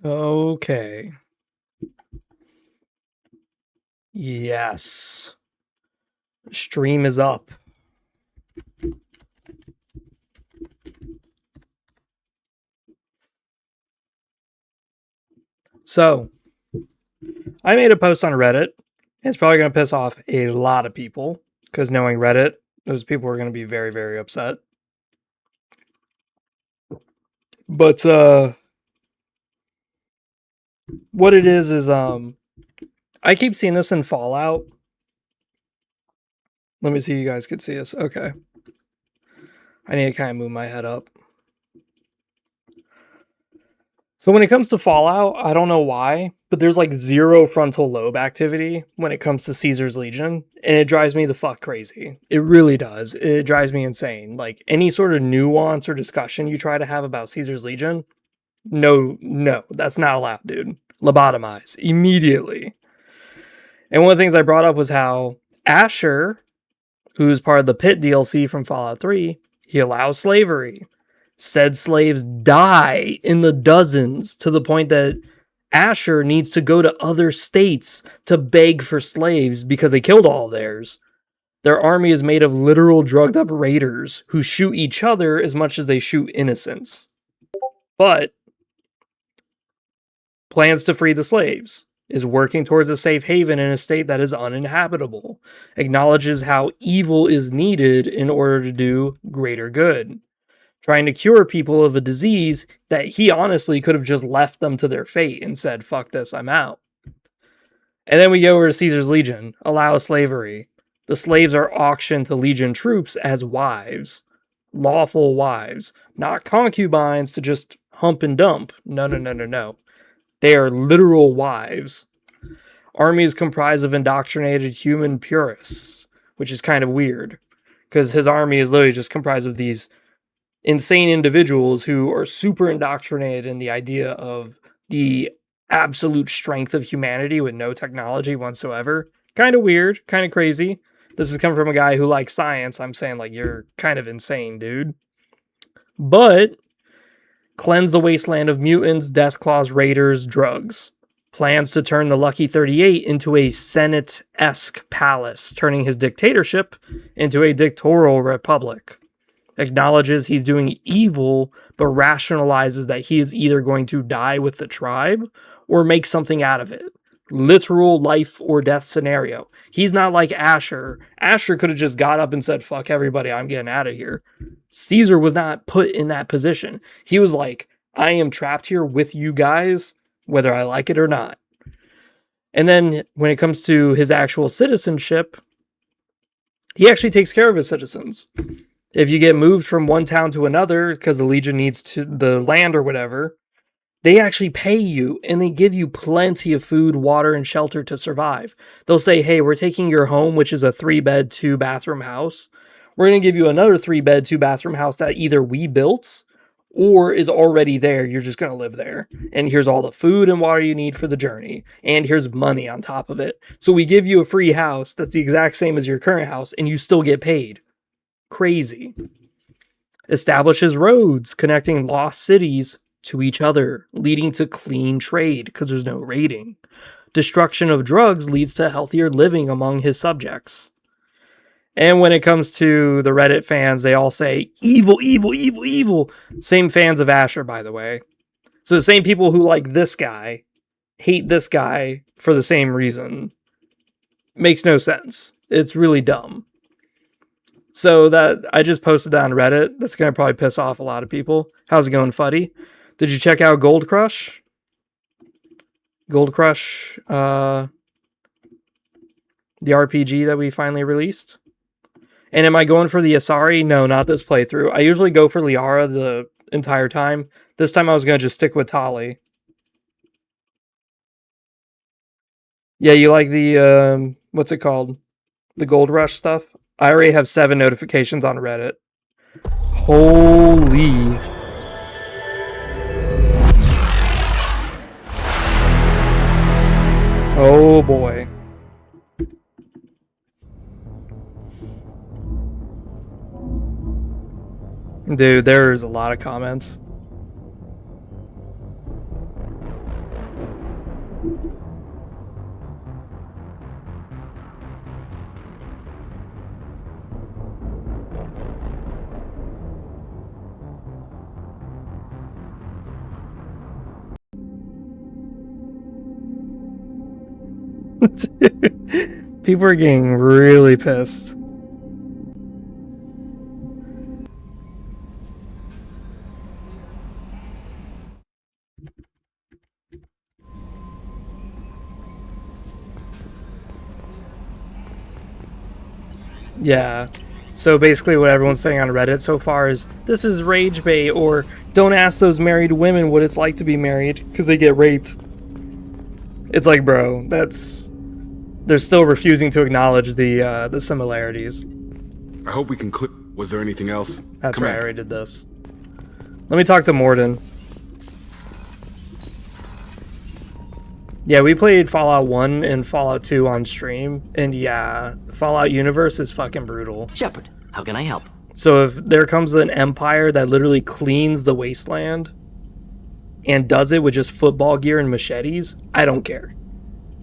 Okay. Yes. Stream is up. So, I made a post on Reddit. It's probably going to piss off a lot of people because knowing Reddit, those people are going to be very, very upset. But what it is I keep seeing this in Fallout. Let me see if you guys could see this. Okay. I need to kind of move my head up. So when it comes to Fallout, I don't know why, but there's like zero frontal lobe activity when it comes to Caesar's Legion, and it drives me the fuck crazy. It really does. It drives me insane. Like any sort of nuance or discussion you try to have about Caesar's Legion, no, that's not allowed, dude. Lobotomize immediately. And one of the things I brought up was how Asher, who's part of the Pit DLC from Fallout 3, he allows slavery. Said slaves die in the dozens to the point that Asher needs to go to other states to beg for slaves because they killed all theirs. Their army is made of literal drugged up raiders who shoot each other as much as they shoot innocents. But plans to free the slaves, is working towards a safe haven in a state that is uninhabitable, acknowledges how evil is needed in order to do greater good, trying to cure people of a disease that he honestly could have just left them to their fate and said, fuck this, I'm out. And then we go over to Caesar's Legion, allow slavery. The slaves are auctioned to Legion troops as wives, lawful wives, not concubines to just hump and dump. No. They are literal wives. Army is comprised of indoctrinated human purists, which is kind of weird, because his army is literally just comprised of these insane individuals who are super indoctrinated in the idea of the absolute strength of humanity with no technology whatsoever. Kind of weird, kind of crazy. This is coming from a guy who likes science. I'm saying, like, you're kind of insane, dude. But cleanse the wasteland of mutants, Deathclaws, raiders, drugs. Plans to turn the Lucky 38 into a Senate-esque palace, turning his dictatorship into a dictatorial republic. Acknowledges he's doing evil, but rationalizes that he is either going to die with the tribe or make something out of it. Literal life or death scenario. He's not like Asher. Asher could have just got up and said, fuck everybody, I'm getting out of here. Caesar was not put in that position. He was like, I am trapped here with you guys, whether I like it or not. And then when it comes to his actual citizenship, he actually takes care of his citizens. If you get moved from one town to another because the Legion needs to the land or whatever, they actually pay you and they give you plenty of food, water, and shelter to survive. They'll say, hey, we're taking your home, which is a 3-bed, 2-bathroom house. We're going to give you another 3-bed, 2-bathroom house that either we built or is already there. You're just going to live there. And here's all the food and water you need for the journey. And here's money on top of it. So we give you a free house that's the exact same as your current house and you still get paid. Crazy. Establishes roads connecting lost cities to each other, leading to clean trade because there's no raiding. Destruction of drugs leads to healthier living among his subjects. And when it comes to the Reddit fans, they all say, evil, evil, evil, evil. Same fans of Asher, by the way. So the same people who like this guy hate this guy for the same reason. Makes no sense. It's really dumb. So that I just posted that on Reddit. That's going to probably piss off a lot of people. How's it going, Fuddy? Did you check out Gold Crush? Gold Crush, the RPG that we finally released. And am I going for the Asari? No, not this playthrough. I usually go for Liara the entire time. This time I was going to just stick with Tali. Yeah, you like the, what's it called? The Gold Rush stuff? I already have 7 notifications on Reddit. Holy. Oh boy. Dude, there's a lot of comments. People are getting really pissed. Yeah. So basically what everyone's saying on Reddit so far is, this is rage bait, or don't ask those married women what it's like to be married, because they get raped. It's like, bro, they're still refusing to acknowledge the similarities. I hope we can clip. Was there anything else? That's right, I already did this. Let me talk to Morden. Yeah, we played Fallout 1 and Fallout 2 on stream, and yeah, Fallout universe is fucking brutal. Shepard, how can I help? So if there comes an empire that literally cleans the wasteland and does it with just football gear and machetes, I don't care.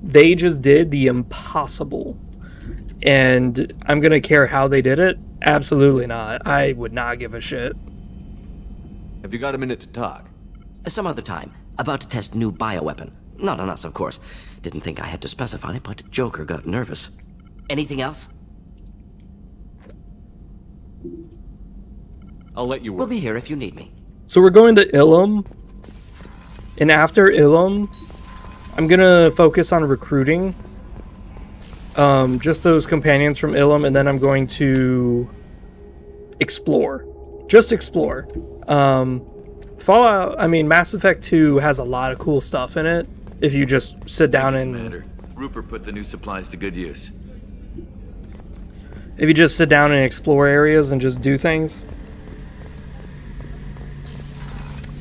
They just did the impossible. And I'm gonna care how they did it? Absolutely not. I would not give a shit. Have you got a minute to talk? Some other time. About to test new bioweapon. Not on us, of course. Didn't think I had to specify, but Joker got nervous. Anything else? I'll let you work. We'll be here if you need me. So we're going to Ilum. And after Ilum, I'm gonna focus on recruiting. Just those companions from Ilum, and then I'm going to explore. Just explore. Mass Effect 2 has a lot of cool stuff in it. If you just sit down and... Commander. Rupert put the new supplies to good use. If you just sit down and explore areas and just do things.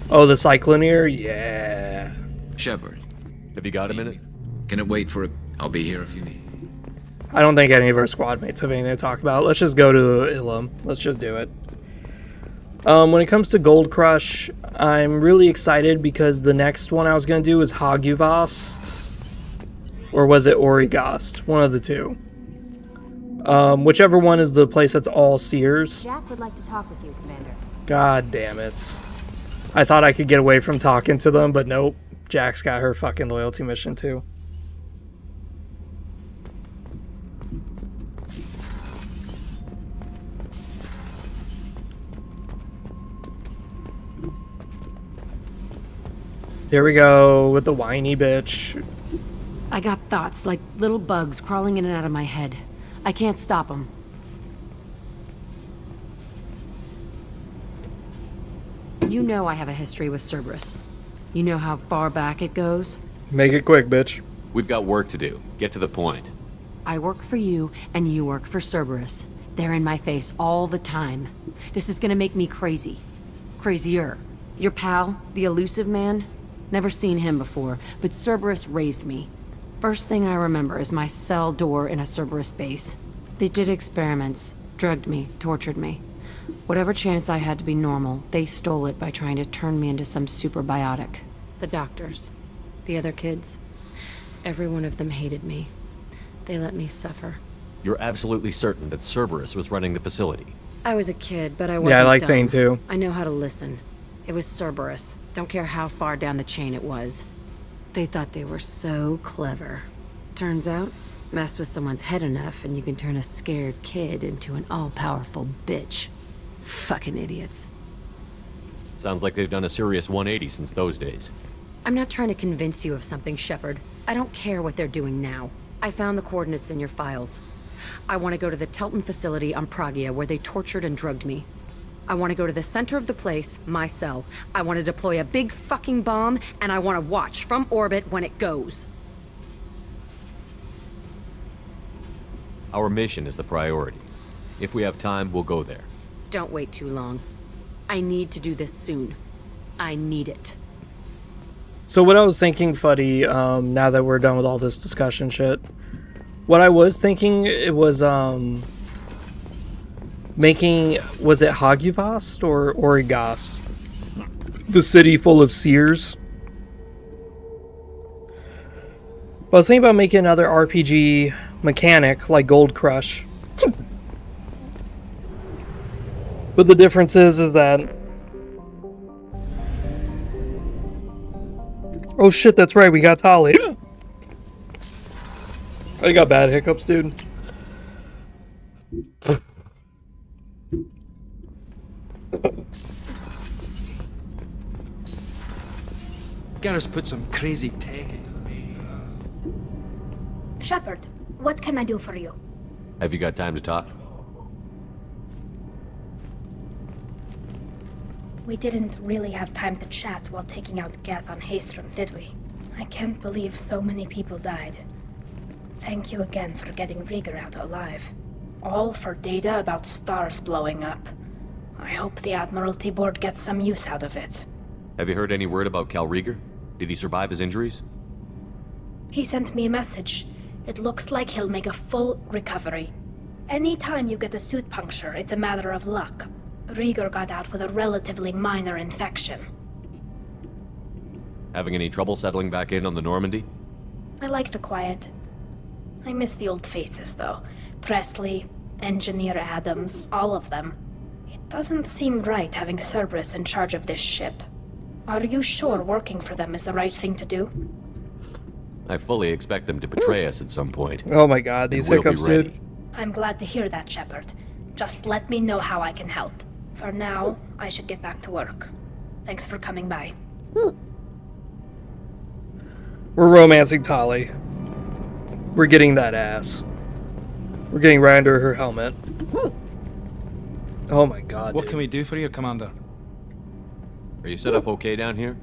Oh, the Cycloneer? Yeah. Shepard. Have you got a minute? Can it wait for... I'll be here if you need. I don't think any of our squad mates have anything to talk about. Let's just go to Ilum. Let's just do it. When it comes to Gold Crush, I'm really excited because the next one I was going to do is Haguvast. Or was it Origast? One of the two. Whichever one is the place that's all Seers. Jack would like to talk with you, Commander. God damn it. I thought I could get away from talking to them, but nope. Jack's got her fucking loyalty mission too. Here we go with the whiny bitch. I got thoughts like little bugs crawling in and out of my head. I can't stop them. You know I have a history with Cerberus. You know how far back it goes? Make it quick, bitch. We've got work to do. Get to the point. I work for you, and you work for Cerberus. They're in my face all the time. This is gonna make me crazy. Crazier. Your pal, the elusive man? Never seen him before, but Cerberus raised me. First thing I remember is my cell door in a Cerberus base. They did experiments, drugged me, tortured me. Whatever chance I had to be normal, they stole it by trying to turn me into some superbiotic. The doctors, the other kids, every one of them hated me. They let me suffer. You're absolutely certain that Cerberus was running the facility? I was a kid, but I wasn't Yeah, I like dumb. Thane too. I know how to listen. It was Cerberus. Don't care how far down the chain it was. They thought they were so clever. Turns out, mess with someone's head enough and you can turn a scared kid into an all-powerful bitch. Fucking idiots. Sounds like they've done a serious 180 since those days. I'm not trying to convince you of something, Shepard. I don't care what they're doing now. I found the coordinates in your files. I want to go to the Telton facility on Pragia where they tortured and drugged me. I want to go to the center of the place, my cell. I want to deploy a big fucking bomb, and I want to watch from orbit when it goes. Our mission is the priority. If we have time, we'll go there. Don't wait too long. I need to do this soon. I need it. So what I was thinking, Fuddy, now that we're done with all this discussion shit, what I was thinking, it was, making, was it Haguvast or Origast? The city full of Seers. Well, I was thinking about making another RPG mechanic like Gold Crush. But the difference is that... Oh shit, that's right, we got Tali. I got bad hiccups, dude. Garrus put some crazy tech into the baby. Shepard, what can I do for you? Have you got time to talk? We didn't really have time to chat while taking out Geth on Haestrom, did we? I can't believe so many people died. Thank you again for getting Rieger out alive. All for data about stars blowing up. I hope the Admiralty Board gets some use out of it. Have you heard any word about Cal Rieger? Did he survive his injuries? He sent me a message. It looks like he'll make a full recovery. Anytime you get a suit puncture, it's a matter of luck. Rieger got out with a relatively minor infection. Having any trouble settling back in on the Normandy? I like the quiet. I miss the old faces, though. Presley, Engineer Adams, all of them. It doesn't seem right having Cerberus in charge of this ship. Are you sure working for them is the right thing to do? I fully expect them to betray us at some point. Oh my god, these and we'll hiccups, be ready. dude. I'm glad to hear that, Shepard. Just let me know how I can help. For now, I should get back to work. Thanks for coming by. We're romancing Tali. We're getting that ass. We're getting right under her helmet. Oh my god, What dude. can we do for you, Commander? Are you set up okay down here?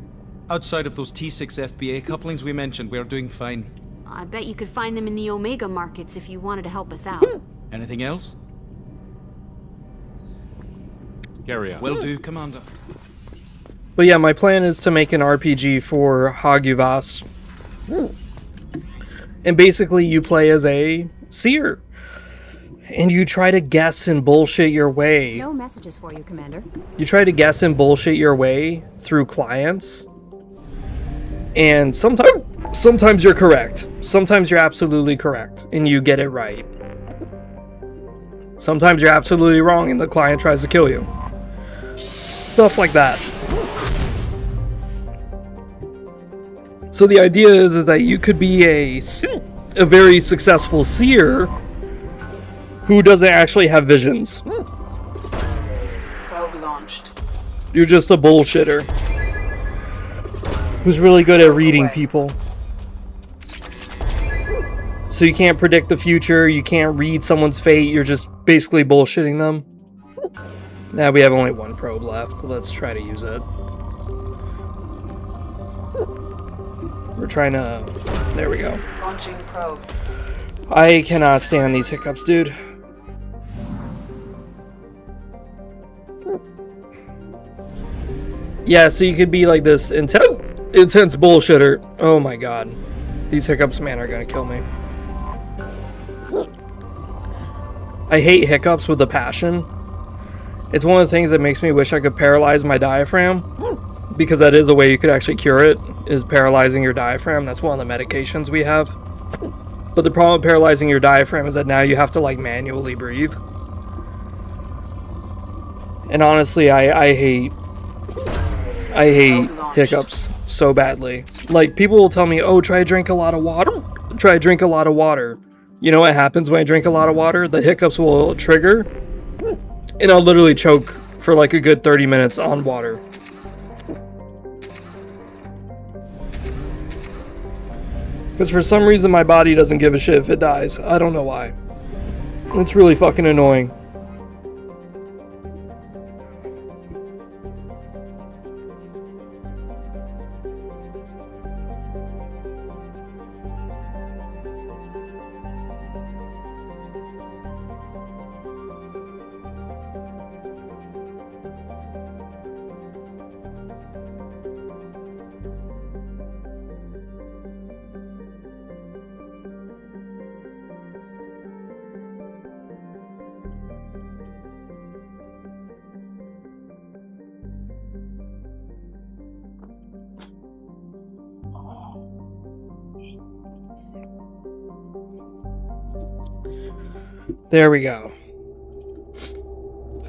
Outside of those T6 FBA couplings we mentioned, we're doing fine. I bet you could find them in the Omega markets if you wanted to help us out. Anything else? Carry on. Will do, Commander. But yeah, my plan is to make an RPG for Haguvas. And basically you play as a seer. And you try to guess and bullshit your way. No messages for you, Commander. You try to guess and bullshit your way through clients. And sometimes you're correct. Sometimes you're absolutely correct and you get it right. Sometimes you're absolutely wrong and the client tries to kill you. Stuff like that. So the idea is that you could be a very successful seer who doesn't actually have visions. Probe launched. You're just a bullshitter who's really good at reading people. So you can't predict the future, you can't read someone's fate, you're just basically bullshitting them. Now we have only one probe left, let's try to use it. We're trying to... There we go. Launching probe. I cannot stand these hiccups, dude. Yeah, so you could be like this intense bullshitter. Oh my god. These hiccups, man, are gonna kill me. I hate hiccups with a passion. It's one of the things that makes me wish I could paralyze my diaphragm. Because that is a way you could actually cure it, is paralyzing your diaphragm. That's one of the medications we have. But the problem with paralyzing your diaphragm is that now you have to like manually breathe. And honestly, I hate hiccups so badly. Like, people will tell me, oh, try to drink a lot of water. Try to drink a lot of water. You know what happens when I drink a lot of water? The hiccups will trigger. And I'll literally choke for like a good 30 minutes on water. Because for some reason my body doesn't give a shit if it dies. I don't know why. It's really fucking annoying. There we go.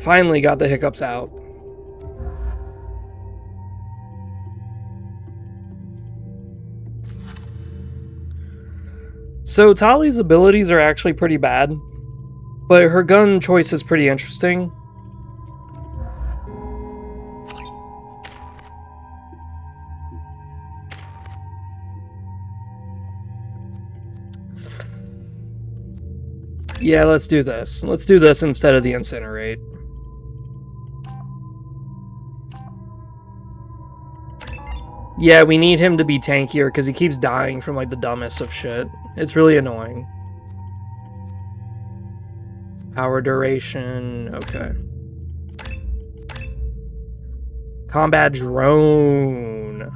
Finally got the hiccups out. So Tali's abilities are actually pretty bad, but her gun choice is pretty interesting. Yeah, let's do this. Let's do this instead of the incinerate. Yeah, we need him to be tankier because he keeps dying from like the dumbest of shit. It's really annoying. Power duration, okay. Combat drone.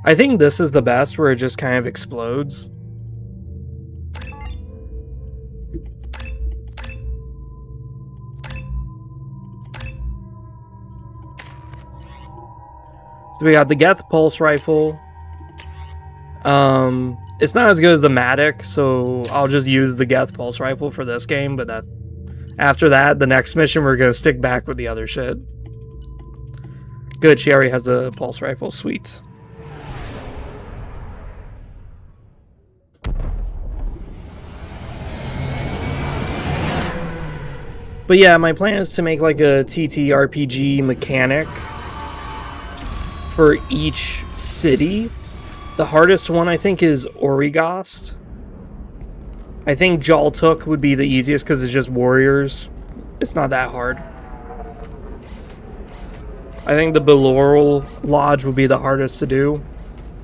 I think this is the best where it just kind of explodes. So we got the Geth Pulse Rifle. It's not as good as the Matic, so I'll just use the Geth Pulse Rifle for this game, but that after that, the next mission, we're gonna stick back with the other shit. Good, she already has the Pulse Rifle, sweet. But yeah, my plan is to make like a TTRPG mechanic for each city. The hardest one, I think, is Origast. I think Jaltuk would be the easiest because it's just warriors. It's not that hard. I think the Beloral Lodge would be the hardest to do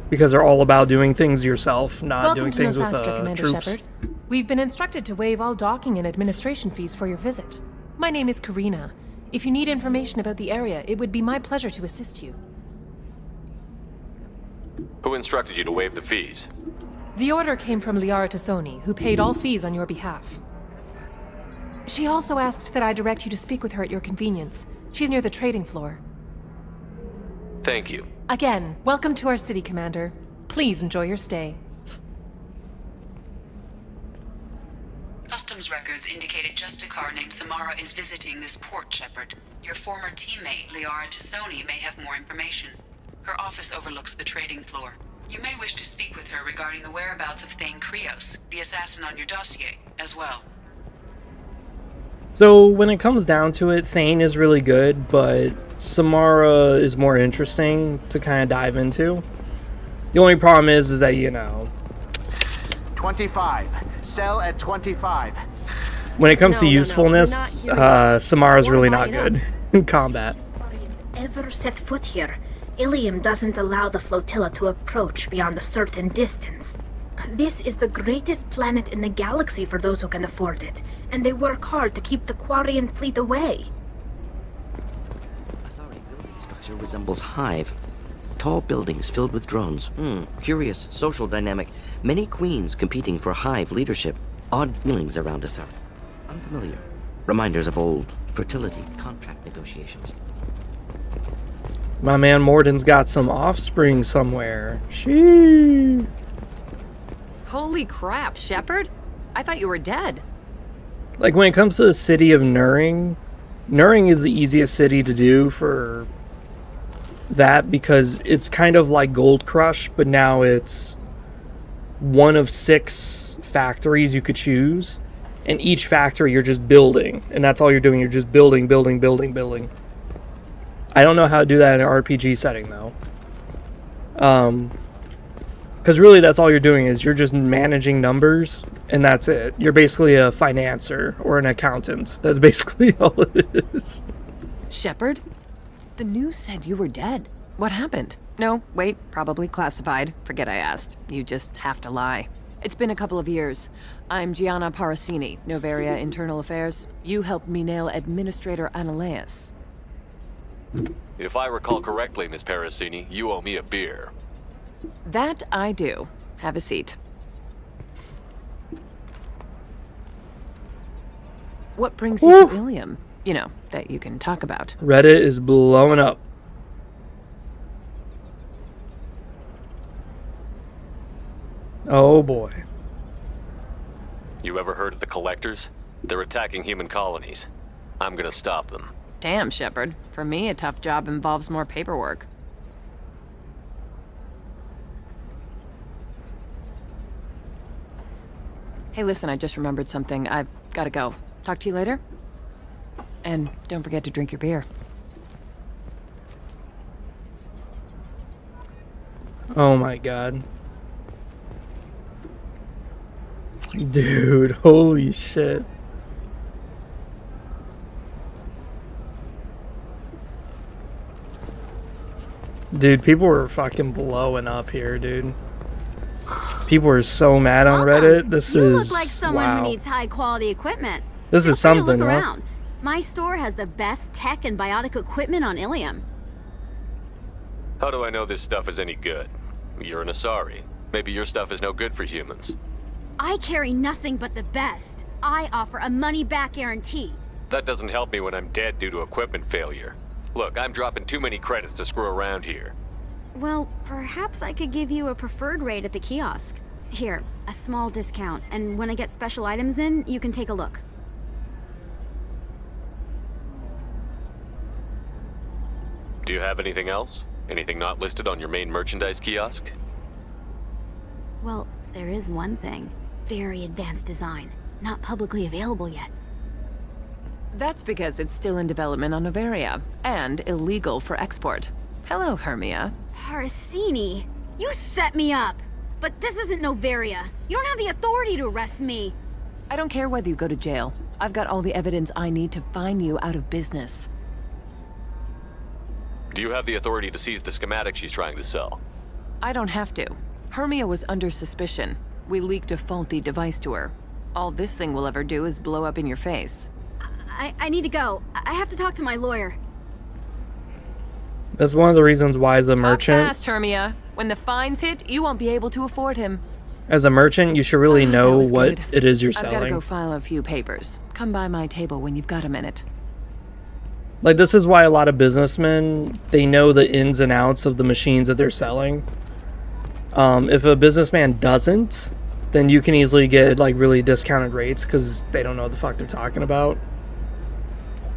because they're all about doing things yourself, not doing things with troops. Shepard. We've been instructed to waive all docking and administration fees for your visit. My name is Karina. If you need information about the area, it would be my pleasure to assist you. Who instructed you to waive the fees? The order came from Liara Tassoni, who paid all fees on your behalf. She also asked that I direct you to speak with her at your convenience. She's near the trading floor. Thank you. Again, welcome to our city, Commander. Please enjoy your stay. Customs records indicated just a car named Samara is visiting this port, Shepard. Your former teammate, Liara Tassoni, may have more information. Her office overlooks the trading floor. You may wish to speak with her regarding the whereabouts of Thane Krios, the assassin on your dossier, as well. So when it comes down to it, Thane is really good, but Samara is more interesting to kind of dive into. The only problem is that, you know... 25. Sell at 25. When it comes to usefulness, Samara's really not good in combat. Ever set foot here, Ilum doesn't allow the flotilla to approach beyond a certain distance. This is the greatest planet in the galaxy for those who can afford it, and they work hard to keep the Quarian fleet away. Sorry, building structure resembles Hive. Tall buildings filled with drones. Curious social dynamic. Many queens competing for Hive leadership. Odd feelings around us are unfamiliar. Reminders of old fertility contract negotiations. My man Morden's got some offspring somewhere. Shee. Holy crap, Shepard? I thought you were dead. Like, when it comes to the city of Nuring, Nuring is the easiest city to do for that because it's kind of like Gold Crush, but now it's one of 6 factories you could choose, and each factory you're just building, and that's all you're doing. You're just building, building, building, building. I don't know how to do that in an RPG setting, though. Because really that's all you're doing is you're just managing numbers, and that's it. You're basically a financer or an accountant. That's basically all it is. Shepard? The news said you were dead. What happened? No, wait, probably classified. Forget I asked. You just have to lie. It's been a couple of years. I'm Gianna Parasini, Novaria Internal Affairs. You helped me nail Administrator Analeas. If I recall correctly, Miss Parasini, you owe me a beer. That I do. Have a seat. What brings you to Ilum? You know, that you can talk about. Reddit is blowing up. Oh boy. You ever heard of the Collectors? They're attacking human colonies. I'm gonna stop them. Damn, Shepard. For me, a tough job involves more paperwork. Hey, listen, I just remembered something. I've gotta go. Talk to you later? And don't forget to drink your beer. Oh my god. Dude, holy shit. Dude, people were fucking blowing up here, dude. People are so mad on Reddit. This you is look like someone wow. who needs high quality equipment. This Feel is free to something, look huh? around. My store has the best tech and biotic equipment on Ilum. How do I know this stuff is any good? You're an Asari. Maybe your stuff is no good for humans. I carry nothing but the best. I offer a money-back guarantee. That doesn't help me when I'm dead due to equipment failure. Look, I'm dropping too many credits to screw around here. Well, perhaps I could give you a preferred rate at the kiosk. Here, a small discount, and when I get special items in, you can take a look. Do you have anything else? Anything not listed on your main merchandise kiosk? Well, there is one thing. Very advanced design. Not publicly available yet. That's because it's still in development on Noveria, and illegal for export. Hello, Hermia. Parasini, you set me up! But this isn't Noveria. You don't have the authority to arrest me. I don't care whether you go to jail. I've got all the evidence I need to find you out of business. Do you have the authority to seize the schematic she's trying to sell? I don't have to. Hermia was under suspicion. We leaked a faulty device to her. All this thing will ever do is blow up in your face. I need to go. I have to talk to my lawyer. That's one of the reasons why as a merchant, Talk fast, Hermia. When the fines hit, you won't be able to afford him. as a merchant, you should really know what good. it is you're I've got to selling. go file a few papers. Come by my table when you've got a minute. Like, this is why a lot of businessmen, they know the ins and outs of the machines that they're selling. If a businessman doesn't, then you can easily get, like, really discounted rates because they don't know what the fuck they're talking about.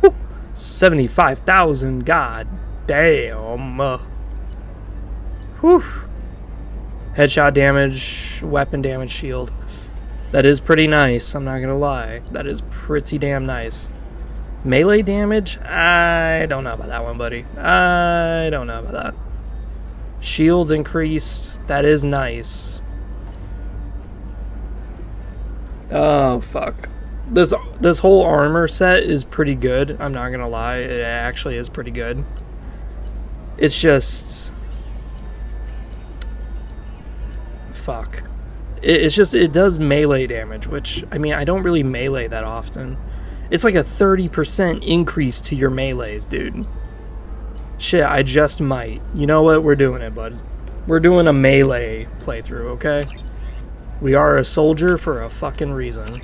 Whew. 75,000, god damn. Whew. Headshot damage, weapon damage, shield. That is pretty nice, I'm not gonna lie. That is pretty damn nice. Melee damage? I don't know about that one, buddy. I don't know about that. Shields increased. That is nice. Oh, fuck. This whole armor set is pretty good. I'm not gonna lie. It actually is pretty good. It's just... Fuck. It's just, it does melee damage, which, I mean, I don't really melee that often. It's like a 30% increase to your melees, dude. Shit, I just might. You know what? We're doing it, bud. We're doing a melee playthrough, okay? We are a soldier for a fucking reason.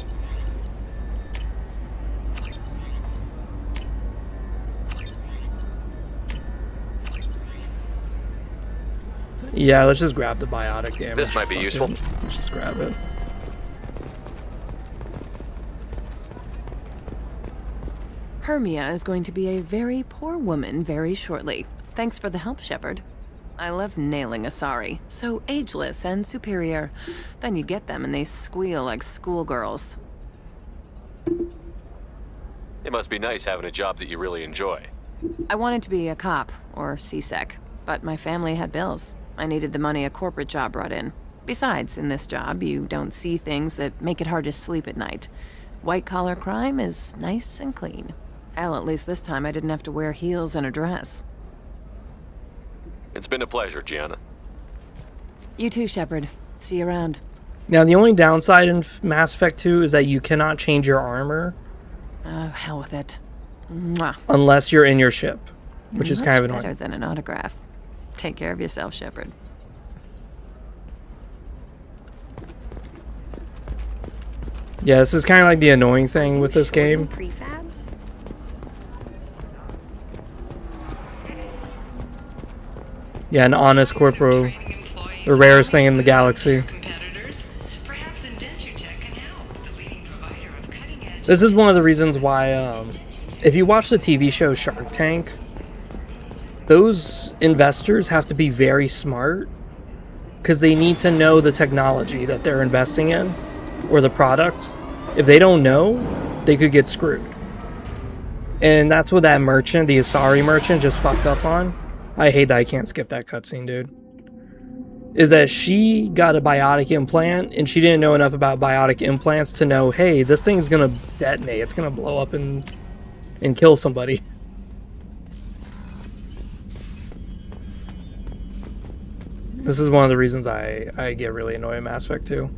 Yeah, let's just grab the biotic damage. This might be Fuck useful. it. Let's just grab it. Hermia is going to be a very poor woman very shortly. Thanks for the help, Shepard. I love nailing Asari. So ageless and superior. Then you get them and they squeal like schoolgirls. It must be nice having a job that you really enjoy. I wanted to be a cop, or CSEC, but my family had bills. I needed the money a corporate job brought in. Besides, in this job, you don't see things that make it hard to sleep at night. White-collar crime is nice and clean. Hell, at least this time I didn't have to wear heels and a dress. It's been a pleasure, Gianna. You too, Shepard. See you around. Now, the only downside in Mass Effect 2 is that you cannot change your armor. Oh, hell with it. Mwah. Unless you're in your ship, which is kind of annoying. Better than an autograph. Take care of yourself, Shepard. Yeah, this is kind of like the annoying thing with this game. Prefabs? Yeah, an honest corporal. The rarest thing in the galaxy. This is one of the reasons why, if you watch the TV show Shark Tank, those investors have to be very smart because they need to know the technology that they're investing in or the product. If they don't know, they could get screwed. And that's what that merchant, the Asari merchant, just fucked up on. I hate that I can't skip that cutscene, dude. Is that she got a biotic implant and she didn't know enough about biotic implants to know, hey, this thing's gonna detonate. It's gonna blow up and kill somebody. This is one of the reasons I get really annoyed in Mass Effect 2.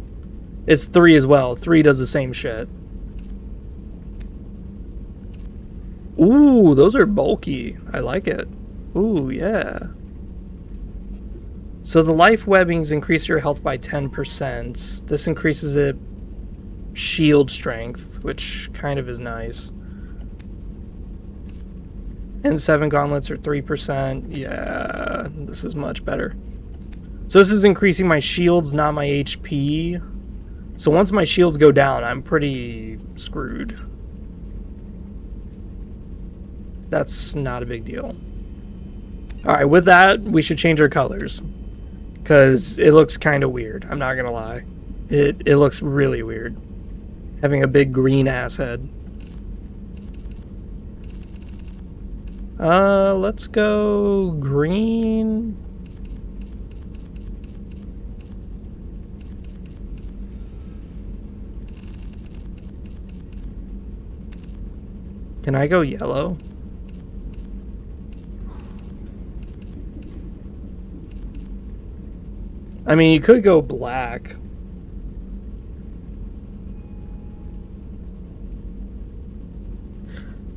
It's 3 as well. 3 does the same shit. Ooh, those are bulky. I like it. Ooh, yeah. So the life webbings increase your health by 10%. This increases it shield strength, which kind of is nice. And 7 gauntlets are 3%. Yeah, this is much better. So this is increasing my shields, not my HP. So once my shields go down, I'm pretty screwed. That's not a big deal. Alright, with that, we should change our colors. Because it looks kind of weird, I'm not gonna lie. It looks really weird. Having a big green ass head. Let's go green. Can I go yellow? I mean, you could go black.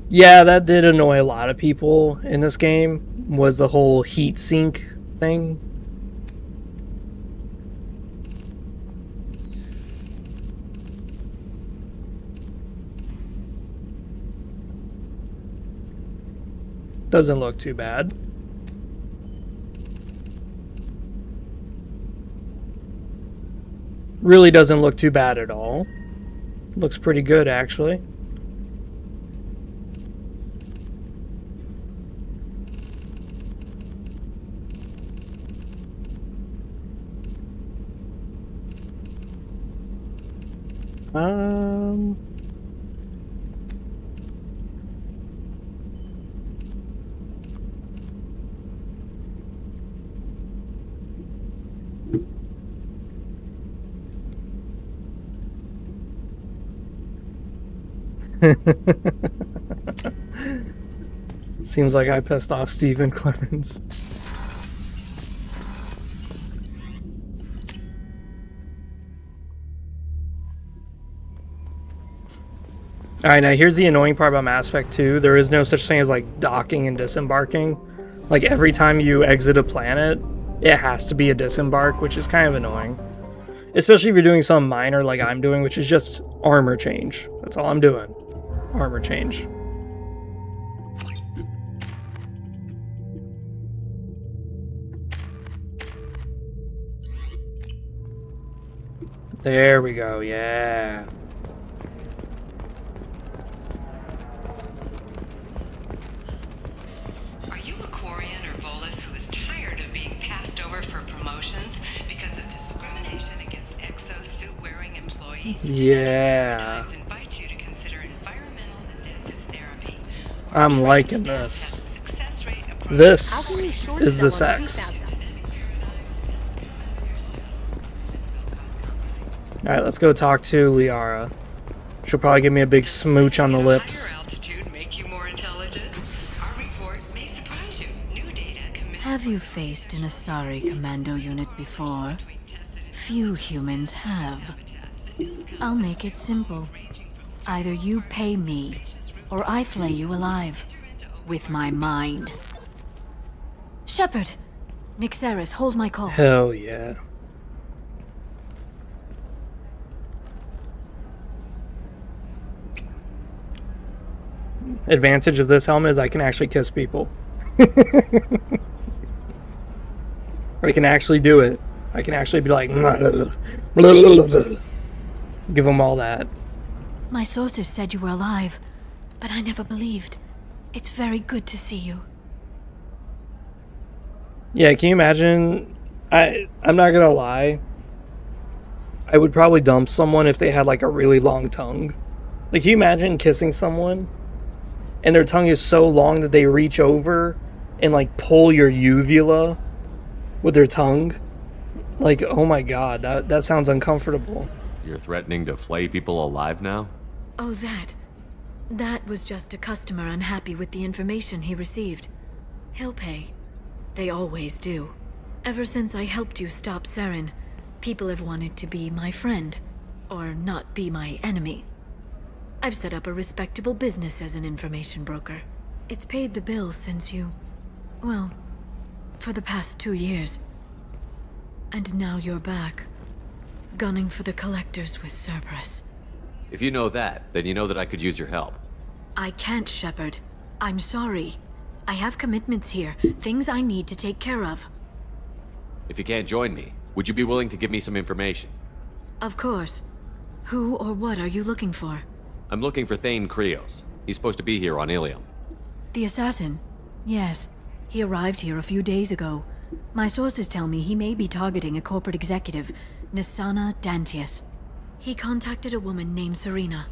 Yeah, that did annoy a lot of people in this game, was the whole heat sink thing. Doesn't look too bad. Really doesn't look too bad at all. Looks pretty good, actually. Seems like I pissed off Stephen Clemens. Alright, now here's the annoying part about Mass Effect 2. There is no such thing as like docking and disembarking. Like every time you exit a planet, it has to be a disembark, which is kind of annoying. Especially if you're doing something minor like I'm doing, which is just armor change. That's all I'm doing. Armor change. There we go, yeah. Are you a Quarian or Volus who is tired of being passed over for promotions because of discrimination against exosuit-wearing employees? Yeah. I'm liking this. This is the sex. Alright, let's go talk to Liara. She'll probably give me a big smooch on the lips. Have you faced an Asari commando unit before? Few humans have. I'll make it simple. Either you pay me, or I flay you alive. With my mind. Shepard! Nixeris, hold my calls. Hell yeah. Advantage of this helmet is I can actually kiss people. I can actually do it. I can actually be like... Give them all that. My sources said you were alive, but I never believed. It's very good to see you. Yeah, can you imagine? I'm not gonna lie. I would probably dump someone if they had like a really long tongue. Like, can you imagine kissing someone and their tongue is so long that they reach over and like pull your uvula with their tongue? Like, oh my god, that sounds uncomfortable. You're threatening to flay people alive now? Oh, that. That was just a customer unhappy with the information he received. He'll pay. They always do. Ever since I helped you stop Saren, people have wanted to be my friend, or not be my enemy. I've set up a respectable business as an information broker. It's paid the bills since you... well, for the past 2 years. And now you're back, gunning for the collectors with Cerberus. If you know that, then you know that I could use your help. I can't, Shepard. I'm sorry. I have commitments here, things I need to take care of. If you can't join me, would you be willing to give me some information? Of course. Who or what are you looking for? I'm looking for Thane Krios. He's supposed to be here on Ilum. The assassin? Yes. He arrived here a few days ago. My sources tell me he may be targeting a corporate executive, Nisana Dantius. He contacted a woman named Serena.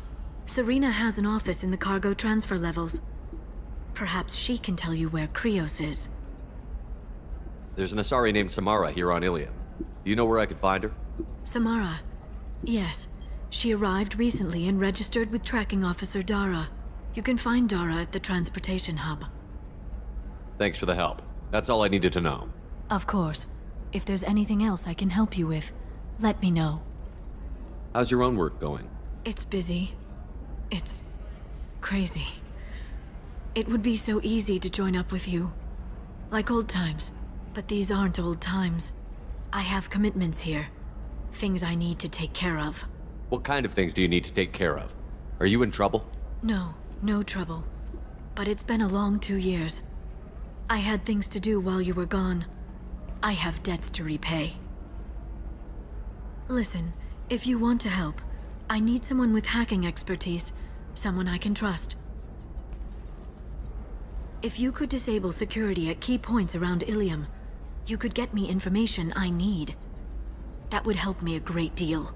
Serena has an office in the cargo transfer levels. Perhaps she can tell you where Krios is. There's an Asari named Samara here on Ilium. Do you know where I could find her? Samara? Yes. She arrived recently and registered with tracking officer Dara. You can find Dara at the transportation hub. Thanks for the help. That's all I needed to know. Of course. If there's anything else I can help you with, let me know. How's your own work going? It's busy. It's crazy. It would be so easy to join up with you. Like old times. But these aren't old times. I have commitments here. Things I need to take care of. What kind of things do you need to take care of? Are you in trouble? No, no trouble. But it's been a long 2 years. I had things to do while you were gone. I have debts to repay. Listen, if you want to help, I need someone with hacking expertise. Someone I can trust. If you could disable security at key points around Ilium, you could get me information I need. That would help me a great deal.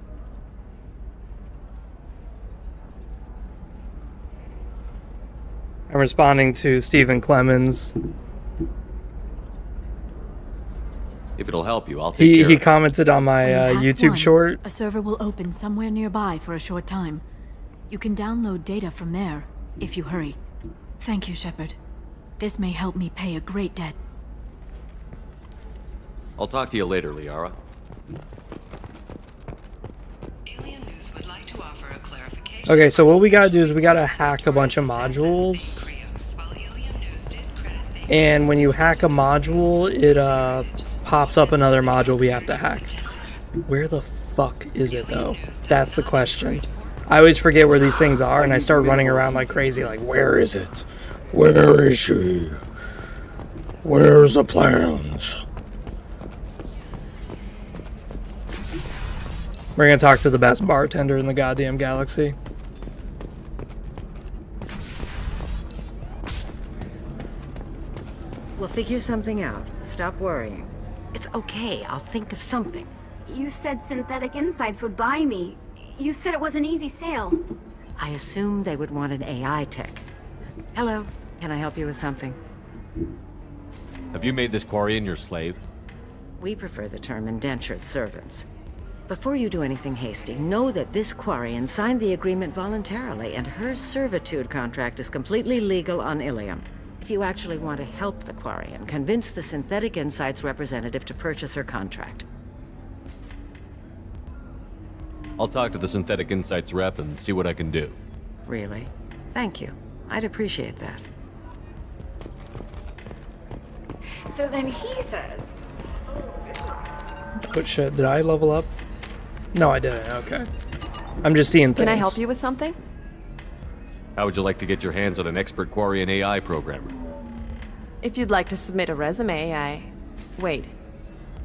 I'm responding to Stephen Clemens. If it'll help you, I'll take care of He it. commented on my YouTube short. A server will open somewhere nearby for a short time. You can download data from there, if you hurry. Thank you, Shepard. This may help me pay a great debt. I'll talk to you later, Liara. Okay, so what we gotta do is we gotta hack a bunch of modules. And when you hack a module, it pops up another module we have to hack. Where the fuck is it though? That's the question. I always forget where these things are and I start running around like crazy, like, where is it? Where is she? Where's the plans? We're gonna talk to the best bartender in the goddamn galaxy. We'll figure something out. Stop worrying. It's okay. I'll think of something. You said Synthetic Insights would buy me. You said it was an easy sale. I assumed they would want an AI tech. Hello. Can I help you with something? Have you made this Quarian your slave? We prefer the term indentured servants. Before you do anything hasty, know that this Quarian signed the agreement voluntarily, and her servitude contract is completely legal on Ilium. If you actually want to help the Quarian, convince the Synthetic Insights representative to purchase her contract. I'll talk to the Synthetic Insights rep and see what I can do. Really? Thank you. I'd appreciate that. So then he says... But shit, did I level up? No, I didn't. Okay. I'm just seeing things. Can I help you with something? How would you like to get your hands on an expert Quarian AI programmer? If you'd like to submit a resume, Wait.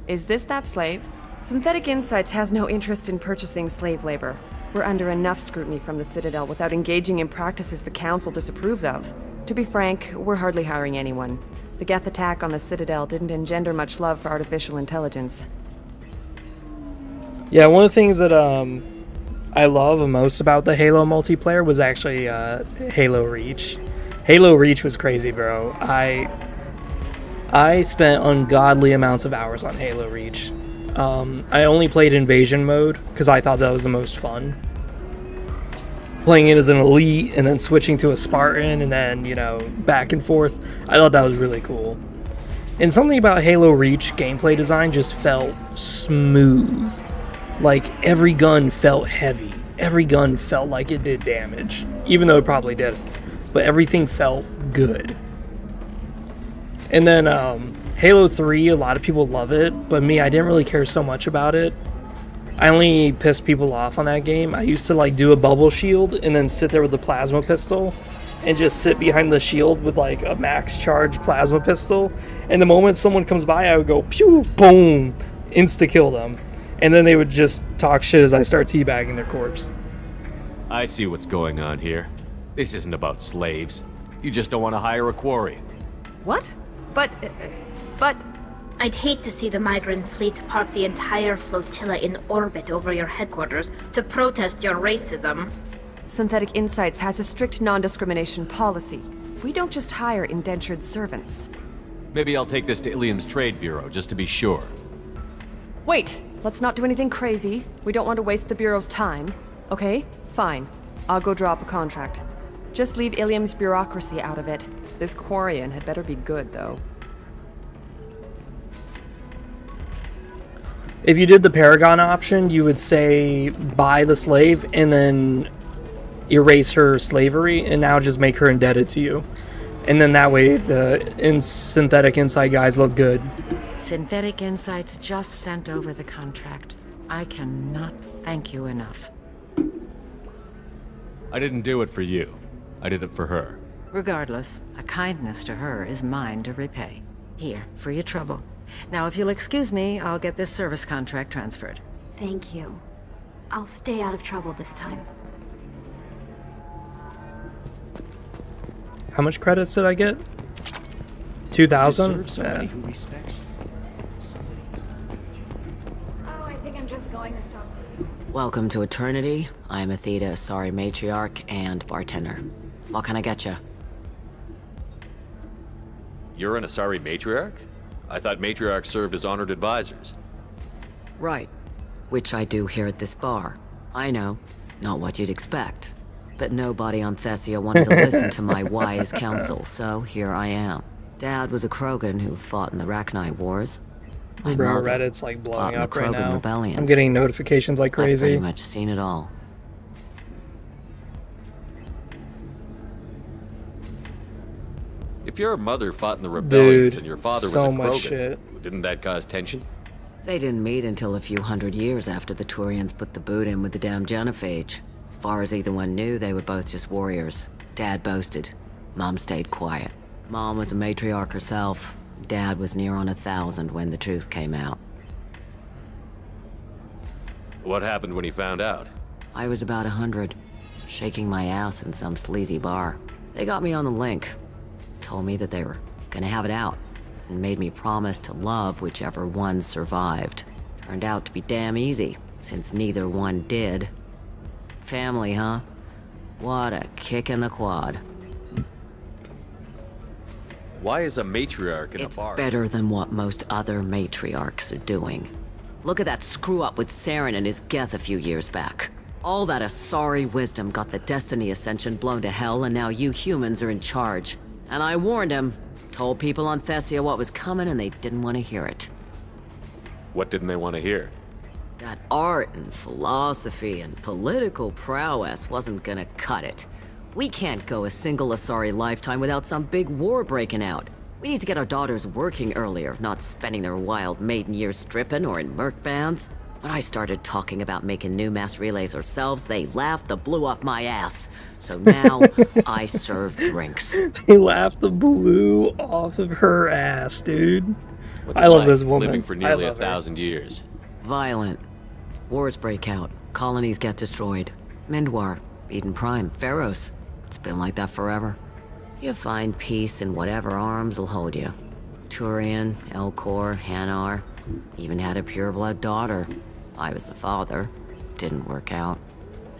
Is this that slave? Synthetic Insights has no interest in purchasing slave labor. We're under enough scrutiny from the Citadel without engaging in practices the Council disapproves of. To be frank, we're hardly hiring anyone. The Geth attack on the Citadel didn't engender much love for artificial intelligence. Yeah, one of the things that I love most about the Halo multiplayer was actually Halo Reach. Halo Reach was crazy, bro. I spent ungodly amounts of hours on Halo Reach. I only played Invasion mode because I thought that was the most fun. Playing it as an elite and then switching to a Spartan and then, you know, back and forth. I thought that was really cool. And something about Halo Reach gameplay design just felt smooth. Like, every gun felt heavy. Every gun felt like it did damage. Even though it probably didn't. But everything felt good. And then, Halo 3, a lot of people love it. But me, I didn't really care so much about it. I only pissed people off on that game. I used to, like, do a bubble shield and then sit there with a plasma pistol. And just sit behind the shield with, like, a max charge plasma pistol. And the moment someone comes by, I would go, pew, boom, insta-kill them. And then they would just talk shit as I start teabagging their corpse. I see what's going on here. This isn't about slaves. You just don't want to hire a quarry. What? But... I'd hate to see the migrant fleet park the entire flotilla in orbit over your headquarters to protest your racism. Synthetic Insights has a strict non-discrimination policy. We don't just hire indentured servants. Maybe I'll take this to Ilium's trade bureau, just to be sure. Wait! Let's not do anything crazy. We don't want to waste the Bureau's time. Okay? Fine. I'll go drop a contract. Just leave Ilium's bureaucracy out of it. This Quarian had better be good, though. If you did the Paragon option, you would say buy the slave and then erase her slavery and now just make her indebted to you. And then that way the Synthetic Insight guys look good. Synthetic Insights just sent over the contract. I cannot thank you enough. I didn't do it for you. I did it for her. Regardless, a kindness to her is mine to repay. Here, for your trouble. Now, if you'll excuse me, I'll get this service contract transferred. Thank you. I'll stay out of trouble this time. How much credits did I get? 2,000? Oh, I think I'm just going to stop. Welcome to Eternity. I am Athena, Asari matriarch and bartender. What can I get you? You're an Asari matriarch? I thought matriarchs served as honored advisors. Right. Which I do here at this bar. I know. Not what you'd expect. But nobody on Thessia wanted to listen to my wise counsel, so here I am. Dad was a Krogan who fought in the Rachni Wars. My Bro, mother Reddit's like blowing fought in the up right Krogan now. rebellions. I'm getting notifications like I've crazy. pretty much seen it all. If your mother fought in the rebellions Dude, and your father was so a much Krogan, shit. didn't that cause tension? They didn't meet until a few hundred years after the Turians put the boot in with the damn genophage. As far as either one knew, they were both just warriors. Dad boasted. Mom stayed quiet. Mom was a matriarch herself. Dad was near on 1,000 when the truth came out. What happened when he found out? I was about 100, shaking my ass in some sleazy bar. They got me on the link. Told me that they were gonna have it out, and made me promise to love whichever one survived. Turned out to be damn easy, since neither one did. Family, huh? What a kick in the quad. Why is a matriarch in It's a bar? better than what most other matriarchs are doing. Look at that screw-up with Saren and his Geth a few years back. All that Asari wisdom got the Destiny Ascension blown to hell, and now you humans are in charge. And I warned him. Told people on Thessia what was coming, and they didn't want to hear it. What didn't they want to hear? That art and philosophy and political prowess wasn't gonna cut it. We can't go a single Asari lifetime without some big war breaking out. We need to get our daughters working earlier, not spending their wild maiden years stripping or in merc bands. When I started talking about making new mass relays ourselves, they laughed the blue off my ass. So now, I serve drinks. They laughed the blue off of her ass, dude. What's I it love like, this woman. living for I nearly love her. 1,000 years? Violent. Wars break out. Colonies get destroyed. Mindwar, Eden Prime, Pharaohs. It's been like that forever. You find peace in whatever arms will hold you. Turian, Elcor, Hanar, even had a pureblood daughter. I was the father. Didn't work out.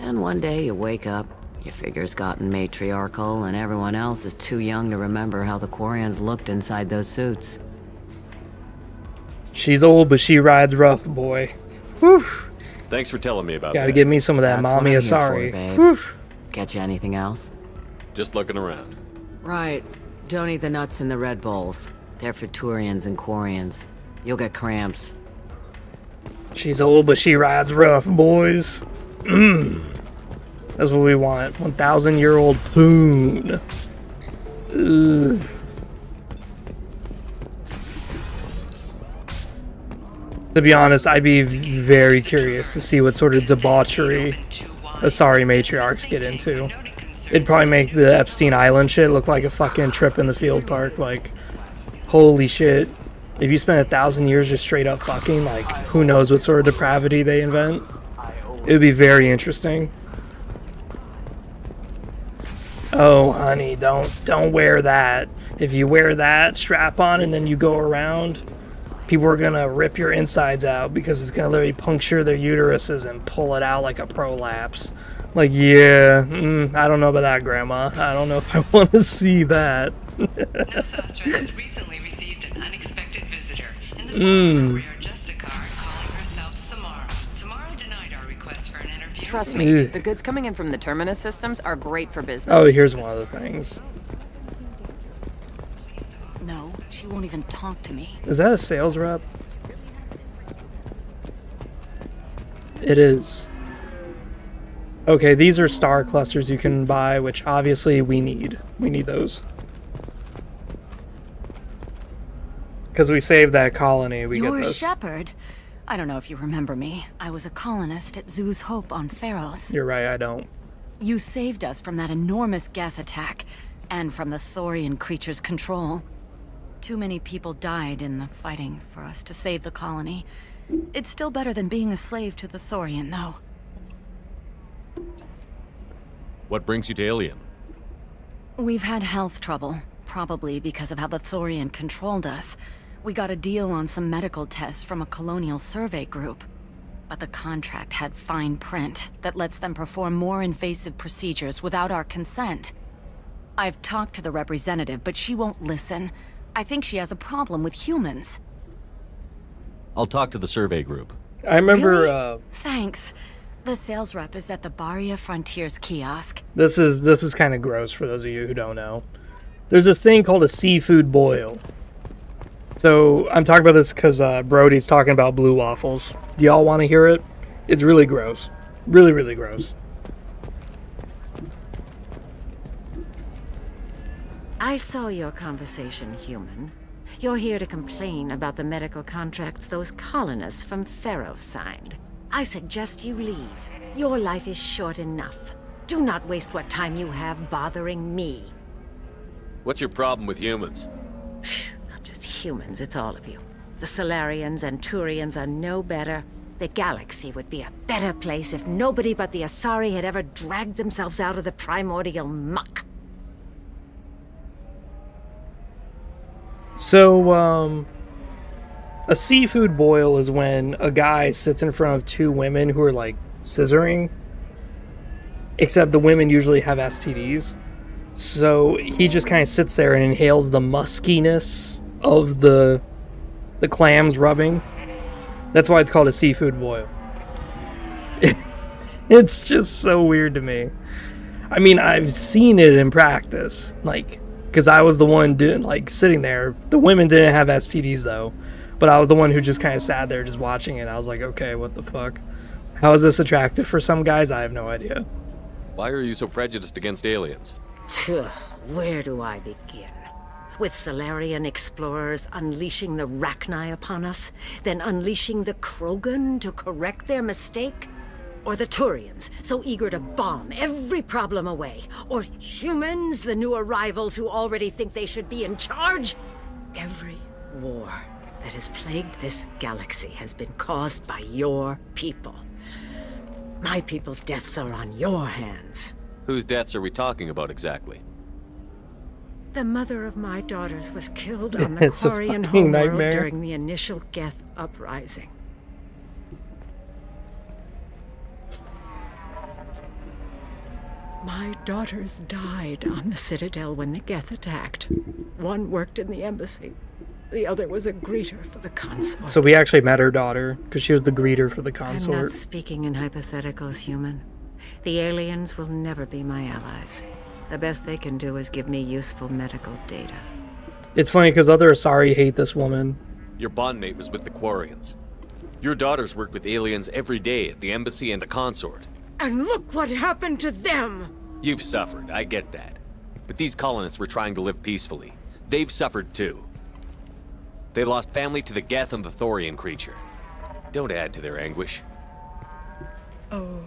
And one day you wake up, your figure's gotten matriarchal, and everyone else is too young to remember how the Quarians looked inside those suits. She's old, but she rides rough, boy. Whew. Thanks for telling me about that. Gotta give me some of that That's mommy what I'm here Asari. for, babe. Whew. Get you anything else? Just looking around. Right. Don't eat the nuts in the Red Bowls. They're for Turians and Quarians. You'll get cramps. She's old, but she rides rough, boys. That's what we want. 1,000-year-old poon. Ugh. To be honest, I'd be very curious to see what sort of debauchery Asari matriarchs get into. It'd probably make the Epstein Island shit look like a fucking trip in the field park. Like, holy shit. If you spend 1,000 years just straight up fucking, like, who knows what sort of depravity they invent. It would be very interesting. Oh, honey, don't wear that. If you wear that strap on and then you go around, people are gonna rip your insides out because it's gonna literally puncture their uteruses and pull it out like a prolapse. Like, yeah, I don't know about that, Grandma. I don't know if I want to see that. Nostostra has recently received an unexpected visitor in the form of a rare Justicar calling herself Samara. Samara denied our request for an interview. Trust me, the goods coming in from the Terminus systems are great for business. Oh, here's one of the things. No, she won't even talk to me. Is that a sales rep? It is. Okay, these are star clusters you can buy, which obviously we need. We need those. Because we saved that colony, we You're get a this. shepherd. I don't know if you remember me. I was a colonist at Zoo's Hope on Pharos. You're right, I don't. You saved us from that enormous Geth attack, and from the Thorian creature's control. Too many people died in the fighting for us to save the colony. It's still better than being a slave to the Thorian, though. What brings you to Ilum? We've had health trouble, probably because of how the Thorian controlled us. We got a deal on some medical tests from a colonial survey group. But the contract had fine print that lets them perform more invasive procedures without our consent. I've talked to the representative, but she won't listen. I think she has a problem with humans. I'll talk to the survey group. I remember, Really? Thanks. The sales rep is at the Baria Frontiers kiosk. this is kind of gross for those of you who don't know. There's this thing called a seafood boil. So I'm talking about this because Brody's talking about blue waffles. Do y'all want to hear it? It's really gross. Really, really gross. I saw your conversation, human. You're here to complain about the medical contracts those colonists from Pharos signed. I suggest you leave. Your life is short enough. Do not waste what time you have bothering me. What's your problem with humans? Not just humans, it's all of you. The Solarians and Turians are no better. The galaxy would be a better place if nobody but the Asari had ever dragged themselves out of the primordial muck. So, a seafood boil is when a guy sits in front of two women who are, like, scissoring. Except the women usually have STDs. So, he just kind of sits there and inhales the muskiness of the clams rubbing. That's why it's called a seafood boil. It's just so weird to me. I mean, I've seen it in practice. Like, because I was the one doing, like, sitting there. The women didn't have STDs, though. But I was the one who just kind of sat there just watching it. I was like, okay, what the fuck? How is this attractive for some guys? I have no idea. Why are you so prejudiced against aliens? Where do I begin? With Solarian explorers unleashing the Rachni upon us, then unleashing the Krogan to correct their mistake? Or the Turians, so eager to bomb every problem away? Or humans, the new arrivals who already think they should be in charge? Every war that has plagued this galaxy has been caused by your people. My people's deaths are on your hands. Whose deaths are we talking about exactly? The mother of my daughters was killed on the It's a Quarian fucking homeworld nightmare. during the initial Geth uprising. My daughters died on the Citadel when the Geth attacked. One worked in the embassy. The other was a greeter for the consort. So we actually met her daughter, because she was the greeter for the I'm not consort. speaking in hypotheticals, human. The aliens will never be my allies. The best they can do is give me useful medical data. It's funny, because other Asari hate this woman. Your bondmate was with the Quarians. Your daughters work with aliens every day at the embassy and the consort. And look what happened to them! You've suffered, I get that. But these colonists were trying to live peacefully. They've suffered too. They lost family to the Geth and the Thorian creature. Don't add to their anguish. Oh.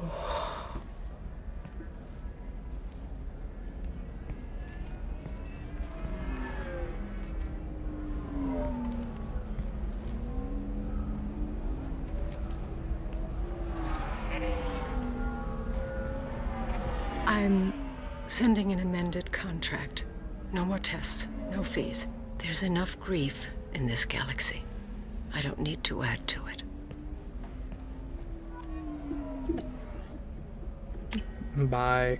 I'm sending an amended contract. No more tests, no fees. There's enough grief in this galaxy. I don't need to add to it. Bye.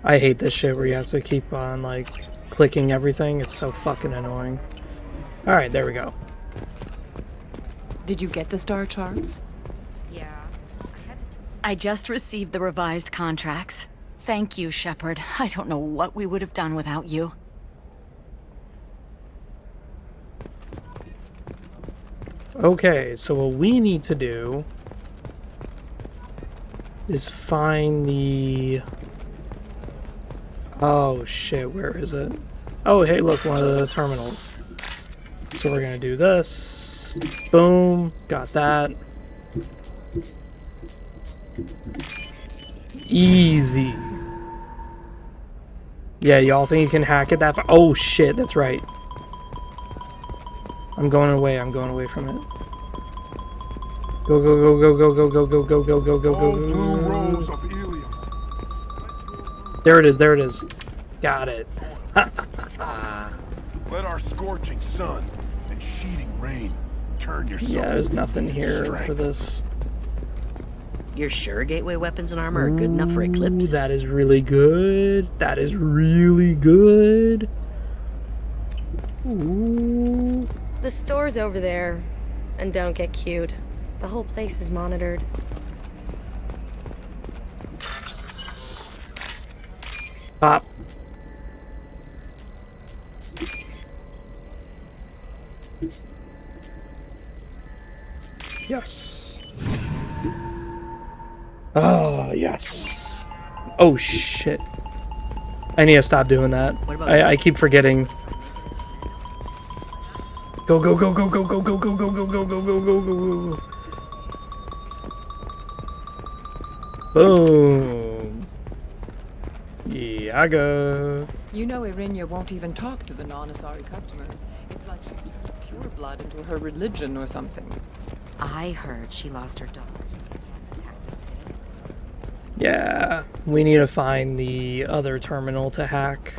I hate this shit where you have to keep on, like, clicking everything. It's so fucking annoying. Alright, there we go. Did you get the star charts? I just received the revised contracts. Thank you, Shepard. I don't know what we would have done without you. Okay, so what we need to do is find the... Oh shit, where is it? Oh, hey, look, one of the terminals. So we're gonna do this. Boom, got that. Easy. Yeah, y'all think you can hack it that far? Oh shit, that's right. I'm going away from it. Go, go, go, go, go, go, go, go, go, go, go, go, Blue go. rose of Ilum. There it is, there it is. Got it. Let our scorching sun and sheeting rain turn your soul. Yeah, there's nothing into here strength. for this. You're sure gateway weapons and armor are good enough for Eclipse? Ooh, that is really good. That is really good. Ooh. The store's over there. And don't get cute. The whole place is monitored. Pop. Yes. Oh, yes. Oh, shit. I need to stop doing that. I keep forgetting. Go, go, go, go, go, go, go, go, go, go, go, go, go, go, go, go. Boom. Yaga. You know Irinia won't even talk to the non-Asari customers. It's like she turned pure blood into her religion or something. I heard she lost her daughter. Yeah, we need to find the other terminal to hack.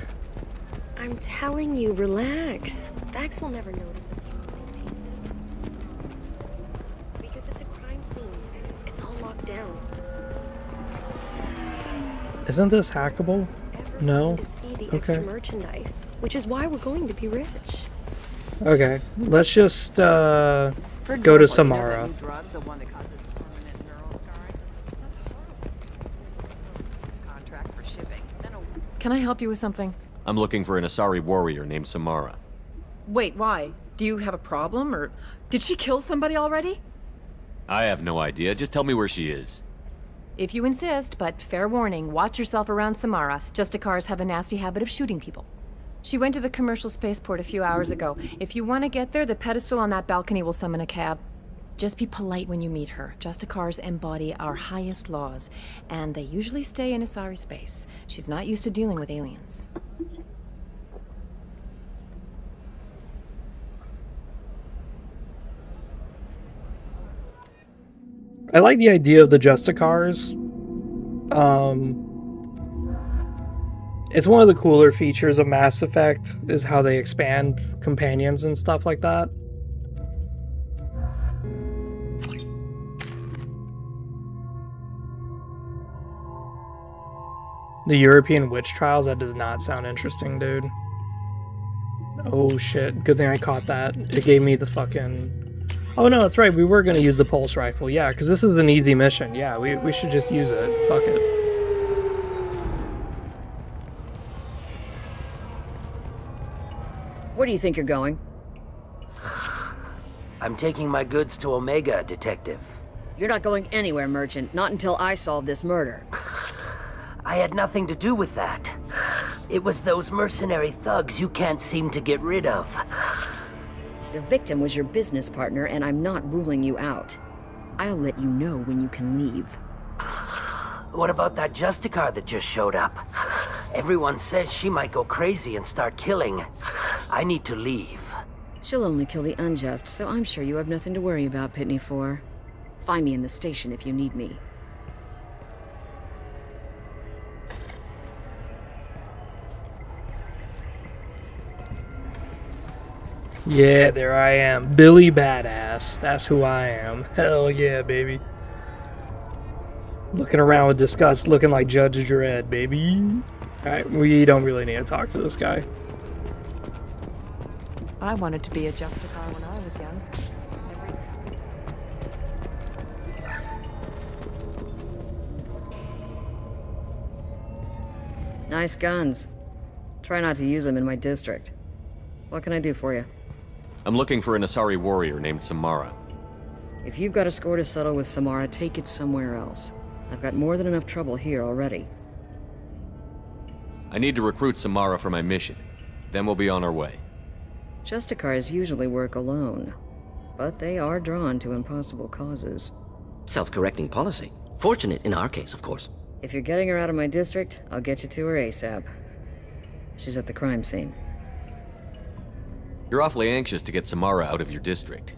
I'm telling you, relax. Vax will never notice if you're in the same pieces. Because it's a crime scene. It's all locked down. Isn't this hackable? No? To see the Okay. extra merchandise, which is why we're going to be rich. Okay, let's just go to example, Samara. You know that new drug, the one that causes permanent neural scarring? That's horrible. Contract for shipping. Then a Can I help you with something? I'm looking for an Asari warrior named Samara. Wait, why? Do you have a problem, or did she kill somebody already? I have no idea. Just tell me where she is. If you insist, but fair warning, watch yourself around Samara. Justicars have a nasty habit of shooting people. She went to the commercial spaceport a few hours ago. If you want to get there, the pedestal on that balcony will summon a cab. Just be polite when you meet her. Justicars embody our highest laws, and they usually stay in Asari space. She's not used to dealing with aliens. I like the idea of the Justicars. It's one of the cooler features of Mass Effect is how they expand companions and stuff like that. The European witch trials, that does not sound interesting, dude. Oh shit, good thing I caught that. It gave me the fucking... Oh no, that's right, we were gonna use the pulse rifle. Yeah, because this is an easy mission. Yeah, we should just use it. Fuck it. Where do you think you're going? I'm taking my goods to Omega, Detective. You're not going anywhere, Merchant. Not until I solve this murder. I had nothing to do with that. It was those mercenary thugs you can't seem to get rid of. The victim was your business partner, and I'm not ruling you out. I'll let you know when you can leave. What about that Justicar that just showed up? Everyone says she might go crazy and start killing. I need to leave. She'll only kill the unjust, so I'm sure you have nothing to worry about, Pitney 4. Find me in the station if you need me. Yeah, there I am. Billy Badass. That's who I am. Hell yeah, baby. Looking around with disgust, looking like Judge Dredd, baby. Alright, we don't really need to talk to this guy. I wanted to be a Justicar when I was young. Nice guns. Try not to use them in my district. What can I do for you? I'm looking for an Asari warrior named Samara. If you've got a score to settle with Samara, take it somewhere else. I've got more than enough trouble here already. I need to recruit Samara for my mission. Then we'll be on our way. Justicars usually work alone, but they are drawn to impossible causes. Self-correcting policy. Fortunate in our case, of course. If you're getting her out of my district, I'll get you to her ASAP. She's at the crime scene. You're awfully anxious to get Samara out of your district.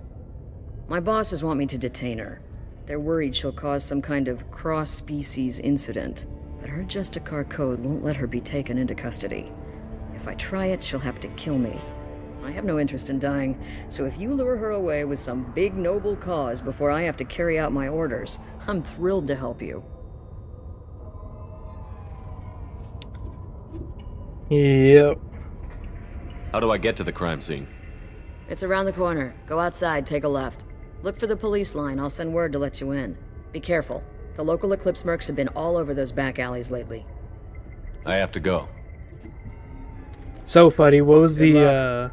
My bosses want me to detain her. They're worried she'll cause some kind of cross-species incident, but her Justicar code won't let her be taken into custody. If I try it, she'll have to kill me. I have no interest in dying, so if you lure her away with some big noble cause before I have to carry out my orders, I'm thrilled to help you. Yep. How do I get to the crime scene? It's around the corner. Go outside, take a left. Look for the police line. I'll send word to let you in. Be careful. The local Eclipse mercs have been all over those back alleys lately. I have to go. So, Fuddy, what was the,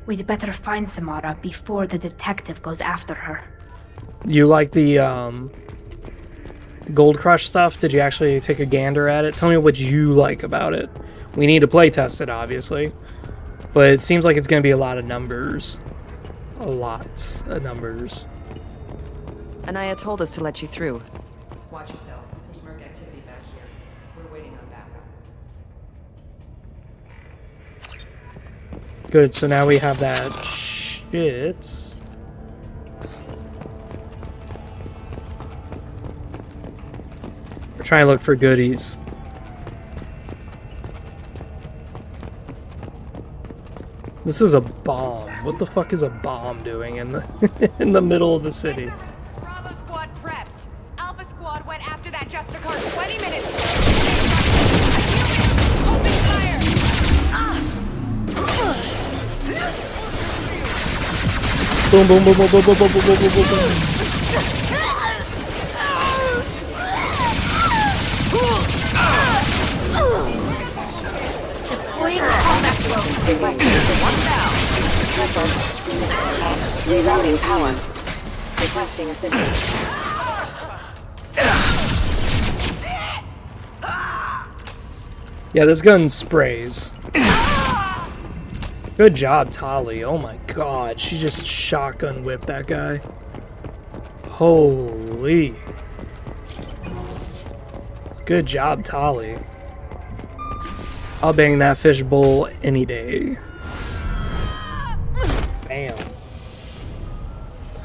We'd better find Samara before the detective goes after her. You like the, Gold Crush stuff? Did you actually take a gander at it? Tell me what you like about it. We need to play test it, obviously. But it seems like it's going to be a lot of numbers. A lot of numbers. Anaya told us to let you through. Watch yourself. There's merc activity back here. We're waiting on backup. Good, so now we have that shit. We're trying to look for goodies. This is a bomb. What the fuck is a bomb doing in the in the middle of the city? Bravo squad prepped. Alpha squad went after that Justicar 20 minutes. Open fire! Boom, boom, boom, boom, boom, boom, boom, boom, boom, boom, boom. Rerouting power. Requesting assistance. Yeah, this gun sprays. Good job, Tali. Oh my god, she just shotgun whipped that guy. Holy. Good job, Tali. I'll bang that fishbowl any day. Bam.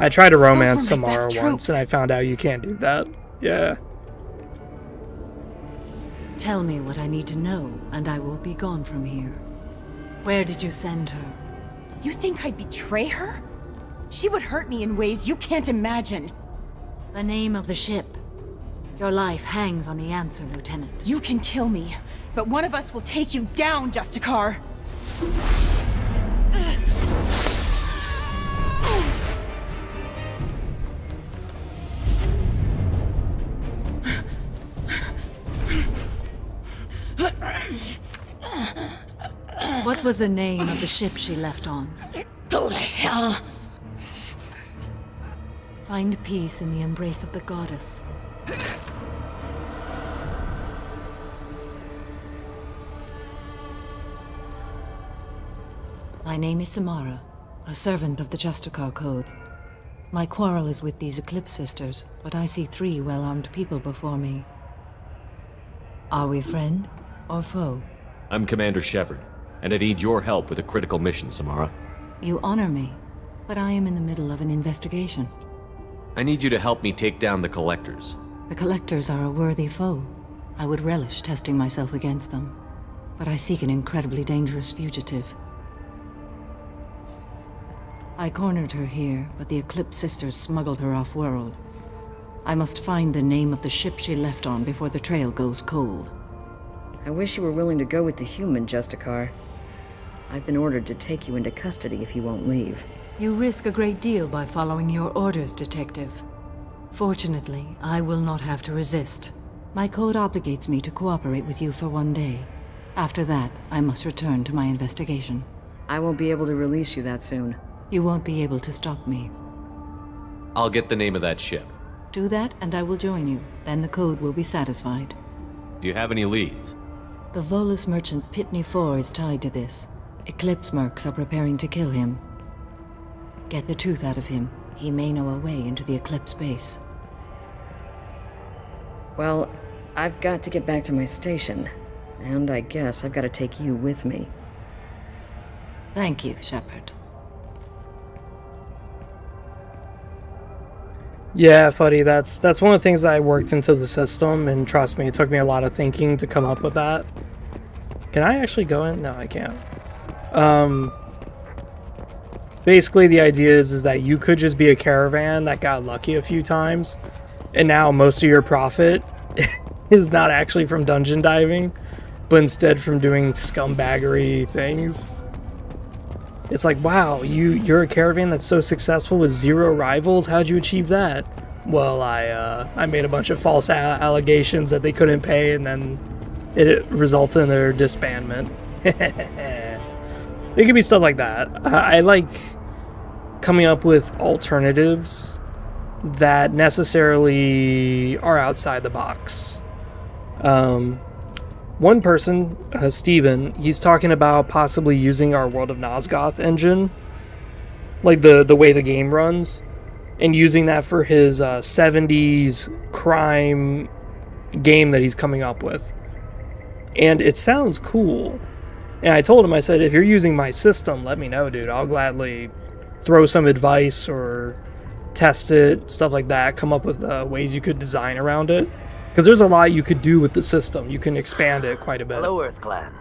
I tried to romance Those were my Samara best once, troops. and I found out you can't do that. Yeah. Tell me what I need to know, and I will be gone from here. Where did you send her? You think I'd betray her? She would hurt me in ways you can't imagine. The name of the ship. Your life hangs on the answer, Lieutenant. You can kill me, but one of us will take you down, Justicar. What was the name of the ship she left on? Go to hell. Find peace in the embrace of the goddess. My name is Samara, a servant of the Justicar Code. My quarrel is with these Eclipse Sisters, but I see 3 well-armed people before me. Are we friend or foe? I'm Commander Shepard, and I need your help with a critical mission, Samara. You honor me, but I am in the middle of an investigation. I need you to help me take down the Collectors. The Collectors are a worthy foe. I would relish testing myself against them, but I seek an incredibly dangerous fugitive. I cornered her here, but the Eclipse Sisters smuggled her off-world. I must find the name of the ship she left on before the trail goes cold. I wish you were willing to go with the human, Justicar. I've been ordered to take you into custody if you won't leave. You risk a great deal by following your orders, Detective. Fortunately, I will not have to resist. My code obligates me to cooperate with you for 1 day. After that, I must return to my investigation. I won't be able to release you that soon. You won't be able to stop me. I'll get the name of that ship. Do that, and I will join you. Then the code will be satisfied. Do you have any leads? The Volus merchant Pitney 4 is tied to this. Eclipse mercs are preparing to kill him. Get the truth out of him. He may know a way into the Eclipse base. Well, I've got to get back to my station. And I guess I've got to take you with me. Thank you, Shepard. Yeah, Fuddy, that's one of the things that I worked into the system, and trust me, it took me a lot of thinking to come up with that. Can I actually go in? No, I can't. Basically, the idea is that you could just be a caravan that got lucky a few times, and now most of your profit is not actually from dungeon diving, but instead from doing scumbaggery things. It's like, wow, you're a caravan that's so successful with 0 rivals. How'd you achieve that? Well, I made a bunch of false allegations that they couldn't pay, and then it resulted in their disbandment. It could be stuff like that. I like coming up with alternatives that necessarily are outside the box. One person, Steven, he's talking about possibly using our World of Nosgoth engine, like the way the game runs, and using that for his 70s crime game that he's coming up with. And it sounds cool. And I told him, I said, if you're using my system, let me know, dude. I'll gladly throw some advice or test it, stuff like that, come up with ways you could design around it. Because there's a lot you could do with the system. You can expand it quite a bit. Hello, Earth Clan.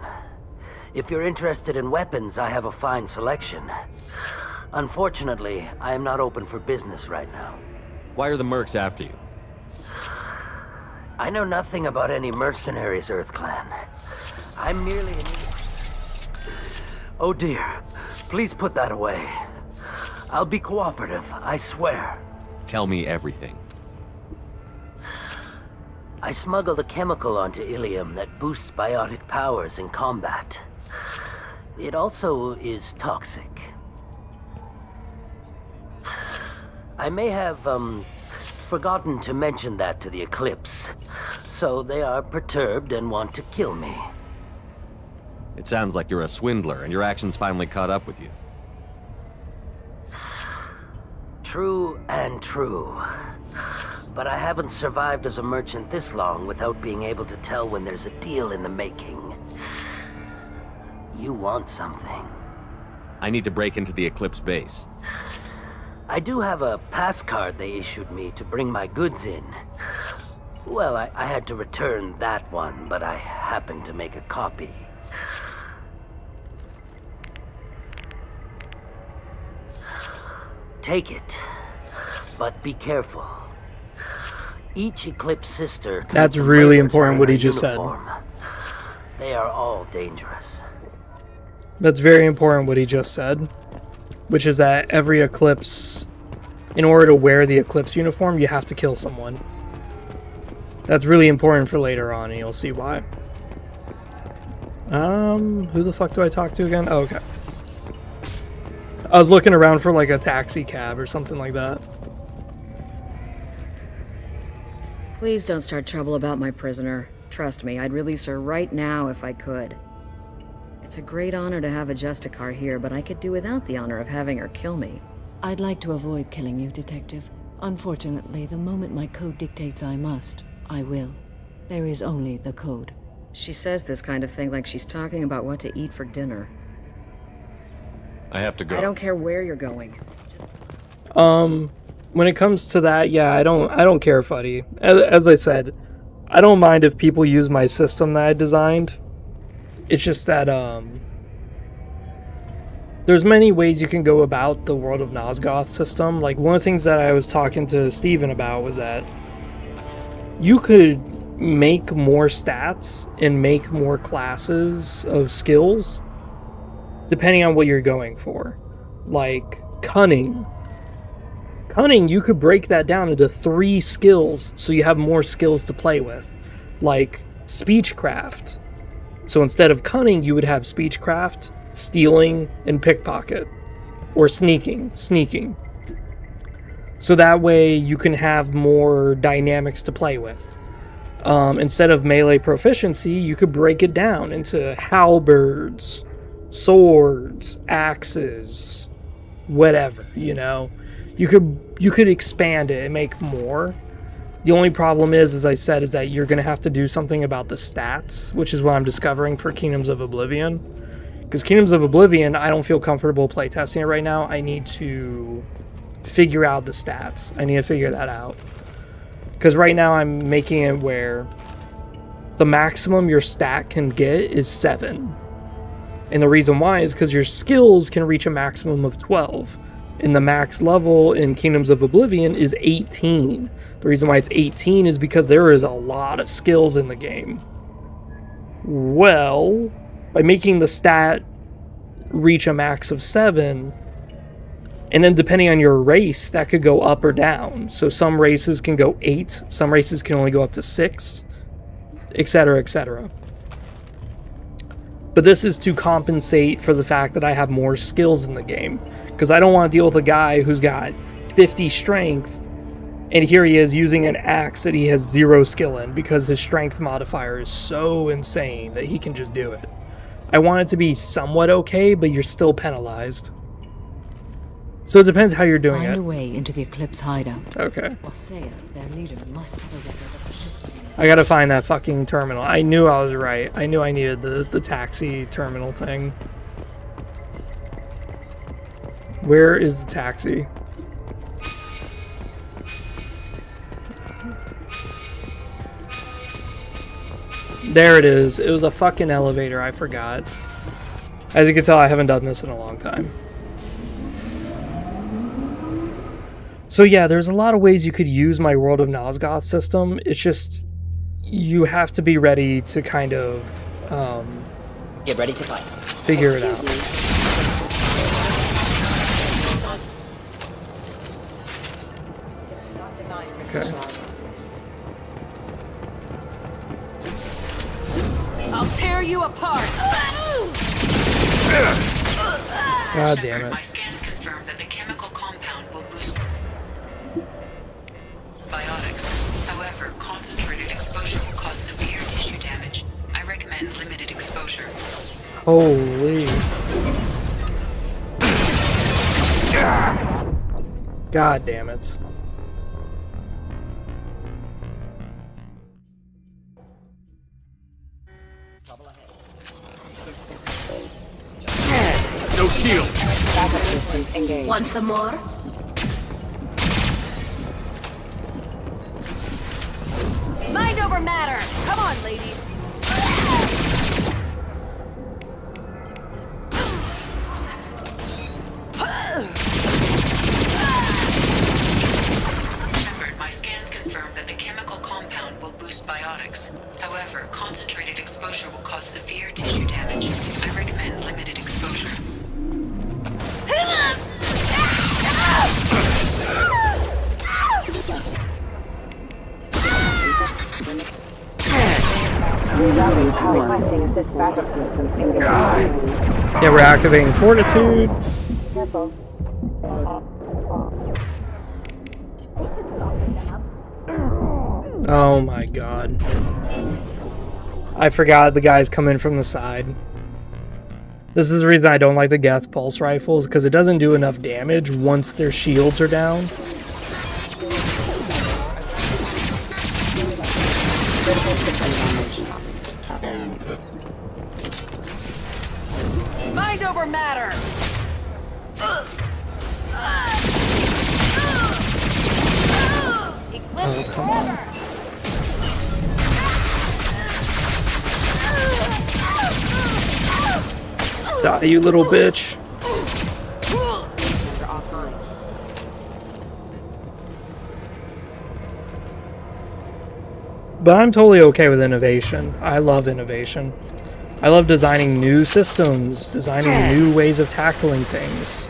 If you're interested in weapons, I have a fine selection. Unfortunately, I am not open for business right now. Why are the mercs after you? I know nothing about any mercenaries, Earth Clan. I'm merely an... Oh dear. Please put that away. I'll be cooperative, I swear. Tell me everything. I smuggled a chemical onto Ilum that boosts biotic powers in combat. It also is toxic. I may have, forgotten to mention that to the Eclipse, so they are perturbed and want to kill me. It sounds like you're a swindler, and your actions finally caught up with you. True and true. But I haven't survived as a merchant this long without being able to tell when there's a deal in the making. You want something. I need to break into the Eclipse base. I do have a pass card they issued me to bring my goods in. Well, I had to return that one, but I happened to make a copy. Take it, but be careful. Each Eclipse sister... That's really important what he just said. They are all dangerous. That's very important what he just said. Which is that every Eclipse, in order to wear the Eclipse uniform, you have to kill someone. That's really important for later on, and you'll see why. Who the fuck do I talk to again? Oh, okay. I was looking around for like a taxi cab or something like that. Please don't start trouble about my prisoner. Trust me, I'd release her right now if I could. It's a great honor to have a Justicar here, but I could do without the honor of having her kill me. I'd like to avoid killing you, Detective. Unfortunately, the moment my code dictates I must, I will. There is only the code. She says this kind of thing like she's talking about what to eat for dinner. I have to go. I don't care where you're going. When it comes to that, yeah, I don't care, Fuddy. As I said, I don't mind if people use my system that I designed. It's just that, there's many ways you can go about the World of Nosgoth system. Like, one of the things that I was talking to Steven about was that you could make more stats and make more classes of skills depending on what you're going for. Like, cunning. Cunning, you could break that down into 3 skills so you have more skills to play with. Like, speechcraft. So instead of cunning, you would have speechcraft, stealing, and pickpocket. Or sneaking. So that way you can have more dynamics to play with. Instead of melee proficiency, you could break it down into halberds, swords, axes, whatever, you know? You could expand it and make more. The only problem is, as I said, is that you're going to have to do something about the stats, which is what I'm discovering for Kingdoms of Oblivion. Because Kingdoms of Oblivion, I don't feel comfortable playtesting it right now. I need to figure out the stats. I need to figure that out. Because right now I'm making it where the maximum your stat can get is 7. And the reason why is because your skills can reach a maximum of 12. And the max level in Kingdoms of Oblivion is 18. The reason why it's 18 is because there is a lot of skills in the game. Well, by making the stat reach a max of 7, and then depending on your race, that could go up or down. So some races can go 8, some races can only go up to 6, etc., etc. But this is to compensate for the fact that I have more skills in the game. Because I don't want to deal with a guy who's got 50 strength, and here he is using an axe that he has 0 skill in because his strength modifier is so insane that he can just do it. I want it to be somewhat okay, but you're still penalized. So it depends how you're doing it. Find a way into the Eclipse hideout. Okay. Wasea, their leader, must have a record of a ship. I gotta find that fucking terminal. I knew I was right. I knew I needed the taxi terminal thing. Where is the taxi? There it is. It was a fucking elevator. I forgot. As you can tell, I haven't done this in a long time. So yeah, there's a lot of ways you could use my World of Nosgoth system. It's just, you have to be ready to kind of get ready to fight. Figure it out. Okay. I'll tear you apart. God damn it. My scans confirm that the chemical compound will boost biotics. However, concentrated exposure will cause severe tissue damage. I recommend limited exposure. Holy. God damn it. No shield. Backup systems engaged. Want some more? over matter. Come on, ladies. Shepard, my scans confirm that the chemical compound will boost biotics. However, concentrated exposure will cause severe tissue damage. I recommend limited exposure. Yeah, we're activating Fortitude. Oh my god. I forgot the guys come in from the side. This is the reason I don't like the Geth pulse rifles, because it doesn't do enough damage once their shields are down. Mind over matter. Eclipse forever. Die, you little bitch. But I'm totally okay with innovation. I love innovation. I love designing new systems, designing new ways of tackling things,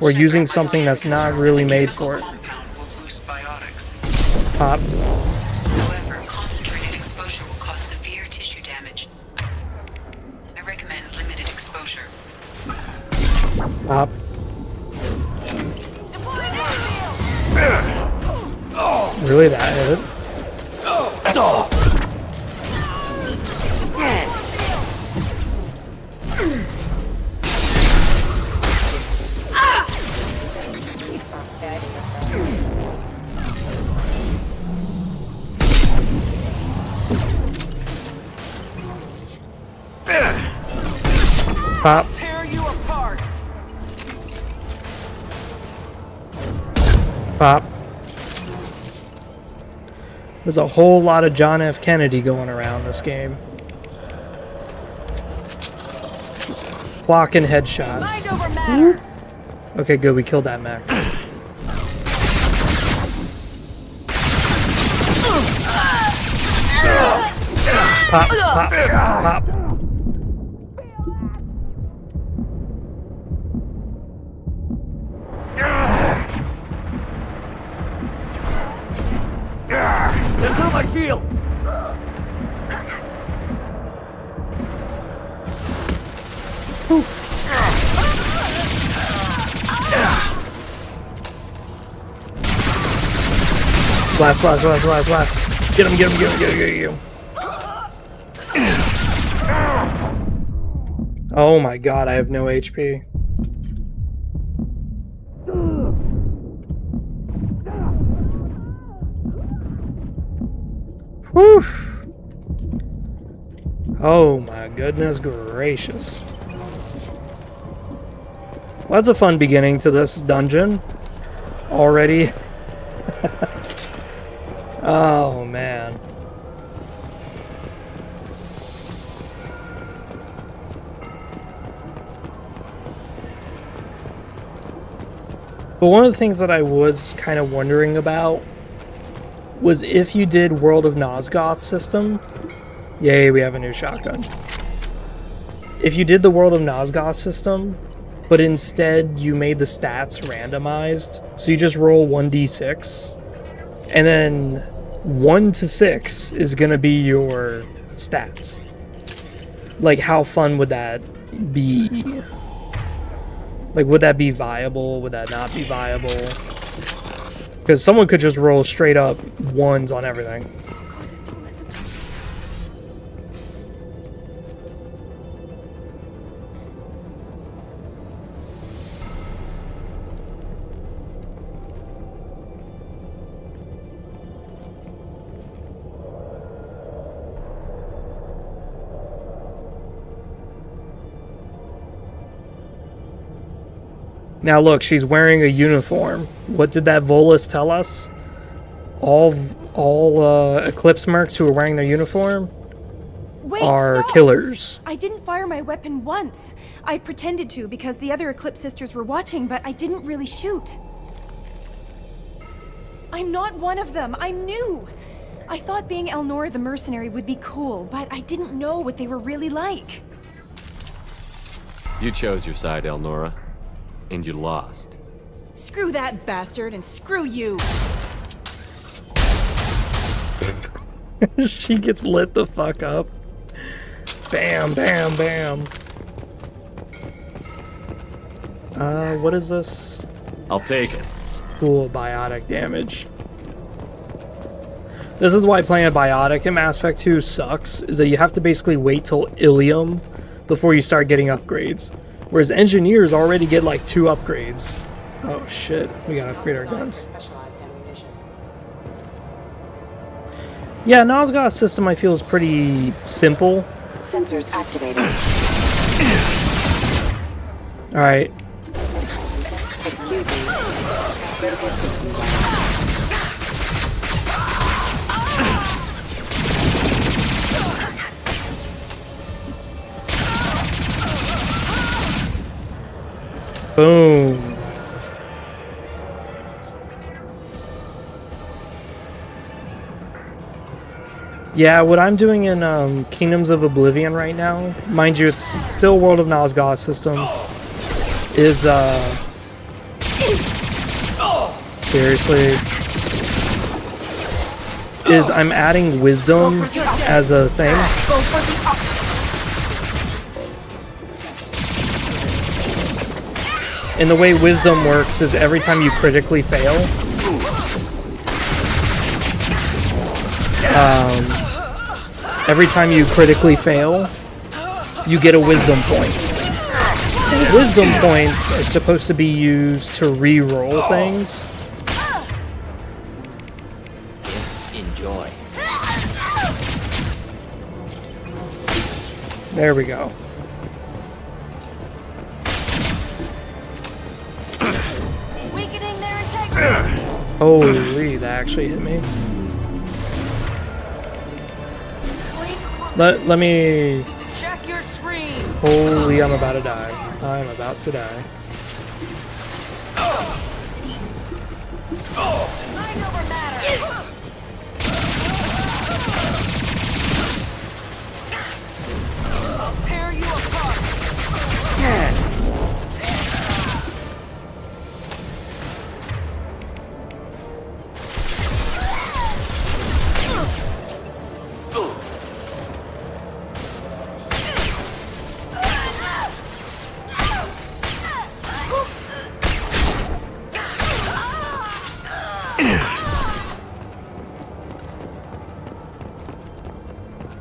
or using something that's not really made for it. Pop. However, concentrated exposure will cause severe tissue damage. I recommend limited exposure. Pop. Really, that hit? Pop. Tear you apart. Pop. There's a whole lot of John F. Kennedy going around this game. Clocking headshots. Mind over matter. Okay, good. We killed that mech. Pop, pop, pop. It's on my shield! Blast, blast, blast, blast, blast. Get him, get him, get him, get him, get him. Oh my god, I have no HP. Whew. Oh my goodness gracious. Well, that's a fun beginning to this dungeon already. Oh man. But one of the things that I was kind of wondering about was if you did World of Nosgoth's system. Yay, we have a new shotgun. If you did the World of Nosgoth system, but instead you made the stats randomized, so you just roll 1d6, and then 1 to 6 is gonna be your stats. Like, how fun would that be? Like, would that be viable? Would that not be viable? Because someone could just roll straight up 1s on everything. Now look, she's wearing a uniform. What did that Volus tell us? all Eclipse mercs who are wearing their uniform Wait, are stop! killers. I didn't fire my weapon once. I pretended to because the other Eclipse sisters were watching, but I didn't really shoot. I'm not one of them. I'm new. I thought being Elnora the mercenary would be cool, but I didn't know what they were really like. You chose your side, Elnora, and you lost. Screw that bastard and screw you. She gets lit the fuck up. Bam, bam, bam. What is this? I'll take it. Cool, biotic damage. This is why playing a biotic in Mass Effect 2 sucks, is that you have to basically wait till Ilum before you start getting upgrades. Whereas engineers already get like 2 upgrades. Oh shit, we gotta upgrade our guns. Yeah, Nosgoth's system I feel is pretty simple. Sensors activated. Alright. Excuse me. Boom. Yeah, what I'm doing in Kingdoms of Oblivion right now, mind you, it's still World of Nosgoth system, is, seriously, is I'm adding wisdom as a thing. And the way wisdom works is every time you critically fail, you get a wisdom point. And wisdom points are supposed to be used to re-roll things. Enjoy. There we go. Weakening their integrity. Holy, that actually hit me. Let me... Check your screens. Holy, I'm about to die. I'm about to die. Mind over matter. I'll tear you apart.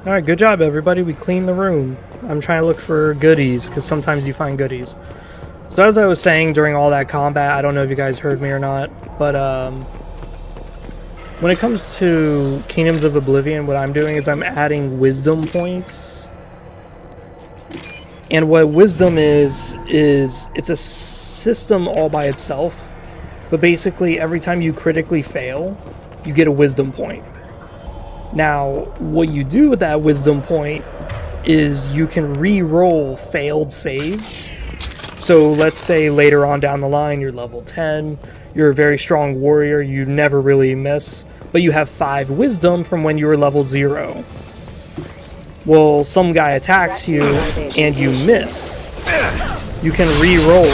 Alright, good job everybody, we cleaned the room. I'm trying to look for goodies, because sometimes you find goodies. So as I was saying during all that combat, I don't know if you guys heard me or not, but when it comes to Kingdoms of Oblivion, what I'm doing is I'm adding wisdom points. And what wisdom is it's a system all by itself, but basically every time you critically fail, you get a wisdom point. Now, what you do with that wisdom point is you can re-roll failed saves. So let's say later on down the line, you're level 10, you're a very strong warrior, you never really miss, but you have 5 wisdom from when you were level 0. Well, some guy attacks you and you miss. You can re-roll.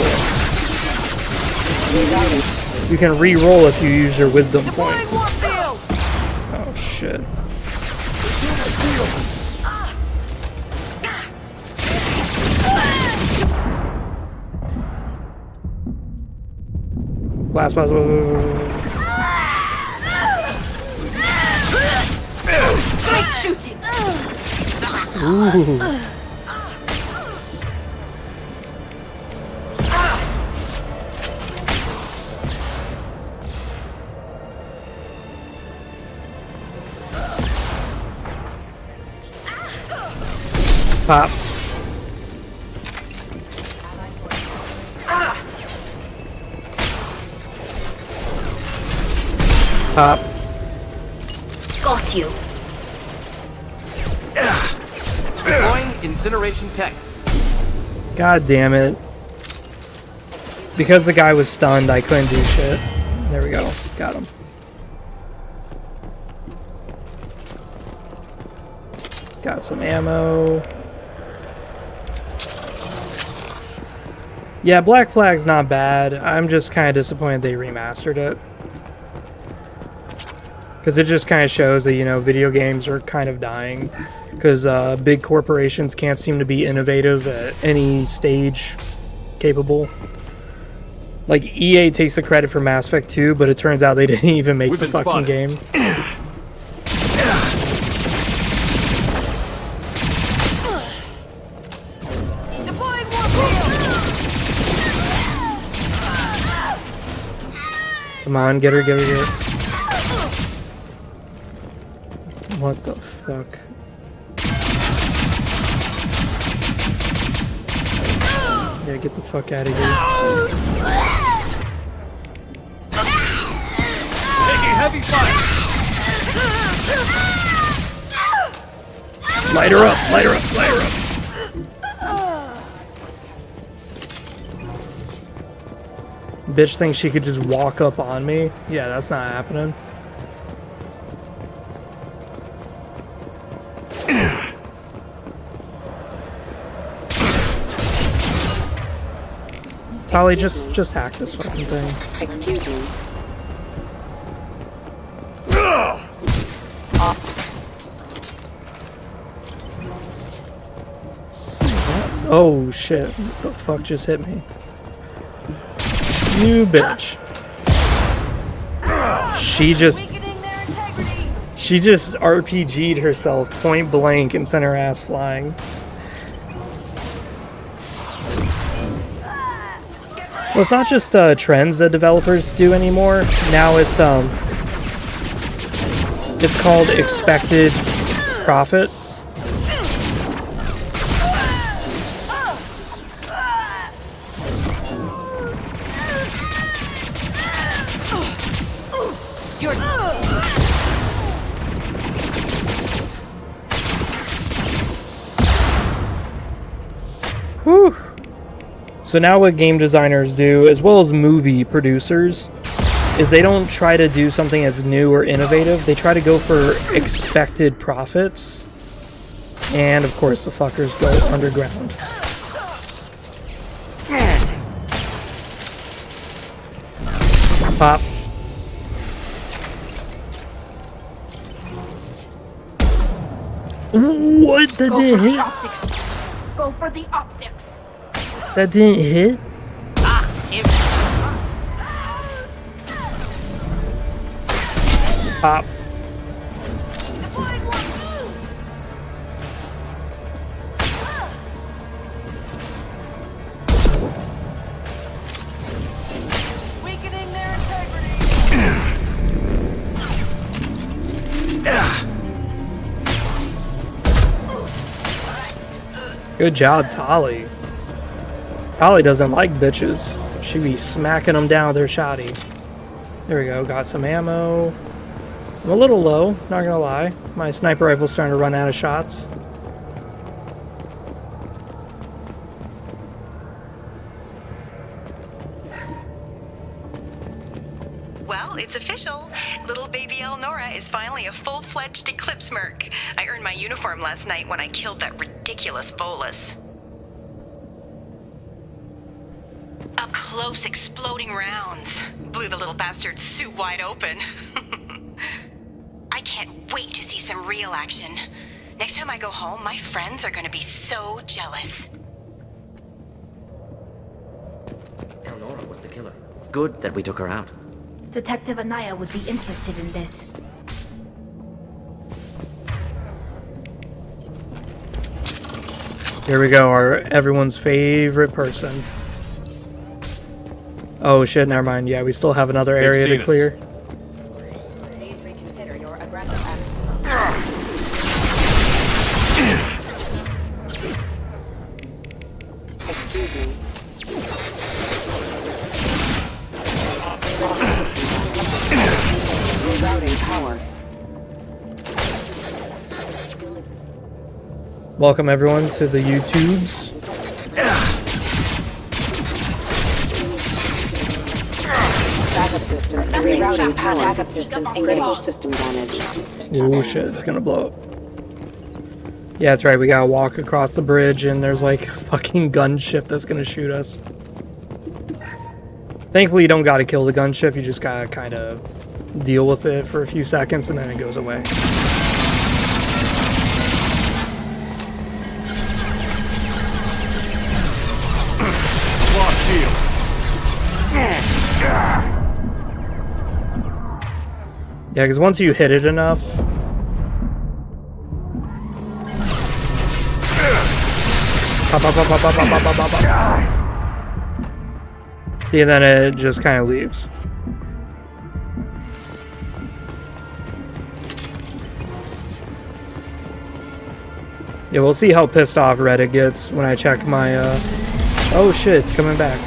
You can re-roll if you use your wisdom point. Oh shit. Blast, blast, Great shooting. Ooh. Pop. Pop. got you. Deploying incineration tech. God damn it. Because the guy was stunned, I couldn't do shit. There we go. Got him. Got some ammo. Yeah, Black Flag's not bad. I'm just kind of disappointed they remastered it. Because it just kind of shows that, you know, video games are kind of dying. Because big corporations can't seem to be innovative at any stage capable. Like, EA takes the credit for Mass Effect 2, but it turns out they didn't even make the fucking game. Come on, get her, get her, get her. What the fuck? Yeah, get the fuck out of here. Taking heavy fire. Light her up, light her up, light her up. Bitch thinks she could just walk up on me. Yeah, that's not happening. Tali, just hack this fucking thing. Excuse me. Oh shit, what the fuck just hit me? You bitch. She just RPG'd herself point blank and sent her ass flying. Well, it's not just trends that developers do anymore. Now it's called expected profit. Whew. So now what game designers do, as well as movie producers, is they don't try to do something as new or innovative. They try to go for expected profits. And of course the fuckers go underground. Pop. What? That didn't hit? Go for the optics. That didn't hit? Pop. Weakening their integrity. Good job, Tali. Tali doesn't like bitches. She be smacking them down with her shotty. There we go, got some ammo. I'm a little low, not gonna lie. My sniper rifle's starting to run out of shots. Well, it's official. Little baby Elnora is finally a full-fledged Eclipse merc. I earned my uniform last night when I killed that ridiculous Volus. Up close, exploding rounds. Blew the little bastard's suit wide open. I can't wait to see some real action. Next time I go home, my friends are gonna be so jealous. Elnora was the killer. Good that we took her out. Detective Anaya would be interested in this. Here we go, everyone's favorite person. Oh shit, never mind. Yeah, we still have another area to clear. Please reconsider your aggressive Excuse me. Rerouting power. Welcome everyone to the YouTubes. Backup systems rerouting power. Backup systems critical system damage. Oh shit, it's gonna blow up. Yeah, that's right, we gotta walk across the bridge and there's like a fucking gunship that's gonna shoot us. Thankfully you don't gotta kill the gunship, you just gotta kind of deal with it for a few seconds and then it goes away. Yeah, because once you hit it enough... Pop, pop, pop, pop, pop, pop, pop, pop, pop. Yeah, then it just kind of leaves. Yeah, we'll see how pissed off Reddit gets when I check my, Oh shit, it's coming back.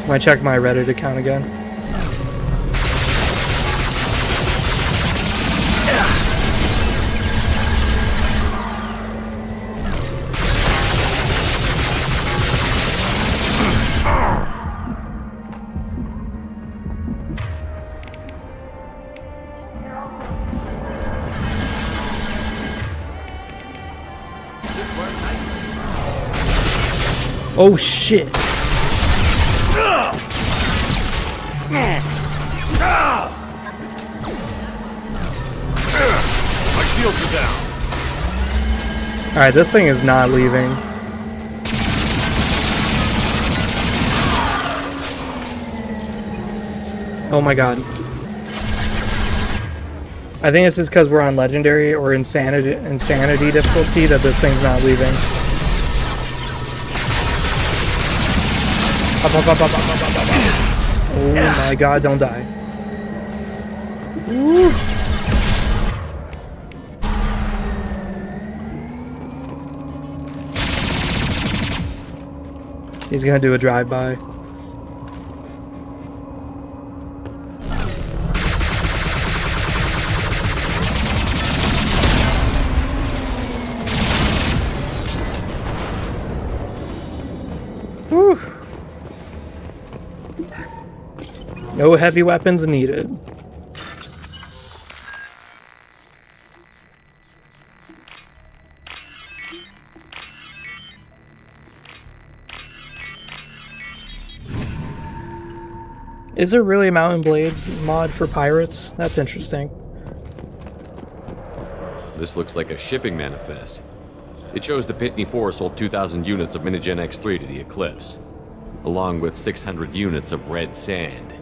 When I check my Reddit account again. Oh shit. My shields are down. Alright, this thing is not leaving. Oh my god. I think this is because we're on Legendary or Insanity difficulty that this thing's not leaving. Up, up, up, up, up, up, up, up. Oh my god, don't die. Woo. He's gonna do a drive-by. Whew. No heavy weapons needed. Is there really a Mountain Blade mod for pirates? That's interesting. This looks like a shipping manifest. It shows the Pitney 4 sold 2,000 units of Minigen X3 to the Eclipse, along with 600 units of red sand.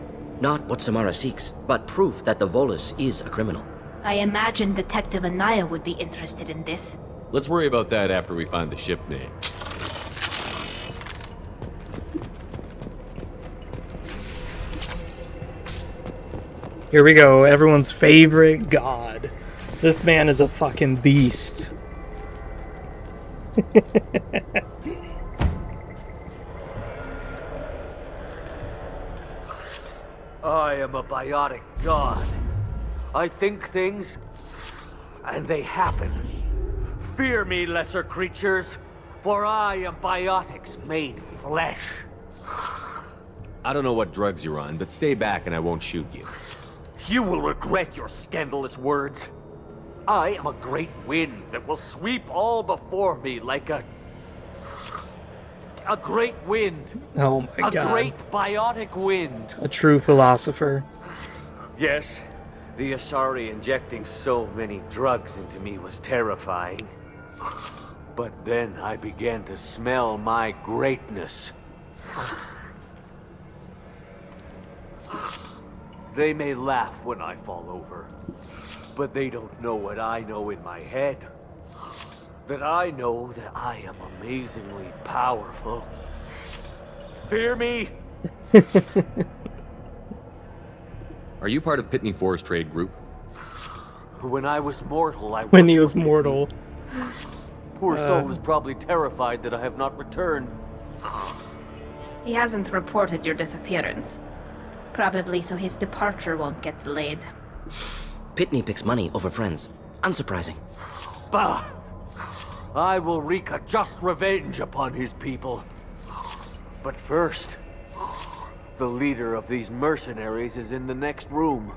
Not what Samara seeks, but proof that the Volus is a criminal. I imagine Detective Anaya would be interested in this. Let's worry about that after we find the ship name. Here we go, everyone's favorite god. This man is a fucking beast. I am a biotic god. I think things, and they happen. Fear me, lesser creatures, for I am biotics made flesh. I don't know what drugs you're on, but stay back and I won't shoot you. You will regret your scandalous words. I am a great wind that will sweep all before me like a great wind. Oh my god. A great biotic wind. A true philosopher. Yes, the Asari injecting so many drugs into me was terrifying. But then I began to smell my greatness. They may laugh when I fall over, but they don't know what I know in my head. That I know that I am amazingly powerful. Fear me? Are you part of Pitney 4's trade group? When I was mortal, When he was mortal. Poor soul is probably terrified that I have not returned. He hasn't reported your disappearance. Probably so his departure won't get delayed. Pitney picks money over friends. Unsurprising. Bah! I will wreak a just revenge upon his people. But first, the leader of these mercenaries is in the next room.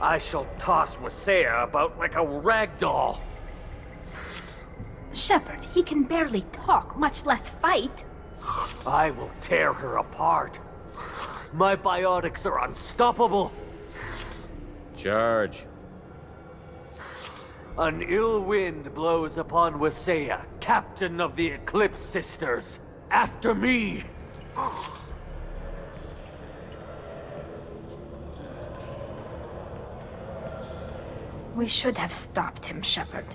I shall toss Wasea about like a rag doll. Shepard, he can barely talk, much less fight. I will tear her apart. My biotics are unstoppable. Charge. An ill wind blows upon Wasea, captain of the Eclipse Sisters. After me! We should have stopped him, Shepard.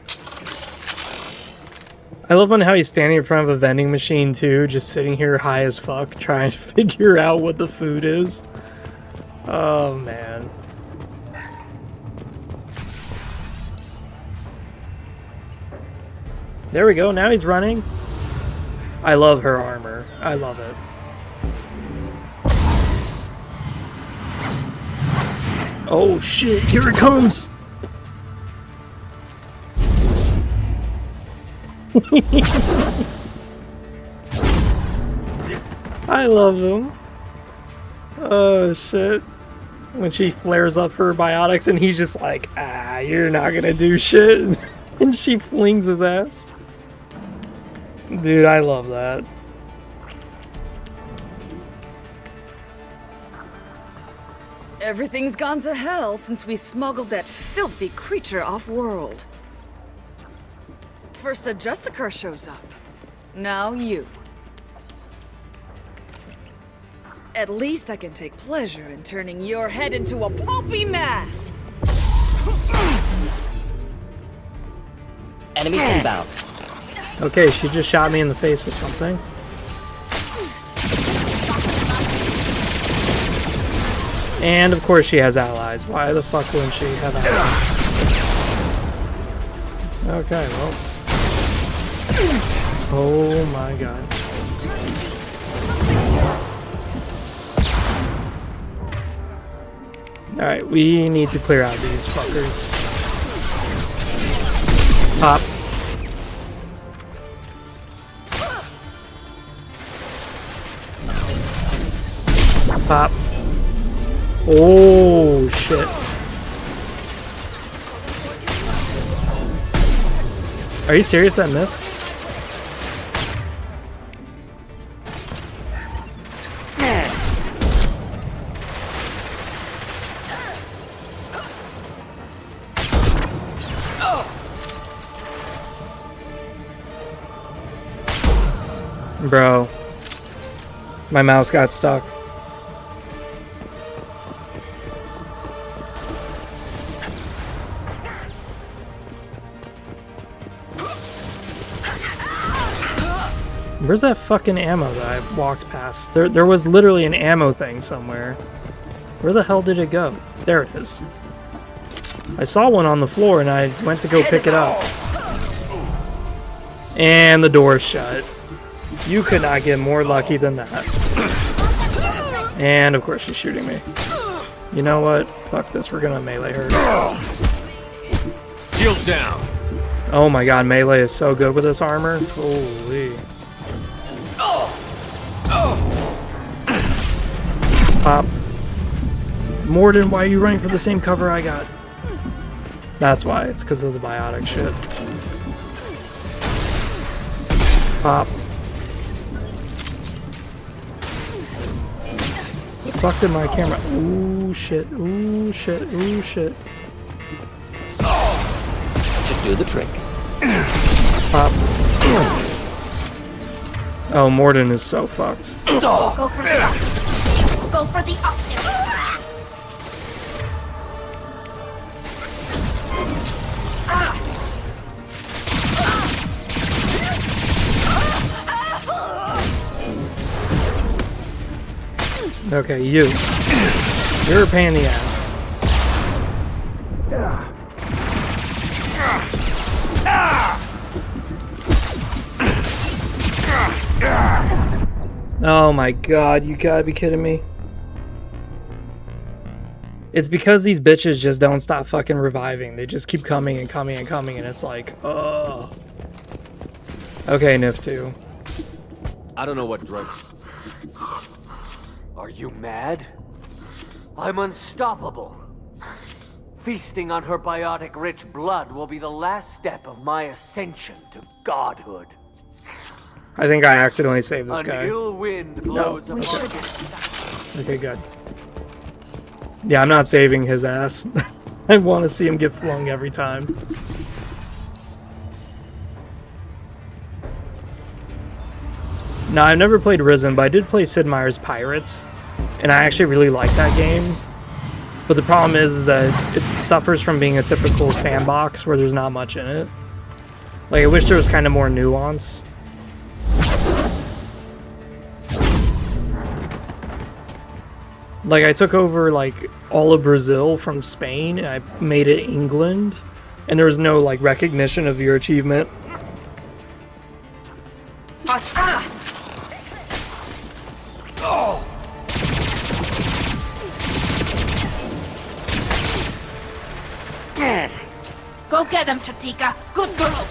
I love how he's standing in front of a vending machine too, just sitting here high as fuck, trying to figure out what the food is. Oh man. There we go, now he's running. I love her armor. I love it. Oh shit, here it comes! I love him. Oh shit. When she flares up her biotics and he's just like, ah, you're not gonna do shit. And she flings his ass. Dude, I love that. Everything's gone to hell since we smuggled that filthy creature off-world. First a Justicar shows up. Now you. At least I can take pleasure in turning your head into a pulpy mass! Enemies inbound. Okay, she just shot me in the face with something. And of course she has allies. Why the fuck wouldn't she have allies? Okay, well. Oh my god. Alright, we need to clear out these fuckers. Pop. Pop. Oh shit. Are you serious, that missed? Bro, my mouse got stuck. Where's that fucking ammo that I walked past? There was literally an ammo thing somewhere. Where the hell did it go? There it is. I saw one on the floor and I went to go pick it up. And the door's shut. You could not get more lucky than that. And of course she's shooting me. You know what? Fuck this, we're gonna melee her. Shields down. Oh my god, melee is so good with this armor. Holy. Pop. Morden, why are you running for the same cover I got? That's why, it's because of the biotic shit. Pop. The fuck did my camera? Ooh shit, ooh shit, ooh shit. Should do the trick. Pop. Oh, Morden is so fucked. Go for the up. Go for the up. Okay, you. You're a pain in the ass. Oh my god, you gotta be kidding me. It's because these bitches just don't stop fucking reviving. They just keep coming and coming and coming, and it's like, ugh. Okay, Nif 2. I don't know what drug... Are you mad? I'm unstoppable. Feasting on her biotic-rich blood will be the last step of my ascension to godhood. I think I accidentally saved this An guy. ill wind blows No. upon Okay, good. Yeah, I'm not saving his ass. I want to see him get flung every time. No, I've never played Risen, but I did play Sid Meier's Pirates, and I actually really like that game. But the problem is that it suffers from being a typical sandbox where there's not much in it. Like, I wish there was kind of more nuance. Like, I took over, like, all of Brazil from Spain, and I made it England, and there was no, like, recognition of your achievement. Oh. Go get him, Chatika. Good girl.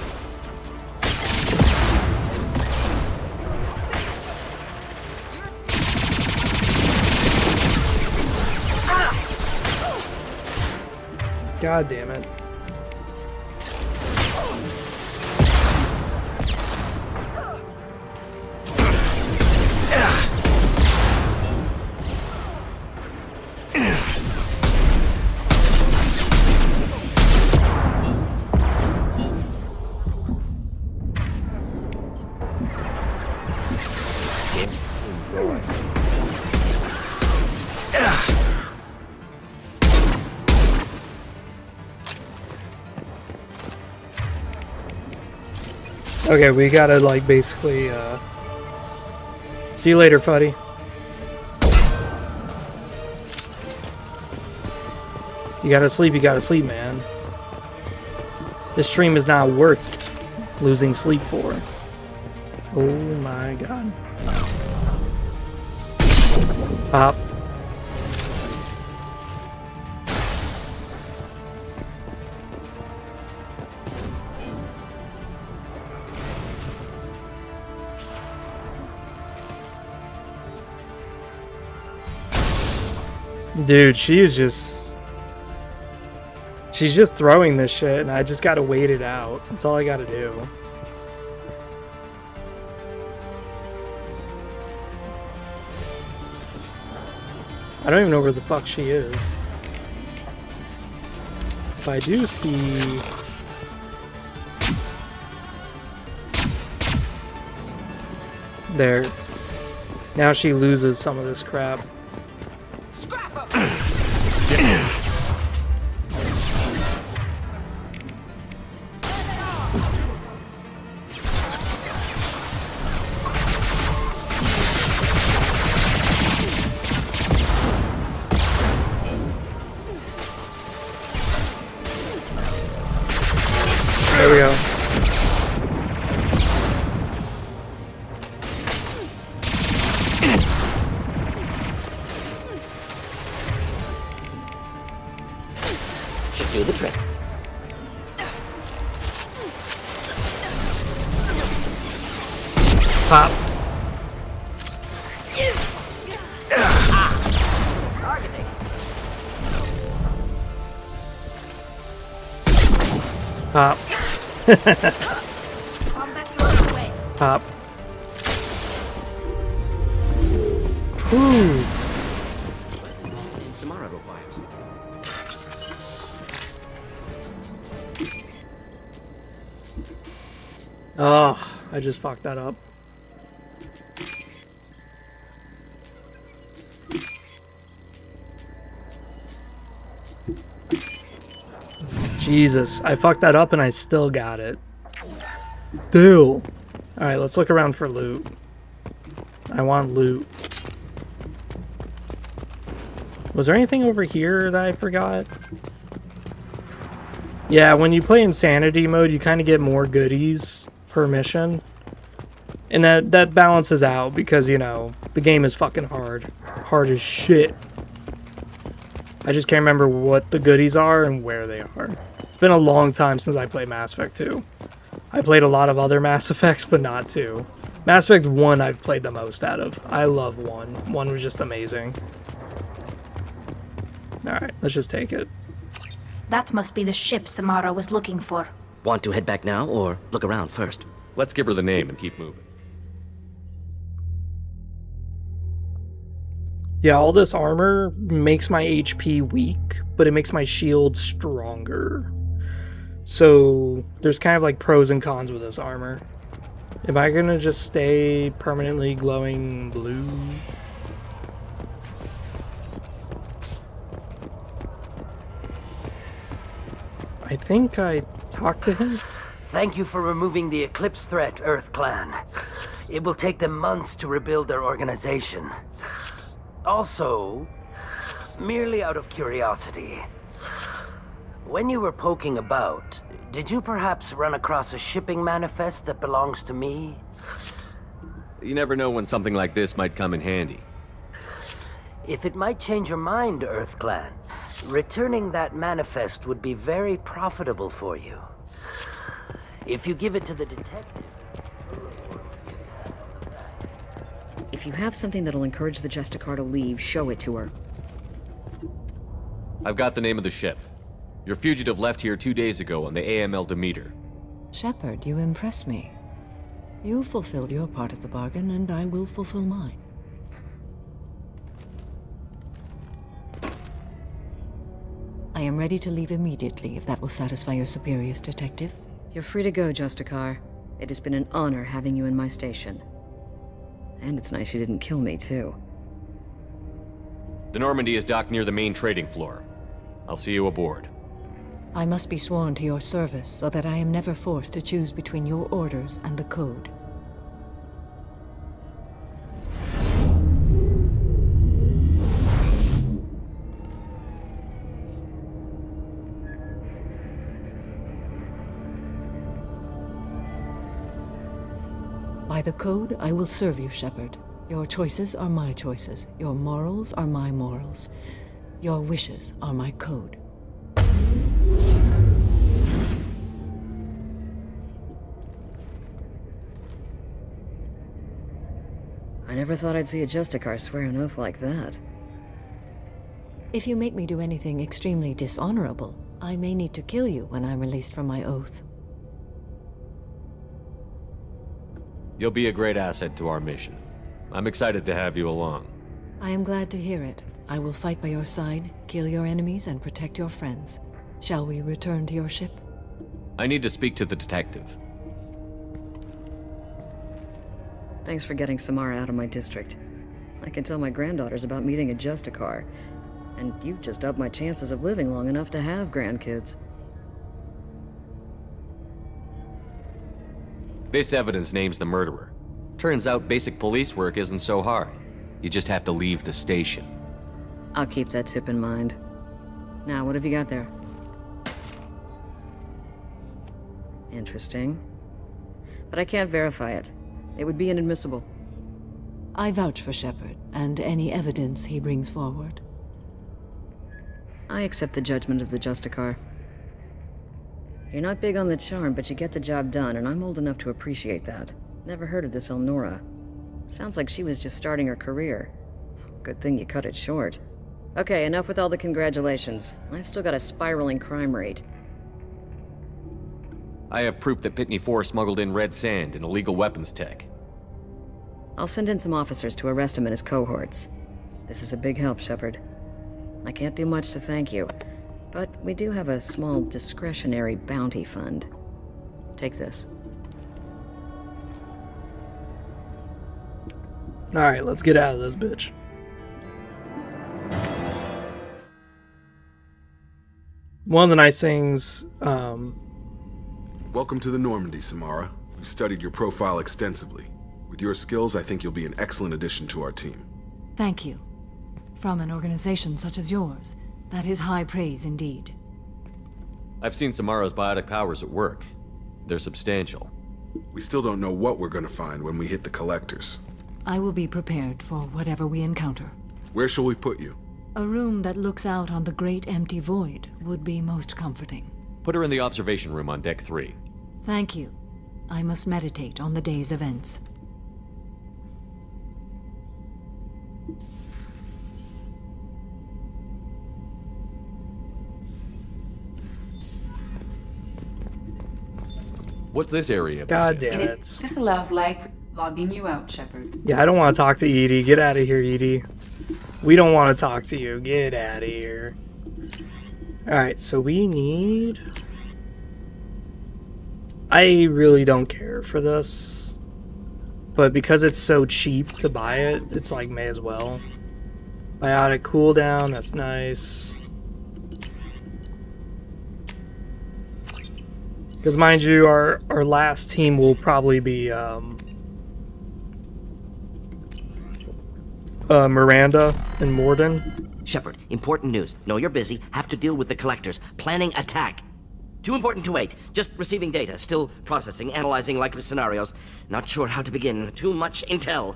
God damn it. Okay, we gotta, like, basically, see you later, Fuddy. You gotta sleep, man. This stream is not worth losing sleep for. Oh my god. Pop. Dude, she's just throwing this shit, and I just gotta wait it out. That's all I gotta do. I don't even know where the fuck she is. If I do see... There. Now she loses some of this crap. There we go. Should do the trick. Pop. Pop. Pop. Ooh. Samara requires. Oh, I just fucked that up. Jesus, I fucked that up and I still got it. Still. Alright, let's look around for loot. I want loot. Was there anything over here that I forgot? Yeah, when you play Insanity mode, you kind of get more goodies per mission. And that balances out because, you know, the game is fucking hard. Hard as shit. I just can't remember what the goodies are and where they are. It's been a long time since I played Mass Effect 2. I played a lot of other Mass Effects, but not 2. Mass Effect 1 I've played the most out of. I love 1. 1 was just amazing. Alright, let's just take it. That must be the ship Samara was looking for. Want to head back now, or look around first? Let's give her the name and keep moving. Yeah, all this armor makes my HP weak, but it makes my shield stronger. So there's kind of like pros and cons with this armor. Am I gonna just stay permanently glowing blue? I think I talked to him. Thank you for removing the Eclipse threat, Earth Clan. It will take them months to rebuild their organization. Also, merely out of curiosity, when you were poking about, did you perhaps run across a shipping manifest that belongs to me? You never know when something like this might come in handy. If it might change your mind, Earth Clan, returning that manifest would be very profitable for you. If you give it to the detective... If you have something that'll encourage the Justicar to leave, show it to her. I've got the name of the ship. Your fugitive left here 2 days ago on the AML Demeter. Shepard, you impress me. You fulfilled your part of the bargain, and I will fulfill mine. I am ready to leave immediately, if that will satisfy your superiors, Detective. You're free to go, Justicar. It has been an honor having you in my station. And it's nice you didn't kill me, too. The Normandy is docked near the main trading floor. I'll see you aboard. I must be sworn to your service so that I am never forced to choose between your orders and the Code. By the Code, I will serve you, Shepard. Your choices are my choices. Your morals are my morals. Your wishes are my code. I never thought I'd see a Justicar swear an oath like that. If you make me do anything extremely dishonorable, I may need to kill you when I'm released from my oath. You'll be a great asset to our mission. I'm excited to have you along. I am glad to hear it. I will fight by your side, kill your enemies, and protect your friends. Shall we return to your ship? I need to speak to the detective. Thanks for getting Samara out of my district. I can tell my granddaughters about meeting a Justicar. And you've just upped my chances of living long enough to have grandkids. This evidence names the murderer. Turns out basic police work isn't so hard. You just have to leave the station. I'll keep that tip in mind. Now, what have you got there? Interesting. But I can't verify it. It would be inadmissible. I vouch for Shepard, and any evidence he brings forward. I accept the judgment of the Justicar. You're not big on the charm, but you get the job done, and I'm old enough to appreciate that. Never heard of this Elnora. Sounds like she was just starting her career. Good thing you cut it short. Okay, enough with all the congratulations. I've still got a spiraling crime rate. I have proof that Pitney 4 smuggled in red sand and illegal weapons tech. I'll send in some officers to arrest him and his cohorts. This is a big help, Shepard. I can't do much to thank you, but we do have a small discretionary bounty fund. Take this. Alright, let's get out of this bitch. One of the nice things, Welcome to the Normandy, Samara. We studied your profile extensively. With your skills, I think you'll be an excellent addition to our team. Thank you. From an organization such as yours, that is high praise indeed. I've seen Samara's biotic powers at work. They're substantial. We still don't know what we're gonna find when we hit the collectors. I will be prepared for whatever we encounter. Where shall we put you? A room that looks out on the great empty void would be most comforting. Put her in the observation room on deck 3. Thank you. I must meditate on the day's events. What's this area? God damn it. This allows logging you out, Shepard. Yeah, I don't want to talk to Edie. Get out of here, Edie. We don't want to talk to you. Get out of here. Alright, so we need... I really don't care for this. But because it's so cheap to buy it, it's like, may as well. Biotic cooldown, that's nice. Because mind you, our last team will probably be Miranda and Morden. Shepard, important news. Know you're busy. Have to deal with the collectors. Planning attack. Too important to wait. Just receiving data. Still processing, analyzing likely scenarios. Not sure how to begin. Too much intel.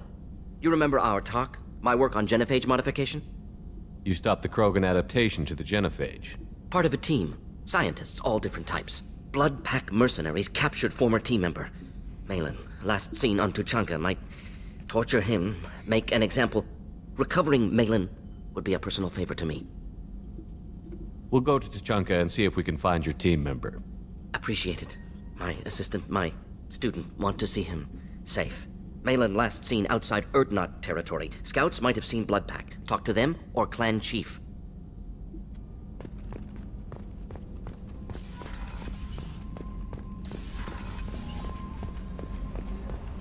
You remember our talk? My work on genophage modification? You stopped the Krogan adaptation to the genophage. Part of a team. Scientists, all different types. Blood Pack mercenaries captured former team member. Malin, last seen on Tuchanka, might torture him, make an example. Recovering Malin would be a personal favor to me. We'll go to Tuchanka and see if we can find your team member. Appreciate it. My assistant, my student, want to see him safe. Malin last seen outside Erdnot territory. Scouts might have seen Blood Pack. Talk to them or clan chief.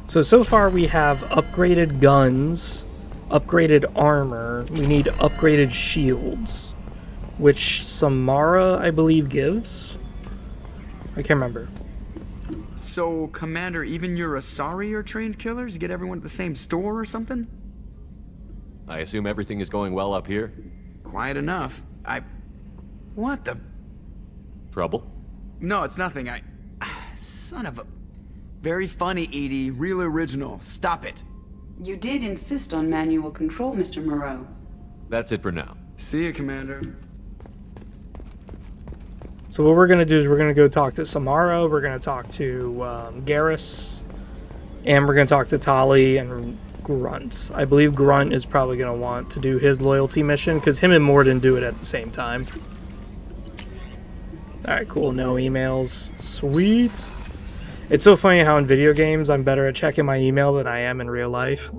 So far we have upgraded guns, upgraded armor, we need upgraded shields, which Samara, I believe, gives? I can't remember. So, Commander, even your Asari are trained killers? You get everyone at the same store or something? I assume everything is going well up here? Quiet enough. What the... Trouble? No, it's nothing. Son of a... Very funny, Edie. Real original. Stop it. You did insist on manual control, Mr. Moreau. That's it for now. See you, Commander. So what we're going to do is we're going to go talk to Samara, we're going to talk to Garrus, and we're going to talk to Tali and Grunt. I believe Grunt is probably going to want to do his loyalty mission, because him and Morden do it at the same time. Alright, cool. No emails. Sweet. It's so funny how in video games I'm better at checking my email than I am in real life.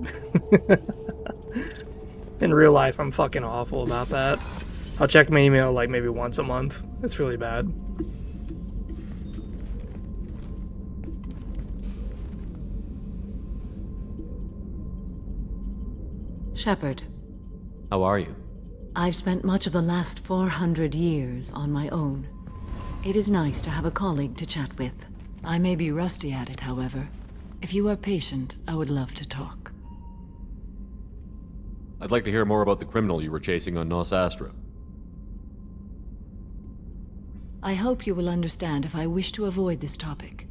In real life, I'm fucking awful about that. I'll check my email like maybe once a month. It's really bad. Shepard. How are you? I've spent much of the last 400 years on my own. It is nice to have a colleague to chat with. I may be rusty at it, however. If you are patient, I would love to talk. I'd like to hear more about the criminal you were chasing on Nos Astra. I hope you will understand if I wish to avoid this topic.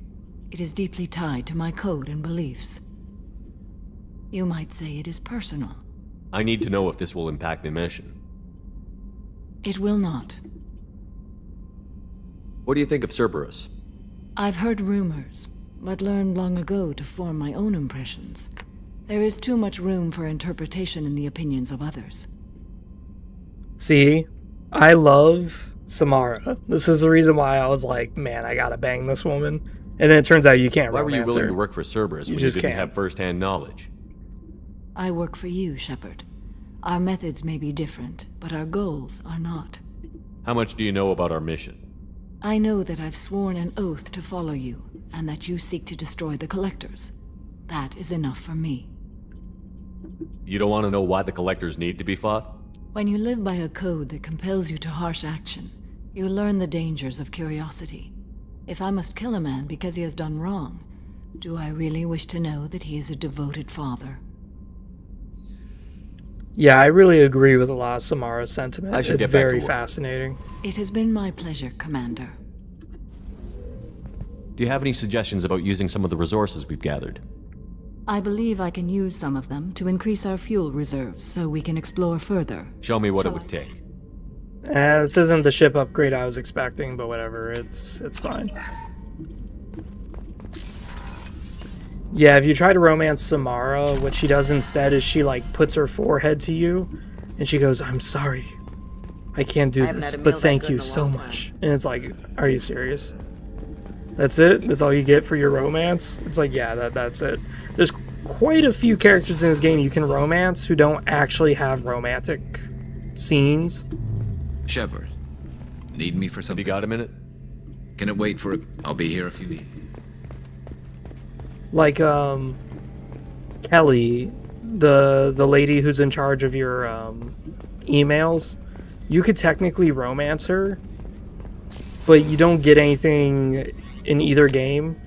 It is deeply tied to my code and beliefs. You might say it is personal. I need to know if this will impact the mission. It will not. What do you think of Cerberus? I've heard rumors, but learned long ago to form my own impressions. There is too much room for interpretation in the opinions of others. See, I love Samara. This is the reason why I was like, man, I gotta bang this woman. And then it turns out you can't Why were you romance willing her. to work for Cerberus when you didn't have first-hand knowledge? I work for you, Shepard. Our methods may be different, but our goals are not. How much do you know about our mission? I know that I've sworn an oath to follow you, and that you seek to destroy the Collectors. That is enough for me. You don't want to know why the Collectors need to be fought? When you live by a code that compels you to harsh action, you learn the dangers of curiosity. If I must kill a man because he has done wrong, do I really wish to know that he is a devoted father? Yeah, I really agree with a lot of Samara's sentiment. I should It's get back to very work. fascinating. It has been my pleasure, Commander. Do you have any suggestions about using some of the resources we've gathered? I believe I can use some of them to increase our fuel reserves so we can explore further. Show me what it would take. This isn't the ship upgrade I was expecting, but whatever, it's fine. Yeah, if you try to romance Samara, what she does instead is she like puts her forehead to you, and she goes, "I'm sorry, I can't do this, but thank you so much." And it's like, are you serious? That's it? That's all you get for your romance? It's like, yeah, that's it. There's quite a few characters in this game you can romance who don't actually have romantic scenes. Shepard, need me for something? Have you got a minute? Can it wait for it? I'll be here if you need. Like, Kelly, the lady who's in charge of your, emails, you could technically romance her, but you don't get anything in either game,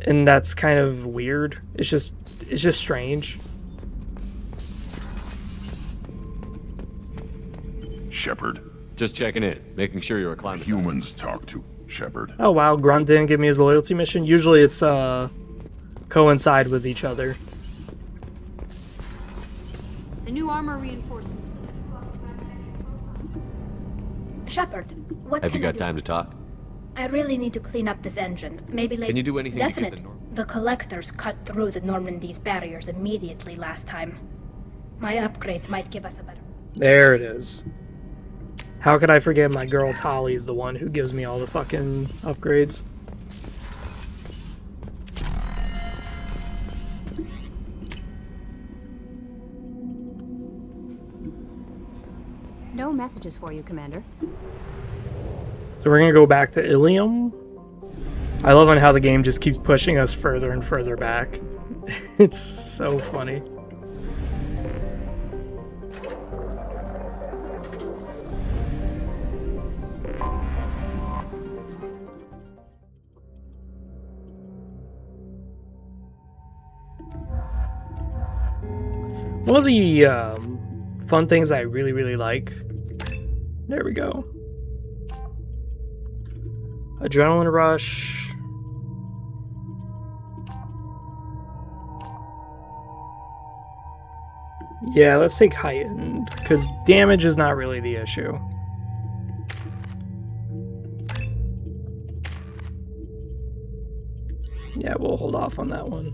and that's kind of weird. It's just strange. Shepard. Just checking in, making sure you're acclimatized. Humans talk to Shepard. Oh wow, Grunt didn't give me his loyalty mission. Usually it's coincide with each other. The new armor reinforcements. Shepard, what Have you can I got do? time to talk? I really need to clean up this engine. Maybe later. Can you do anything to give Definite. The collectors cut through the Normandy's barriers immediately last time. My upgrades might give us a better. There it is. How could I forget my girl Tali is the one who gives me all the fucking upgrades? No messages for you, Commander. So we're gonna go back to Ilum. I love on how the game just keeps pushing us further and further back. It's so funny. One of the fun things I really like. There we go. Adrenaline rush. Yeah, let's take heightened, because damage is not really the issue. Yeah, we'll hold off on that one.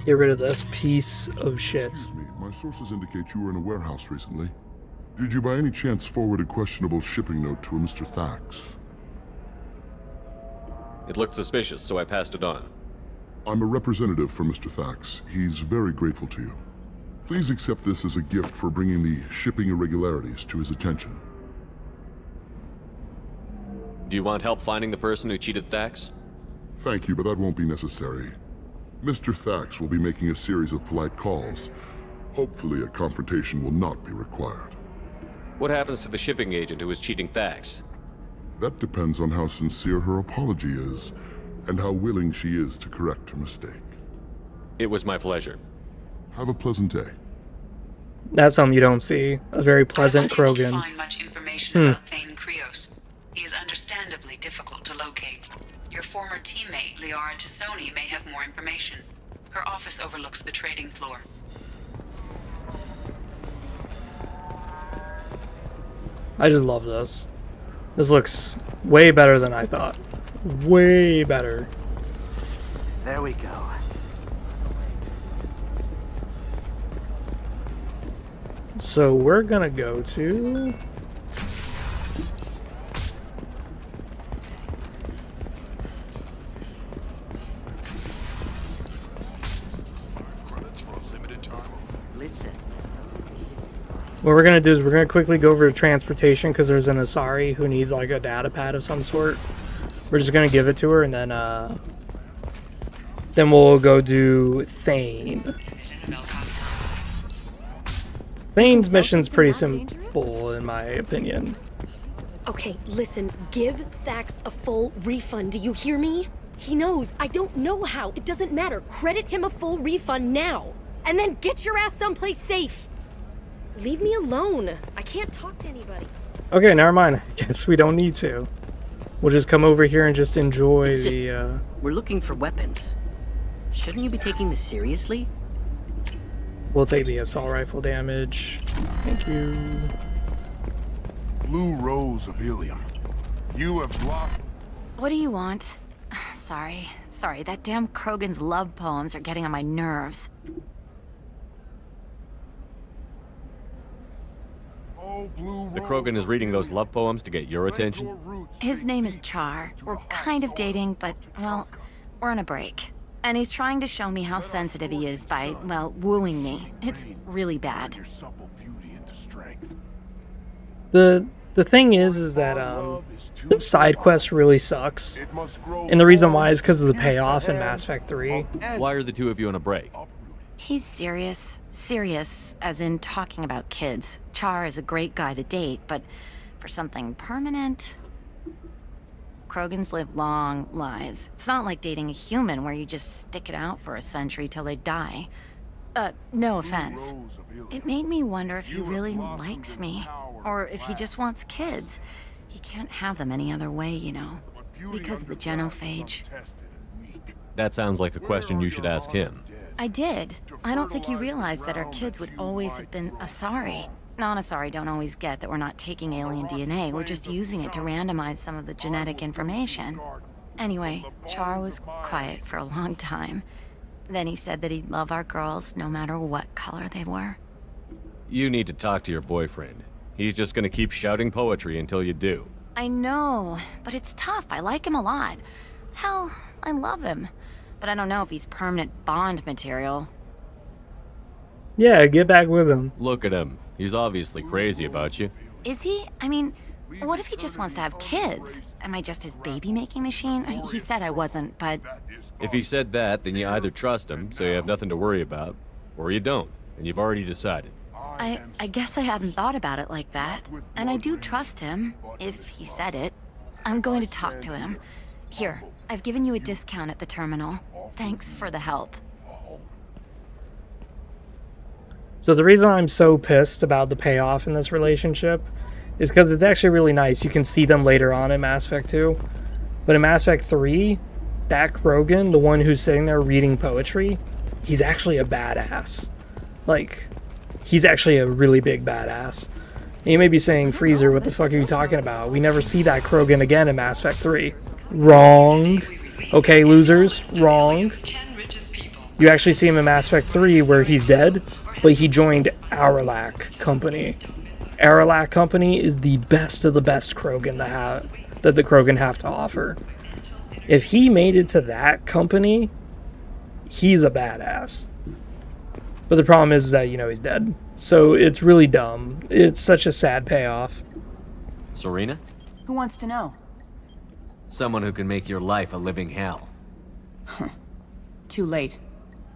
Get rid of this piece of shit. Excuse me, my sources indicate you were in a warehouse recently. Did you by any chance forward a questionable shipping note to a Mr. Thax? It looked suspicious, so I passed it on. I'm a representative for Mr. Thax. He's very grateful to you. Please accept this as a gift for bringing the shipping irregularities to his attention. Do you want help finding the person who cheated Thax? Thank you, but that won't be necessary. Mr. Thax will be making a series of polite calls. Hopefully a confrontation will not be required. What happens to the shipping agent who was cheating Thax? That depends on how sincere her apology is, and how willing she is to correct her mistake. It was my pleasure. Have a pleasant day. That's something you don't see. A very pleasant I'm unable Krogan. to find much information about Thane Krios. He is understandably difficult to locate. Your former teammate, Liara Tassoni, may have more information. Her office overlooks the trading floor. I just love this. This looks way better than I thought. Way better. There we go. So we're gonna go to... Listen. What we're gonna do is we're gonna quickly go over to transportation because there's an Asari who needs like a data pad of some sort. We're just gonna give it to her and then we'll go do Thane. Thane's mission's pretty simple in my opinion. Okay, listen, give Thax a full refund, do you hear me? He knows, I don't know how, it doesn't matter. Credit him a full refund now, and then get your ass someplace safe. Leave me alone, I can't talk to anybody. Okay, never mind. Guess we don't need to. We'll just come over here and just enjoy It's just- the, We're looking for weapons. Shouldn't you be taking this seriously? We'll take the assault rifle damage. Thank you. Blue Rose of Ilum. You have lost. What do you want? Sorry, that damn Krogan's love poems are getting on my nerves. The Krogan is reading those love poems to get your attention? His name is Char. We're kind of dating, but, well, we're on a break. And he's trying to show me how sensitive he is by, well, wooing me. It's really bad. The thing is that the side quest really sucks, and the reason why is because of the payoff in Mass Effect 3. Why are the two of you on a break? He's serious. Serious, as in talking about kids. Char is a great guy to date, but for something permanent... Krogans live long lives. It's not like dating a human where you just stick it out for a century till they die. No offense. It made me wonder if he really likes me, or if he just wants kids. He can't have them any other way, you know, because of the genophage. That sounds like a question you should ask him. I did. I don't think he realized that our kids would always have been Asari. Non-Asari don't always get that we're not taking alien DNA, we're just using it to randomize some of the genetic information. Anyway, Char was quiet for a long time. Then he said that he'd love our girls no matter what color they were. You need to talk to your boyfriend. He's just gonna keep shouting poetry until you do. I know, but it's tough. I like him a lot. Hell, I love him. But I don't know if he's permanent Bond material. Yeah, get back with him. Look at him. He's obviously crazy about you. Is he? I mean, what if he just wants to have kids? Am I just his baby-making machine? He said I wasn't, but... If he said that, then you either trust him, so you have nothing to worry about, or you don't, and you've already decided. I guess I hadn't thought about it like that. And I do trust him, if he said it. I'm going to talk to him. Here, I've given you a discount at the terminal. Thanks for the help. So the reason I'm so pissed about the payoff in this relationship is because it's actually really nice. You can see them later on in Mass Effect 2. But in Mass Effect 3, that Krogan, the one who's sitting there reading poetry, he's actually a badass. Like, he's actually a really big badass. And you may be saying, Freezer, what the fuck are you talking about? We never see that Krogan again in Mass Effect 3. Wrong. Okay, losers, wrong. You actually see him in Mass Effect 3 where he's dead, but he joined Aralac Company. Aralac Company is the best of the best Krogan that the Krogan have to offer. If he made it to that company, he's a badass. But the problem is that, you know, he's dead. So it's really dumb. It's such a sad payoff. Serena? Who wants to know? Someone who can make your life a living hell. Too late.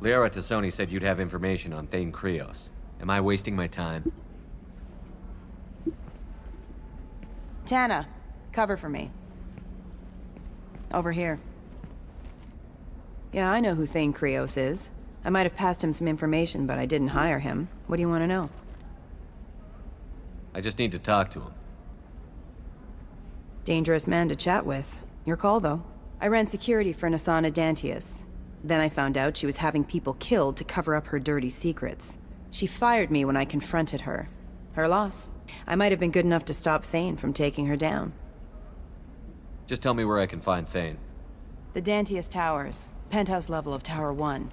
Liara Tassoni said you'd have information on Thane Krios. Am I wasting my time? Tana, cover for me. Over here. Yeah, I know who Thane Krios is. I might have passed him some information, but I didn't hire him. What do you want to know? I just need to talk to him. Dangerous man to chat with. Your call, though. I ran security for Nasana Dantius. Then I found out she was having people killed to cover up her dirty secrets. She fired me when I confronted her. Her loss. I might have been good enough to stop Thane from taking her down. Just tell me where I can find Thane. The Dantius Towers. Penthouse level of Tower 1.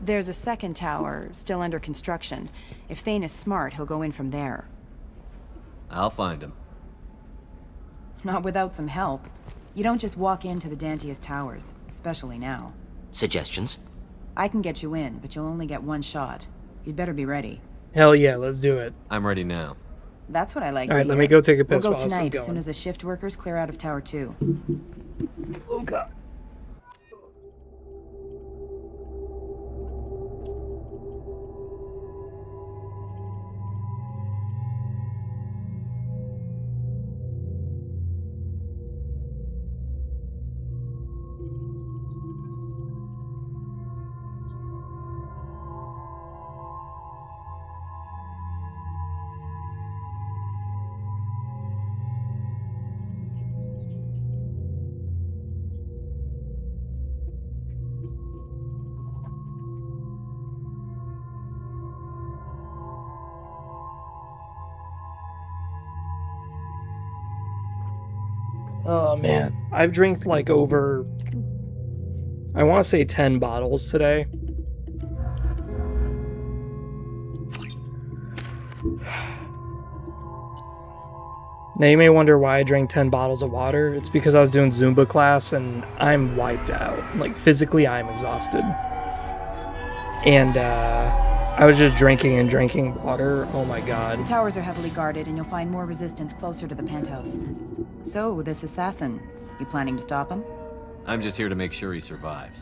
There's a second tower, still under construction. If Thane is smart, he'll go in from there. I'll find him. Not without some help. You don't just walk into the Dantius Towers, especially now. Suggestions? I can get you in, but you'll only get one shot. You'd better be ready. Hell yeah, let's do it. I'm ready now. That's what I like to Alright, hear. let me go take a piss We'll go while this is tonight, as going. soon as the shift workers clear out of Tower 2. Oh god. Oh man, I've drank like over, I want to say 10 bottles today. Now you may wonder why I drank 10 bottles of water. It's because I was doing Zumba class and I'm wiped out. Like physically I'm exhausted. And I was just drinking and drinking water. Oh my god. The towers are heavily guarded and you'll find more resistance closer to the penthouse. So, this assassin, you planning to stop him? I'm just here to make sure he survives.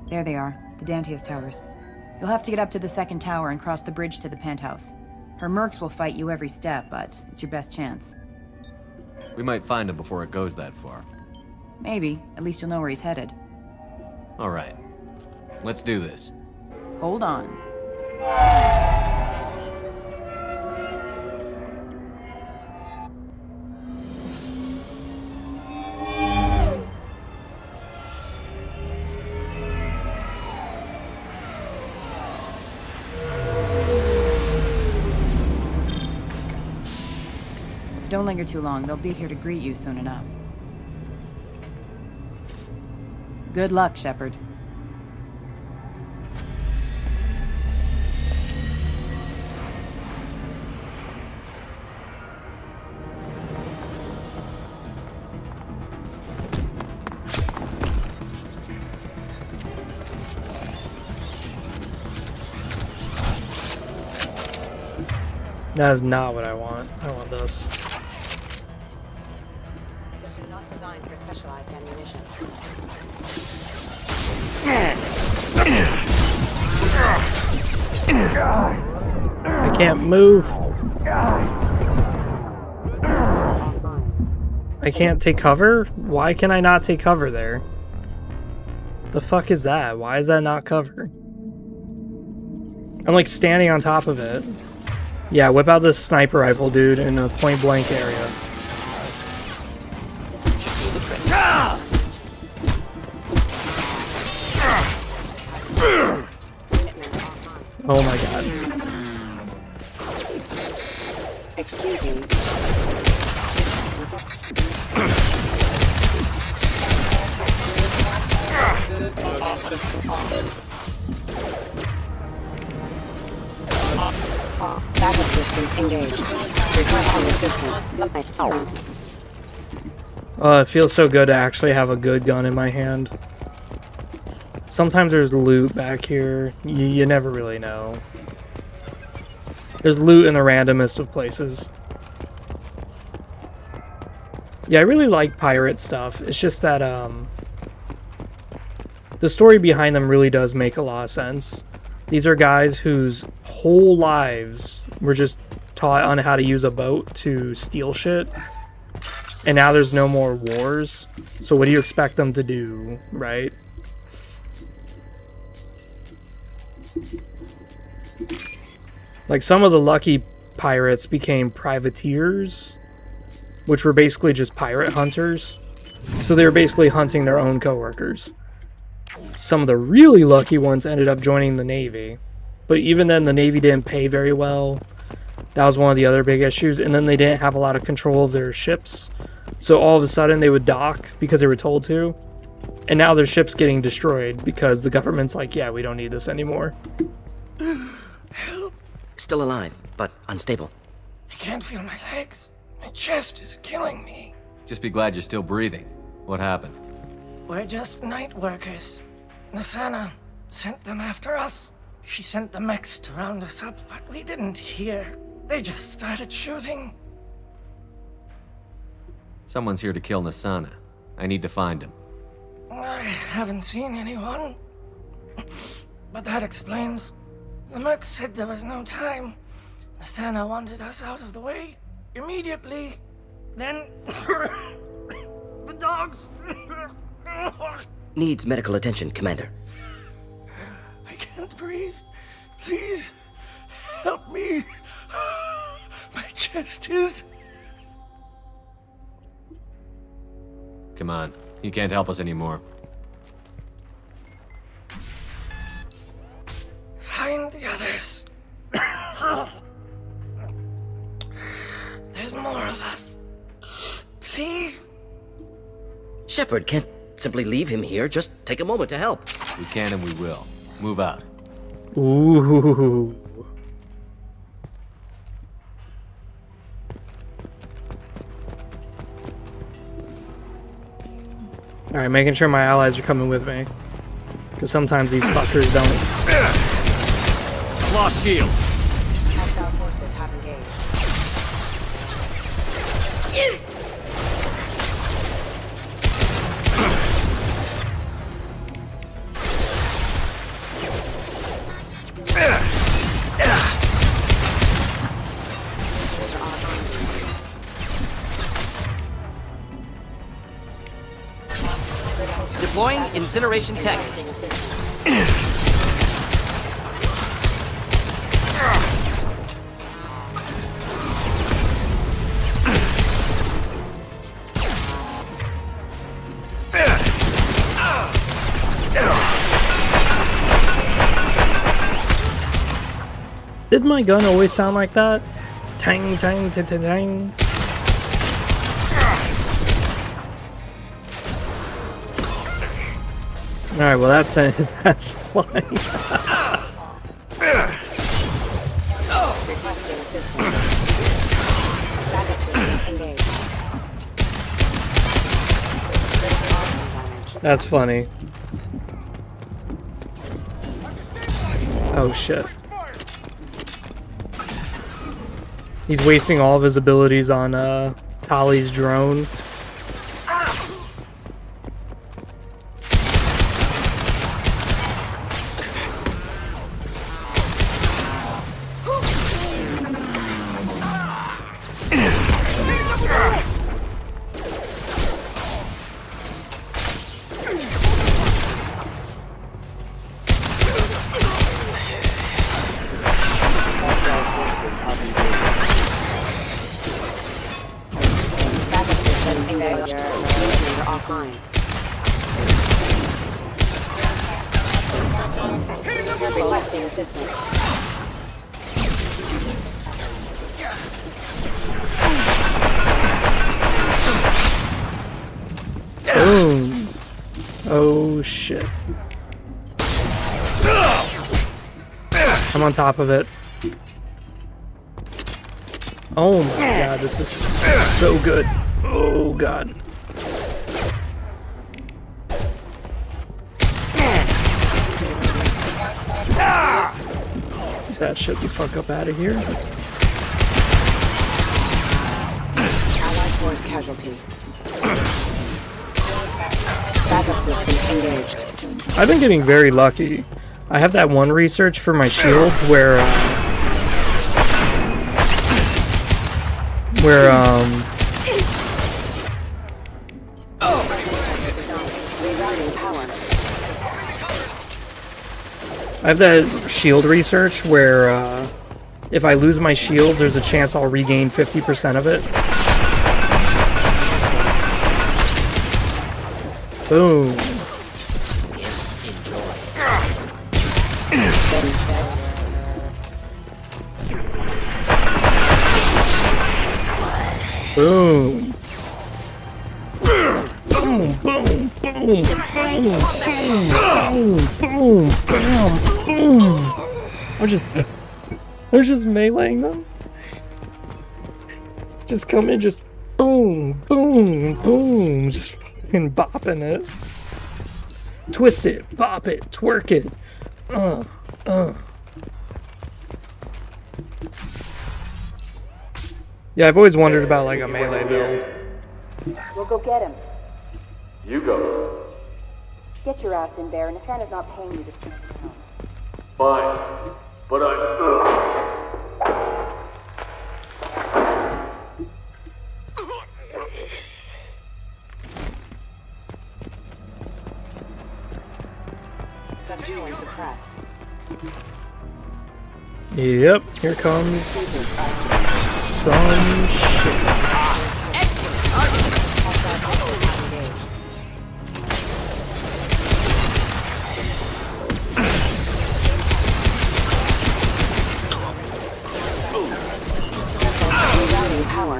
There they are, the Dantius towers. You'll have to get up to the second tower and cross the bridge to the penthouse. Her mercs will fight you every step, but it's your best chance. We might find him before it goes that far. Maybe. At least you'll know where he's headed. Alright. Let's do this. Hold on. Don't linger too long. They'll be here to greet you soon enough. Good luck, Shepard. That is not what I want. I want this. System not designed for specialized ammunition. I can't move. I can't take cover? Why can I not take cover there? The fuck is that? Why is that not cover? I'm like standing on top of it. Yeah, whip out this sniper rifle, dude, in a point blank area. Oh my god. Excuse me. Backup systems engaged. Requesting assistance. It feels so good to actually have a good gun in my hand. Sometimes there's loot back here. You never really know. There's loot in the randomest of places. Yeah, I really like pirate stuff. It's just that, the story behind them really does make a lot of sense. These are guys whose whole lives were just taught on how to use a boat to steal shit. And now there's no more wars. So what do you expect them to do, right? Like, some of the lucky pirates became privateers, which were basically just pirate hunters. So they were basically hunting their own coworkers. Some of the really lucky ones ended up joining the Navy. But even then, the Navy didn't pay very well. That was one of the other big issues. And then they didn't have a lot of control of their ships. So all of a sudden, they would dock because they were told to. And now their ship's getting destroyed because the government's like, yeah, we don't need this anymore. Still alive, but unstable. I can't feel my legs. My chest is killing me. Just be glad you're still breathing. What happened? We're just night workers. Nasana sent them after us. She sent the mechs to round us up, but we didn't hear. They just started shooting. Someone's here to kill Nasana. I need to find him. I haven't seen anyone. But that explains. The merc said there was no time. Nasana wanted us out of the way immediately. Then the dogs. Needs medical attention, Commander. I can't breathe. Please help me. My chest is. Come on. He can't help us anymore. Shepard can't simply leave him here. Just take a moment to help. We can and we will. Move out. Ooh. Alright, making sure my allies are coming with me. Because sometimes these fuckers don't. Lost shield. Hostile forces have engaged. Deploying incineration tech. Did my gun always sound like that? Tang, tang, tang, tang, tang. Alright, well that's flying. That's funny. Oh shit. He's wasting all of his abilities on Tali's drone. Requesting assistance. Boom. Oh shit. I'm on top of it. Oh my god, this is so good. Oh god. That shit the fuck up out of here. Allied force casualty. Backup systems engaged. I've been getting very lucky. I have that one research for my shields where I have that shield research where if I lose my shields, there's a chance I'll regain 50% of it. Boom. Boom. Boom, boom, boom, boom, boom, boom, bam, boom. I'm just meleeing them. Just come in, just boom, boom, boom, just fucking bopping it. Twist it, bop it, twerk it. Yeah, I've always wondered about like a melee build. We'll go get him. You go. Get your ass in there, and Nathana's not paying you to keep him home. Fine. But Subdue and suppress. Yep, here comes some shit. Power.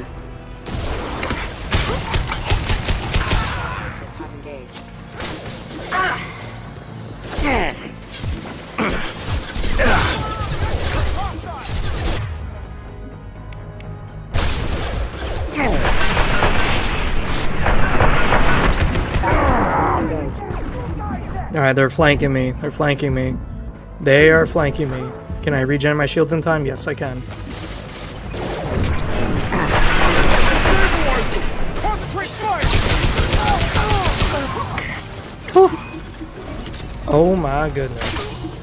Alright, they're flanking me. They're flanking me. They are flanking me. Can I regen my shields in time? Yes, I can. Oh my goodness.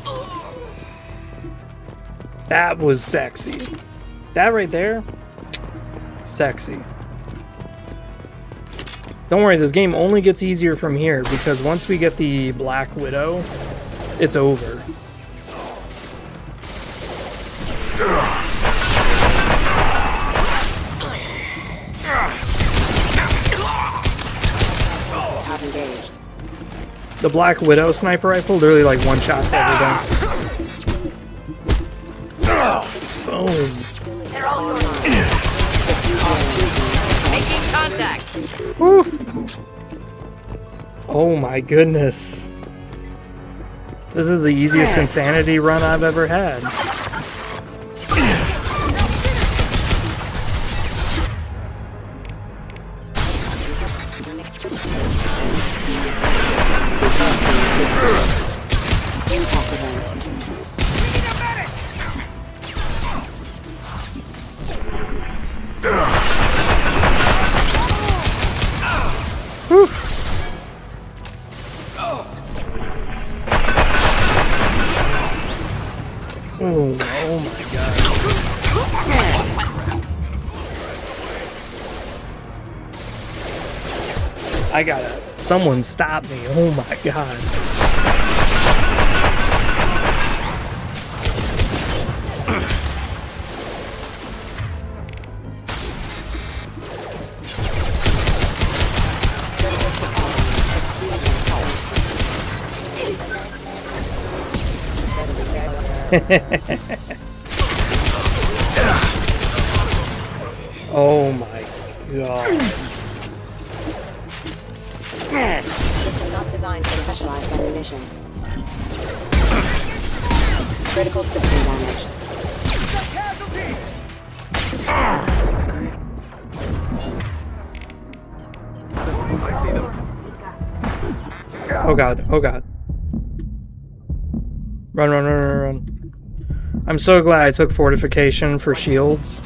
That was sexy. That right there, sexy. Don't worry, this game only gets easier from here because once we get the Black Widow, it's over. The Black Widow sniper rifle literally like one shot for everything. Boom. They're all yours. Making contact. Woo. Oh my goodness. This is the easiest insanity run I've ever had. Oh my god. I gotta... Someone stop me. Oh my god. Oh my god. Not designed for specialized ammunition. Critical system damage. Oh god, oh god. Run, run, run, run, run. I'm so glad I took fortification for shields.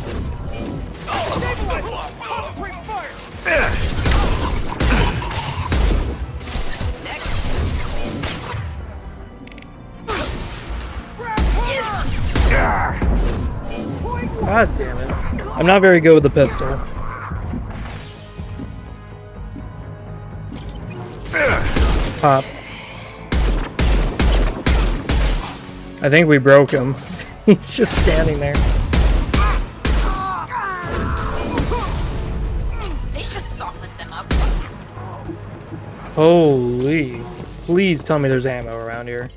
God damn it. I'm not very good with the pistol. Pop. I think we broke him. He's just standing there. They should soften them up. Holy. Please tell me there's ammo around here.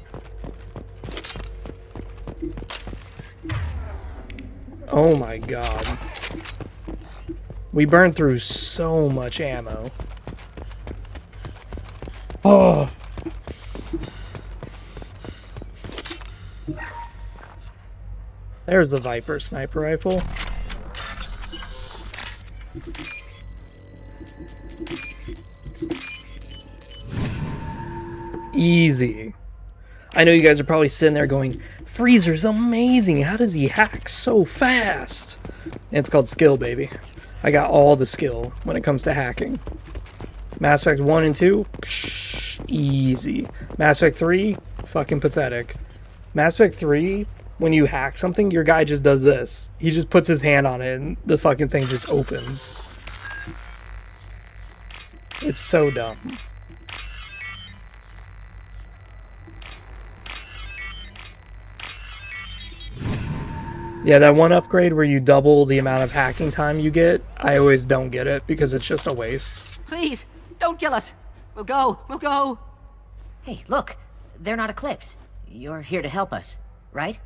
Oh my god. We burned through so much ammo. Oh. There's the Viper sniper rifle. Easy. I know you guys are probably sitting there going, Freezer's amazing. How does he hack so fast? And it's called skill, baby. I got all the skill when it comes to hacking. Mass Effect 1 and 2, psh, easy. Mass Effect 3, fucking pathetic. Mass Effect 3, when you hack something, your guy just does this. He just puts his hand on it and the fucking thing just opens. It's so dumb. Yeah, that one upgrade where you double the amount of hacking time you get, I always don't get it because it's just a waste. Please, don't kill us. We'll go. We'll go. Hey, look. They're not Eclipse. You're here to help us, right?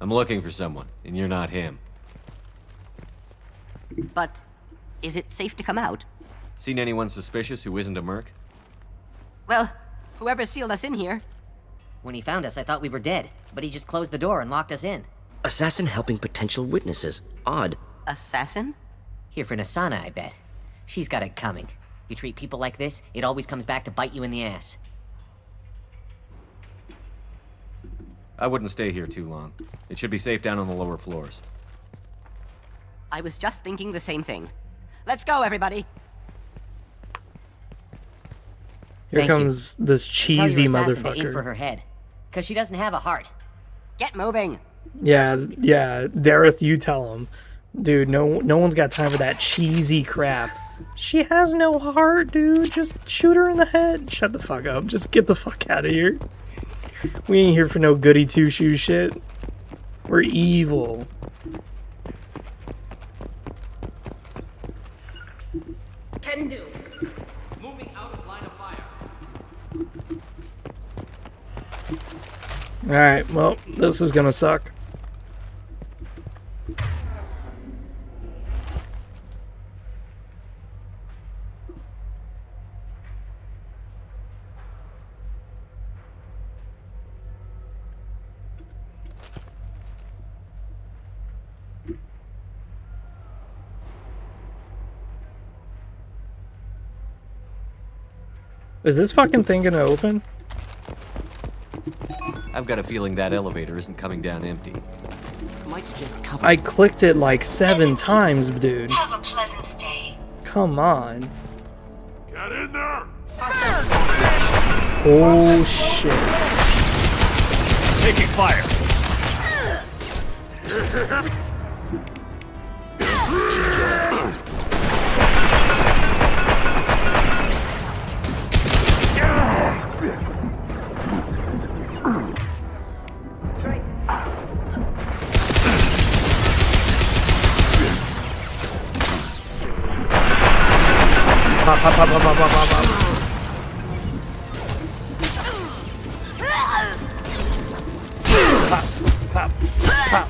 I'm looking for someone, and you're not him. But is it safe to come out? Seen anyone suspicious who isn't a merc? Well, whoever sealed us in here. When he found us, I thought we were dead, but he just closed the door and locked us in. Assassin helping potential witnesses. Odd. Assassin? Here for Nasana, I bet. She's got it coming. You treat people like this, it always comes back to bite you in the ass. I wouldn't stay here too long. It should be safe down on the lower floors. I was just thinking the same thing. Let's go, everybody! Here Thank comes this cheesy Tell your assassin to aim for motherfucker. her head. Because she doesn't have a heart. Get moving! Yeah, Dareth, you tell him. Dude, no one's got time for that cheesy crap. She has no heart, dude. Just shoot her in the head. Shut the fuck up. Just get the fuck out of here. We ain't here for no goody two-shoes shit. We're evil. Can do. Moving out of line of fire. Alright, well, this is gonna suck. Is this fucking thing gonna open? I've got a feeling that elevator isn't coming down empty. I clicked it like 7 times, dude. Have a pleasant stay. Come on. Get in there! Oh shit. Taking fire! Pop, pop, pop, pop, pop, pop, pop, pop. Pop, pop, pop.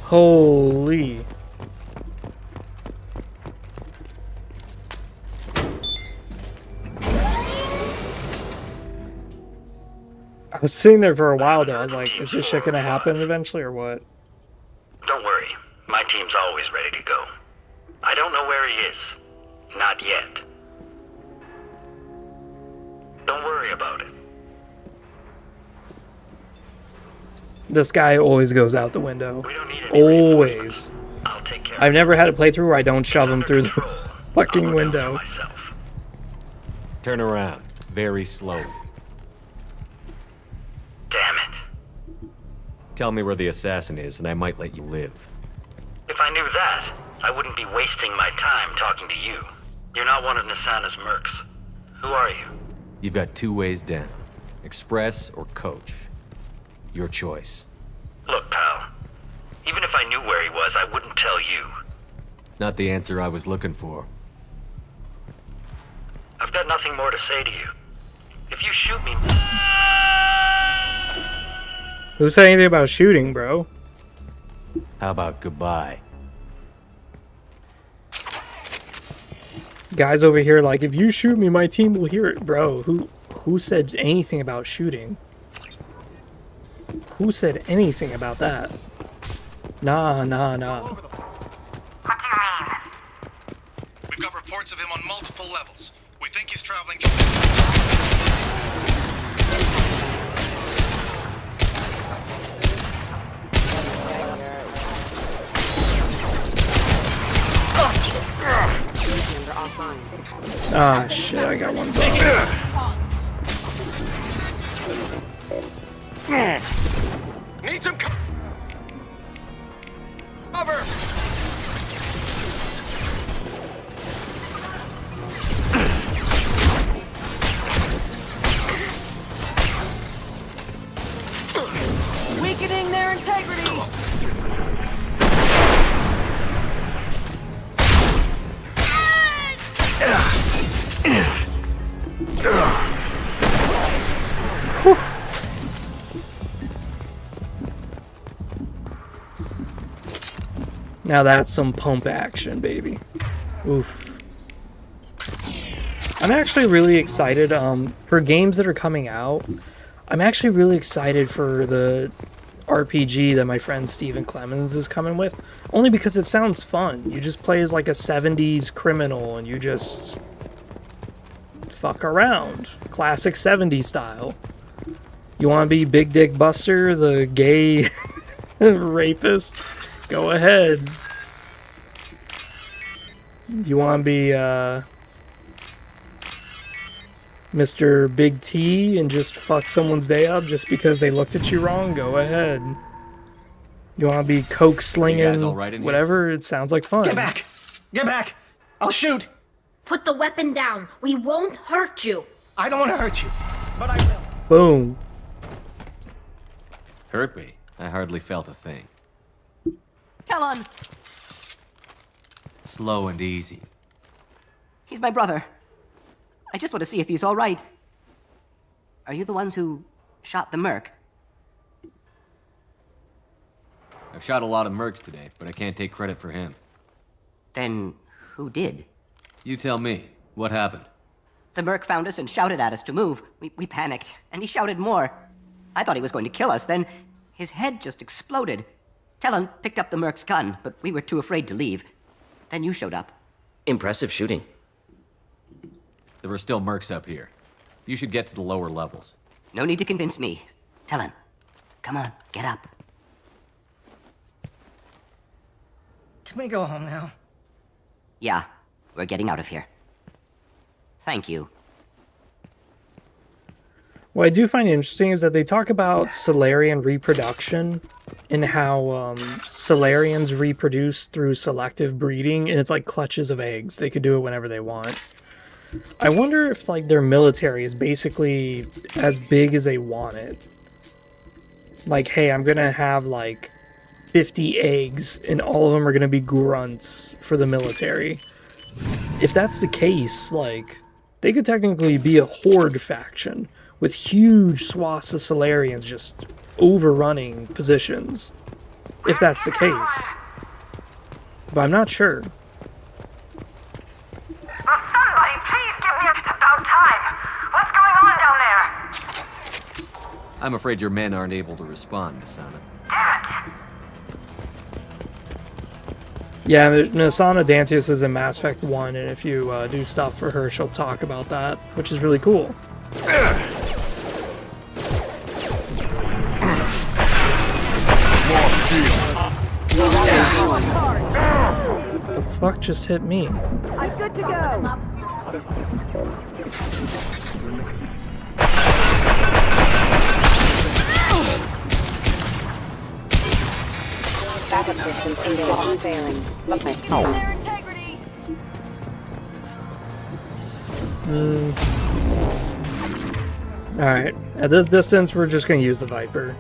Holy. I was sitting there for a while though. I was like, is this shit gonna happen eventually or what? Don't worry. My team's always ready to go. I don't know where he is. Not yet. Don't worry about it. This guy always goes out the window. Always. I've never had a playthrough where I don't shove him through the fucking window. Turn around. Very slowly. Damn it. Tell me where the assassin is, and I might let you live. If I knew that, I wouldn't be wasting my time talking to you. You're not one of Nasana's mercs. Who are you? You've got 2 ways down. Express or coach. Your choice. Look, pal. Even if I knew where he was, I wouldn't tell you. Not the answer I was looking for. I've got nothing more to say to you. If you shoot me... Who said anything about shooting, bro? How about goodbye? Guys over here like, if you shoot me, my team will hear it. Bro, who said anything about shooting? Who said anything about that? Nah. What do you mean? We've got reports of him on multiple levels. We think he's traveling Ah, shit, I got one bug. Need some cover! Weakening their integrity! Now that's some pump action, baby. Oof. I'm actually really excited for games that are coming out. I'm actually really excited for the RPG that my friend Stephen Clemens is coming with, only because it sounds fun. You just play as like a 70s criminal and you just fuck around. Classic 70s style. You want to be Big Dick Buster, the gay rapist? Go ahead. You want to be Mr. Big T and just fuck someone's day up just because they looked at you wrong? Go ahead. You want to be coke slinging, whatever? It sounds like fun. Get back! Get back! I'll shoot! Put the weapon down. We won't hurt you. I don't want to hurt you, but I will. Boom. Hurt me? I hardly felt a thing. Talon! Slow and easy. He's my brother. I just want to see if he's all right. Are you the ones who shot the merc? I've shot a lot of mercs today, but I can't take credit for him. Then who did? You tell me. What happened? The merc found us and shouted at us to move. We panicked, and he shouted more. I thought he was going to kill us, then his head just exploded. Talon picked up the merc's gun, but we were too afraid to leave. Then you showed up. Impressive shooting. There were still mercs up here. You should get to the lower levels. No need to convince me. Talon, come on, get up. Can we go home now? Yeah, we're getting out of here. Thank you. What I do find interesting is that they talk about Solarian reproduction and how Solarians reproduce through selective breeding, and it's like clutches of eggs. They could do it whenever they want. I wonder if like their military is basically as big as they want it. Like, hey, I'm gonna have like 50 eggs, and all of them are gonna be grunts for the military. If that's the case, like, they could technically be a horde faction with huge swaths of Solarians just overrunning positions, if that's the case. But I'm not sure. Somebody, please give me about time. What's going on down there? I'm afraid your men aren't able to respond, Nasana. Damn it. Yeah, Nasana Dantius is in Mass Effect 1, and if you do stuff for her, she'll talk about that, which is really cool. What the fuck just hit me? I'm good to go. Backup systems installation failing. Their integrity. Alright, at this distance, we're just gonna use the Viper.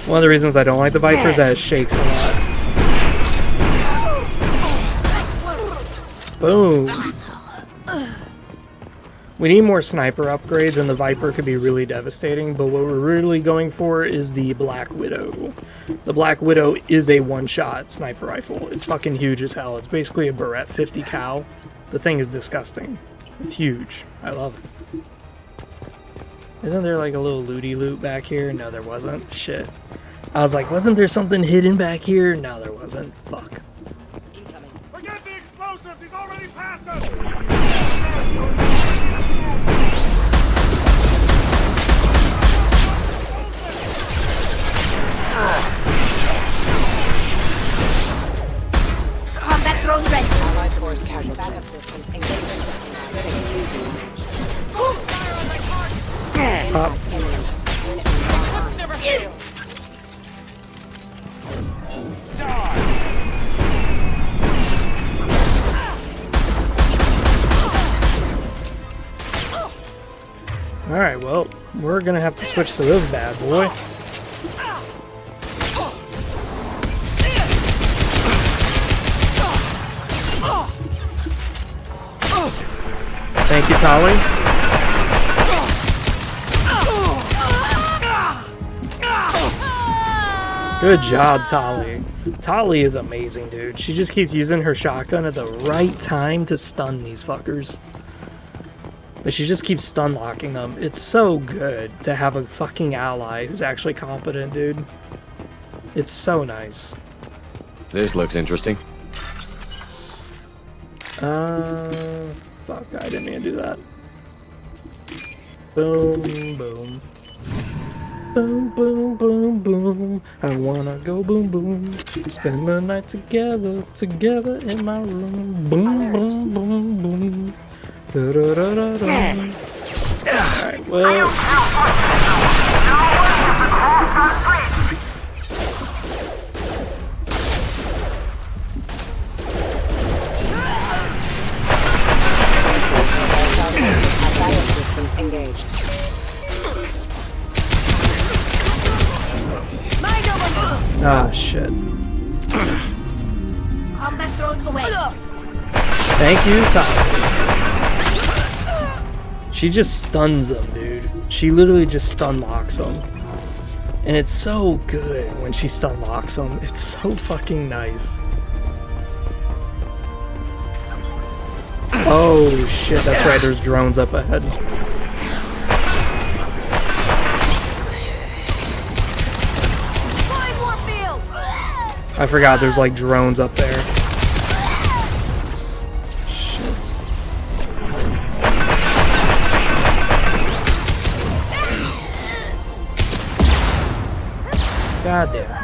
One of the reasons I don't like the Viper is that it shakes a lot. Boom! We need more sniper upgrades, and the Viper could be really devastating, but what we're really going for is the Black Widow. The Black Widow is a one-shot sniper rifle. It's fucking huge as hell. It's basically a Barrett 50 cal. The thing is disgusting. It's huge. I love it. Isn't there like a little looty loot back here? No, there wasn't. Shit. I was like, wasn't there something hidden back here? No, there wasn't. Fuck. Forget the explosives! He's already past us! Combat drone ready. Allied force casual backup systems engaged. Pop. Never fail. Alright, well, we're gonna have to switch to this bad boy. Thank you, Tali. Good job, Tali. Tali is amazing, dude. She just keeps using her shotgun at the right time to stun these fuckers. But she just keeps stun locking them. It's so good to have a fucking ally who's actually competent, dude. It's so nice. This looks interesting. Fuck, I didn't mean to do that. Boom, boom. Boom, boom, boom, boom. I wanna go boom, boom. Spend the night together, together in my room. Boom, boom, boom, boom. Da, da, da, da, da. Alright, well. Systems engaged. Ah, shit. Combat drone away. Thank you, Tom. She just stuns them, dude. She literally just stun locks them. And it's so good when she stun locks them. It's so fucking nice. Oh shit, that's right, there's drones up ahead. I forgot there's like drones up there. Shit. God damn it.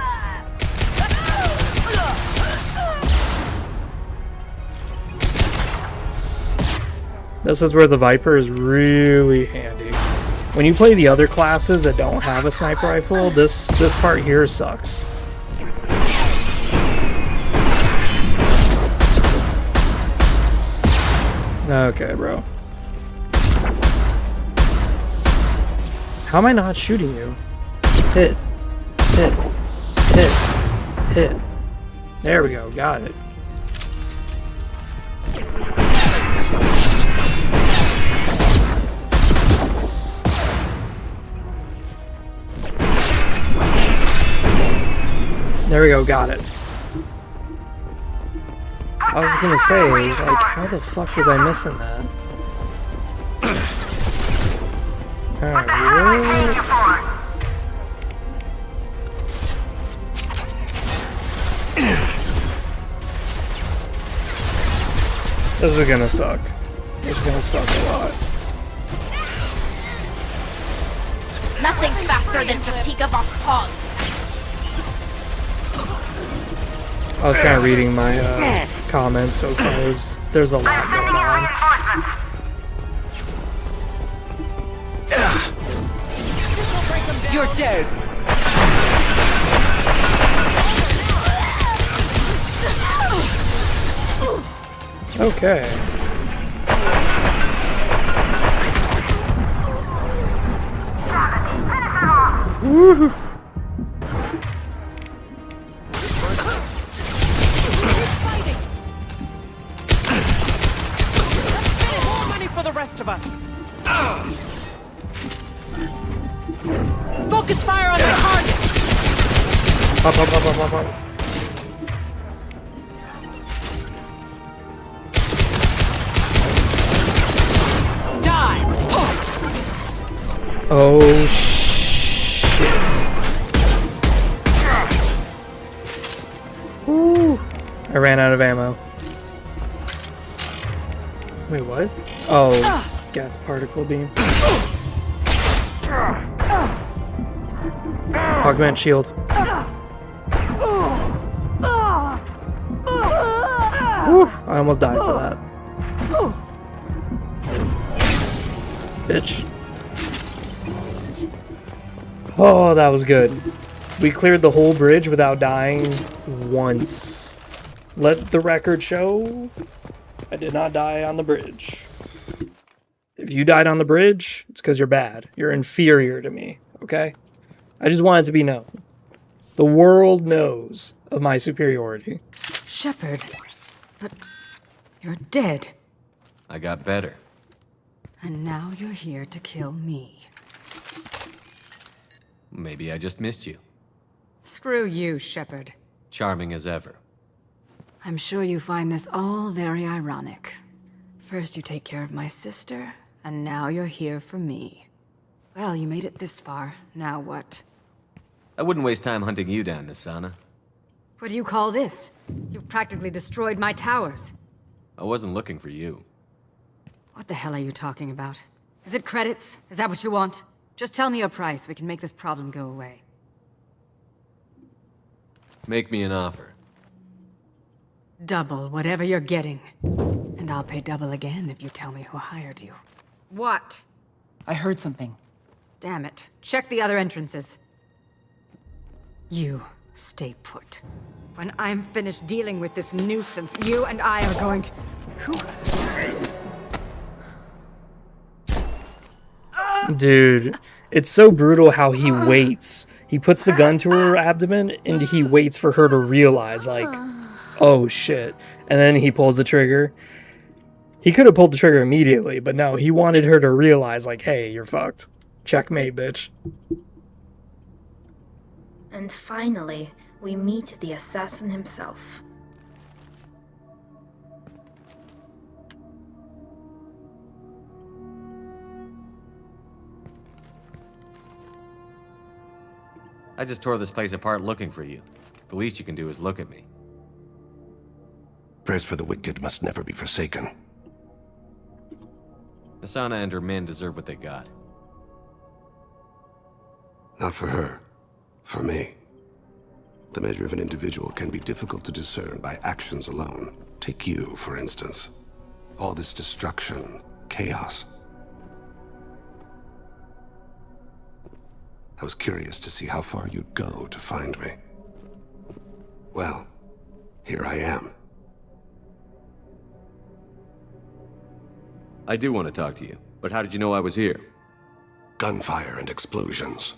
This is where the Viper is really handy. When you play the other classes that don't have a sniper rifle, this part here sucks. Okay, bro. How am I not shooting you? Hit. Hit. Hit. Hit. There we go. Got it. There we go. Got it. I was gonna say, like, how the fuck was I missing that? Alright, this is gonna suck. This is gonna suck a lot. Nothing's faster than fatigue of our hog. I was kind of reading my comments so far. There's a lot going on. You're dead. Okay. Woohoo. Rest of us. Focus fire on the target. Pop, pop, pop, pop, pop, pop. Die. Oh shit. Woo. I ran out of ammo. Wait, what? Oh, gas particle beam. Augment shield. Woo, I almost died for that. Bitch. Oh, that was good. We cleared the whole bridge without dying once. Let the record show I did not die on the bridge. If you died on the bridge, it's because you're bad. You're inferior to me, okay? I just want it to be known. The world knows of my superiority. Shepard, but you're dead. I got better. And now you're here to kill me. Maybe I just missed you. Screw you, Shepard. Charming as ever. I'm sure you find this all very ironic. First you take care of my sister, and now you're here for me. Well, you made it this far. Now what? I wouldn't waste time hunting you down, Nisana. What do you call this? You've practically destroyed my towers. I wasn't looking for you. What the hell are you talking about? Is it credits? Is that what you want? Just tell me a price. We can make this problem go away. Make me an offer. Double whatever you're getting. And I'll pay double again if you tell me who hired you. What? I heard something. Damn it. Check the other entrances. You stay put. When I'm finished dealing with this nuisance, you and I are going to... Dude, it's so brutal how he waits. He puts the gun to her abdomen and he waits for her to realize, like, oh shit. And then he pulls the trigger. He could have pulled the trigger immediately, but no, he wanted her to realize, like, hey, you're fucked. Checkmate, bitch. And finally, we meet the assassin himself. I just tore this place apart looking for you. The least you can do is look at me. Prayers for the wicked must never be forsaken. Asana and her men deserve what they got. Not for her. For me. The measure of an individual can be difficult to discern by actions alone. Take you, for instance. All this destruction, chaos. I was curious to see how far you'd go to find me. Well, here I am. I do want to talk to you, but how did you know I was here? Gunfire and explosions.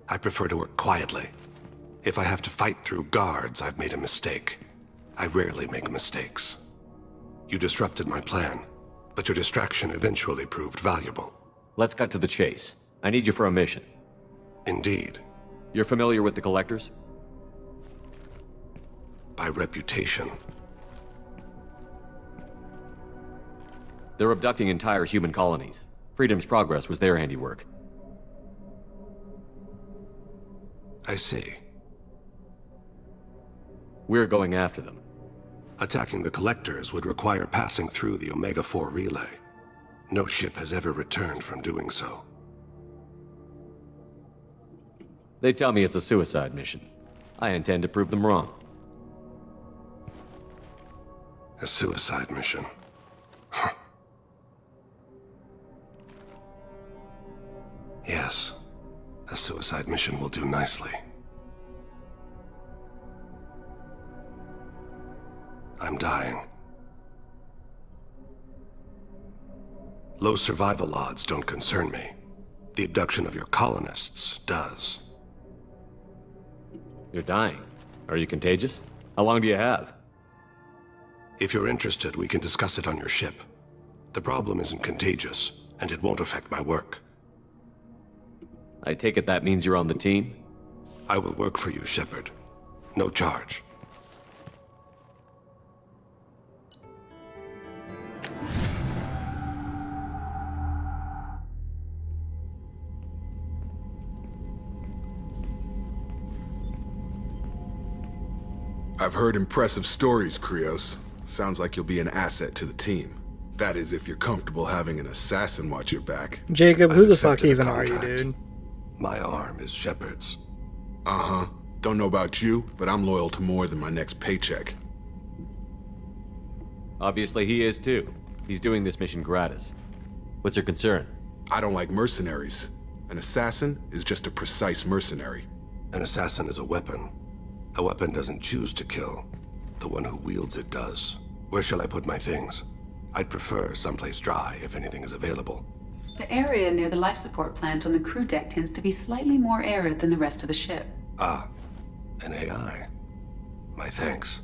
I prefer to work quietly. If I have to fight through guards, I've made a mistake. I rarely make mistakes. You disrupted my plan, but your distraction eventually proved valuable. Let's cut to the chase. I need you for a mission. Indeed. You're familiar with the Collectors? By reputation. They're abducting entire human colonies. Freedom's Progress was their handiwork. I see. We're going after them. Attacking the Collectors would require passing through the Omega-4 relay. No ship has ever returned from doing so. They tell me it's a suicide mission. I intend to prove them wrong. A suicide mission? Yes. A suicide mission will do nicely. I'm dying. Low survival odds don't concern me. The abduction of your colonists does. You're dying. Are you contagious? How long do you have? If you're interested, we can discuss it on your ship. The problem isn't contagious, and it won't affect my work. I take it that means you're on the team? I will work for you, Shepard. No charge. I've heard impressive stories, Krios. Sounds like you'll be an asset to the team. That is, if you're comfortable having an assassin watch your back. Jacob, who the fuck even are you, dude? My arm is Shepard's. Uh-huh. Don't know about you, but I'm loyal to more than my next paycheck. Obviously he is too. He's doing this mission gratis. What's your concern? I don't like mercenaries. An assassin is just a precise mercenary. An assassin is a weapon. A weapon doesn't choose to kill. The one who wields it does. Where shall I put my things? I'd prefer someplace dry if anything is available. The area near the life support plant on the crew deck tends to be slightly more arid than the rest of the ship. Ah, an AI. My thanks.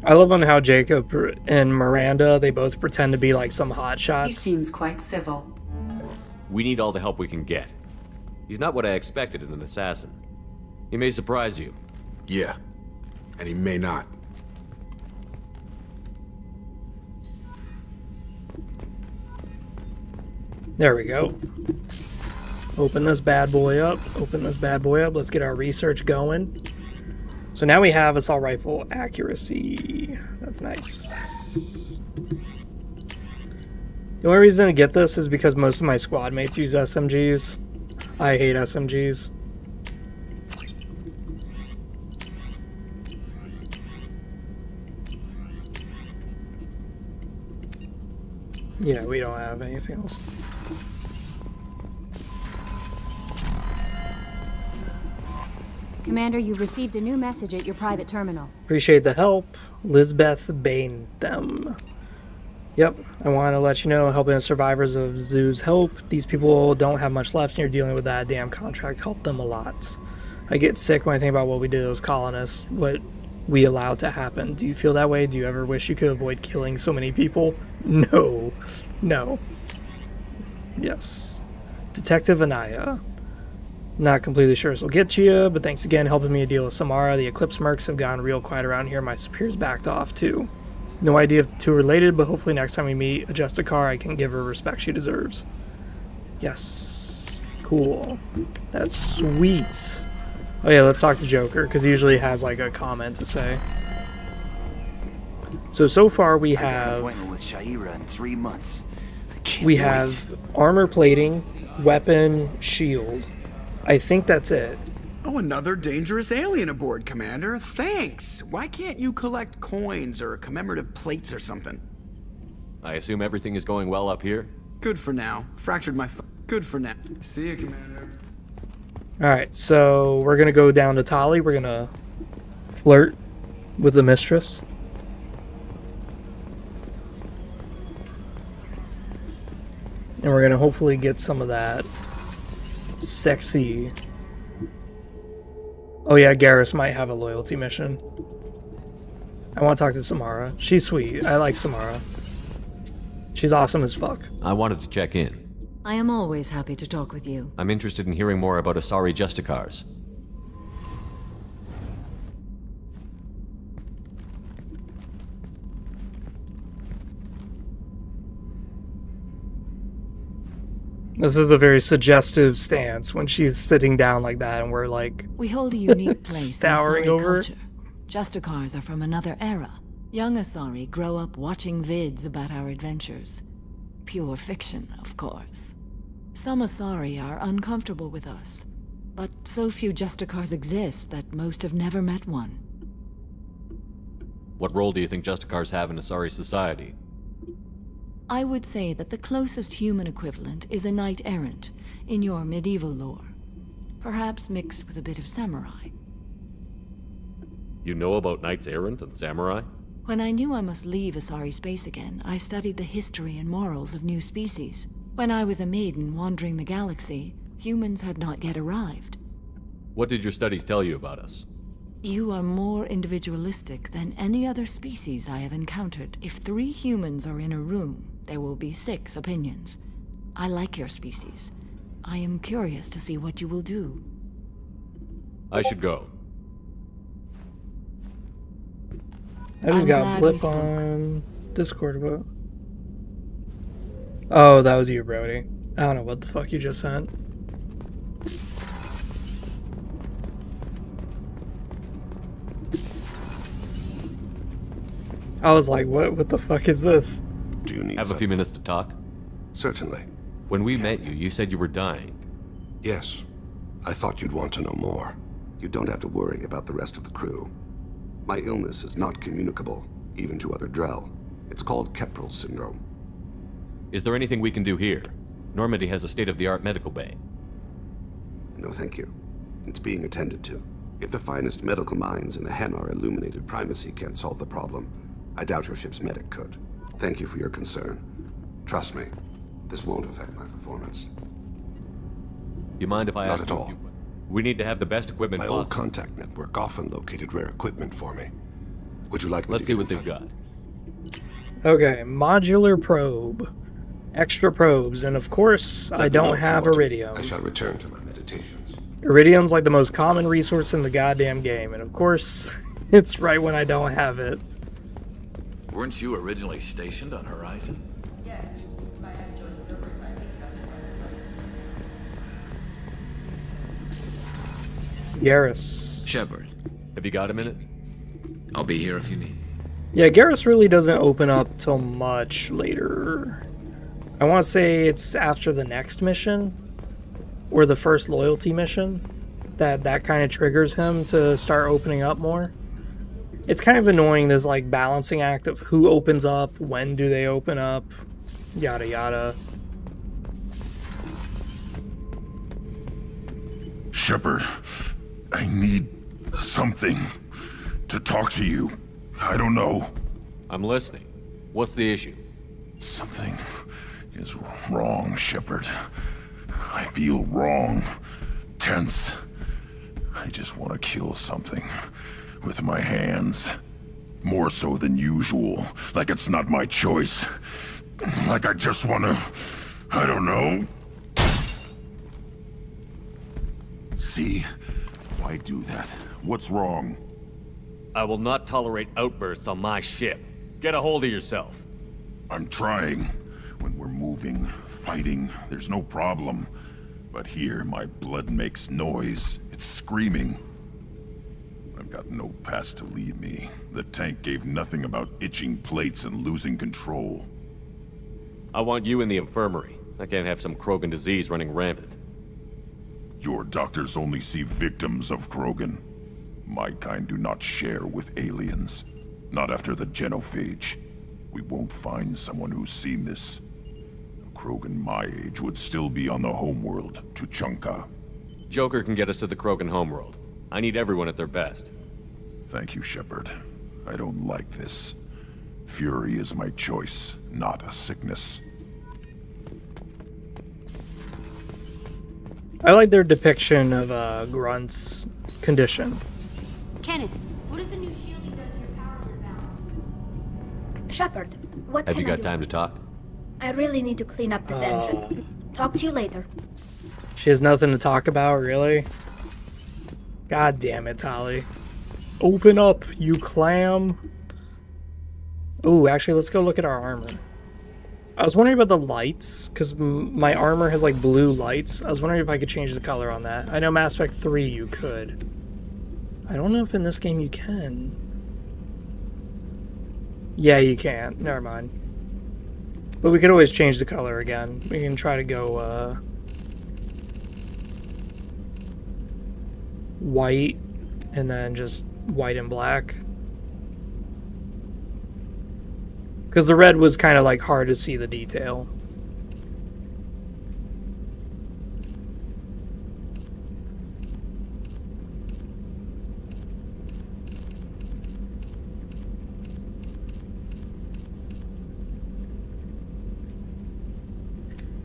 I love on how Jacob and Miranda, they both pretend to be like some hotshots. He seems quite civil. We need all the help we can get. He's not what I expected in an assassin. He may surprise you. Yeah, and he may not. There we go. Open this bad boy up. Open this bad boy up. Let's get our research going. So now we have assault rifle accuracy. That's nice. The only reason to get this is because most of my squad mates use SMGs. I hate SMGs. Yeah, we don't have anything else. Commander, you've received a new message at your private terminal. Appreciate the help. Lisbeth Bain them. Yep, I want to let you know, helping the survivors of zoos help. These people don't have much left and you're dealing with that damn contract. Help them a lot. I get sick when I think about what we did to those colonists, what we allowed to happen. Do you feel that way? Do you ever wish you could avoid killing so many people? No. No. Yes. Detective Anaya. Not completely sure this will get to you, but thanks again helping me deal with Samara. The Eclipse mercs have gotten real quiet around here. My superiors backed off too. No idea if the two are related, but hopefully next time we meet a Justicar, I can give her respect she deserves. Yes. Cool. That's sweet. Oh yeah, let's talk to Joker, because he usually has like a comment to say. So far we have... appointment with Shaira in 3 months. We have armor plating, weapon, shield. I think that's it. Oh, another dangerous alien aboard, Commander. Thanks. Why can't you collect coins or commemorative plates or something? I assume everything is going well up here? Good for now. Fractured my Good for now. See you, Commander. Alright, so we're gonna go down to Tali. We're gonna flirt with the mistress. And we're gonna hopefully get some of that sexy... Oh yeah, Garrus might have a loyalty mission. I want to talk to Samara. She's sweet. I like Samara. She's awesome as fuck. I wanted to check in. I am always happy to talk with you. I'm interested in hearing more about Asari Justicars. This is a very suggestive stance when she's sitting down like that and we're like... We hold a unique place towering in Asari over. culture. Justicars are from another era. Young Asari grow up watching vids about our adventures. Pure fiction, of course. Some Asari are uncomfortable with us, but so few Justicars exist that most have never met one. What role do you think Justicars have in Asari society? I would say that the closest human equivalent is a knight-errant in your medieval lore. Perhaps mixed with a bit of samurai. You know about knights errant and samurai? When I knew I must leave Asari space again, I studied the history and morals of new species. When I was a maiden wandering the galaxy, humans had not yet arrived. What did your studies tell you about us? You are more individualistic than any other species I have encountered. If 3 humans are in a room, there will be 6 opinions. I like your species. I am curious to see what you will do. I should go. I just I'm got glad blip we spoke. on Discord about. Oh, that was you, Brody. I don't know what the fuck you just sent. I was like, what the fuck is this? Do you need Have a few minutes to talk? Certainly. When we met you, you said you were dying. Yes. I thought you'd want to know more. You don't have to worry about the rest of the crew. My illness is not communicable, even to other Drell. It's called Keprel syndrome. Is there anything we can do here? Normandy has a state-of-the-art medical bay. No, thank you. It's being attended to. If the finest medical minds in the Hanar illuminated primacy can't solve the problem, I doubt your ship's medic could. Thank you for your concern. Trust me, this won't affect my performance. You mind if I Not ask at you? all. We need to have the best equipment My possible. old contact network often located rare equipment for me. Would you like me Let's to see get what in they've touch? got. Okay, modular probe. Extra probes, and of course, I don't have iridium. I shall return to my meditation. expectations. Iridium's like the most common resource in the goddamn game, and of course, it's right when I don't have it. Weren't you originally stationed on Horizon? Yes, I had joined server side. Garrus. Shepard, have you got a minute? I'll be here if you need. Yeah, Garrus really doesn't open up till much later. I want to say it's after the next mission, or the first loyalty mission, that kind of triggers him to start opening up more. It's kind of annoying, this like balancing act of who opens up, when do they open up, yada yada. Shepard, I need something to talk to you. I don't know. I'm listening. What's the issue? Something is wrong, Shepard. I feel wrong, tense. I just want to kill something with my hands. More so than usual. Like it's not my choice. Like I just want to... I don't know. See? Why do that? What's wrong? I will not tolerate outbursts on my ship. Get a hold of yourself. I'm trying. When we're moving, fighting, there's no problem. But here, my blood makes noise. It's screaming. I've got no past to lead me. The tank gave nothing about itching plates and losing control. I want you in the infirmary. I can't have some Krogan disease running rampant. Your doctors only see victims of Krogan. My kind do not share with aliens. Not after the genophage. We won't find someone who's seen this. A Krogan my age would still be on the homeworld, Tuchanka. Joker can get us to the Krogan homeworld. I need everyone at their best. Thank you, Shepard. I don't like this. Fury is my choice, not a sickness. I like their depiction of Grunt's condition. Kenneth, what is the new shielding done to your power imbalance? Shepard, what Have can you I got do? time to talk? I really need to clean up this engine. Talk to you later. She has nothing to talk about, really? God damn it, Tali. Open up, you clam. Ooh, actually, let's go look at our armor. I was wondering about the lights, because my armor has like blue lights. I was wondering if I could change the color on that. I know Mass Effect 3 you could. I don't know if in this game you can. Yeah, you can't. Never mind. But we could always change the color again. We can try to go, white, and then just white and black. Because the red was kind of like hard to see the detail.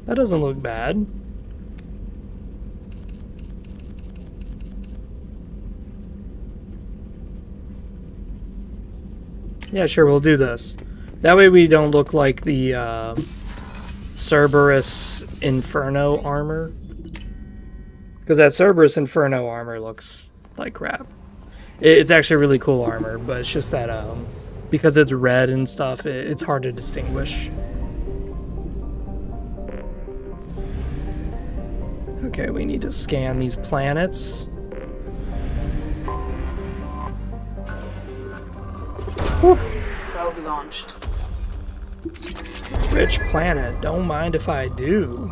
That doesn't look bad. Yeah, sure, we'll do this. That way we don't look like the Cerberus Inferno armor. Because that Cerberus Inferno armor looks like crap. It's actually really cool armor, but it's just that because it's red and stuff, it's hard to distinguish. Okay, we need to scan these planets. Whew. Probe launched. Rich planet, don't mind if I do.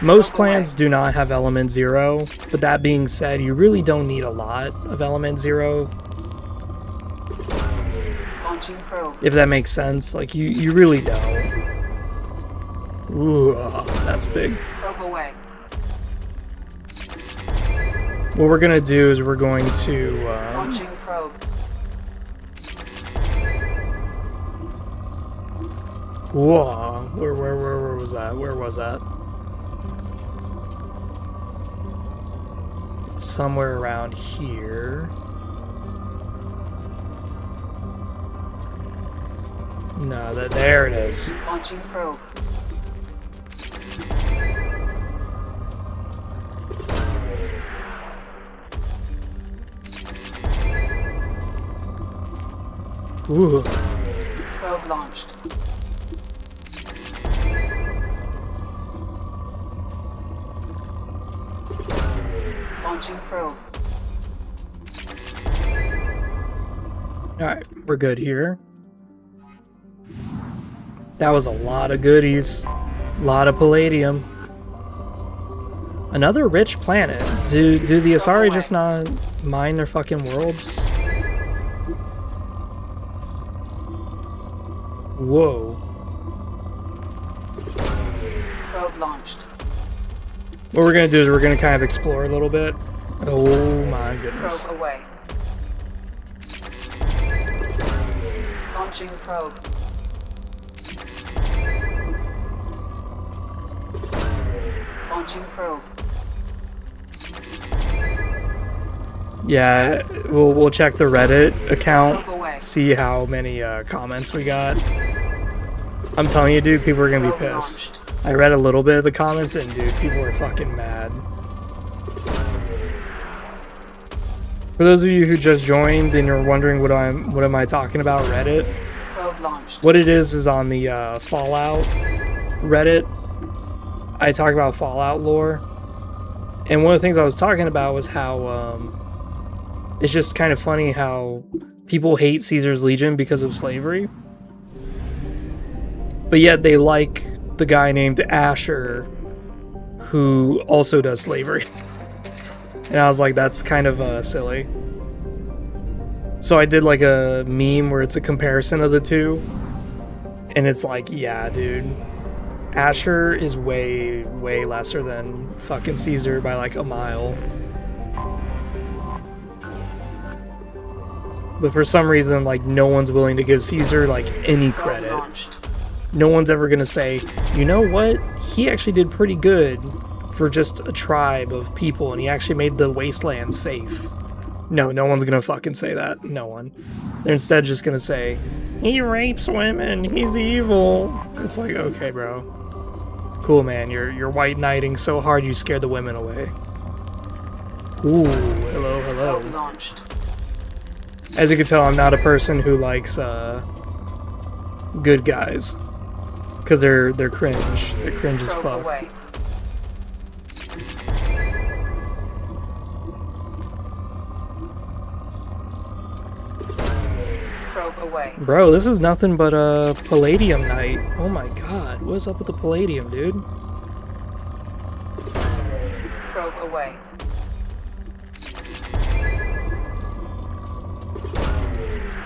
Most planets do not have element 0, but that being said, you really don't need a lot of element 0. Launching probe. If that makes sense, like you really don't. Ooh, that's big. Probe away. What we're gonna do is we're going to Launching probe. whoa, where was that? Where was that? It's somewhere around here. No, there it is. Launching probe. Ooh. Probe launched. Launching probe. Alright, we're good here. That was a lot of goodies. A lot of palladium. Another rich planet. Do the Asari just not mine their fucking worlds? Whoa. Probe launched. What we're gonna do is we're gonna kind of explore a little bit. Oh my goodness. Probe away. Launching probe. Launching probe. Yeah, we'll check the Reddit account, see how many comments we got. I'm telling you, dude, people are gonna be pissed. I read a little bit of the comments, and dude, people are fucking mad. For those of you who just joined and you're wondering what am I talking about, Reddit. Probe launched. What it is on the Fallout Reddit. I talk about Fallout lore, and one of the things I was talking about was how it's just kind of funny how people hate Caesar's Legion because of slavery, but yet they like the guy named Asher who also does slavery. And I was like, that's kind of silly. So I did like a meme where it's a comparison of the two, and it's like, yeah, dude, Asher is way lesser than fucking Caesar by like a mile. But for some reason, like, no one's willing to give Caesar like any credit. No one's ever gonna say, you know what, he actually did pretty good for just a tribe of people, and he actually made the wasteland safe. No one's gonna fucking say that. No one. They're instead just gonna say, he rapes women, he's evil. It's like, okay, bro. Cool, man. You're white knighting so hard you scared the women away. Ooh, hello. Launched. As you can tell, I'm not a person who likes good guys, because they're cringe. They're cringe as fuck. Away. Probe away. Bro, this is nothing but a palladium night. Oh my god, what's up with the palladium, dude? Probe away.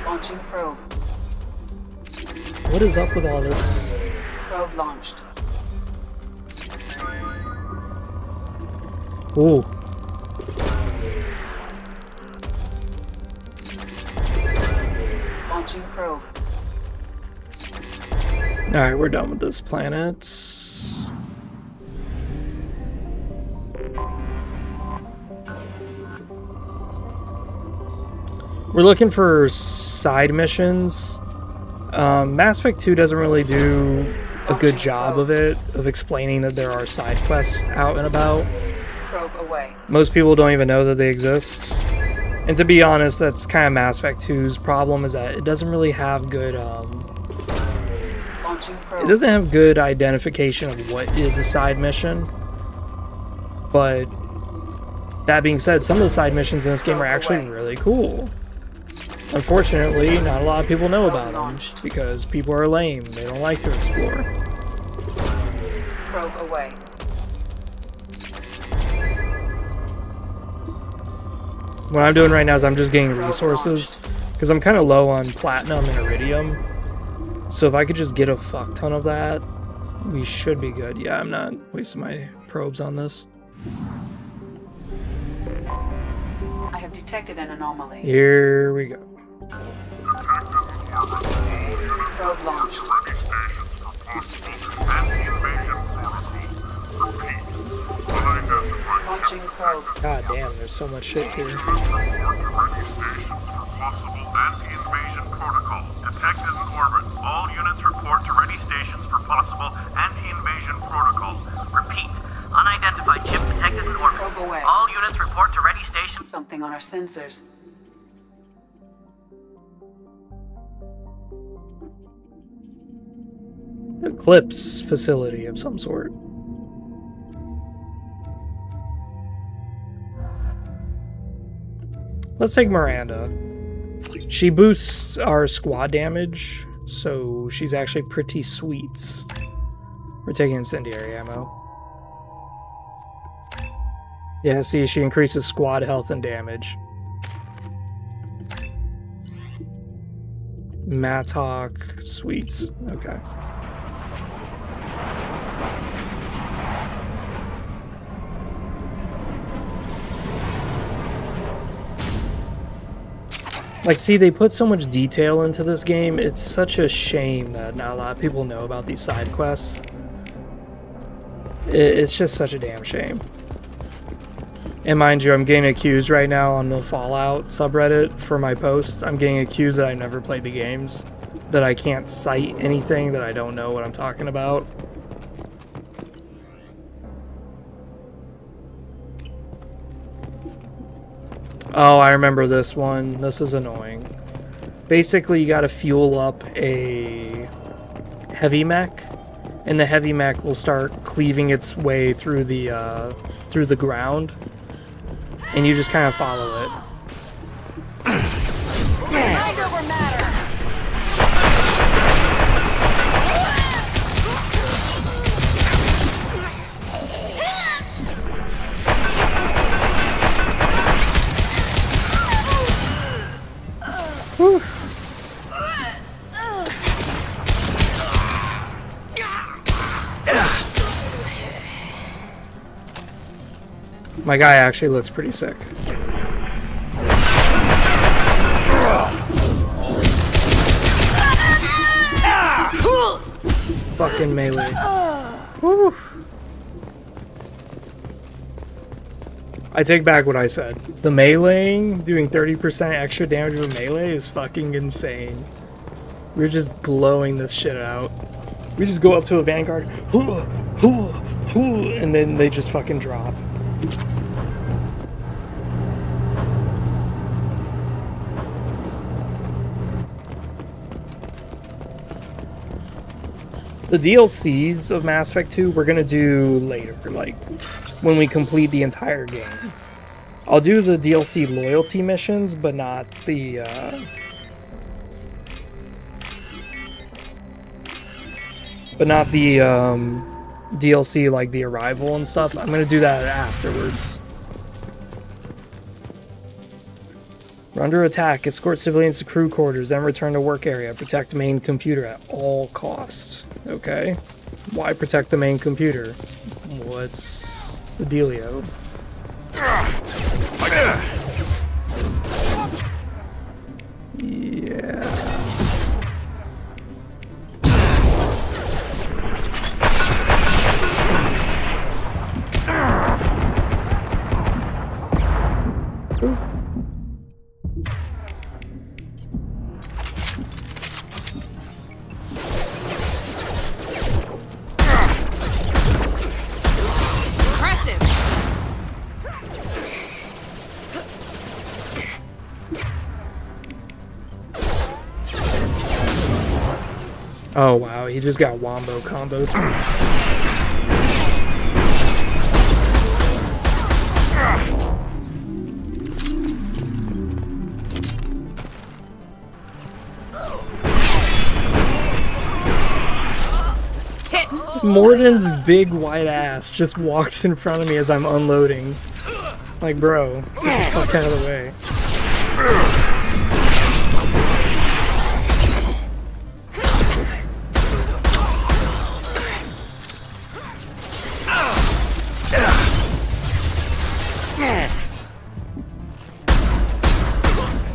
Launching probe. What is up with all this? Probe launched. Ooh. Launching probe. Alright, we're done with this planet. We're looking for side missions. Mass Effect 2 doesn't really do a good job of it, of explaining that there are side quests out and about. Probe away. Most people don't even know that they exist. And to be honest, that's kind of Mass Effect 2's problem, is that it doesn't really have good, it doesn't have good identification of what is a side mission. But that being said, some of the side missions in this game are actually really cool. Unfortunately, not a lot of people know about them because people are lame. They don't like to explore. Probe away. What I'm doing right now is I'm just getting resources because I'm kind of low on platinum and iridium. So if I could just get a fuck ton of that, we should be good. Yeah, I'm not wasting my probes on this. I have detected an anomaly. Here we go. Probe launched. Launching probe. God damn, there's so much shit here. Detected in orbit. All units report to ready stations for possible anti-invasion protocol. Repeat. Unidentified ship detected in orbit. Probe away. All units report to ready station. Something on our sensors. Eclipse facility of some sort. Let's take Miranda. She boosts our squad damage, so she's actually pretty sweet. We're taking incendiary ammo. Yeah, see, she increases squad health and damage. Mattock, sweet. Okay. Like, see, they put so much detail into this game. It's such a shame that not a lot of people know about these side quests. It's just such a damn shame. And mind you, I'm getting accused right now on the Fallout subreddit for my post. I'm getting accused that I never played the games, that I can't cite anything, that I don't know what I'm talking about. Oh, I remember this one. This is annoying. Basically, you gotta fuel up a heavy mech, and the heavy mech will start cleaving its way through the ground, and you just kind of follow it. Mind over matter. Whew. My guy actually looks pretty sick. Fucking melee. Whew. I take back what I said. The meleeing, doing 30% extra damage with melee is fucking insane. We're just blowing this shit out. We just go up to a vanguard, and then they just fucking drop. The DLCs of Mass Effect 2 we're gonna do later, like when we complete the entire game. I'll do the DLC loyalty missions, but not the DLC like the Arrival and stuff. I'm gonna do that afterwards. We're under attack. Escort civilians to crew quarters, then return to work area. Protect main computer at all costs. Okay. Why protect the main computer? What's the dealio? Yeah. Ooh. Oh wow, he just got wombo comboed. Morden's big white ass just walks in front of me as I'm unloading. Like, bro, get the fuck out of the way.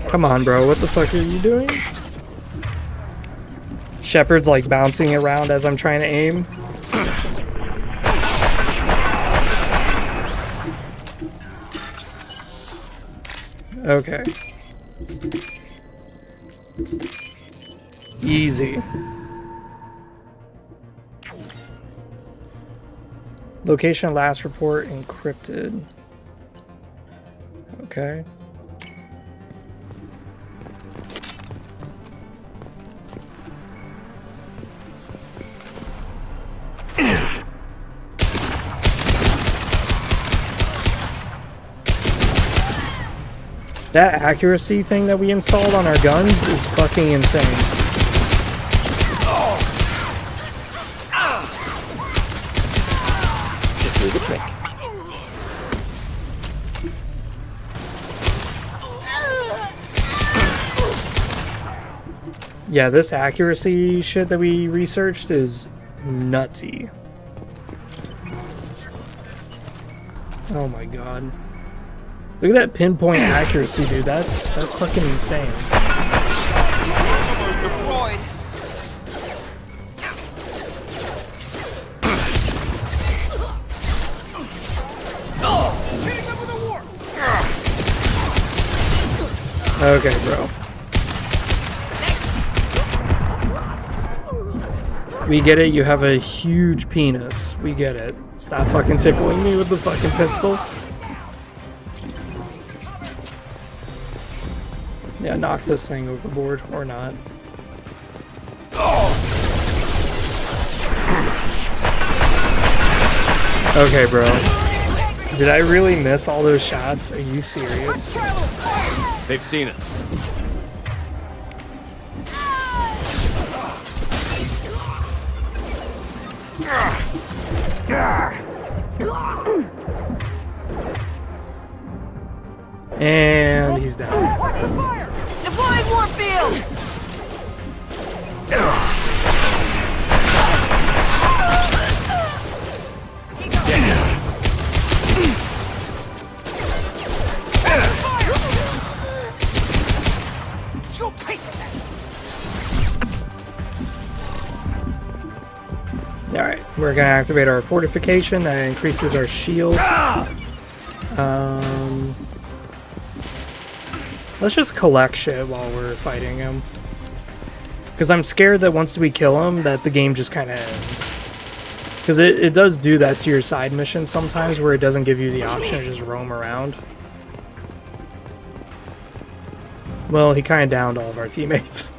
Come on, bro, what the fuck are you doing? Shepard's like bouncing around as I'm trying to aim. Okay. Easy. Location last report encrypted. Okay. That accuracy thing that we installed on our guns is fucking insane. Just do the trick. Yeah, this accuracy shit that we researched is nutty. Oh my god. Look at that pinpoint accuracy, dude. That's fucking insane. Okay, bro. We get it, you have a huge penis. We get it. Stop fucking tickling me with the fucking pistol. Yeah, knock this thing overboard, or not. Okay, bro. Did I really miss all those shots? Are you serious? They've seen us. And he's down. Deploying Warfield! Alright, we're gonna activate our fortification that increases our shield. Let's just collect shit while we're fighting him. Because I'm scared that once we kill him, that the game just kind of ends. Because it does do that to your side missions sometimes, where it doesn't give you the option to just roam around. Well, he kind of downed all of our teammates.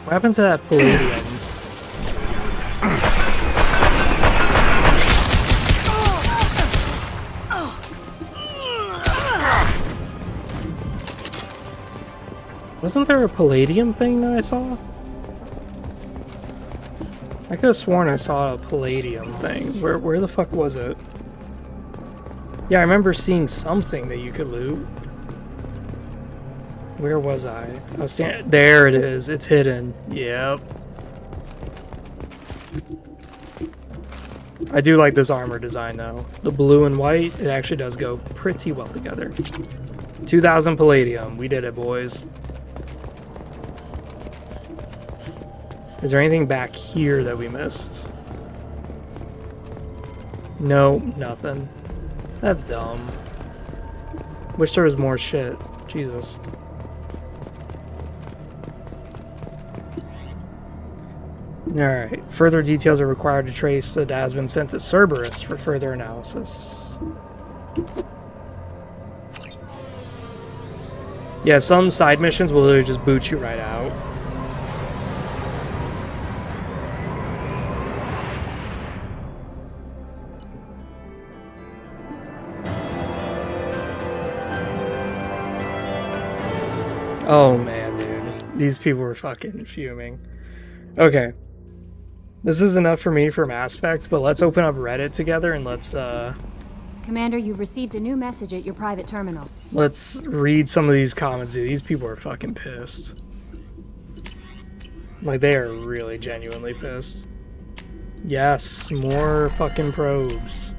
What happened to that palladium? Wasn't there a palladium thing that I saw? I could have sworn I saw a palladium thing. Where the fuck was it? Yeah, I remember seeing something that you could loot. Where was I? I was standing. There it is. It's hidden. Yep. I do like this armor design though. The blue and white, it actually does go pretty well together. 2,000 palladium. We did it, boys. Is there anything back here that we missed? No, nothing. That's dumb. Wish there was more shit. Jesus. Alright. Further details are required to trace that has been sent to Cerberus for further analysis. Yeah, some side missions will literally just boot you right out. Oh man, dude. These people were fucking fuming. Okay. This is enough for me for Mass Effect, but let's open up Reddit together and let's Commander, you've received a new message at your private terminal. let's read some of these comments, dude. These people are fucking pissed. Like, they are really genuinely pissed. Yes, more fucking probes.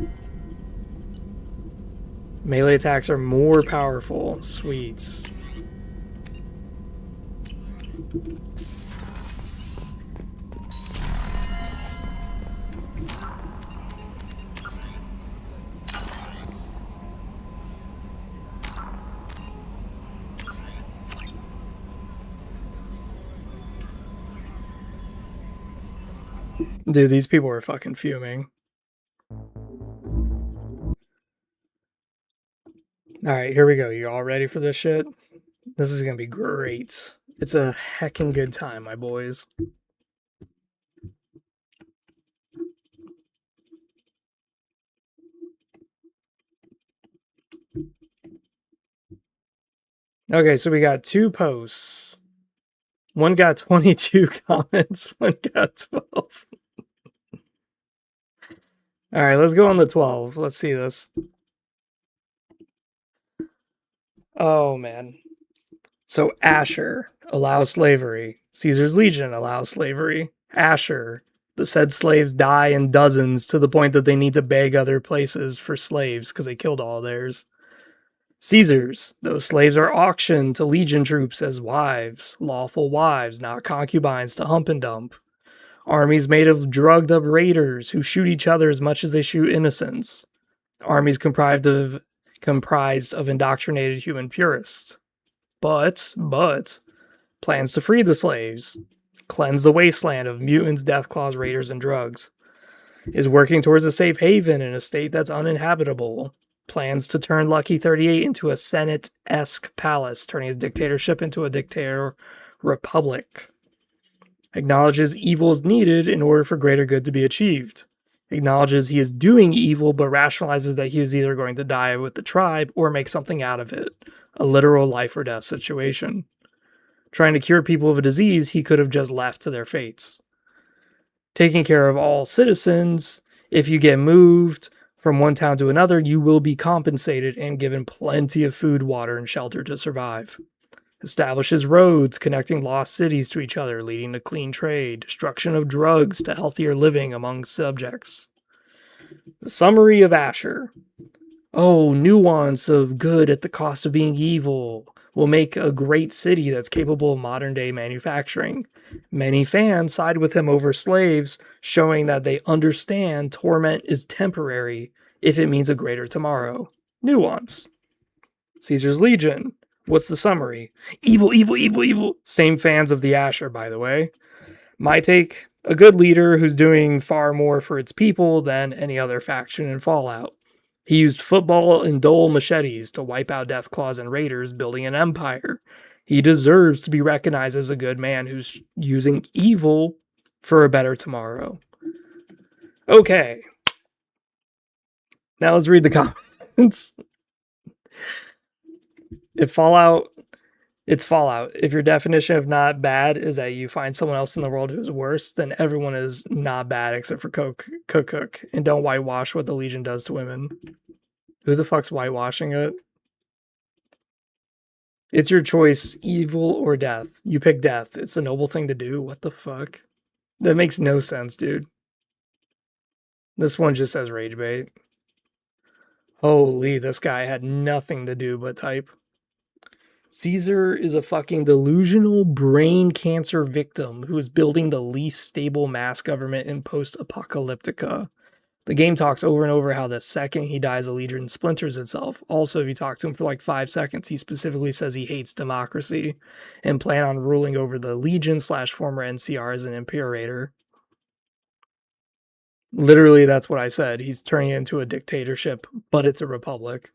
Melee attacks are more powerful. Sweet. Dude, these people are fucking fuming. Alright, here we go. You all ready for this shit? This is gonna be great. It's a heckin' good time, my boys. Okay, so we got 2 posts. One got 22 comments, one got 12. All right, let's go on the 12. Let's see this. Oh, man. So Asher allows slavery. Caesar's Legion allows slavery. Asher, the said slaves die in dozens to the point that they need to beg other places for slaves because they killed all theirs. Caesar's, those slaves are auctioned to Legion troops as wives, lawful wives, not concubines to hump and dump. Armies made of drugged up raiders who shoot each other as much as they shoot innocents. Armies comprised of indoctrinated human purists. But, plans to free the slaves, cleanse the wasteland of mutants, deathclaws, raiders, and drugs. Is working towards a safe haven in a state that's uninhabitable. Plans to turn Lucky 38 into a Senate-esque palace, turning his dictatorship into a dictator republic. Acknowledges evil is needed in order for greater good to be achieved. Acknowledges he is doing evil, but rationalizes that he is either going to die with the tribe or make something out of it. A literal life or death situation. Trying to cure people of a disease he could have just left to their fates. Taking care of all citizens. If you get moved from one town to another, you will be compensated and given plenty of food, water, and shelter to survive. Establishes roads connecting lost cities to each other, leading to clean trade, destruction of drugs to healthier living among subjects. The summary of Asher. Oh, nuance of good at the cost of being evil will make a great city that's capable of modern day manufacturing. Many fans side with him over slaves, showing that they understand torment is temporary if it means a greater tomorrow. Nuance. Caesar's Legion. What's the summary? Evil, evil, evil, evil. Same fans of the Asher, by the way. My take, a good leader who's doing far more for its people than any other faction in Fallout. He used football and dull machetes to wipe out Deathclaws and Raiders, building an empire. He deserves to be recognized as a good man who's using evil for a better tomorrow. Okay. Now let's read the comments. It's Fallout. If your definition of not bad is that you find someone else in the world who's worse, then everyone is not bad except for Cook. And don't whitewash what the Legion does to women. Who the fuck's whitewashing it? It's your choice, evil or death. You pick death. It's a noble thing to do. What the fuck? That makes no sense, dude. This one just says rage bait. Holy, this guy had nothing to do but type. Caesar is a fucking delusional brain cancer victim who is building the least stable mass government in post-apocalyptica. The game talks over and over how the second he dies, the Legion splinters itself. Also, if you talk to him for like 5 seconds, he specifically says he hates democracy and plan on ruling over the Legion / former NCR as an imperator. Literally, that's what I said. He's turning it into a dictatorship, but it's a republic.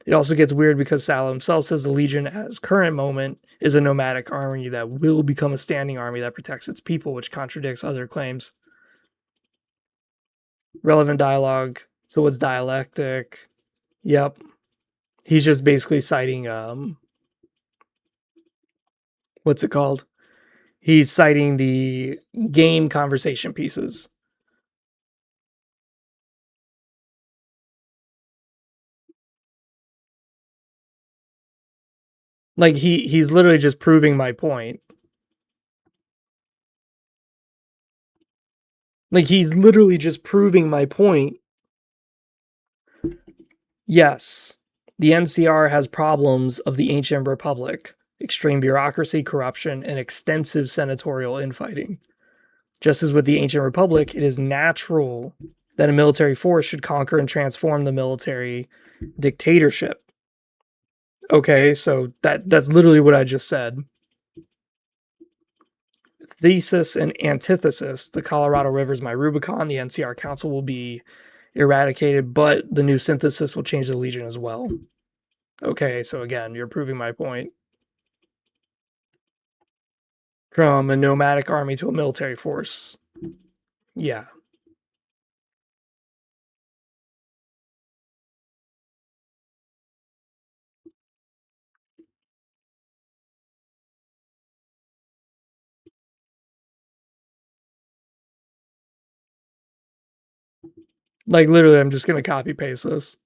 It also gets weird because Salo himself says the Legion, at its current moment, is a nomadic army that will become a standing army that protects its people, which contradicts other claims. Relevant dialogue. So what's dialectic? Yep. He's just basically citing, what's it called? He's citing the game conversation pieces. Like, he's literally just proving my point. Like, he's literally just proving my point. Yes, the NCR has problems of the ancient republic. Extreme bureaucracy, corruption, and extensive senatorial infighting. Just as with the ancient republic, it is natural that a military force should conquer and transform the military dictatorship. Okay, so that's literally what I just said. Thesis and antithesis. The Colorado River is my Rubicon. The NCR Council will be eradicated, but the new synthesis will change the Legion as well. Okay, so again, you're proving my point. From a nomadic army to a military force. Yeah. Like, literally, I'm just gonna copy paste this.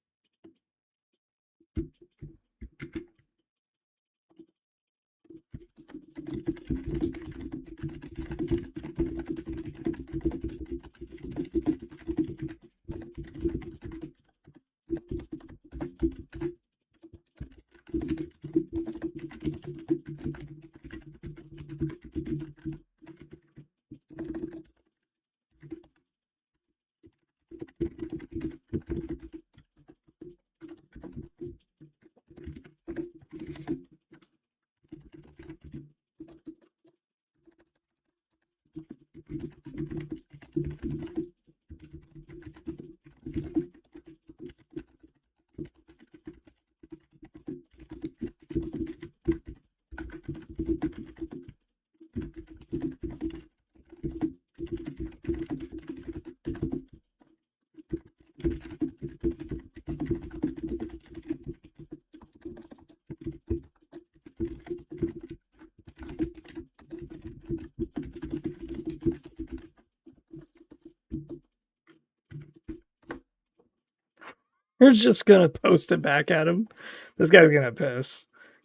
We're just gonna post it back at him. This guy's gonna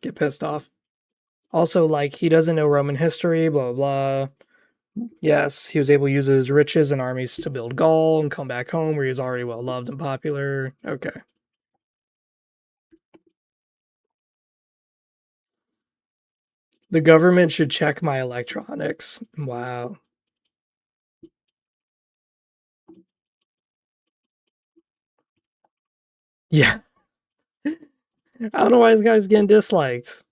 get pissed off. Also, like, he doesn't know Roman history, blah, blah, blah. Yes, he was able to use his riches and armies to build Gaul and come back home where he was already well loved and popular. Okay. The government should check my electronics. Wow. Yeah. I don't know why this guy's getting disliked.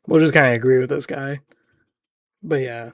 We'll just kind of agree with this guy. But yeah.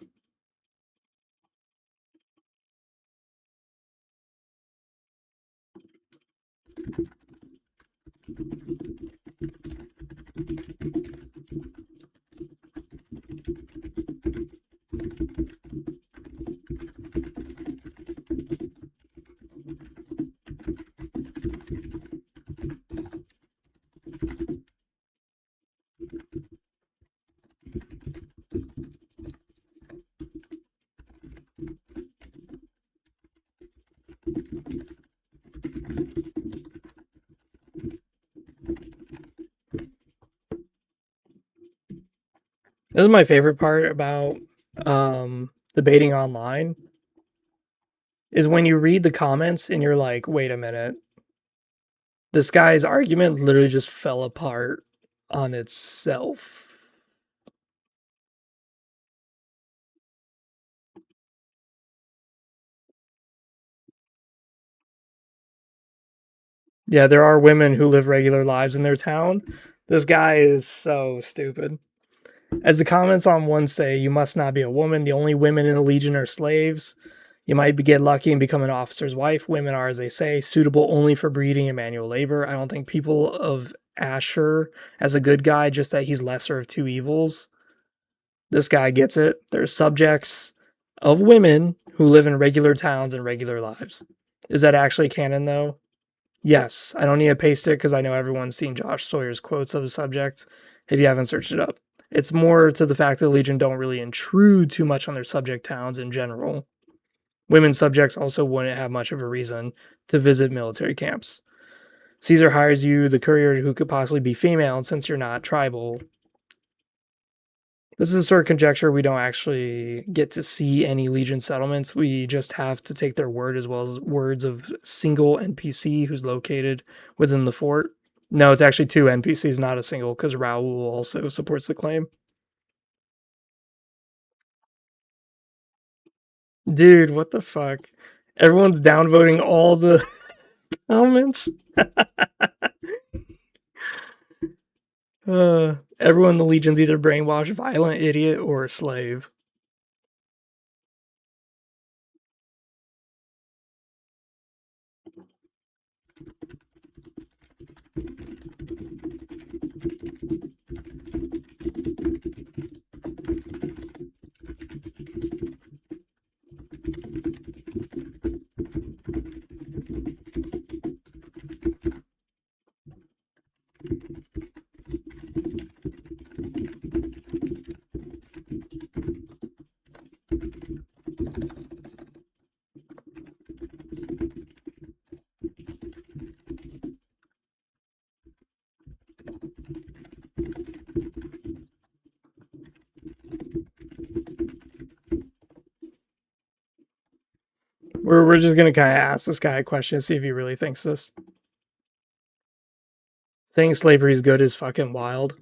This is my favorite part about debating online is when you read the comments and you're like, wait a minute. This guy's argument literally just fell apart on itself. Yeah, there are women who live regular lives in their town. This guy is so stupid. As the comments on one say, you must not be a woman. The only women in the Legion are slaves. You might get lucky and become an officer's wife. Women are, as they say, suitable only for breeding and manual labor. I don't think people of Asher as a good guy, just that he's lesser of two evils. This guy gets it. They're subjects of women who live in regular towns and regular lives. Is that actually canon, though? Yes. I don't need to paste it because I know everyone's seen Josh Sawyer's quotes of the subject if you haven't searched it up. It's more to the fact that the Legion don't really intrude too much on their subject towns in general. Women subjects also wouldn't have much of a reason to visit military camps. Caesar hires you, the courier, who could possibly be female, and since you're not tribal, this is a sort of conjecture. We don't actually get to see any Legion settlements. We just have to take their word as well as words of single NPC who's located within the fort. No, it's actually two NPCs, not a single, because Raoul also supports the claim. Dude, what the fuck? Everyone's downvoting all the comments. Everyone in the Legion's either brainwashed, violent, idiot, or a slave. We're just gonna kind of ask this guy a question to see if he really thinks this. Saying slavery is good is fucking wild.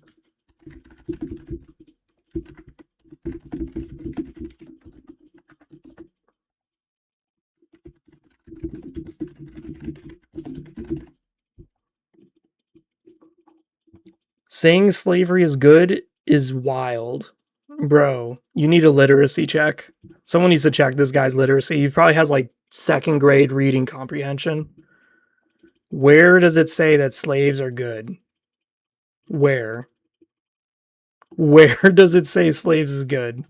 Saying slavery is good is wild. Bro, you need a literacy check. Someone needs to check this guy's literacy. He probably has like 2nd grade reading comprehension. Where does it say that slaves are good? Where? Where does it say slaves is good?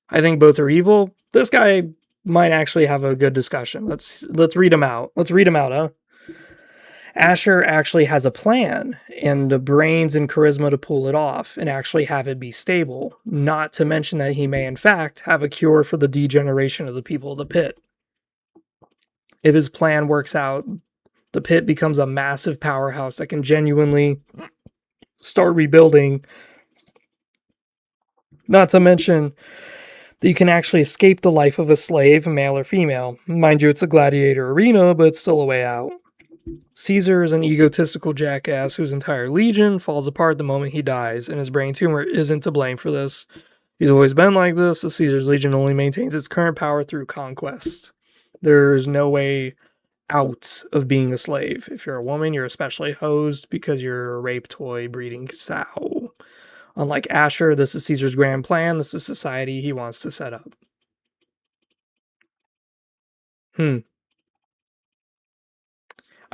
I think both are evil. This guy might actually have a good discussion. Let's read him out. Let's read him out, huh? Asher actually has a plan and the brains and charisma to pull it off and actually have it be stable. Not to mention that he may, in fact, have a cure for the degeneration of the people of the pit. If his plan works out, the pit becomes a massive powerhouse that can genuinely start rebuilding. Not to mention that you can actually escape the life of a slave, male or female. Mind you, it's a gladiator arena, but it's still a way out. Caesar is an egotistical jackass whose entire legion falls apart the moment he dies, and his brain tumor isn't to blame for this. He's always been like this. The Caesar's legion only maintains its current power through conquest. There's no way out of being a slave. If you're a woman, you're especially hosed because you're a rape toy breeding sow. Unlike Asher, this is Caesar's grand plan. This is society he wants to set up.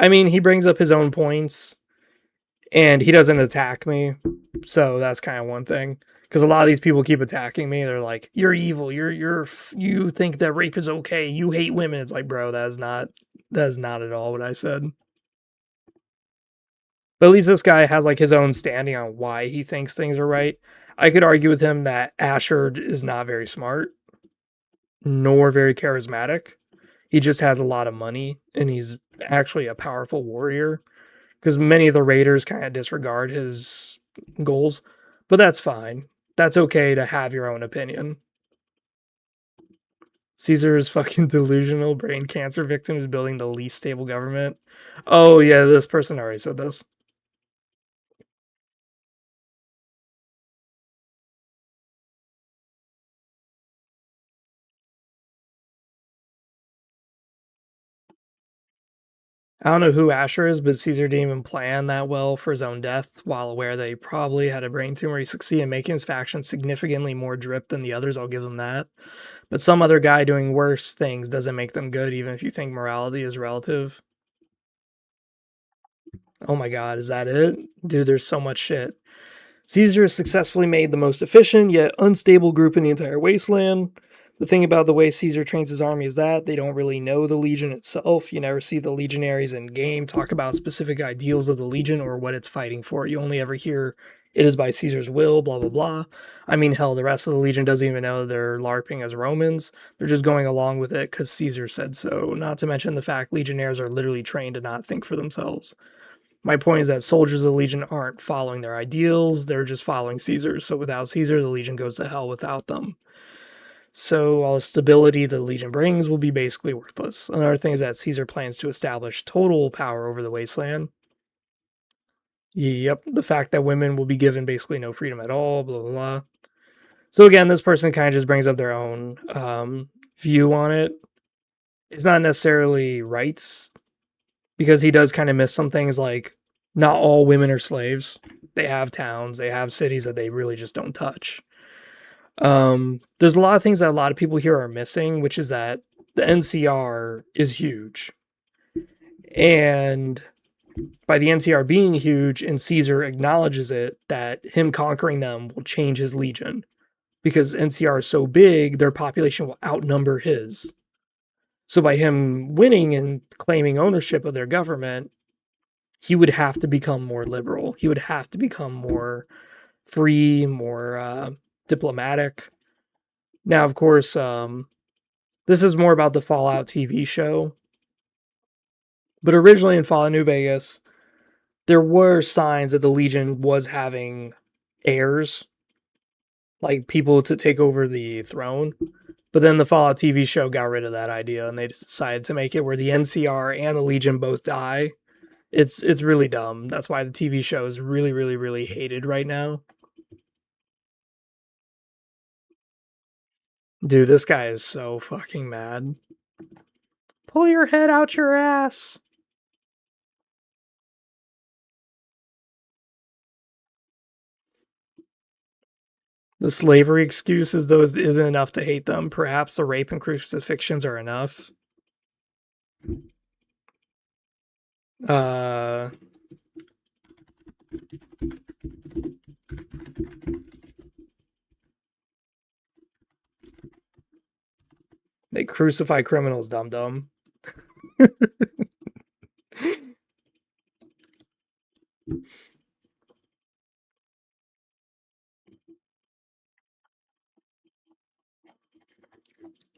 I mean, he brings up his own points, and he doesn't attack me, so that's kind of one thing. Because a lot of these people keep attacking me. They're like, "You're evil. You think that rape is okay. You hate women." It's like, bro, that is not at all what I said. But at least this guy has like his own standing on why he thinks things are right. I could argue with him that Asher is not very smart, nor very charismatic. He just has a lot of money, and he's actually a powerful warrior. Because many of the raiders kind of disregard his goals, but that's fine. That's okay to have your own opinion. Caesar is fucking delusional brain cancer victim who's building the least stable government. Oh yeah, this person already said this. I don't know who Asher is, but Caesar didn't even plan that well for his own death, while aware that he probably had a brain tumor. He succeeded in making his faction significantly more drip than the others, I'll give him that. But some other guy doing worse things doesn't make them good, even if you think morality is relative. Oh my god, is that it? Dude, there's so much shit. Caesar successfully made the most efficient yet unstable group in the entire wasteland. The thing about the way Caesar trains his army is that they don't really know the Legion itself. You never see the legionaries in game talk about specific ideals of the Legion or what it's fighting for. You only ever hear it is by Caesar's will, blah, blah, blah. I mean, hell, the rest of the Legion doesn't even know they're LARPing as Romans. They're just going along with it because Caesar said so. Not to mention the fact legionnaires are literally trained to not think for themselves. My point is that soldiers of the Legion aren't following their ideals, they're just following Caesar. So without Caesar, the Legion goes to hell without them. So all the stability the Legion brings will be basically worthless. Another thing is that Caesar plans to establish total power over the wasteland. Yep, the fact that women will be given basically no freedom at all, blah, blah, blah. So again, this person kind of just brings up their own view on it. It's not necessarily rights, because he does kind of miss some things like not all women are slaves. They have towns, they have cities that they really just don't touch. There's a lot of things that a lot of people here are missing, which is that the NCR is huge. And by the NCR being huge, and Caesar acknowledges it, that him conquering them will change his legion. Because NCR is so big, their population will outnumber his. So by him winning and claiming ownership of their government, he would have to become more liberal. He would have to become more free, more diplomatic. Now, of course, this is more about the Fallout TV show. But originally in Fallout New Vegas, there were signs that the Legion was having heirs, like people to take over the throne. But then the Fallout TV show got rid of that idea, and they decided to make it where the NCR and the Legion both die. It's really dumb. That's why the TV show is really, really, really hated right now. Dude, this guy is so fucking mad. Pull your head out your ass. The slavery excuses, though, isn't enough to hate them. Perhaps the rape and crucifixions are enough. They crucify criminals, dum-dum.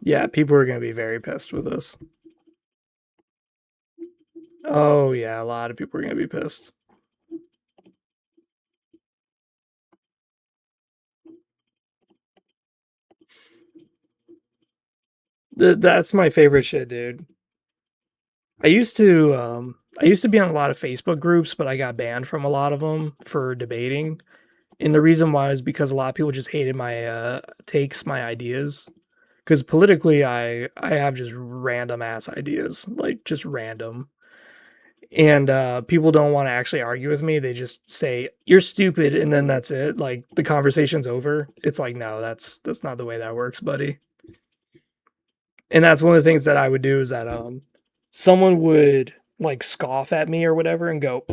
Yeah, people are going to be very pissed with this. Oh, yeah, a lot of people are going to be pissed. That's my favorite shit, dude. I used to be on a lot of Facebook groups, but I got banned from a lot of them for debating. And the reason why is because a lot of people just hated my takes, my ideas. Because politically, I have just random ass ideas, like just random. And people don't want to actually argue with me. They just say you're stupid, and then that's it. Like the conversation's over. It's like, no, that's not the way that works, buddy. And that's one of the things that I would do is that someone would like scoff at me or whatever and go,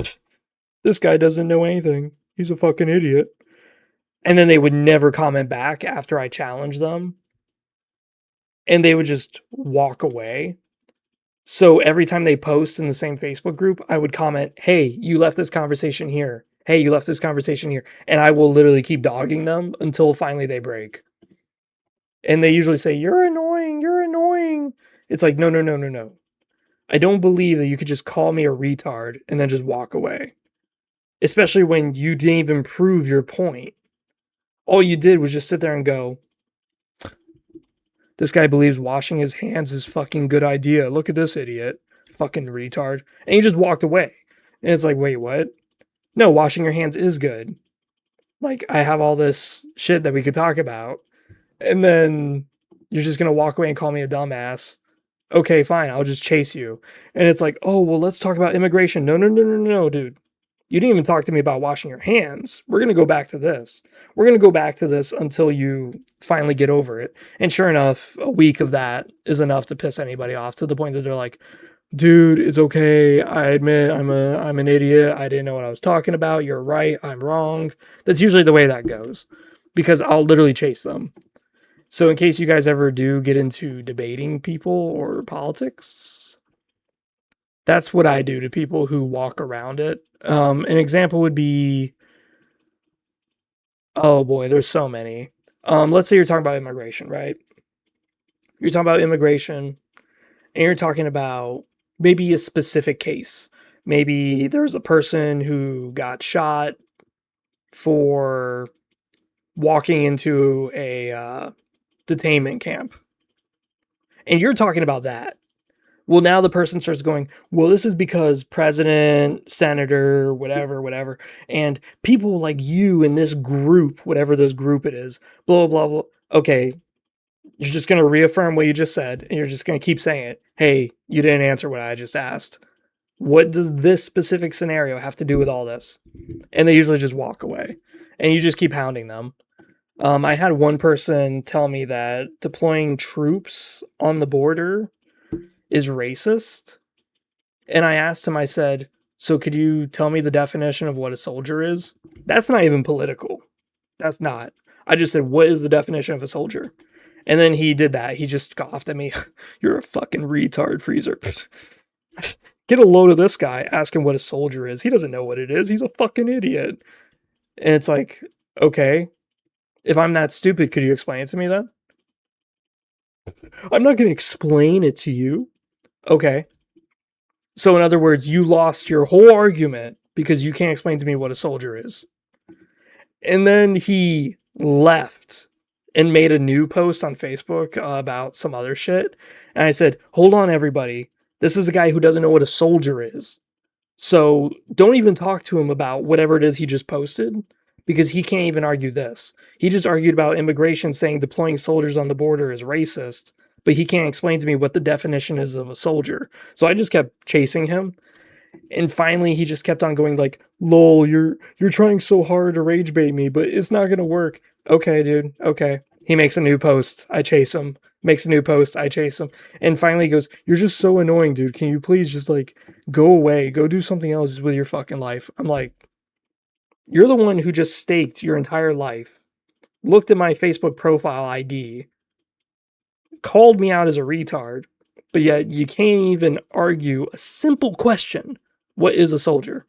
this guy doesn't know anything. He's a fucking idiot. And then they would never comment back after I challenged them. And they would just walk away. So every time they post in the same Facebook group, I would comment, hey, you left this conversation here. Hey, you left this conversation here. And I will literally keep dogging them until finally they break. And they usually say, you're annoying. You're annoying. It's like, no, no, no, no, no. I don't believe that you could just call me a retard and then just walk away. Especially when you didn't even prove your point. All you did was just sit there and go, this guy believes washing his hands is fucking good idea. Look at this idiot. Fucking retard. And you just walked away. And it's like, wait, what? No, washing your hands is good. Like, I have all this shit that we could talk about. And then you're just going to walk away and call me a dumbass. Okay, fine. I'll just chase you. And it's like, oh, well, let's talk about immigration. No, no, no, no, no, dude. You didn't even talk to me about washing your hands. We're going to go back to this. We're going to go back to this until you finally get over it. And sure enough, a week of that is enough to piss anybody off to the point that they're like, dude, it's okay. I admit I'm an idiot. I didn't know what I was talking about. You're right. I'm wrong. That's usually the way that goes because I'll literally chase them. So in case you guys ever do get into debating people or politics, that's what I do to people who walk around it. An example would be, oh boy, there's so many. Let's say you're talking about immigration, right? You're talking about immigration and you're talking about maybe a specific case. Maybe there's a person who got shot for walking into a detainment camp. And you're talking about that. Well, now the person starts going, well, this is because president, senator, whatever, and people like you in this group, whatever this group it is, blah, blah, blah. Okay, you're just going to reaffirm what you just said, and you're just going to keep saying it. Hey, you didn't answer what I just asked. What does this specific scenario have to do with all this? And they usually just walk away, and you just keep hounding them. I had one person tell me that deploying troops on the border is racist. And I asked him, I said, so could you tell me the definition of what a soldier is? That's not even political. That's not. I just said, what is the definition of a soldier? And then he did that. He just scoffed at me. You're a fucking retard, Freezer. Get a load of this guy. Ask him what a soldier is. He doesn't know what it is. He's a fucking idiot. And it's like, okay, if I'm that stupid, could you explain it to me then? I'm not going to explain it to you. Okay. So in other words, you lost your whole argument because you can't explain to me what a soldier is. And then he left and made a new post on Facebook about some other shit. And I said, hold on, everybody. This is a guy who doesn't know what a soldier is. So don't even talk to him about whatever it is he just posted, because he can't even argue this. He just argued about immigration, saying deploying soldiers on the border is racist, but he can't explain to me what the definition is of a soldier. So I just kept chasing him. And finally he just kept on going like, lol, you're trying so hard to rage bait me, but it's not gonna work. Okay, dude, okay. He makes a new post, I chase him. Makes a new post, I chase him. And finally he goes, you're just so annoying, dude. Can you please just like go away, go do something else with your fucking life? I'm like, you're the one who just staked your entire life, looked at my Facebook profile ID, called me out as a retard, but yet you can't even argue a simple question. What is a soldier?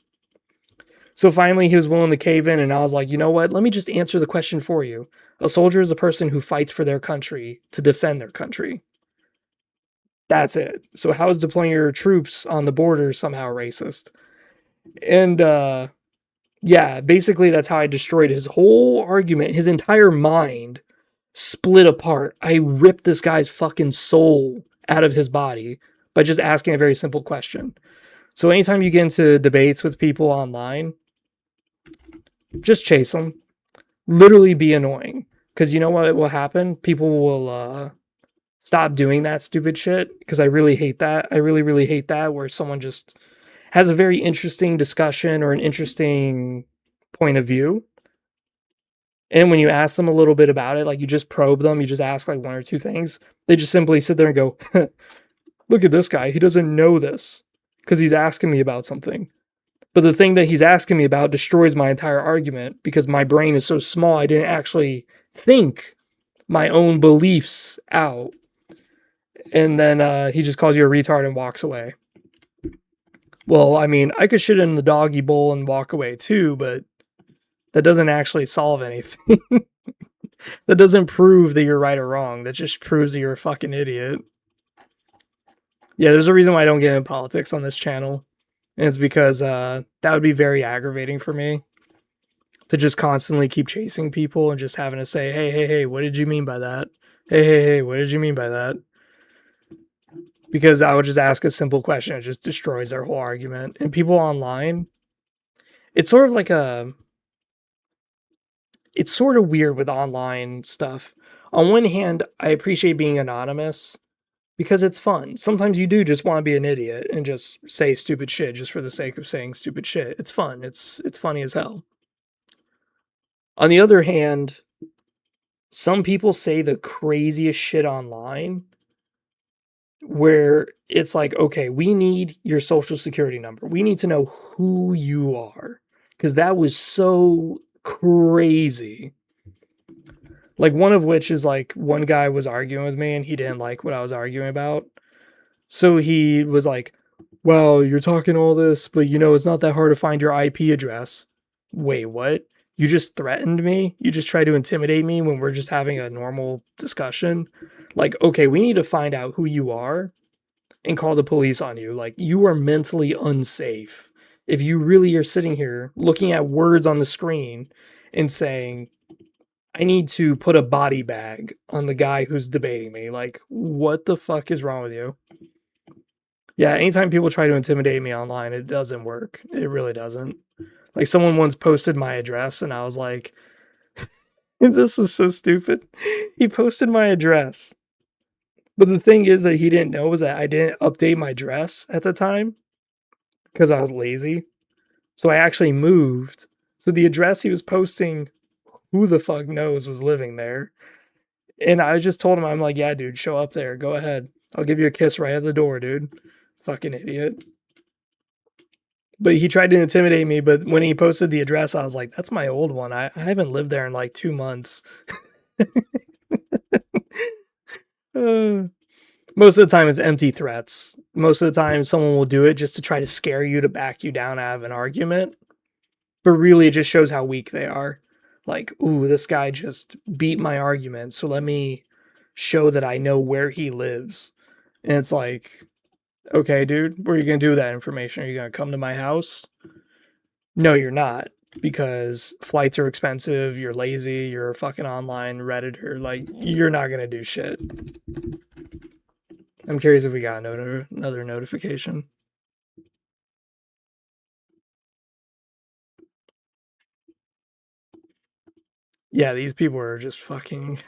So finally he was willing to cave in, and I was like, you know what? Let me just answer the question for you. A soldier is a person who fights for their country to defend their country. That's it. So how is deploying your troops on the border somehow racist? And yeah, basically that's how I destroyed his whole argument. His entire mind split apart. I ripped this guy's fucking soul out of his body by just asking a very simple question. So anytime you get into debates with people online, just chase them. Literally be annoying. Because you know what will happen? People will stop doing that stupid shit. Because I really hate that. I really, really hate that, where someone just has a very interesting discussion or an interesting point of view. And when you ask them a little bit about it, like you just probe them, you just ask like one or two things, they just simply sit there and go, look at this guy. He doesn't know this because he's asking me about something. But the thing that he's asking me about destroys my entire argument because my brain is so small, I didn't actually think my own beliefs out. And then he just calls you a retard and walks away. Well, I mean, I could shit in the doggy bowl and walk away too, but that doesn't actually solve anything. That doesn't prove that you're right or wrong. That just proves that you're a fucking idiot. Yeah, there's a reason why I don't get into politics on this channel. And it's because that would be very aggravating for me. To just constantly keep chasing people and just having to say, hey, what did you mean by that? Hey, what did you mean by that? Because I would just ask a simple question. It just destroys their whole argument. And people online, it's sort of like it's sort of weird with online stuff. On one hand, I appreciate being anonymous because it's fun. Sometimes you do just want to be an idiot and just say stupid shit just for the sake of saying stupid shit. It's fun. It's funny as hell. On the other hand, some people say the craziest shit online where it's like, okay, we need your social security number. We need to know who you are. Because that was so crazy. Like one of which is like one guy was arguing with me and he didn't like what I was arguing about. So he was like, well, you're talking all this, but you know, it's not that hard to find your IP address. Wait, what? You just threatened me? You just tried to intimidate me when we're just having a normal discussion? Like, okay, we need to find out who you are and call the police on you. Like, you are mentally unsafe. If you really are sitting here looking at words on the screen and saying, I need to put a body bag on the guy who's debating me. Like, what the fuck is wrong with you? Yeah, anytime people try to intimidate me online, it doesn't work. It really doesn't. Like, someone once posted my address, and I was like, this was so stupid. He posted my address. But the thing is that he didn't know was that I didn't update my address at the time because I was lazy. So I actually moved. So the address he was posting, who the fuck knows, was living there. And I just told him, I'm like, yeah, dude, show up there. Go ahead. I'll give you a kiss right at the door, dude. Fucking idiot. But he tried to intimidate me, but when he posted the address, I was like, that's my old one. I haven't lived there in like 2 months. Most of the time, it's empty threats. Most of the time, someone will do it just to try to scare you, to back you down out of an argument. But really, it just shows how weak they are. Like, ooh, this guy just beat my argument, so let me show that I know where he lives. And it's like, okay, dude, what are you going to do with that information? Are you going to come to my house? No, you're not. because flights are expensive, you're lazy, you're a fucking online Redditor, like, you're not gonna do shit. I'm curious if we got another notification. Yeah, these people are just fucking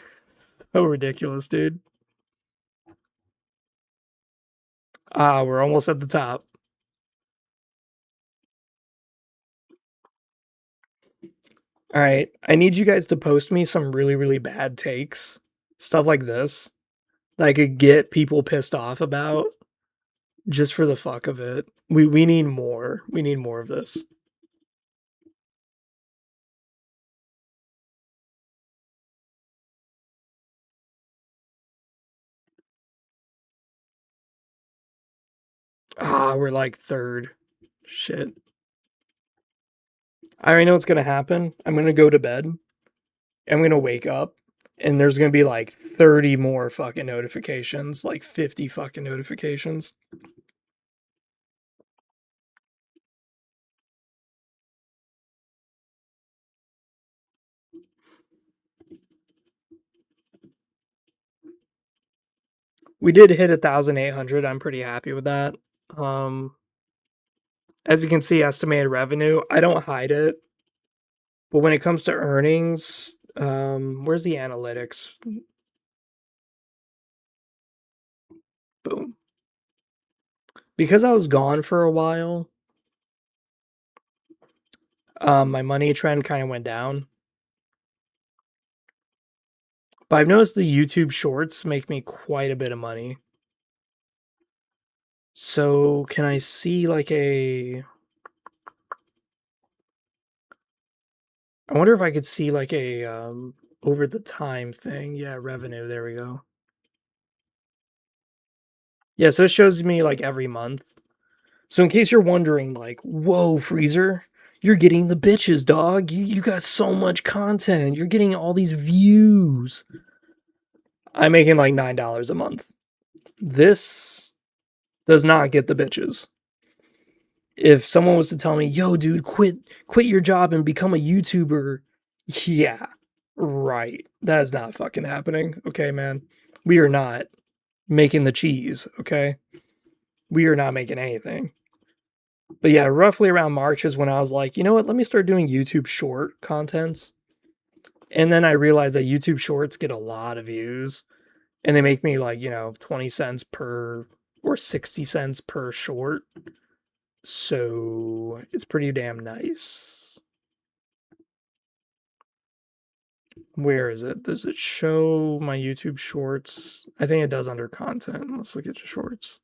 so ridiculous, dude. We're almost at the top. All right, I need you guys to post me some really, really bad takes, stuff like this, that I could get people pissed off about, just for the fuck of it. We need more. We need more of this. We're like third. Shit. I already know what's gonna happen. I'm gonna go to bed. I'm gonna wake up, and there's gonna be like 30 more fucking notifications, like 50 fucking notifications. We did hit 1,800. I'm pretty happy with that. As you can see, estimated revenue, I don't hide it. But when it comes to earnings, where's the analytics? Boom. Because I was gone for a while, my money trend kind of went down. But I've noticed the YouTube shorts make me quite a bit of money. So can I see like a... I wonder if I could see like a over the time thing. Yeah, revenue. There we go. Yeah, so it shows me like every month. So in case you're wondering, like, whoa, Freezer, you're getting the bitches, dog. You got so much content. You're getting all these views. I'm making like $9 a month. This does not get the bitches. If someone was to tell me, yo, dude, quit your job and become a YouTuber, yeah, right. That is not fucking happening. Okay, man. We are not making the cheese, okay? We are not making anything. But yeah, roughly around March is when I was like, you know what, let me start doing YouTube short contents. And then I realized that YouTube shorts get a lot of views and they make me like, 20 cents per or 60 cents per short. So it's pretty damn nice. Where is it? Does it show my YouTube shorts? I think it does under content. Let's look at your shorts.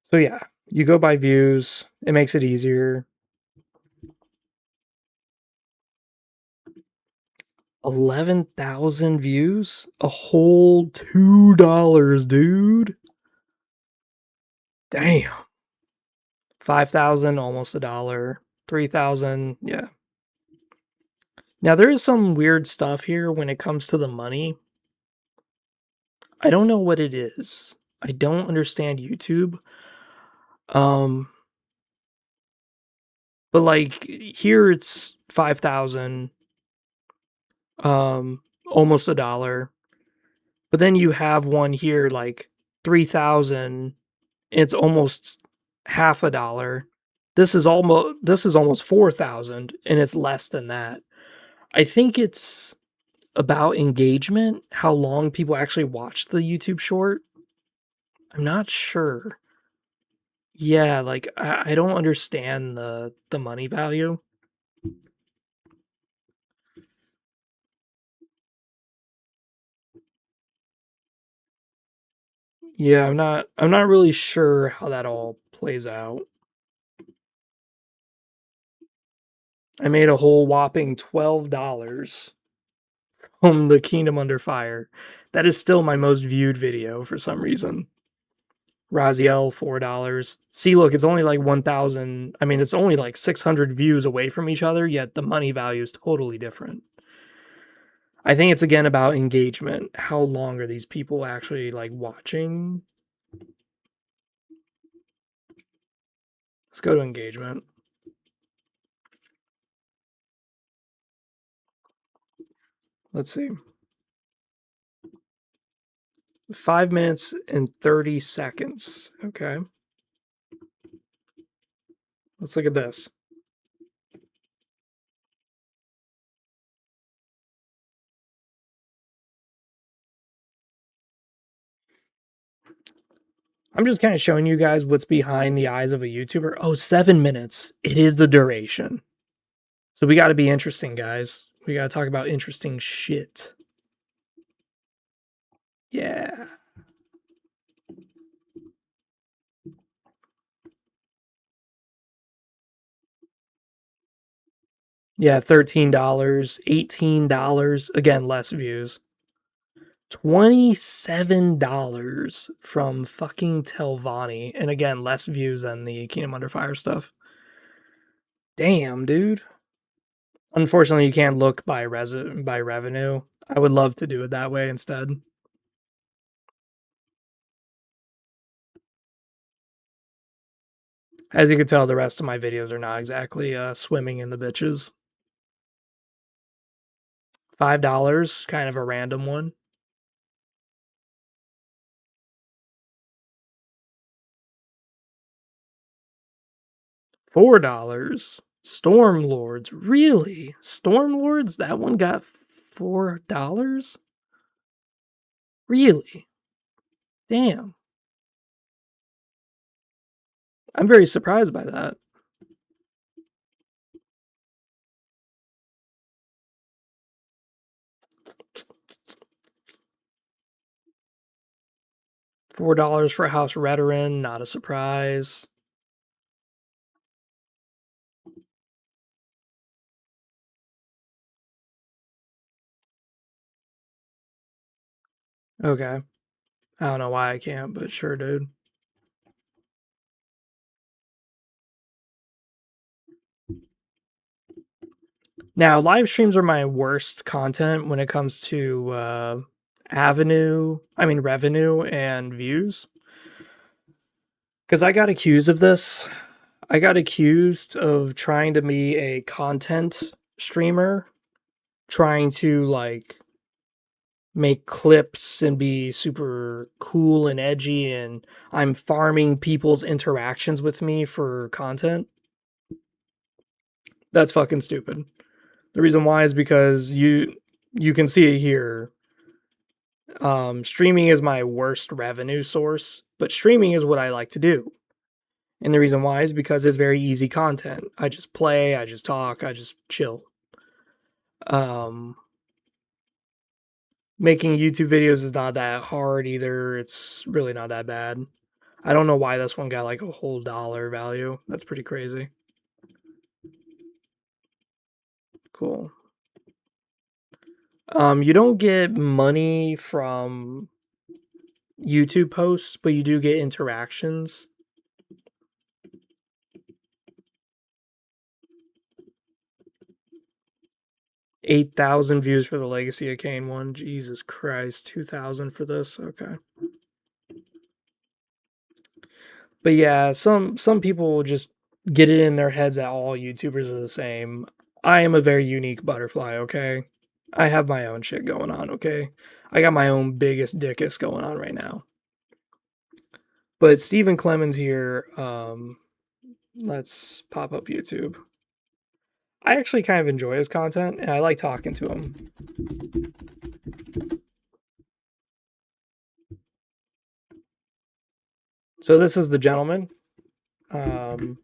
So yeah, you go by views. It makes it easier. 11,000 views? A whole $2, dude. Damn. 5,000, almost $1. 3,000, yeah. Now there is some weird stuff here when it comes to the money. I don't know what it is. I don't understand YouTube. But like here it's 5,000, almost $1. But then you have one here like 3,000. It's almost half $1. This is almost 4,000 and it's less than that. I think it's about engagement, how long people actually watch the YouTube short. I'm not sure. Yeah, like I don't understand the money value. Yeah, I'm not really sure how that all plays out. I made a whole whopping $12 from the Kingdom Under Fire. That is still my most viewed video for some reason. Raziel, $4. See, look, it's only like 1,000. I mean, it's only like 600 views away from each other, yet the money value is totally different. I think it's again about engagement. How long are these people actually like watching? Let's go to engagement. Let's see. 5 minutes and 30 seconds. Okay. Let's look at this. I'm just kind of showing you guys what's behind the eyes of a YouTuber. Oh, 7 minutes. It is the duration. So we got to be interesting, guys. We got to talk about interesting shit. Yeah. Yeah, $13, $18. Again, less views. $27 from fucking Telvanni. And again, less views than the Kingdom Under Fire stuff. Damn, dude. Unfortunately, you can't look by revenue. I would love to do it that way instead. As you can tell, the rest of my videos are not exactly swimming in the bitches. $5, kind of a random one. $4. Stormlords. Really? Stormlords? That one got $4? Really? Damn. I'm very surprised by that. $4 for House Redoran, not a surprise. Okay. I don't know why I can't, but sure, dude. Now, live streams are my worst content when it comes to revenue and views. Because I got accused of this. I got accused of trying to be a content streamer, trying to like make clips and be super cool and edgy, and I'm farming people's interactions with me for content. That's fucking stupid. The reason why is because you can see it here. Streaming is my worst revenue source, but streaming is what I like to do. And the reason why is because it's very easy content. I just play, I just talk, I just chill. Making YouTube videos is not that hard either. It's really not that bad. I don't know why this one got like a whole dollar value. That's pretty crazy. Cool. You don't get money from YouTube posts, but you do get interactions. 8,000 views for the Legacy of Kain one. Jesus Christ. 2,000 for this. Okay. But yeah, some people will just get it in their heads that all YouTubers are the same. I am a very unique butterfly, okay? I have my own shit going on, okay? I got my own biggest dickus going on right now. But Stephen Clemens here, let's pop up YouTube. I actually kind of enjoy his content, and I like talking to him. So this is the gentleman. I'll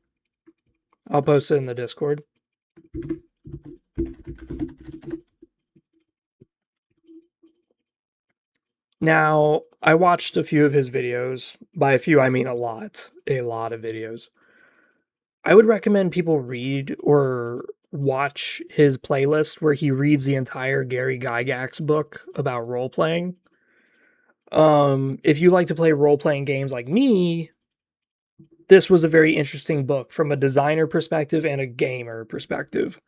post it in the Discord. Now, I watched a few of his videos. By a few, I mean a lot of videos. I would recommend people read or watch his playlist where he reads the entire Gary Gygax book about role-playing. If you like to play role-playing games like me, this was a very interesting book from a designer perspective and a gamer perspective.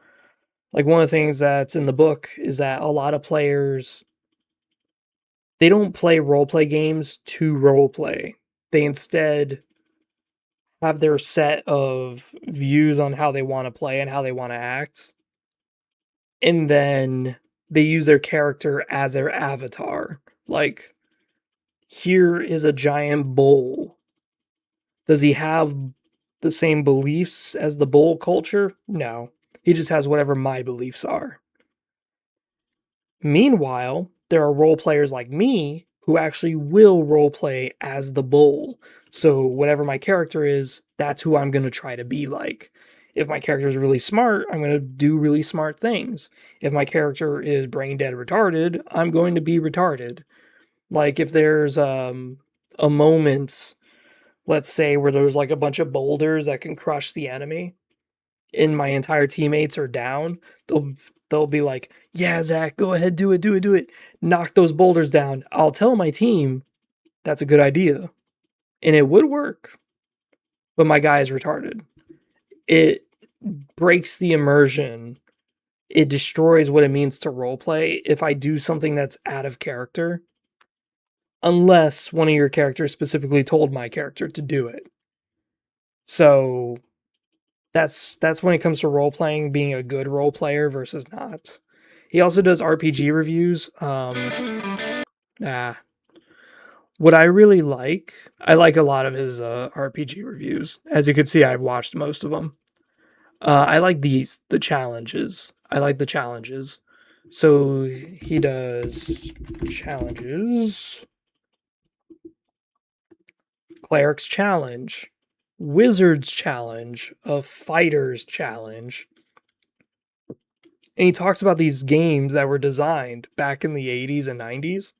Like, one of the things that's in the book is that a lot of players, they don't play roleplay games to roleplay. They instead have their set of views on how they want to play and how they want to act. And then they use their character as their avatar. Like, here is a giant bull. Does he have the same beliefs as the bull culture? No. He just has whatever my beliefs are. Meanwhile, there are role players like me who actually will role play as the bull. So whatever my character is, that's who I'm going to try to be like. If my character is really smart, I'm going to do really smart things. If my character is brain dead retarded, I'm going to be retarded. Like if there's a moment, let's say, where there's like a bunch of boulders that can crush the enemy, and my entire teammates are down, they'll be like, "Yeah, Zach, go ahead, do it. Knock those boulders down." I'll tell my team that's a good idea, and it would work, but my guy is retarded. It breaks the immersion. It destroys what it means to roleplay if I do something that's out of character, unless one of your characters specifically told my character to do it. So that's when it comes to role playing, being a good role player versus not. He also does RPG reviews. What I really like, I like a lot of his RPG reviews. As you can see, I've watched most of them. I like the challenges. I like the challenges. So he does challenges. Cleric's Challenge, Wizard's Challenge, a Fighter's Challenge. And he talks about these games that were designed back in the 80s and 90s.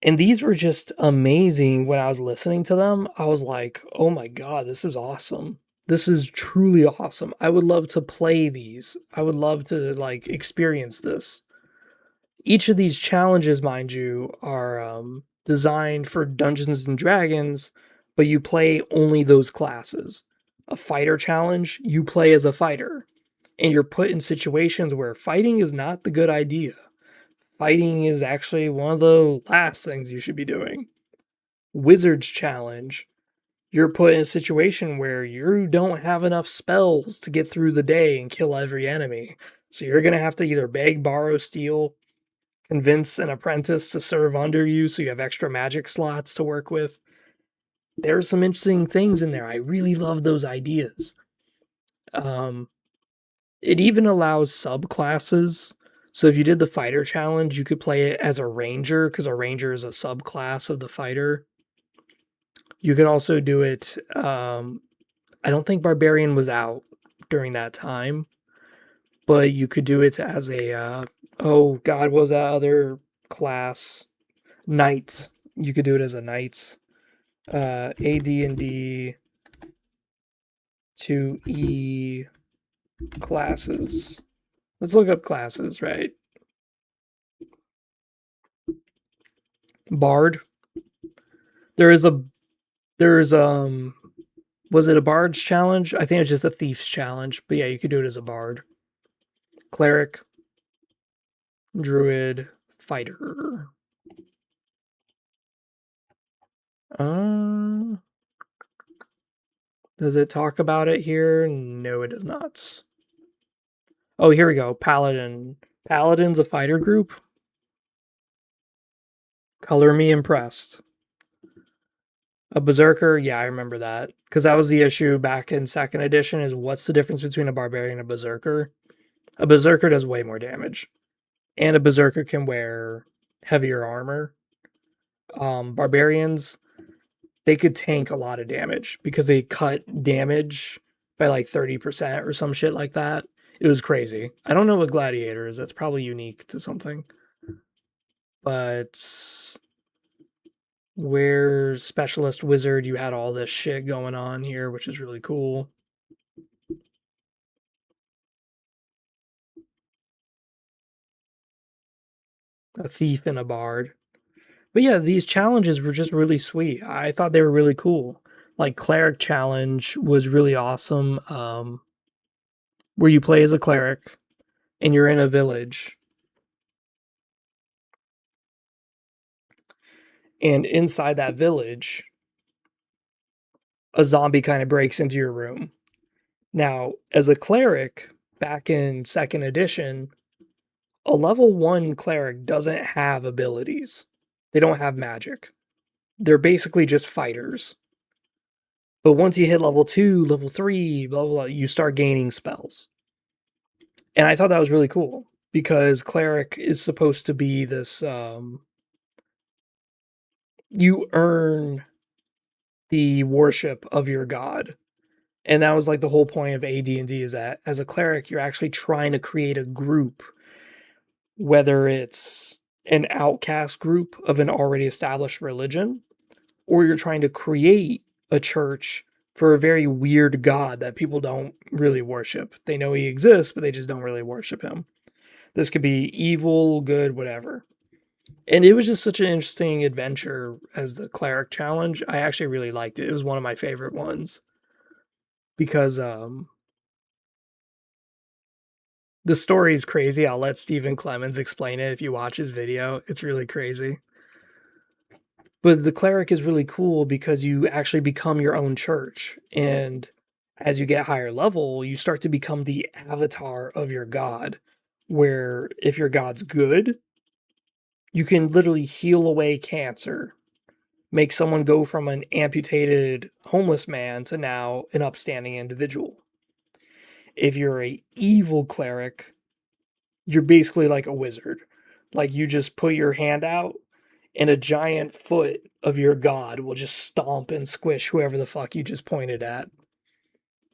And these were just amazing. When I was listening to them, I was like, oh my God, this is awesome. This is truly awesome. I would love to play these. I would love to like experience this. Each of these challenges, mind you, are designed for Dungeons and Dragons, but you play only those classes. A fighter challenge, you play as a fighter, and you're put in situations where fighting is not the good idea. Fighting is actually one of the last things you should be doing. Wizard's challenge, you're put in a situation where you don't have enough spells to get through the day and kill every enemy. So you're going to have to either beg, borrow, steal, convince an apprentice to serve under you so you have extra magic slots to work with. There's some interesting things in there. I really love those ideas. It even allows subclasses. So if you did the fighter challenge, you could play it as a ranger, because a ranger is a subclass of the fighter. You could also do it. I don't think barbarian was out during that time, but you could do it as a oh God, what was that other class? Knight. You could do it as a knight. AD&D 2E classes. Let's look up classes, right? Bard. There's was it a bard's challenge? I think it was just a thief's challenge, but yeah, you could do it as a bard. Cleric, druid, fighter. Does it talk about it here? No, it does not. Oh, here we go. Paladin. Paladin's a fighter group. Color me impressed. A berserker, yeah, I remember that. Because that was the issue back in 2nd edition, is what's the difference between a barbarian and a berserker? A berserker does way more damage. And a berserker can wear heavier armor. Barbarians, they could tank a lot of damage because they cut damage by like 30% or some shit like that. It was crazy. I don't know what gladiator is. That's probably unique to something. But where specialist wizard, you had all this shit going on here, which is really cool. A thief and a bard. But yeah, these challenges were just really sweet. I thought they were really cool. Like cleric challenge was really awesome. Where you play as a cleric and you're in a village. And inside that village, a zombie kind of breaks into your room. Now, as a cleric, back in 2nd edition, A level 1 cleric doesn't have abilities. They don't have magic. They're basically just fighters. But once you hit level 2, level 3, blah, blah, blah, you start gaining spells. And I thought that was really cool because cleric is supposed to be this you earn the worship of your god. And that was like the whole point of AD&D is that as a cleric you're actually trying to create a group, whether it's an outcast group of an already established religion or you're trying to create a church for a very weird god that people don't really worship. They know he exists, but they just don't really worship him. This could be evil, good, whatever. And it was just such an interesting adventure as the cleric challenge. I actually really liked it. It was one of my favorite ones because the story is crazy. I'll let Stephen Clemens explain it if you watch his video. It's really crazy. But the cleric is really cool because you actually become your own church. And as you get higher level, you start to become the avatar of your god. Where if your god's good, you can literally heal away cancer, make someone go from an amputated homeless man to now an upstanding individual. If you're a evil cleric, you're basically like a wizard. Like you just put your hand out and a giant foot of your god will just stomp and squish whoever the fuck you just pointed at.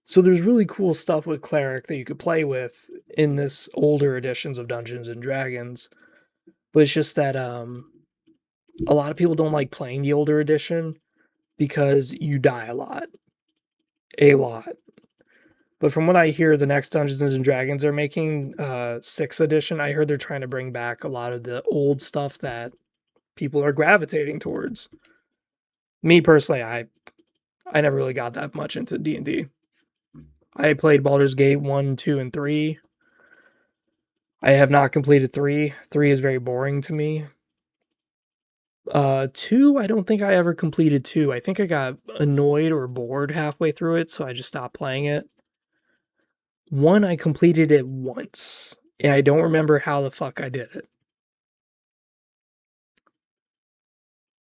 So there's really cool stuff with cleric that you could play with in this older editions of Dungeons and Dragons. But it's just that a lot of people don't like playing the older edition because you die a lot. A lot. But from what I hear, the next Dungeons and Dragons are making 6th edition. I heard they're trying to bring back a lot of the old stuff that people are gravitating towards. Me personally, I never really got that much into D&D. I played Baldur's Gate 1, 2, and 3. I have not completed 3. 3 is very boring to me. 2, I don't think I ever completed 2. I think I got annoyed or bored halfway through it, so I just stopped playing it. 1, I completed it once, and I don't remember how the fuck I did it.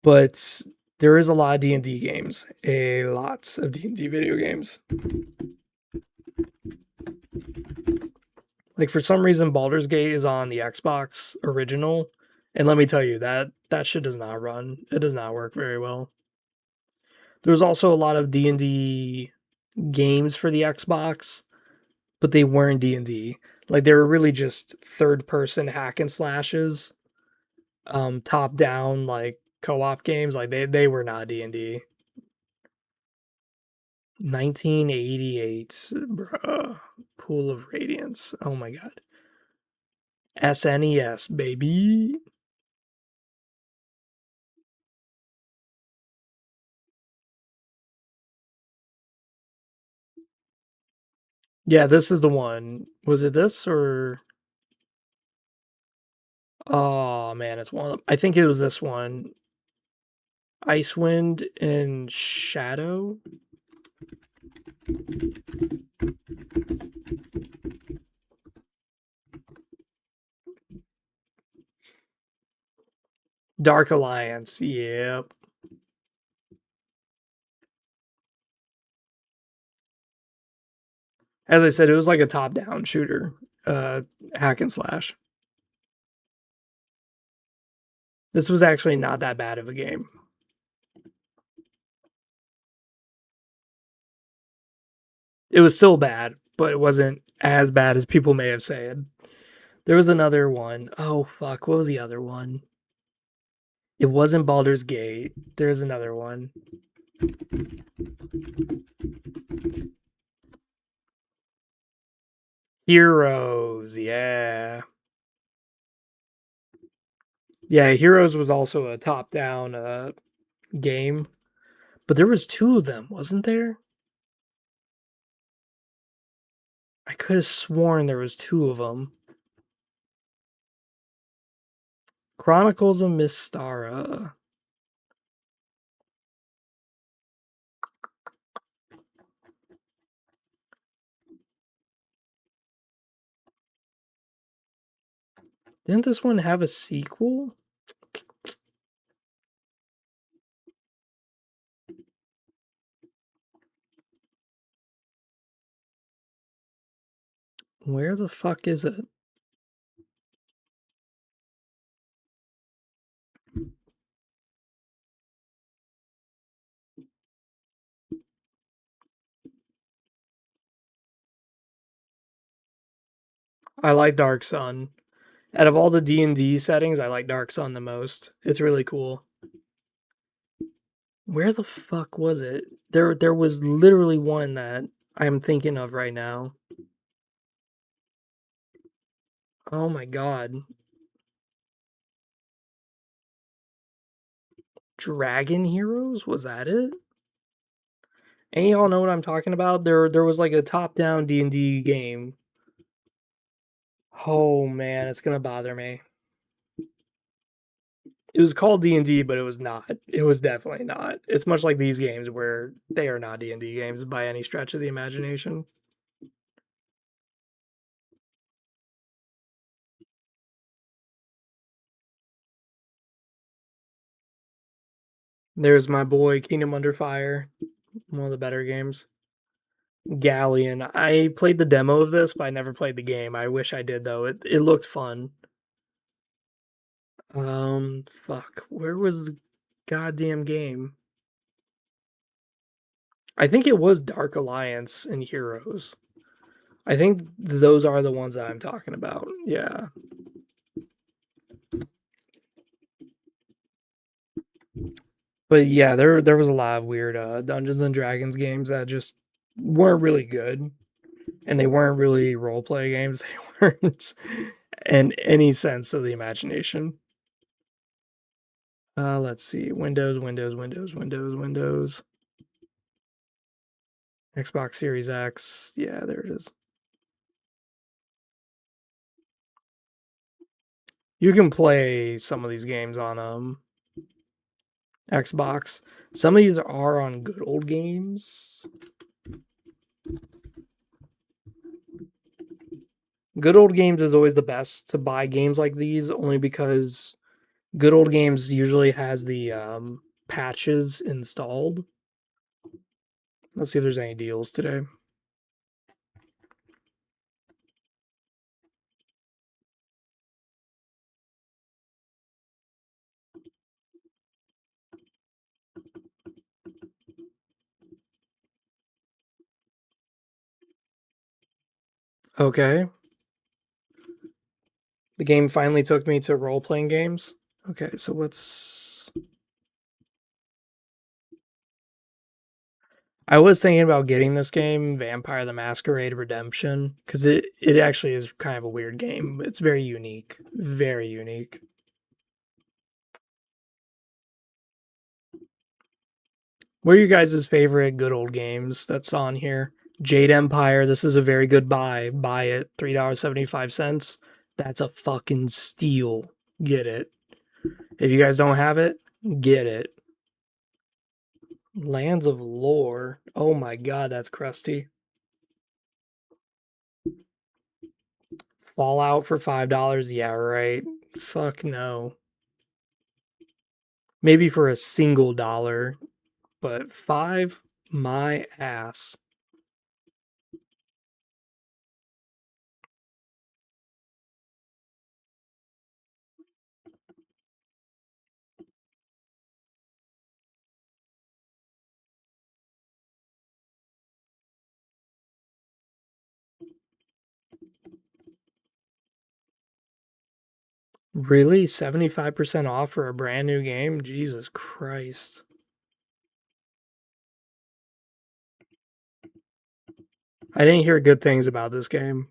But there is a lot of D&D games. A lot of D&D video games. Like, for some reason, Baldur's Gate is on the Xbox original, and let me tell you, that shit does not run. It does not work very well. There's also a lot of D&D games for the Xbox, but they weren't D&D. Like, they were really just third-person hack and slashes, top-down, like, co-op games. Like, they were not D&D. 1988, bruh. Pool of Radiance. Oh my god. SNES, baby. Yeah, this is the one. Was it this or? Oh man, it's one of them. I think it was this one. Icewind and Shadow. Dark Alliance. Yep. As I said, it was like a top-down shooter, hack and slash. This was actually not that bad of a game. It was still bad, but it wasn't as bad as people may have said. There was another one. Oh fuck, what was the other one? It wasn't Baldur's Gate. There's another one. Heroes, yeah. Yeah, Heroes was also a top-down game. But there was 2 of them, wasn't there? I could have sworn there was 2 of them. Chronicles of Mystara. Didn't this one have a sequel? Where the fuck is it? I like Dark Sun. Out of all the D&D settings, I like Dark Sun the most. It's really cool. Where the fuck was it? There was literally one that I'm thinking of right now. Oh my god. Dragon Heroes? Was that it? Any y'all know what I'm talking about? There was like a top-down D&D game. Oh man, it's gonna bother me. It was called D&D, but it was not. It was definitely not. It's much like these games where they are not D&D games by any stretch of the imagination. There's my boy Kingdom Under Fire, one of the better games. Galleon. I played the demo of this, but I never played the game. I wish I did though. It looked fun. Fuck. Where was the goddamn game? I think it was Dark Alliance and Heroes. I think those are the ones that I'm talking about. Yeah. But yeah, there was a lot of weird Dungeons and Dragons games that just weren't really good. And they weren't really role play games. They weren't in any sense of the imagination. Let's see. Windows. Xbox Series X. Yeah, there it is. You can play some of these games on Xbox. Some of these are on Good Old Games. Good Old Games is always the best to buy games like these, only because Good Old Games usually has the patches installed. Let's see if there's any deals today. Okay. The game finally took me to role-playing games. Okay, so what's... I was thinking about getting this game, Vampire the Masquerade Redemption, because it actually is kind of a weird game. It's very unique. Very unique. What are you guys' favorite good old games that's on here? Jade Empire, this is a very good buy. Buy it, $3.75. That's a fucking steal. Get it. If you guys don't have it, get it. Lands of Lore. Oh my god, that's crusty. Fallout for $5? Yeah, right. Fuck no. Maybe for a single dollar, but 5? My ass. Really? 75% off for a brand new game? Jesus Christ. I didn't hear good things about this game.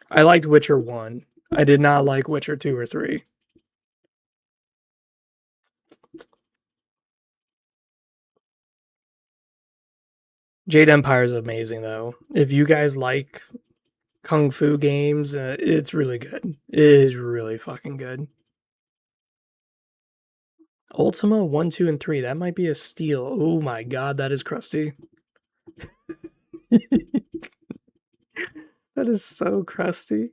I liked Witcher 1. I did not like Witcher 2 or 3. Jade Empire is amazing, though. If you guys like Kung Fu games, it's really good. It is really fucking good. Ultima 1, 2, and 3. That might be a steal. Oh my god, that is crusty. That is so crusty.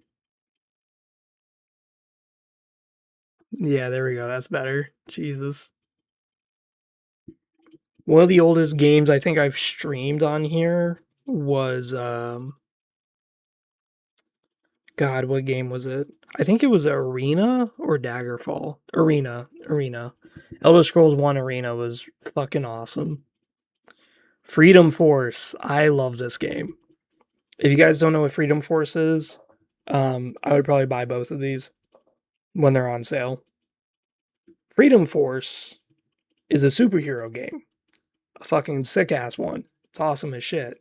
Yeah, there we go. That's better. Jesus. One of the oldest games I think I've streamed on here was God, what game was it? I think it was Arena or Daggerfall. Arena. Elder Scrolls 1 Arena was fucking awesome. Freedom Force. I love this game. If you guys don't know what Freedom Force is, I would probably buy both of these when they're on sale. Freedom Force is a superhero game. A fucking sick ass one. It's awesome as shit.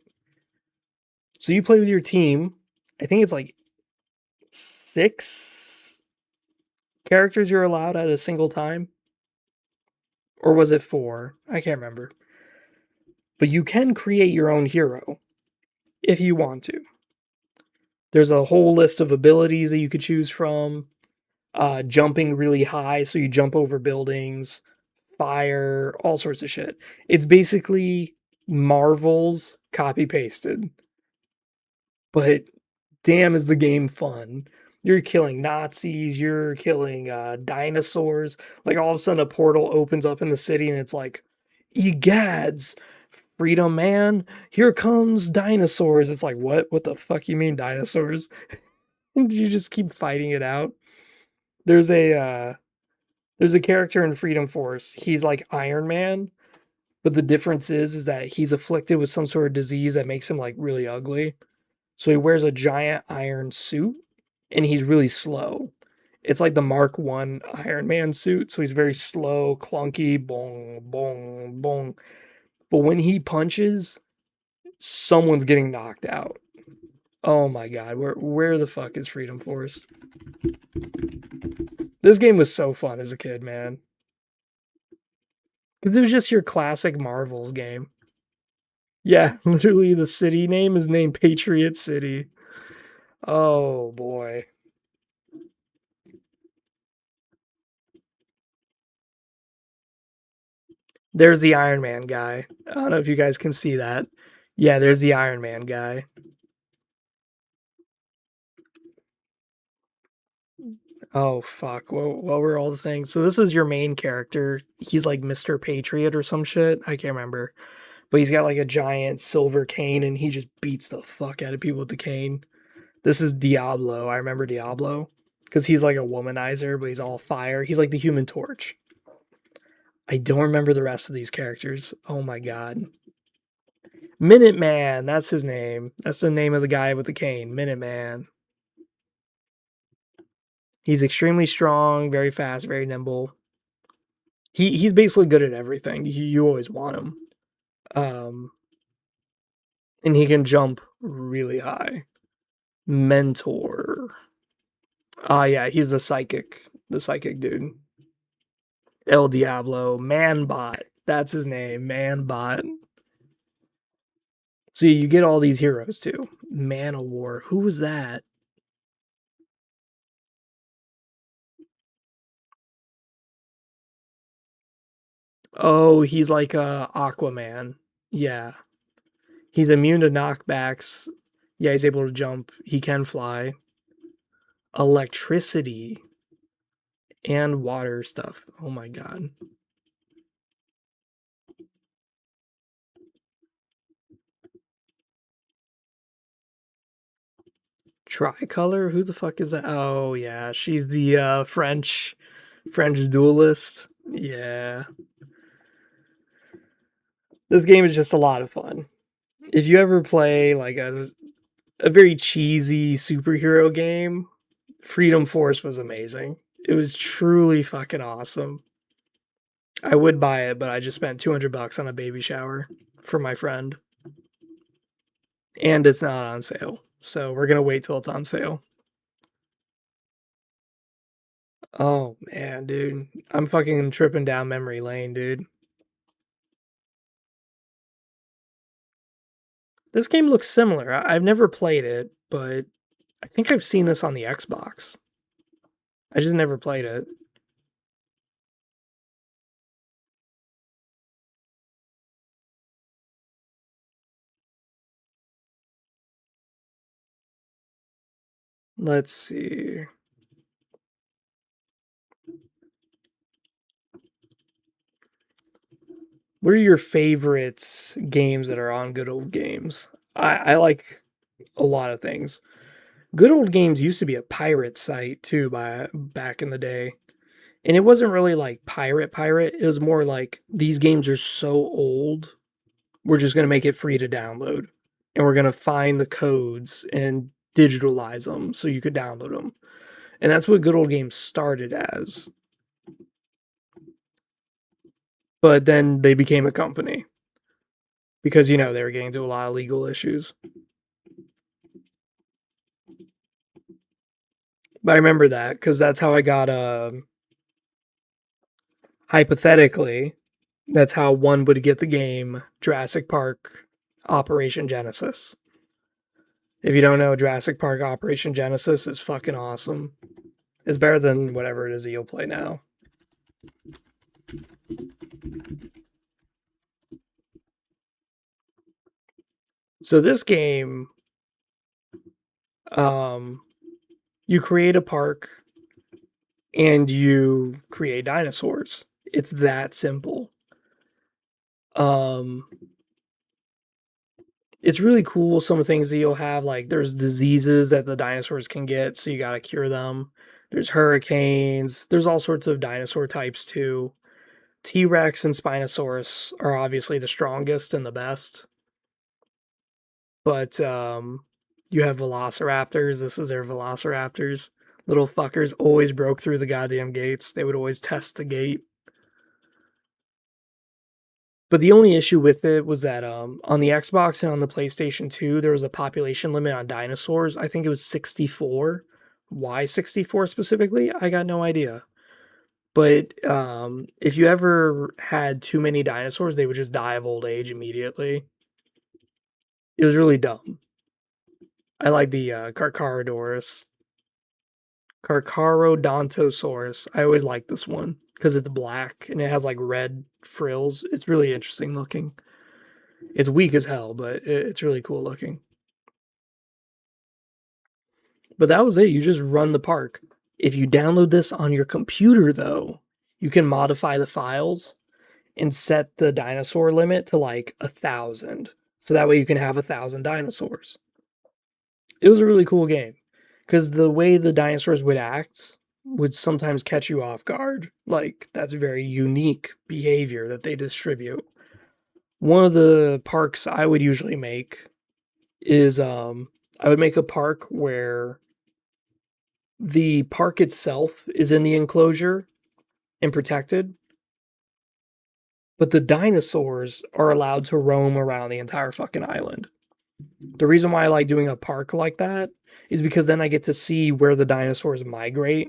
So you play with your team. I think it's like 6 characters you're allowed at a single time. Or was it 4? I can't remember. But you can create your own hero if you want to. There's a whole list of abilities that you could choose from. Jumping really high, so you jump over buildings, fire, all sorts of shit. It's basically Marvel's copy pasted. But damn, is the game fun. You're killing Nazis, you're killing dinosaurs. Like all of a sudden a portal opens up in the city and it's like, egads, freedom man, here comes dinosaurs. It's like, what the fuck you mean dinosaurs? And you just keep fighting it out. There's a character in Freedom Force. He's like Iron Man, but the difference is that he's afflicted with some sort of disease that makes him like really ugly. So he wears a giant iron suit and he's really slow. It's like the Mark 1 Iron Man suit, so he's very slow, clunky, bong, bong, bong. But when he punches, someone's getting knocked out. Oh my god, where the fuck is Freedom Force? This game was so fun as a kid, man. Because it was just your classic Marvels game. Yeah, literally the city name is named Patriot City. Oh boy. There's the Iron Man guy. I don't know if you guys can see that. Yeah, there's the Iron Man guy. Oh fuck. What were all the things? So this is your main character. He's like Mr. Patriot or some shit. I can't remember. But he's got like a giant silver cane and he just beats the fuck out of people with the cane. This is Diablo. I remember Diablo. Because he's like a womanizer, but he's all fire. He's like the Human Torch. I don't remember the rest of these characters. Oh my god. Minuteman, that's his name. That's the name of the guy with the cane. Minuteman. He's extremely strong, very fast, very nimble. He's basically good at everything. You always want him. And he can jump really high. Mentor. Yeah, he's the psychic dude. El Diablo, Manbot. That's his name, Manbot. So you get all these heroes too. Man of War. Who was that? Oh, he's like Aquaman. Yeah. He's immune to knockbacks. Yeah, he's able to jump. He can fly. Electricity and water stuff. Oh my god. Tricolor? Who the fuck is that? Oh yeah, she's the French duelist. Yeah. This game is just a lot of fun. If you ever play like a very cheesy superhero game, Freedom Force was amazing. It was truly fucking awesome. I would buy it, but I just spent $200 on a baby shower for my friend. And it's not on sale. So we're going to wait till it's on sale. Oh man, dude. I'm fucking tripping down memory lane, dude. This game looks similar. I've never played it, but I think I've seen this on the Xbox. I just never played it. Let's see. What are your favorite games that are on Good Old Games? I like a lot of things. Good Old Games used to be a pirate site too back in the day. And it wasn't really like pirate. It was more like these games are so old, we're just going to make it free to download. And we're going to find the codes and digitalize them so you could download them. And that's what Good Old Games started as. But then they became a company because, they were getting into a lot of legal issues. But I remember that because that's how I got, hypothetically, that's how one would get the game Jurassic Park Operation Genesis. If you don't know, Jurassic Park Operation Genesis is fucking awesome. It's better than whatever it is that you'll play now. So this game, you create a park and you create dinosaurs. It's that simple. It's really cool. Some of the things that you'll have, like there's diseases that the dinosaurs can get, so you gotta cure them. There's hurricanes. There's all sorts of dinosaur types too. T-Rex and Spinosaurus are obviously the strongest and the best. But you have Velociraptors. This is their Velociraptors. Little fuckers always broke through the goddamn gates. They would always test the gate. But the only issue with it was that on the Xbox and on the PlayStation 2, there was a population limit on dinosaurs. I think it was 64. Why 64 specifically? I got no idea. But if you ever had too many dinosaurs, they would just die of old age immediately. It was really dumb. I like the Carcharodontosaurus. I always like this one because it's black and it has like red frills. It's really interesting looking. It's weak as hell, but it's really cool looking. But that was it. You just run the park. If you download this on your computer, though, you can modify the files and set the dinosaur limit to like 1,000. So that way you can have 1,000 dinosaurs. It was a really cool game because the way the dinosaurs would act would sometimes catch you off guard. Like, that's very unique behavior that they distribute. One of the parks I would usually make is I would make a park where the park itself is in the enclosure and protected, but the dinosaurs are allowed to roam around the entire fucking island. The reason why I like doing a park like that is because then I get to see where the dinosaurs migrate.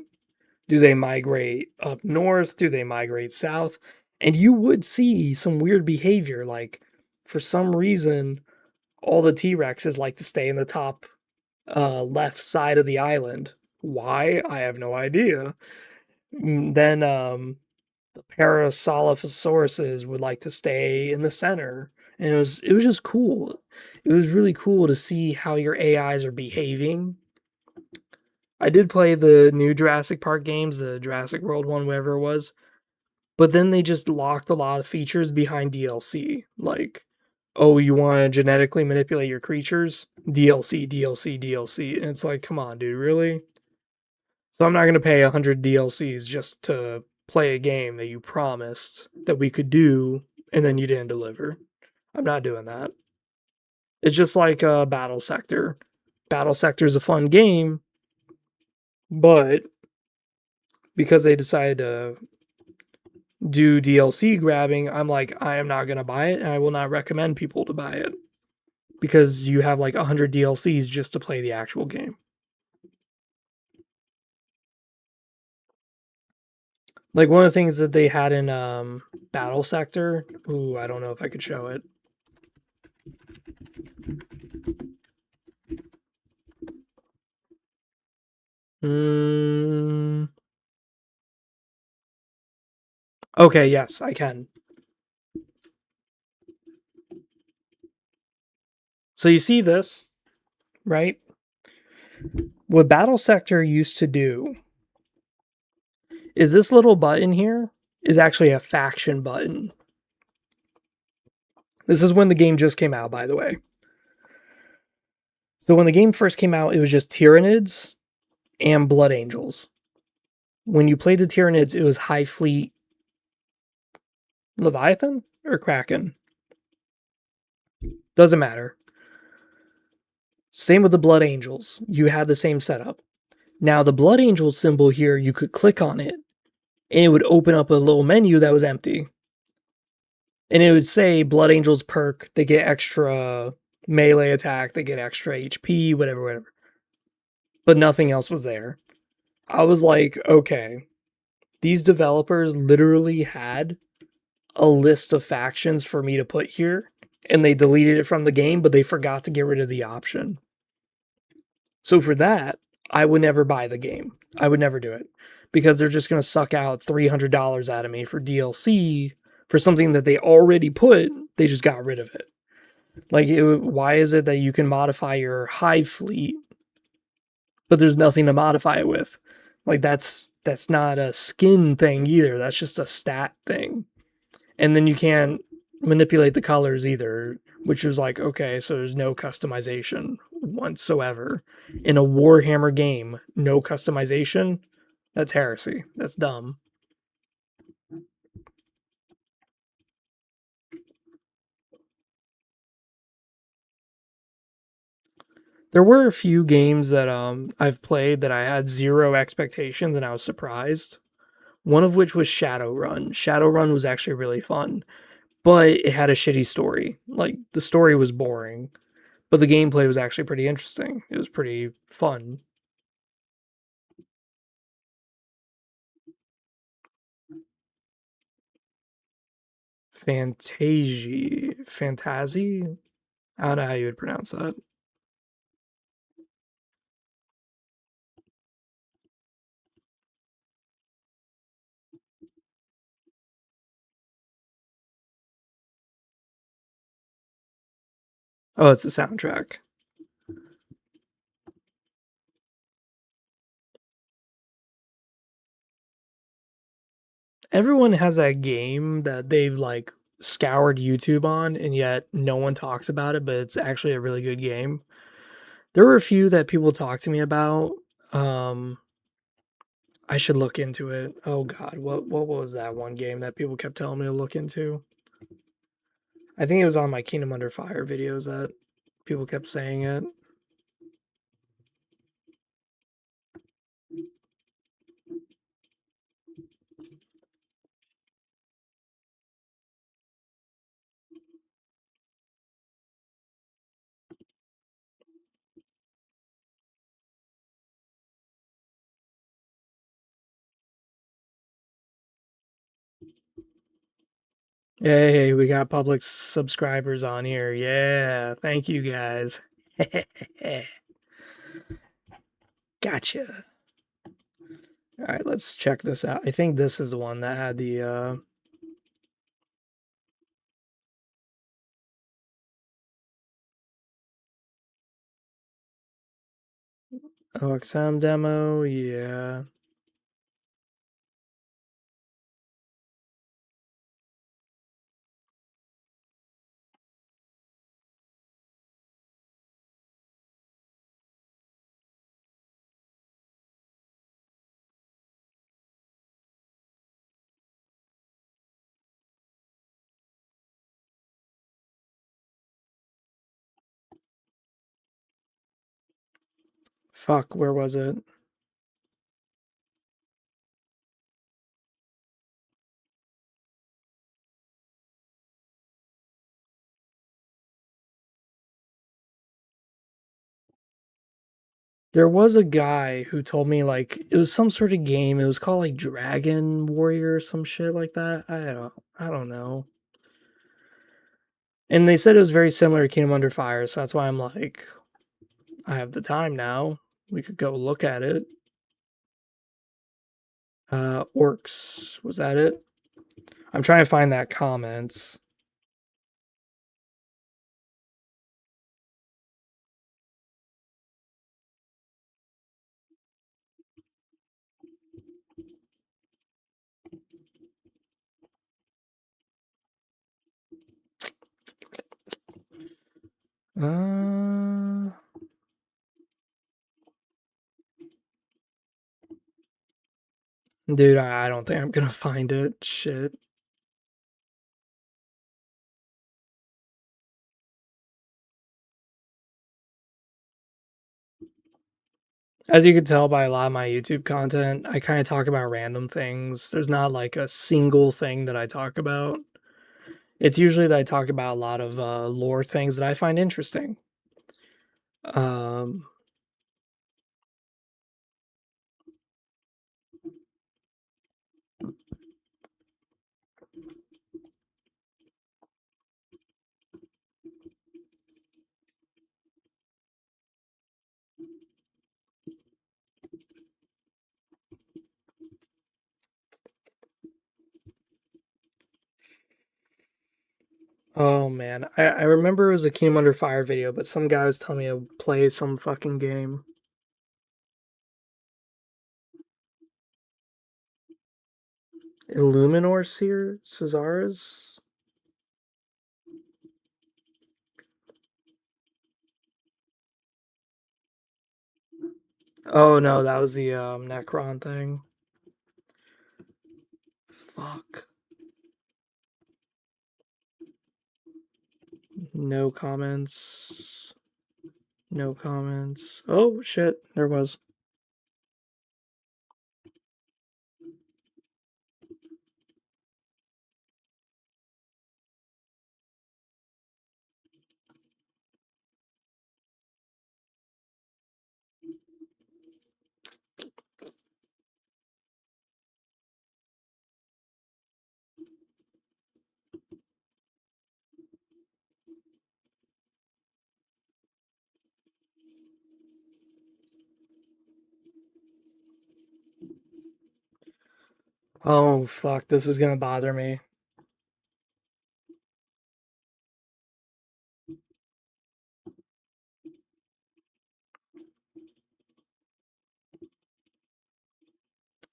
Do they migrate up north? Do they migrate south? And you would see some weird behavior. Like, for some reason, all the T-Rexes like to stay in the top left side of the island. Why? I have no idea. Then the Parasaurolophusauruses would like to stay in the center. And it was just cool. It was really cool to see how your AIs are behaving. I did play the new Jurassic Park games, the Jurassic World one, whatever it was. But then they just locked a lot of features behind DLC. Like, oh, you want to genetically manipulate your creatures? DLC, DLC, DLC. And it's like, come on, dude, really? So I'm not going to pay 100 DLCs just to play a game that you promised that we could do and then you didn't deliver. I'm not doing that. It's just like Battle Sector. Battle Sector is a fun game, but because they decided to do DLC grabbing, I'm like, I am not going to buy it, and I will not recommend people to buy it because you have like 100 DLCs just to play the actual game. Like one of the things that they had in Battle Sector, ooh, I don't know if I could show it. Okay, yes, I can. So you see this, right? What Battle Sector used to do is this little button here is actually a faction button. This is when the game just came out, by the way. So when the game first came out, it was just Tyranids and Blood Angels. When you played the Tyranids, it was High Fleet Leviathan or Kraken. Doesn't matter. Same with the Blood Angels. You had the same setup. Now, the Blood Angel symbol here, you could click on it, and it would open up a little menu that was empty. And it would say Blood Angels perk, they get extra melee attack, they get extra HP, whatever. But nothing else was there. I was like, okay, these developers literally had a list of factions for me to put here, and they deleted it from the game, but they forgot to get rid of the option. So for that, I would never buy the game. I would never do it because they're just going to suck out $300 out of me for DLC for something that they already put. They just got rid of it. Like, why is it that you can modify your Hive fleet, but there's nothing to modify it with? Like, that's not a skin thing either. That's just a stat thing. And then you can't manipulate the colors either, which was like, okay, so there's no customization whatsoever. In a Warhammer game, no customization? That's heresy. That's dumb. There were a few games that I've played that I had zero expectations and I was surprised. One of which was Shadowrun. Shadowrun was actually really fun, but it had a shitty story. Like, the story was boring, but the gameplay was actually pretty interesting. It was pretty fun. Fantasy? I don't know how you would pronounce that. Oh, it's a soundtrack. Everyone has that game that they've like scoured YouTube on, and yet no one talks about it, but it's actually a really good game. There were a few that people talked to me about. I should look into it. Oh god, what was that one game that people kept telling me to look into? I think it was on my Kingdom Under Fire videos that people kept saying it. Hey, we got public subscribers on here. Yeah, thank you guys. Gotcha. All right, let's check this out. I think this is the one that had the OXM demo. Yeah. Fuck, where was it? There was a guy who told me like it was some sort of game. It was called like Dragon Warrior or some shit like that. I don't know. And they said it was very similar to Kingdom Under Fire, so that's why I'm like, I have the time now. We could go look at it. Orcs, was that it? I'm trying to find that comment. Dude, I don't think I'm gonna find it. Shit. As you can tell by a lot of my YouTube content, I kind of talk about random things. There's not like a single thing that I talk about. It's usually that I talk about a lot of lore things that I find interesting. Um, oh man, I remember it was a Kingdom Under Fire video, but some guy was telling me to play some fucking game. Illuminor Caesars? Oh no, that was the Necron thing. Fuck. No comments. No comments. Oh shit, there was. Oh fuck, this is gonna bother me.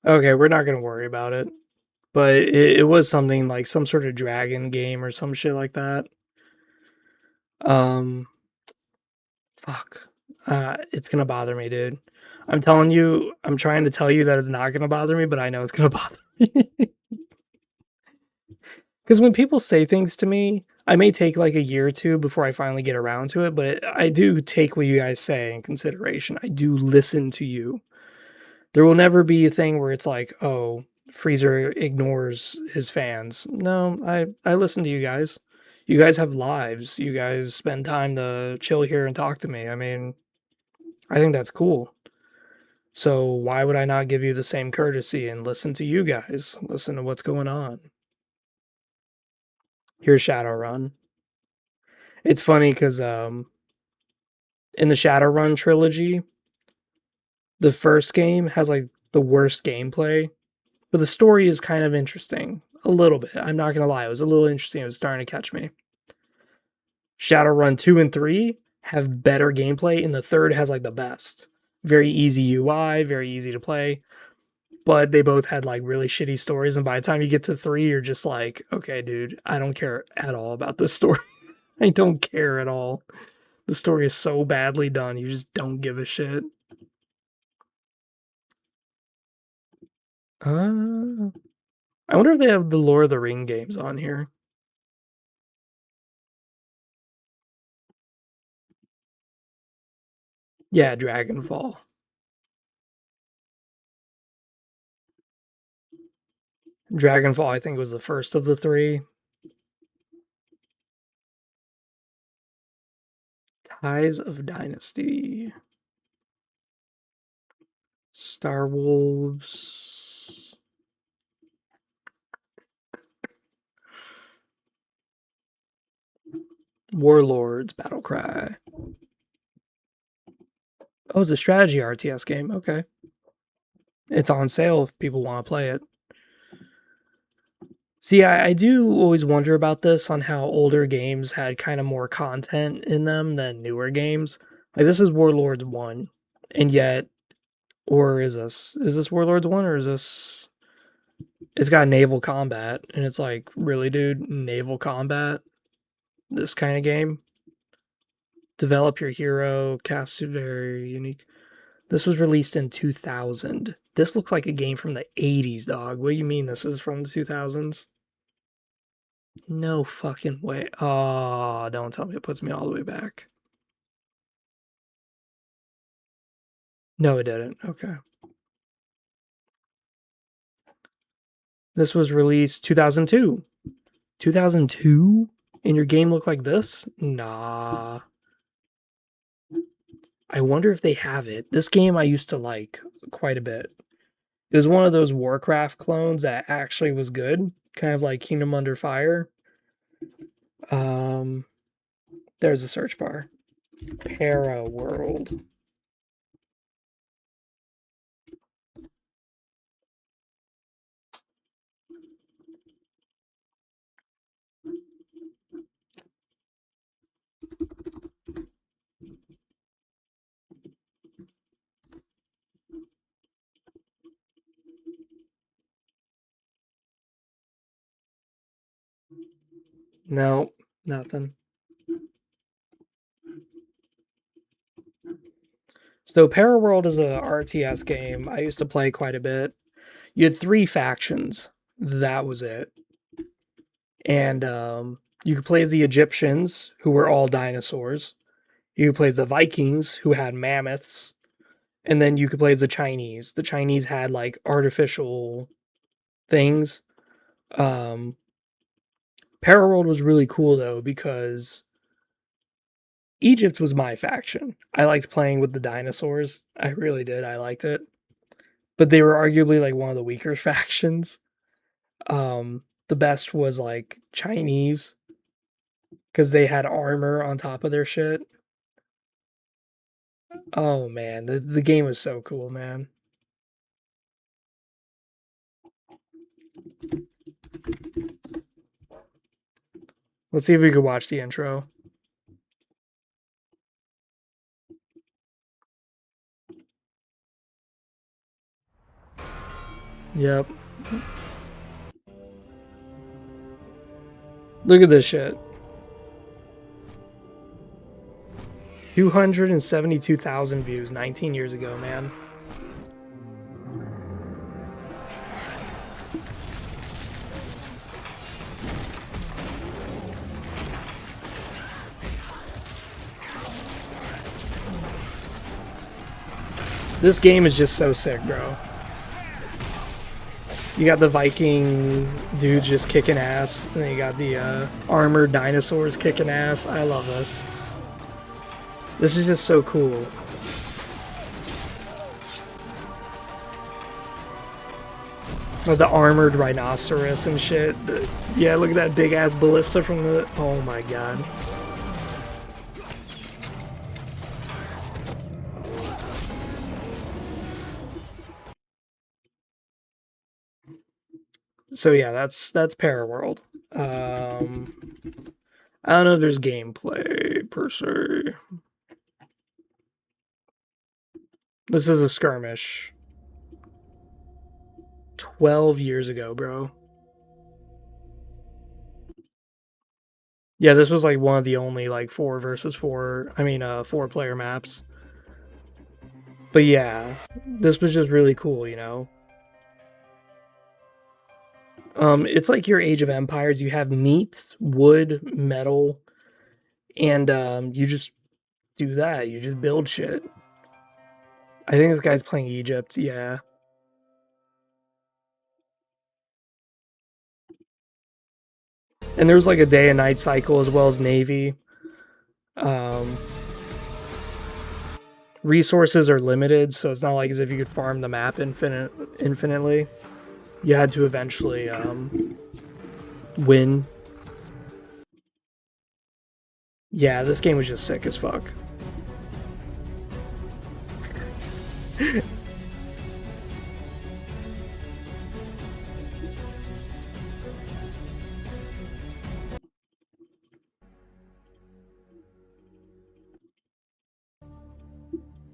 Okay, we're not gonna worry about it. But it was something like some sort of dragon game or some shit like that. Um, fuck. It's gonna bother me, dude. I'm telling you, I'm trying to tell you that it's not gonna bother me, but I know it's gonna bother me. Because when people say things to me, I may take like a year or two before I finally get around to it, but I do take what you guys say in consideration. I do listen to you. There will never be a thing where it's like, oh, Freezer ignores his fans. No, I listen to you guys. You guys have lives. You guys spend time to chill here and talk to me. I mean, I think that's cool. So why would I not give you the same courtesy and listen to you guys? Listen to what's going on. Here's Shadowrun. It's funny because in the Shadowrun trilogy, the first game has like the worst gameplay, but the story is kind of interesting. A little bit. I'm not gonna lie, it was a little interesting. It was starting to catch me. Shadowrun 2 and 3 have better gameplay, and the third has like the best. Very easy UI, very easy to play. But they both had like really shitty stories, and by the time you get to 3, you're just like, okay, dude, I don't care at all about this story. I don't care at all. The story is so badly done, you just don't give a shit. I wonder if they have the Lord of the Ring games on here. Yeah, Dragonfall. Dragonfall, I think, was the first of the 3. Ties of Dynasty. Star Wolves. Warlords Battlecry. Oh, it's a strategy RTS game. Okay. It's on sale if people want to play it. See, I do always wonder about this on how older games had kind of more content in them than newer games. Like, this is Warlords 1, and yet, or is this Warlords 1, or is this, it's got naval combat, and it's like, really, dude, naval combat? This kind of game? Develop your hero, cast a very unique. This was released in 2000. This looks like a game from the 80s, dog. What do you mean this is from the 2000s? No fucking way. Oh, don't tell me it puts me all the way back. No, it didn't. Okay. This was released 2002. 2002? And your game looked like this? Nah. I wonder if they have it. This game I used to like quite a bit. It was one of those Warcraft clones that actually was good, kind of like Kingdom Under Fire. There's a search bar. Para World. No, nothing. So Paraworld is a RTS game I used to play quite a bit. You had 3 factions. That was it. And you could play as the Egyptians, who were all dinosaurs. You could play as the Vikings, who had mammoths. And then you could play as the Chinese. The Chinese had like artificial things. Paraworld was really cool though, because Egypt was my faction. I liked playing with the dinosaurs. I really did. I liked it. But they were arguably like one of the weaker factions. The best was like Chinese, because they had armor on top of their shit. Oh man, the game was so cool, man. Let's see if we could watch the intro. Yep. Look at this shit. 272,000 views 19 years ago, man. This game is just so sick, bro. You got the Viking dudes just kicking ass, and then you got the armored dinosaurs kicking ass. I love this. This is just so cool. Oh, the armored rhinoceros and shit. Yeah, look at that big ass ballista from the... Oh my god. So yeah, that's Paraworld. I don't know if there's gameplay per se. This is a skirmish. 12 years ago, bro. Yeah, this was like one of the only like 4 versus 4, 4-player maps. But yeah, this was just really cool, you know. It's like your Age of Empires. You have meat, wood, metal, and you just do that. You just build shit. I think this guy's playing Egypt, yeah. And there's like a day and night cycle as well as Navy. Resources are limited, so it's not like as if you could farm the map infinitely. You had to eventually win. Yeah, this game was just sick as fuck.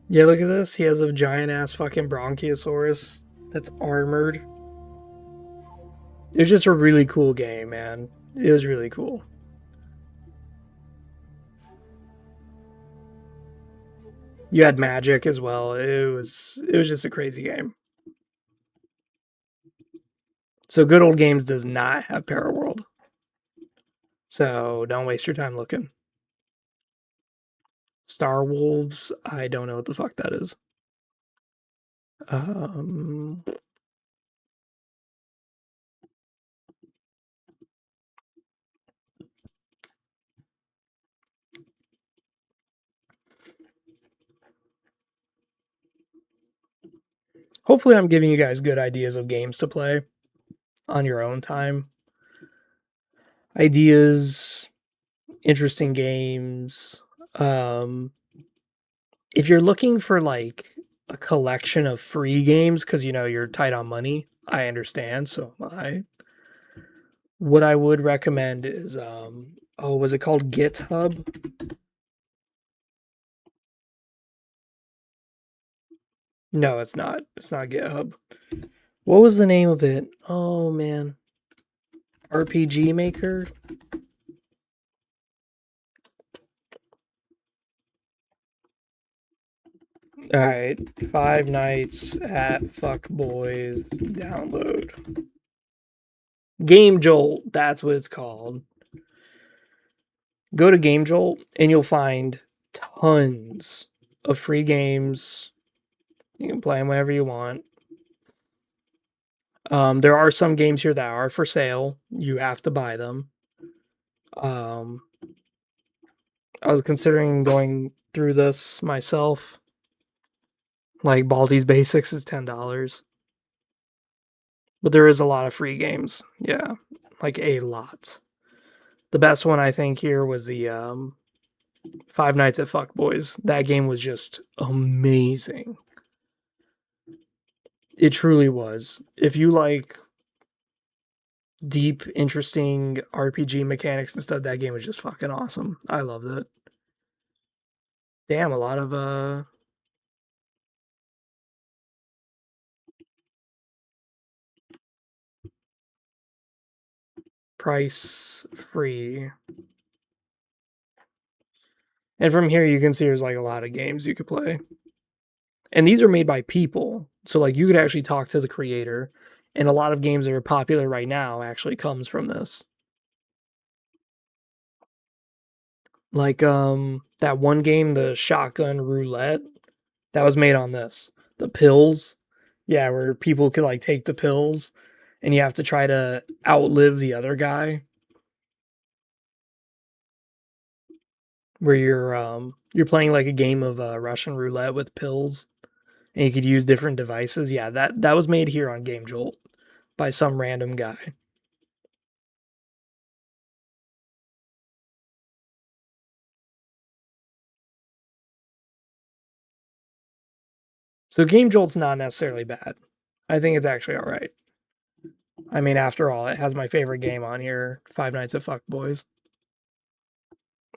Yeah, look at this. He has a giant ass fucking Bronchiosaurus that's armored. It was just a really cool game, man. It was really cool. You had magic as well. It was just a crazy game. So Good Old Games does not have Paraworld. So don't waste your time looking. Star Wolves, I don't know what the fuck that is. Hopefully I'm giving you guys good ideas of games to play on your own time. Ideas, interesting games. If you're looking for like a collection of free games because you know you're tight on money, I understand. So am I. What I would recommend is was it called GitHub? No, it's not. It's not GitHub. What was the name of it? Oh man. RPG Maker? Alright. 5 Nights at Fuckboys download. Game Jolt, that's what it's called. Go to Game Jolt and you'll find tons of free games. You can play them whenever you want. There are some games here that are for sale. You have to buy them. I was considering going through this myself. Like Baldi's Basics is $10. But there is a lot of free games. Yeah. Like a lot. The best one I think here was the 5 Nights at Fuckboys. That game was just amazing. It truly was. If you like deep, interesting RPG mechanics and stuff, that game was just fucking awesome. I loved it. Damn, a lot of price free. And from here you can see there's like a lot of games you could play. And these are made by people. So like you could actually talk to the creator. And a lot of games that are popular right now actually comes from this. Like that one game, the Shotgun Roulette, that was made on this. The pills. Yeah, where people could like take the pills and you have to try to outlive the other guy. Where you're playing like a game of Russian roulette with pills and you could use different devices. Yeah, that was made here on Game Jolt by some random guy. So Game Jolt's not necessarily bad. I think it's actually all right. I mean, after all, it has my favorite game on here, 5 Nights at Fuckboys.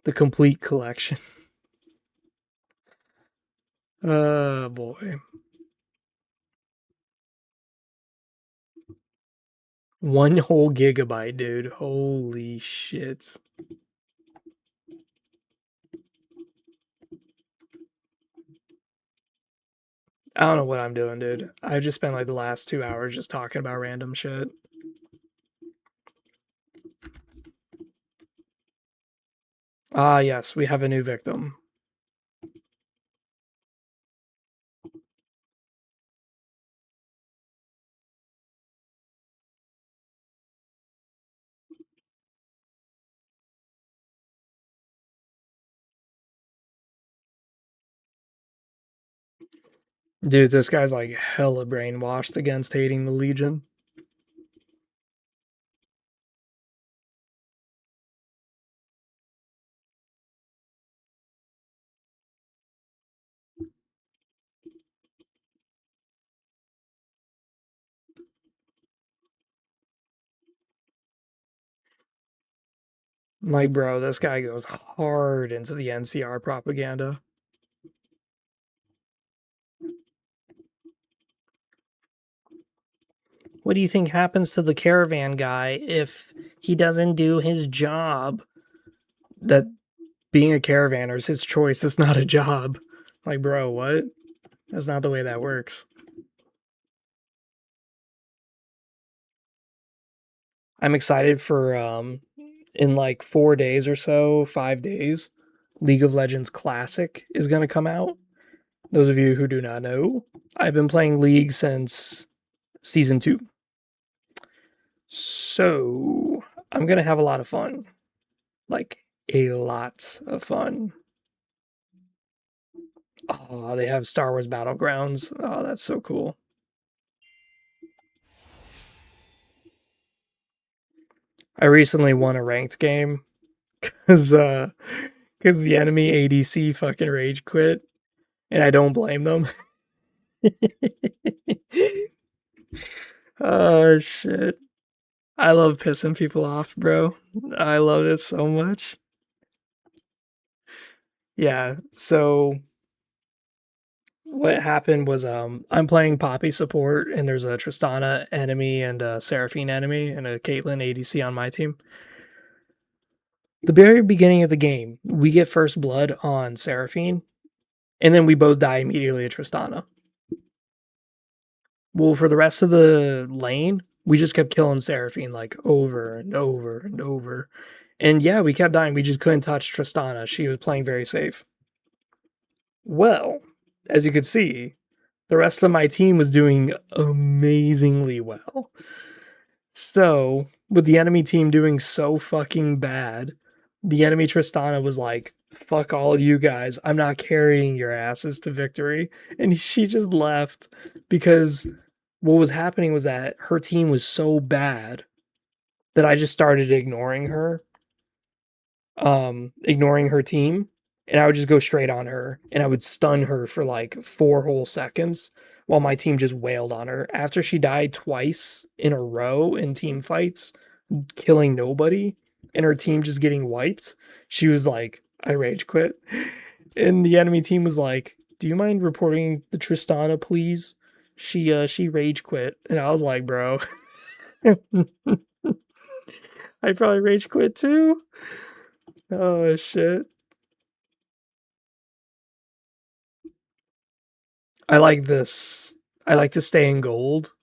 The complete collection. Oh boy. 1 whole gigabyte, dude. Holy shit. I don't know what I'm doing, dude. I just spent like the last 2 hours just talking about random shit. Ah, yes, we have a new victim. Dude, this guy's like hella brainwashed against hating the Legion. Like, bro, this guy goes hard into the NCR propaganda. What do you think happens to the caravan guy if he doesn't do his job? That being a caravaner is his choice, it's not a job. Like, bro, what? That's not the way that works. I'm excited for in like 4 days or so, 5 days, League of Legends Classic is going to come out. Those of you who do not know, I've been playing League since season 2. So, I'm going to have a lot of fun. Like a lot of fun. Oh, they have Star Wars Battlegrounds. Oh, that's so cool. I recently won a ranked game because the enemy ADC fucking rage quit, and I don't blame them. Oh shit! I love pissing people off, bro. I love it so much. Yeah. So what happened was I'm playing Poppy support, and there's a Tristana enemy and a Seraphine enemy and a Caitlyn ADC on my team. The very beginning of the game, we get first blood on Seraphine, and then we both die immediately at Tristana. Well, for the rest of the lane, we just kept killing Seraphine like over and over and over. And yeah, we kept dying. We just couldn't touch Tristana. She was playing very safe. Well, as you could see, the rest of my team was doing amazingly well. So, with the enemy team doing so fucking bad, the enemy Tristana was like, fuck all of you guys. I'm not carrying your asses to victory. And she just left because what was happening was that her team was so bad that I just started ignoring her. Ignoring her team. And I would just go straight on her and I would stun her for like 4 whole seconds while my team just wailed on her. After she died twice in a row in team fights, killing nobody, and her team just getting wiped, she was like, I rage quit. And the enemy team was like, do you mind reporting the Tristana, please? She rage quit. And I was like, bro, I probably rage quit too. Oh shit. I like this. I like to stay in gold.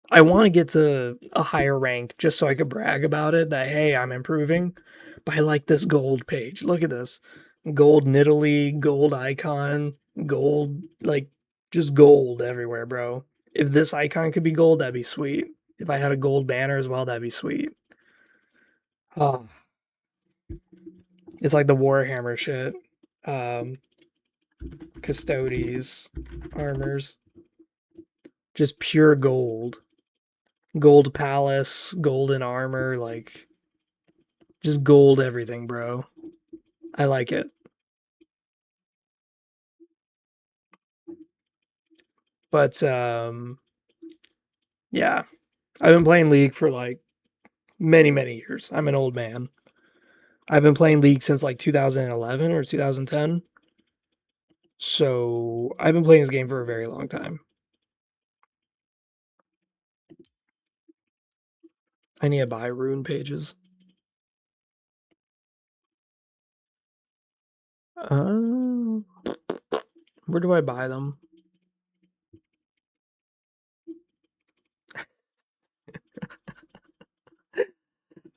I want to get to a higher rank just so I could brag about it that, hey, I'm improving. But I like this gold page. Look at this. Gold Nidalee, gold icon, gold, like just gold everywhere, bro. If this icon could be gold, that'd be sweet. If I had a gold banner as well, that'd be sweet. Oh. It's like the Warhammer shit. Custodes, armors. Just pure gold. Gold palace, golden armor, like just gold everything, bro. I like it. But yeah. I've been playing League for like many, many years. I'm an old man. I've been playing League since like 2011 or 2010. So I've been playing this game for a very long time. I need to buy rune pages. Where do I buy them?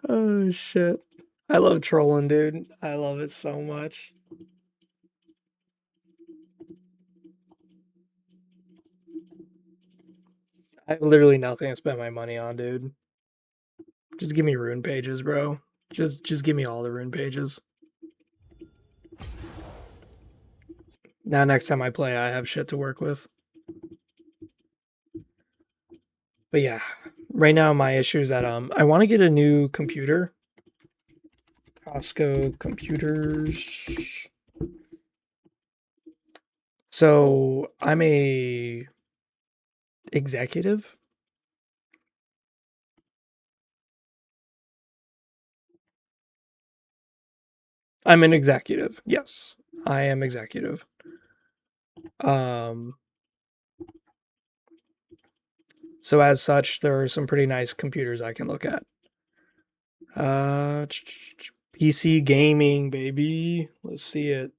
Oh shit. I love trolling, dude. I love it so much. I have literally nothing to spend my money on, dude. Just give me rune pages, bro. Just give me all the rune pages. Now next time I play, I have shit to work with. But yeah, right now my issue is that I want to get a new computer. Costco computers. So I'm a executive. I'm an executive. Yes, I am executive. So as such, there are some pretty nice computers I can look at. PC gaming, baby. Let's see it.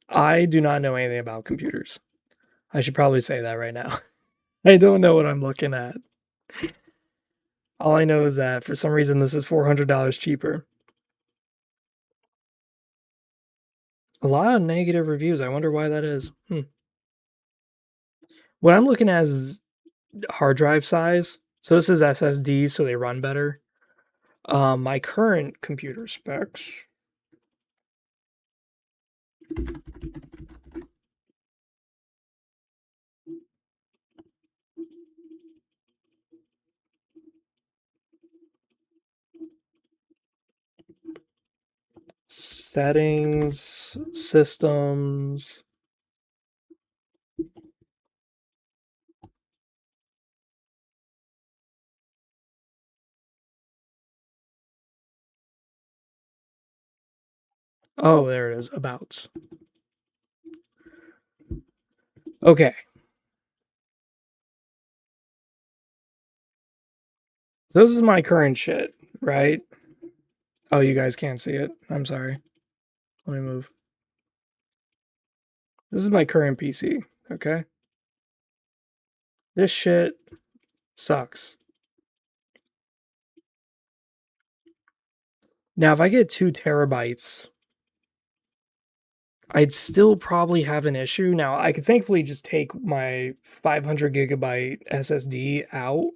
I do not know anything about computers. I should probably say that right now. I don't know what I'm looking at. All I know is that for some reason this is $400 cheaper. A lot of negative reviews. I wonder why that is. What I'm looking at is hard drive size. So this is SSD, so they run better. My current computer specs. Settings, systems. Oh, there it is. About. Okay. So this is my current shit, right? Oh, you guys can't see it. I'm sorry. Let me move. This is my current PC, okay? This shit sucks. Now, if I get 2 terabytes, I'd still probably have an issue. Now, I could thankfully just take my 500 gigabyte SSD out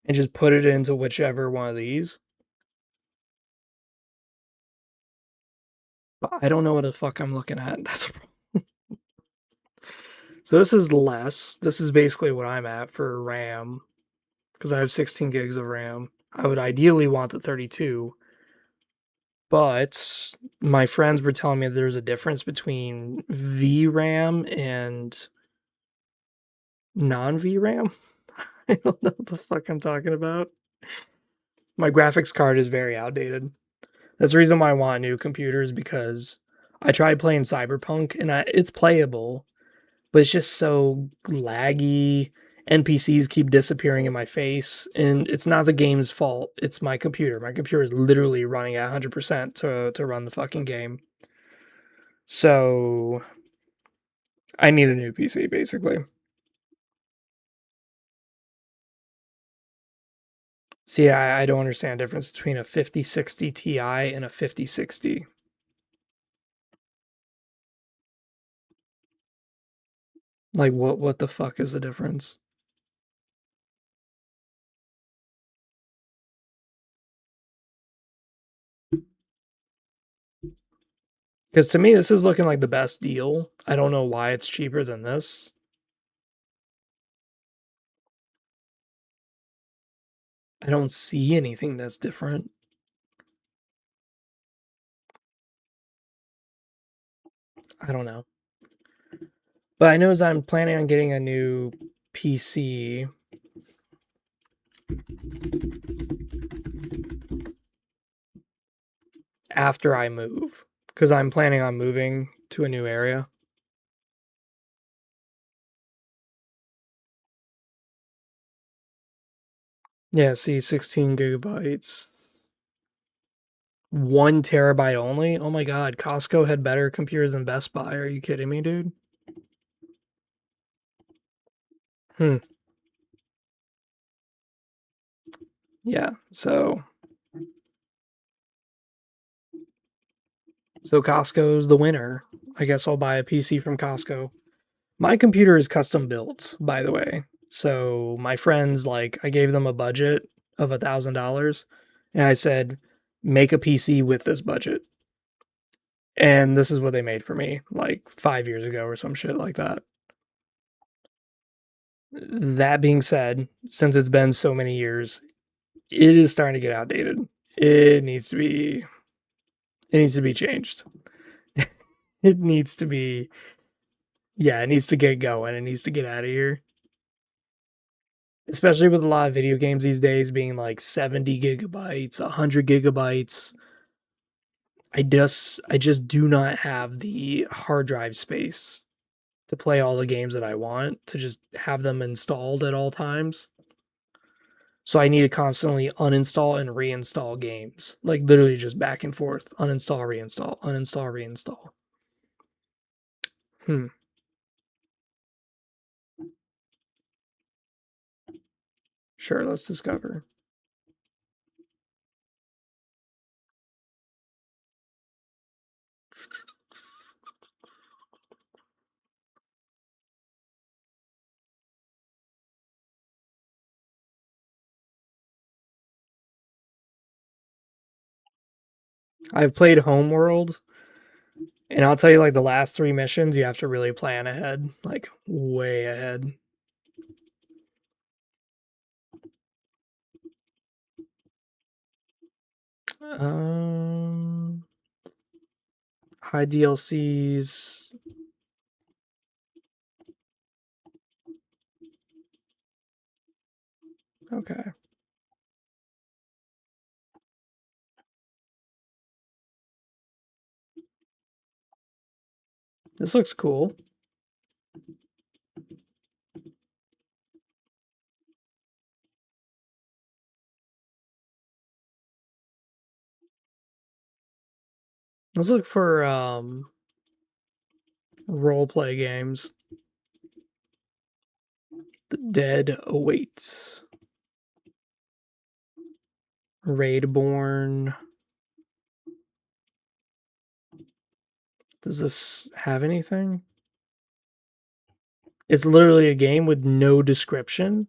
and just put it into whichever one of these. But I don't know what the fuck I'm looking at. That's a problem. So this is less. This is basically what I'm at for RAM because I have 16 gigs of RAM. I would ideally want the 32, but my friends were telling me there's a difference between VRAM and non-VRAM. I don't know what the fuck I'm talking about. My graphics card is very outdated. That's the reason why I want new computers, because I tried playing Cyberpunk and it's playable, but it's just so laggy. NPCs keep disappearing in my face, and it's not the game's fault. It's my computer. My computer is literally running at 100% to run the fucking game. So I need a new PC, basically. See, I don't understand the difference between a 5060 Ti and a 5060. Like, what the fuck is the difference? Because to me, this is looking like the best deal. I don't know why it's cheaper than this. I don't see anything that's different. I don't know. But I know as I'm planning on getting a new PC. After I move. Because I'm planning on moving to a new area. Yeah, see, 16 gigabytes. 1 terabyte only? Oh my god, Costco had better computers than Best Buy. Are you kidding me, dude? Yeah, so Costco's the winner. I guess I'll buy a PC from Costco. My computer is custom built, by the way. So my friends, like, I gave them a budget of $1,000, and I said, make a PC with this budget. And this is what they made for me, like 5 years ago or some shit like that. That being said, since it's been so many years, it is starting to get outdated. It needs to be changed. It needs to be, yeah, it needs to get going. It needs to get out of here. Especially with a lot of video games these days being like 70 gigabytes, 100 gigabytes. I just do not have the hard drive space to play all the games that I want, to just have them installed at all times. So I need to constantly uninstall and reinstall games. Like literally just back and forth. Uninstall, reinstall, uninstall, reinstall. Hmm. Sure, let's discover. I've played Homeworld, and I'll tell you, like, the last 3 missions, you have to really plan ahead, like, way ahead. High DLCs. Okay. This looks cool. Let's look for role play games. The Dead awaits. Raidborn. Does this have anything? It's literally a game with no description.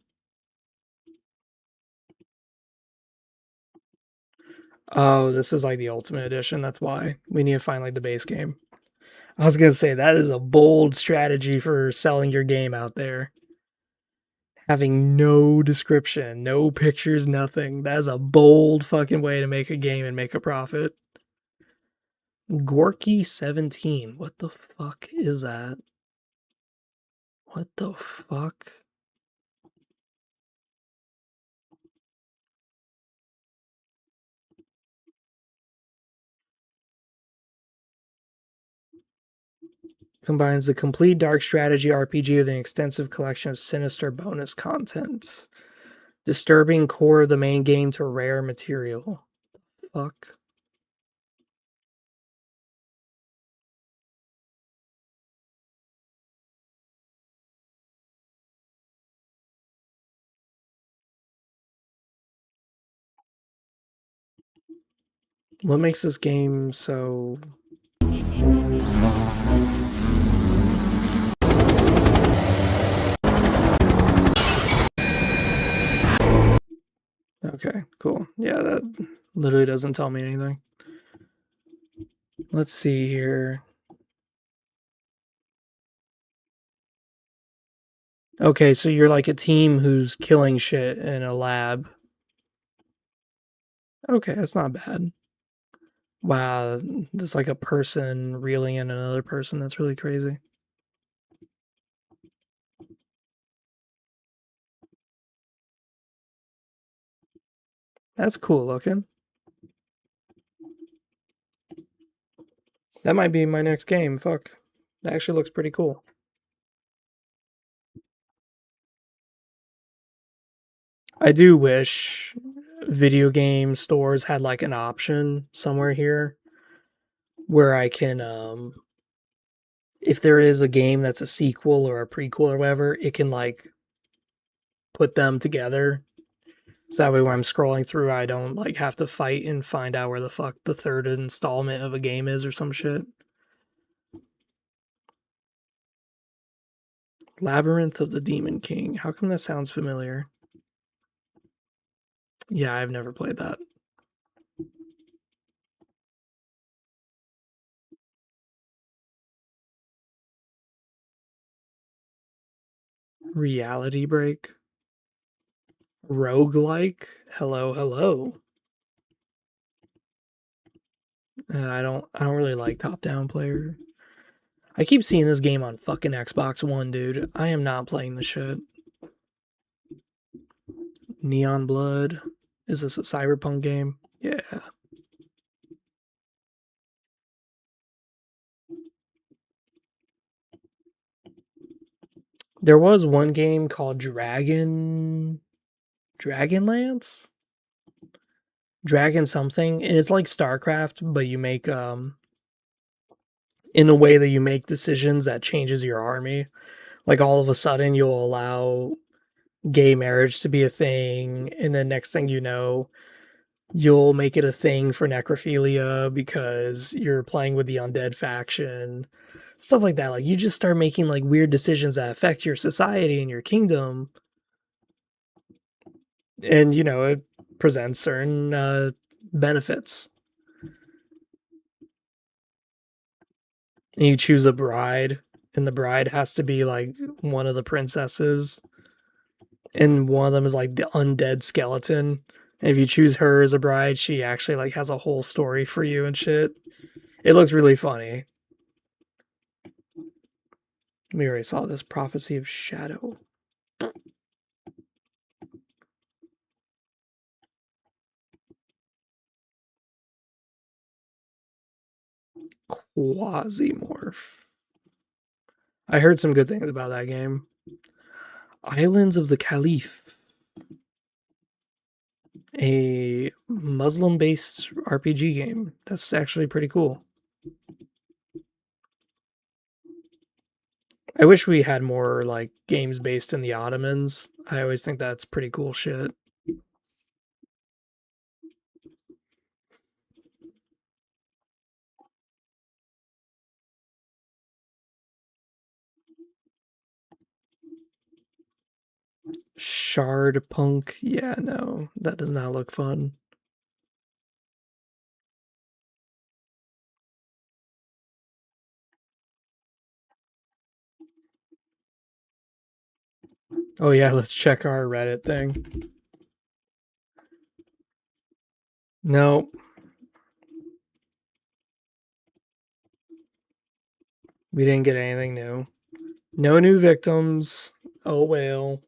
Oh, this is like the Ultimate Edition. That's why we need to find like the base game. I was gonna say that is a bold strategy for selling your game out there. Having no description, no pictures, nothing. That is a bold fucking way to make a game and make a profit. Gorky 17. What the fuck is that? What the fuck? Combines the complete dark strategy RPG with an extensive collection of sinister bonus content. Disturbing core of the main game to rare material. Fuck. What makes this game so... Okay, cool. Yeah, that literally doesn't tell me anything. Let's see here. Okay, so you're like a team who's killing shit in a lab. Okay, that's not bad. Wow, that's like a person reeling in another person. That's really crazy. That's cool looking. That might be my next game. Fuck. That actually looks pretty cool. I do wish video game stores had like an option somewhere here where I can if there is a game that's a sequel or a prequel or whatever, it can like put them together. So that way when I'm scrolling through, I don't like have to fight and find out where the fuck the third installment of a game is or some shit. Labyrinth of the Demon King. How come that sounds familiar? Yeah, I've never played that. Reality Break. Roguelike. Hello, hello. I don't really like top-down player. I keep seeing this game on fucking Xbox One, dude. I am not playing the shit. Neon Blood. Is this a cyberpunk game? Yeah. There was one game called Dragonlance? Dragon something. And it's like StarCraft, but you make in a way that you make decisions that changes your army. Like all of a sudden you'll allow gay marriage to be a thing, and then next thing you know, you'll make it a thing for necrophilia because you're playing with the undead faction. Stuff like that. Like you just start making like weird decisions that affect your society and your kingdom. And it presents certain benefits. And you choose a bride, and the bride has to be like one of the princesses, and one of them is like the undead skeleton. And if you choose her as a bride, she actually like has a whole story for you and shit. It looks really funny. We already saw this Prophecy of Shadow. Quasimorph. I heard some good things about that game. Islands of the Caliph. A Muslim-based RPG game. That's actually pretty cool. I wish we had more like games based in the Ottomans. I always think that's pretty cool shit. Shard Punk. Yeah, no, that does not look fun. Oh yeah, let's check our Reddit thing. No. We didn't get anything new. No new victims. Oh well.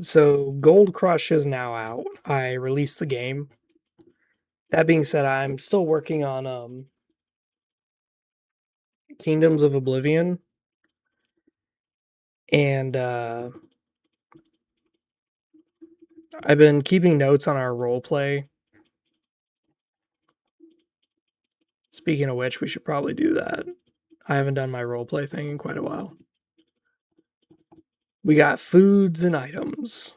So Gold Crush is now out. I released the game. That being said, I'm still working on Kingdoms of Oblivion. And I've been keeping notes on our roleplay. Speaking of which, we should probably do that. I haven't done my roleplay thing in quite a while. We got foods and items.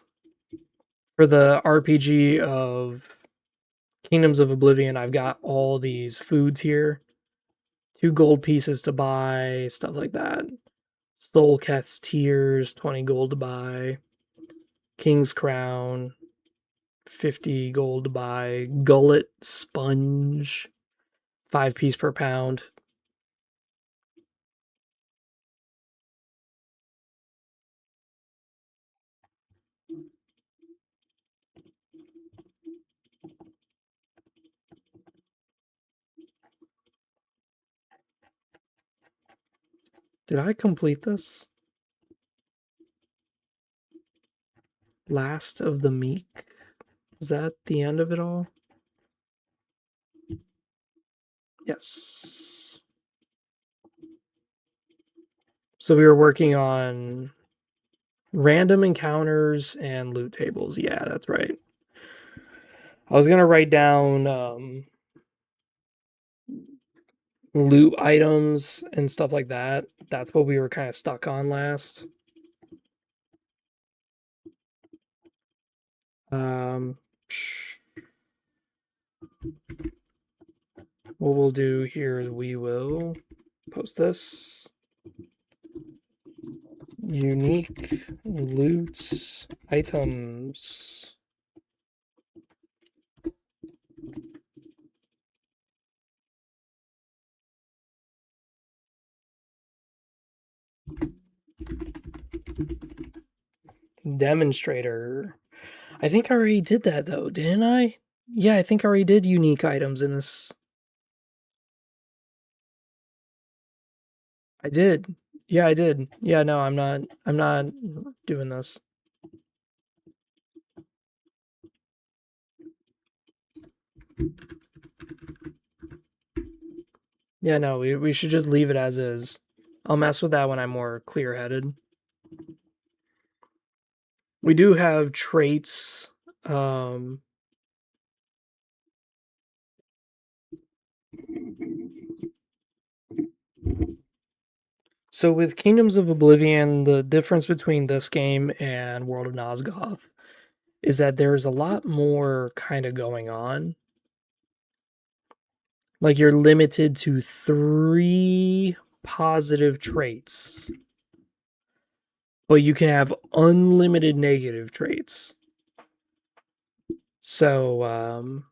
For the RPG of Kingdoms of Oblivion, I've got all these foods here. 2 gold pieces to buy, stuff like that. Soulketh's Tears, 20 gold to buy. King's Crown, 50 gold to buy. Gullet Sponge, 5 piece per pound. Did I complete this? Last of the Meek? Is that the end of it all? Yes. So we were working on random encounters and loot tables. Yeah, that's right. I was going to write down loot items and stuff like that. That's what we were kind of stuck on last. What we'll do here is we will post this. Unique loot items. Demonstrator. I think I already did that though, didn't I? Yeah, I think I already did unique items in this. I did. Yeah, I did. Yeah, no, I'm not doing this. Yeah, no, we should just leave it as is. I'll mess with that when I'm more clear-headed. We do have traits Um, so with Kingdoms of Oblivion, the difference between this game and World of Nosgoth is that there's a lot more kind of going on. Like you're limited to 3 positive traits, but you can have unlimited negative traits. So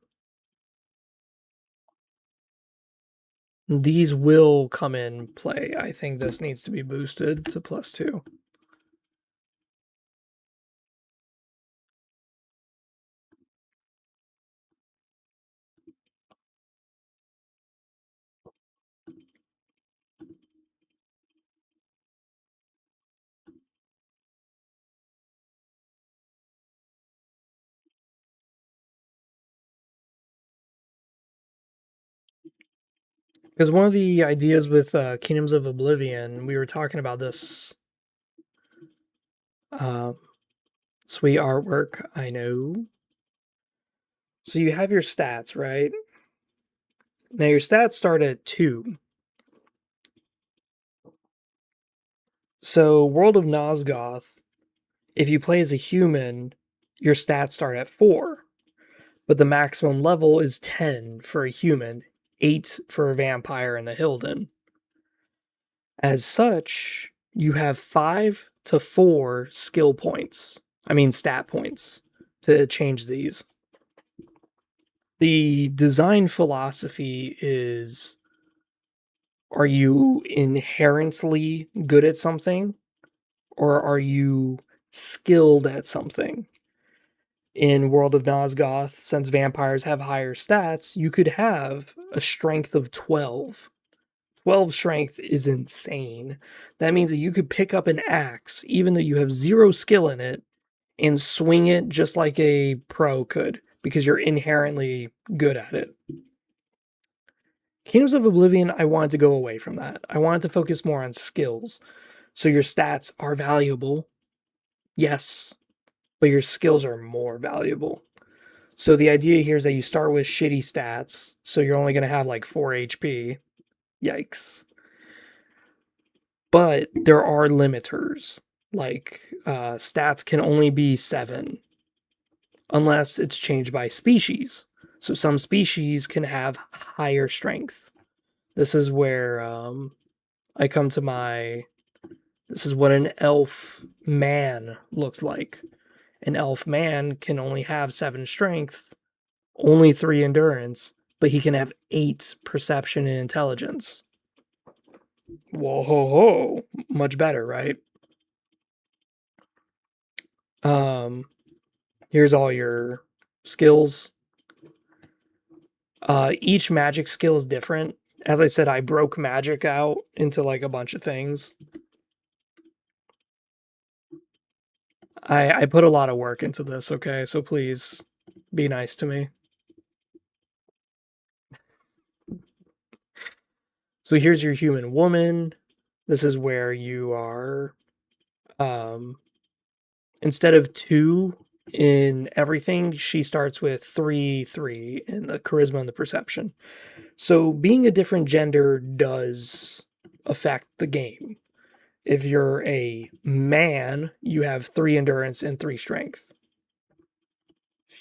these will come in play. I think this needs to be boosted to +2. Because one of the ideas with Kingdoms of Oblivion, we were talking about this sweet artwork, I know. So you have your stats, right? Now your stats start at 2. So World of Nosgoth, if you play as a human, your stats start at 4. But the maximum level is 10 for a human, 8 for a vampire and a Hilden. As such, you have 5 to 4 skill points. I mean stat points to change these. The design philosophy is, are you inherently good at something or are you skilled at something? In World of Nosgoth, since vampires have higher stats, you could have a strength of 12. 12 strength is insane. That means that you could pick up an axe, even though you have 0 skill in it, and swing it just like a pro could, because you're inherently good at it. Kingdoms of Oblivion, I wanted to go away from that. I wanted to focus more on skills. So your stats are valuable, yes, but your skills are more valuable. So the idea here is that you start with shitty stats, so you're only going to have like 4 HP. Yikes. But there are limiters. Like stats can only be 7 unless it's changed by species. So some species can have higher strength. This is where I come to my... This is what an elf man looks like. An elf man can only have 7 strength, only 3 endurance, but he can have 8 perception and intelligence. Whoa, ho, ho. Much better, right? Here's all your skills. Each magic skill is different. As I said, I broke magic out into like a bunch of things. I put a lot of work into this, okay? So please be nice to me. So here's your human woman. This is where you are, instead of 2 in everything, she starts with 3 in the charisma and the perception. So being a different gender does affect the game. If you're a man, you have 3 endurance and 3 strength.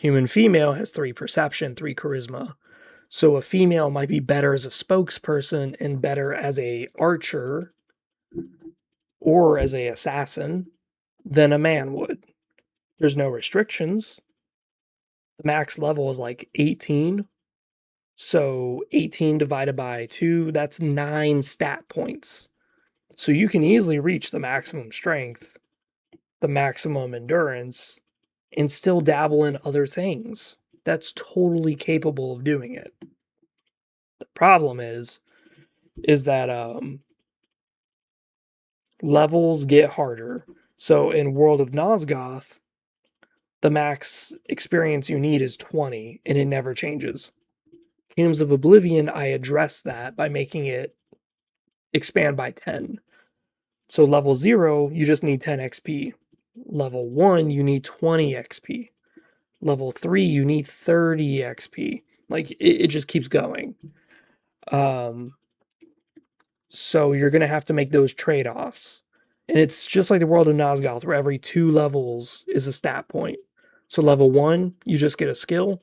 Human female has 3 perception, 3 charisma. So a female might be better as a spokesperson and better as a archer or as a assassin than a man would. There's no restrictions. The max level is like 18. So 18 divided by 2, that's 9 stat points. So you can easily reach the maximum strength, the maximum endurance, and still dabble in other things. That's totally capable of doing it. The problem is that levels get harder. So in World of Nosgoth, the max experience you need is 20, and it never changes. Kingdoms of Oblivion, I address that by making it expand by 10. So level 0, you just need 10 XP. Level 1, you need 20 XP. Level 3, you need 30 XP. Like, it just keeps going. So you're going to have to make those trade-offs. And it's just like the world of Nosgoth, where every 2 levels is a stat point. So level 1, you just get a skill.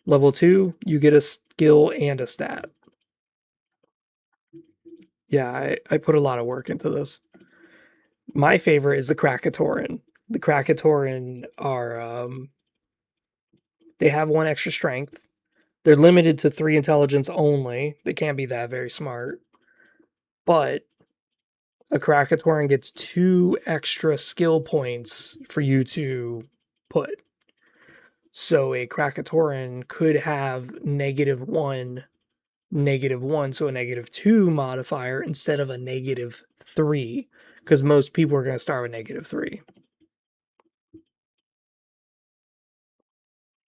Level 2, you get a skill and a stat. Yeah, I put a lot of work into this. My favorite is the Krakatoran. The Krakatoran are, they have 1 extra strength. They're limited to 3 intelligence only. They can't be that very smart. But a Krakatoran gets 2 extra skill points for you to put. So a Krakatoran could have -1, -1, so a -2 modifier instead of a -3, because most people are going to start with -3.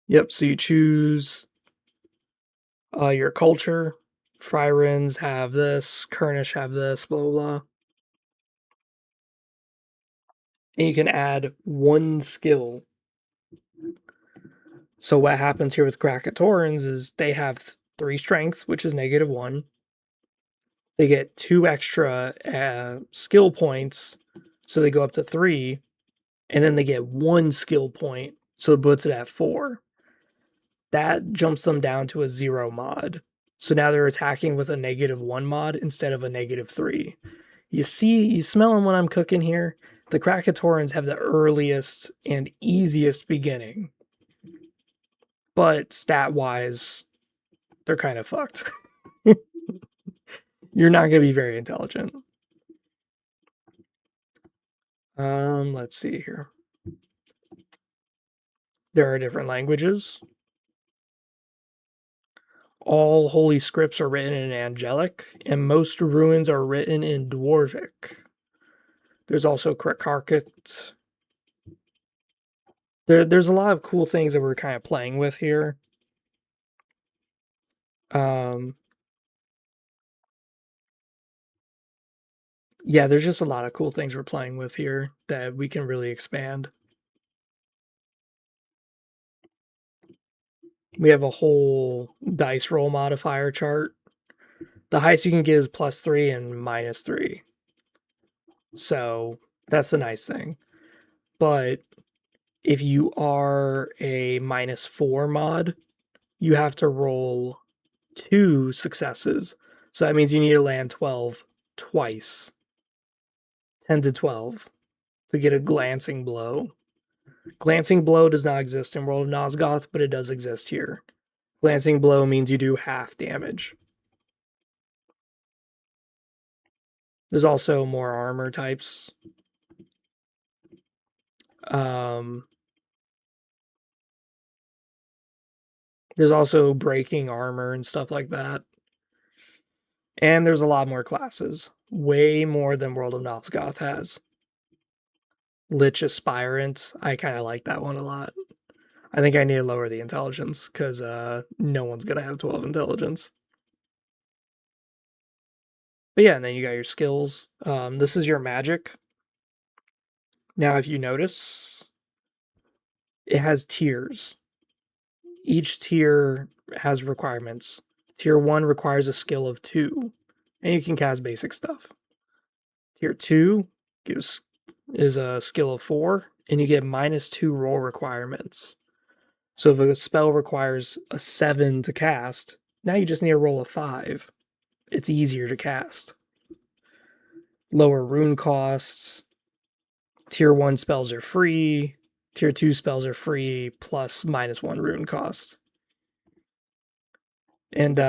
Yep, so you choose your culture. Fryrens have this, Kurnish have this, blah, blah, blah. And you can add 1 skill. So what happens here with Krakatorans is they have 3 strength, which is -1. They get 2 extra skill points, so they go up to 3, and then they get 1 skill point, so it puts it at 4. That jumps them down to a 0 mod. So now they're attacking with a -1 mod instead of a -3. You smelling what I'm cooking here? The Krakatorans have the earliest and easiest beginning. But stat-wise, they're kind of fucked. You're not going to be very intelligent. Let's see here. There are different languages. All holy scripts are written in Angelic, and most runes are written in Dwarvic. There's also Krakarkit. There's a lot of cool things that we're kind of playing with here. Yeah, there's just a lot of cool things we're playing with here that we can really expand. We have a whole dice roll modifier chart. The highest you can get is +3 and -3. So that's the nice thing. But if you are a -4 mod, you have to roll 2 successes. So that means you need to land 12 twice. 10 to 12 to get a glancing blow. Glancing blow does not exist in World of Nosgoth, but it does exist here. Glancing blow means you do half damage. There's also more armor types. There's also breaking armor and stuff like that. And there's a lot more classes. Way more than World of Nosgoth has. Lich Aspirant. I kind of like that one a lot. I think I need to lower the intelligence because no one's going to have 12 intelligence. But yeah, and then you got your skills. This is your magic. Now, if you notice, it has tiers. Each tier has requirements. Tier 1 requires a skill of 2, and you can cast basic stuff. Tier 2 is a skill of 4, and you get -2 roll requirements. So if a spell requires a 7 to cast, now you just need a roll of 5. It's easier to cast. Lower rune costs. Tier 1 spells are free. Tier 2 spells are free plus -1 rune cost. And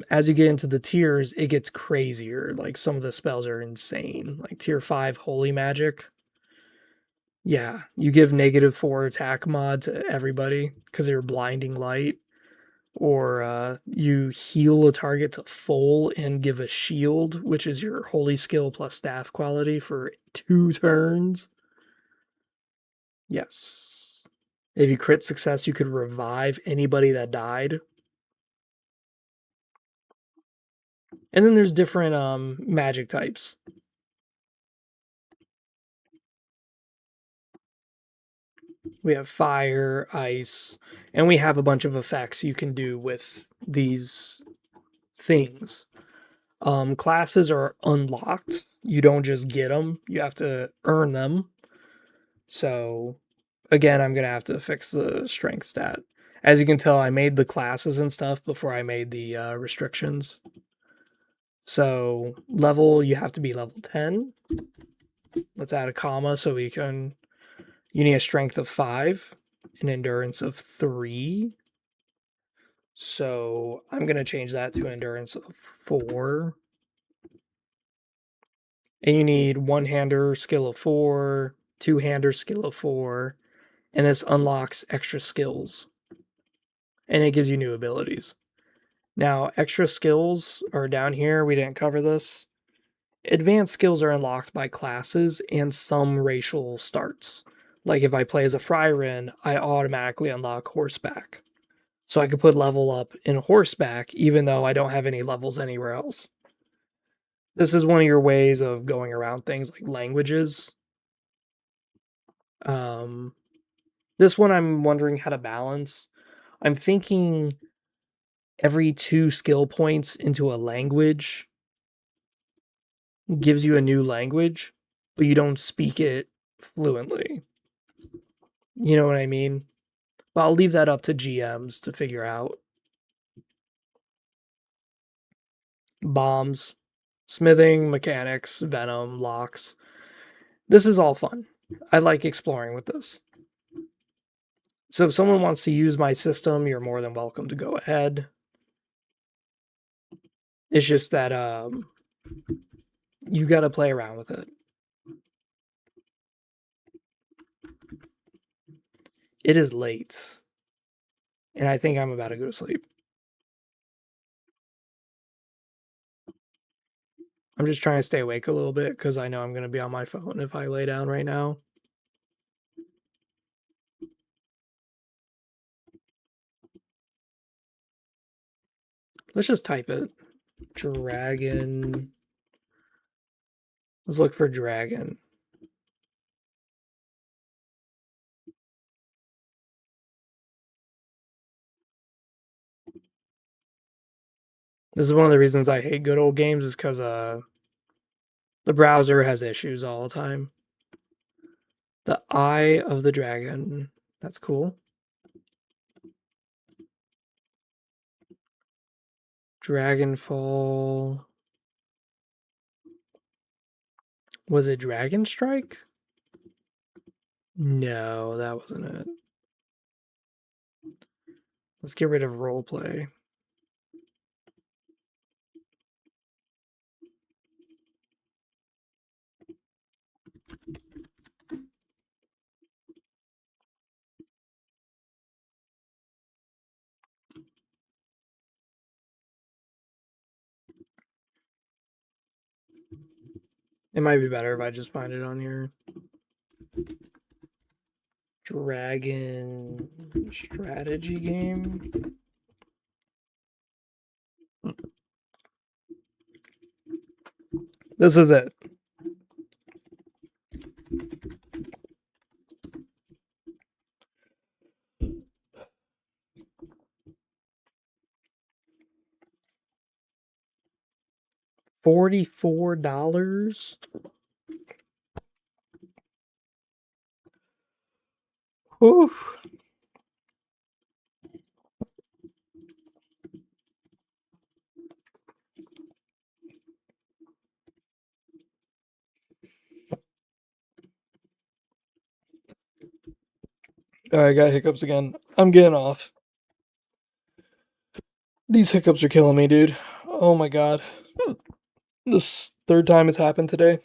as you get into the tiers, it gets crazier. Like some of the spells are insane. Like tier 5 holy magic. Yeah, you give -4 attack mod to everybody because they're blinding light. Or you heal a target to full and give a shield, which is your holy skill plus staff quality for 2 turns. Yes. If you crit success, you could revive anybody that died. And then there's different magic types. We have fire, ice, and we have a bunch of effects you can do with these things. Classes are unlocked. You don't just get them, you have to earn them. So, again, I'm going to have to fix the strength stat. As you can tell, I made the classes and stuff before I made the restrictions. So, level, you have to be level 10. Let's add a comma so we can. You need a strength of 5, an endurance of 3. So, I'm going to change that to endurance of 4. And you need one-hander skill of 4, two-hander skill of 4, and this unlocks extra skills. And it gives you new abilities. Now, extra skills are down here. We didn't cover this. Advanced skills are unlocked by classes and some racial starts. Like if I play as a Fryrin, I automatically unlock horseback. So I could put level up in horseback even though I don't have any levels anywhere else. This is one of your ways of going around things like languages. This one I'm wondering how to balance. I'm thinking every 2 skill points into a language gives you a new language, but you don't speak it fluently. You know what I mean? But I'll leave that up to GMs to figure out. Bombs, smithing, mechanics, venom, locks. This is all fun. I like exploring with this. So if someone wants to use my system, you're more than welcome to go ahead. It's just that you got to play around with it. It is late, and I think I'm about to go to sleep. I'm just trying to stay awake a little bit because I know I'm going to be on my phone if I lay down right now. Let's just type it. Dragon. Let's look for dragon. This is one of the reasons I hate good old games is because the browser has issues all the time. The Eye of the Dragon. That's cool. Dragonfall. Was it Dragon Strike? No, that wasn't it. Let's get rid of roleplay. It might be better if I just find it on here. Dragon strategy game. This is it. $44. Oof. I got hiccups again. I'm getting off. These hiccups are killing me, dude. Oh my god. This 3rd time it's happened today.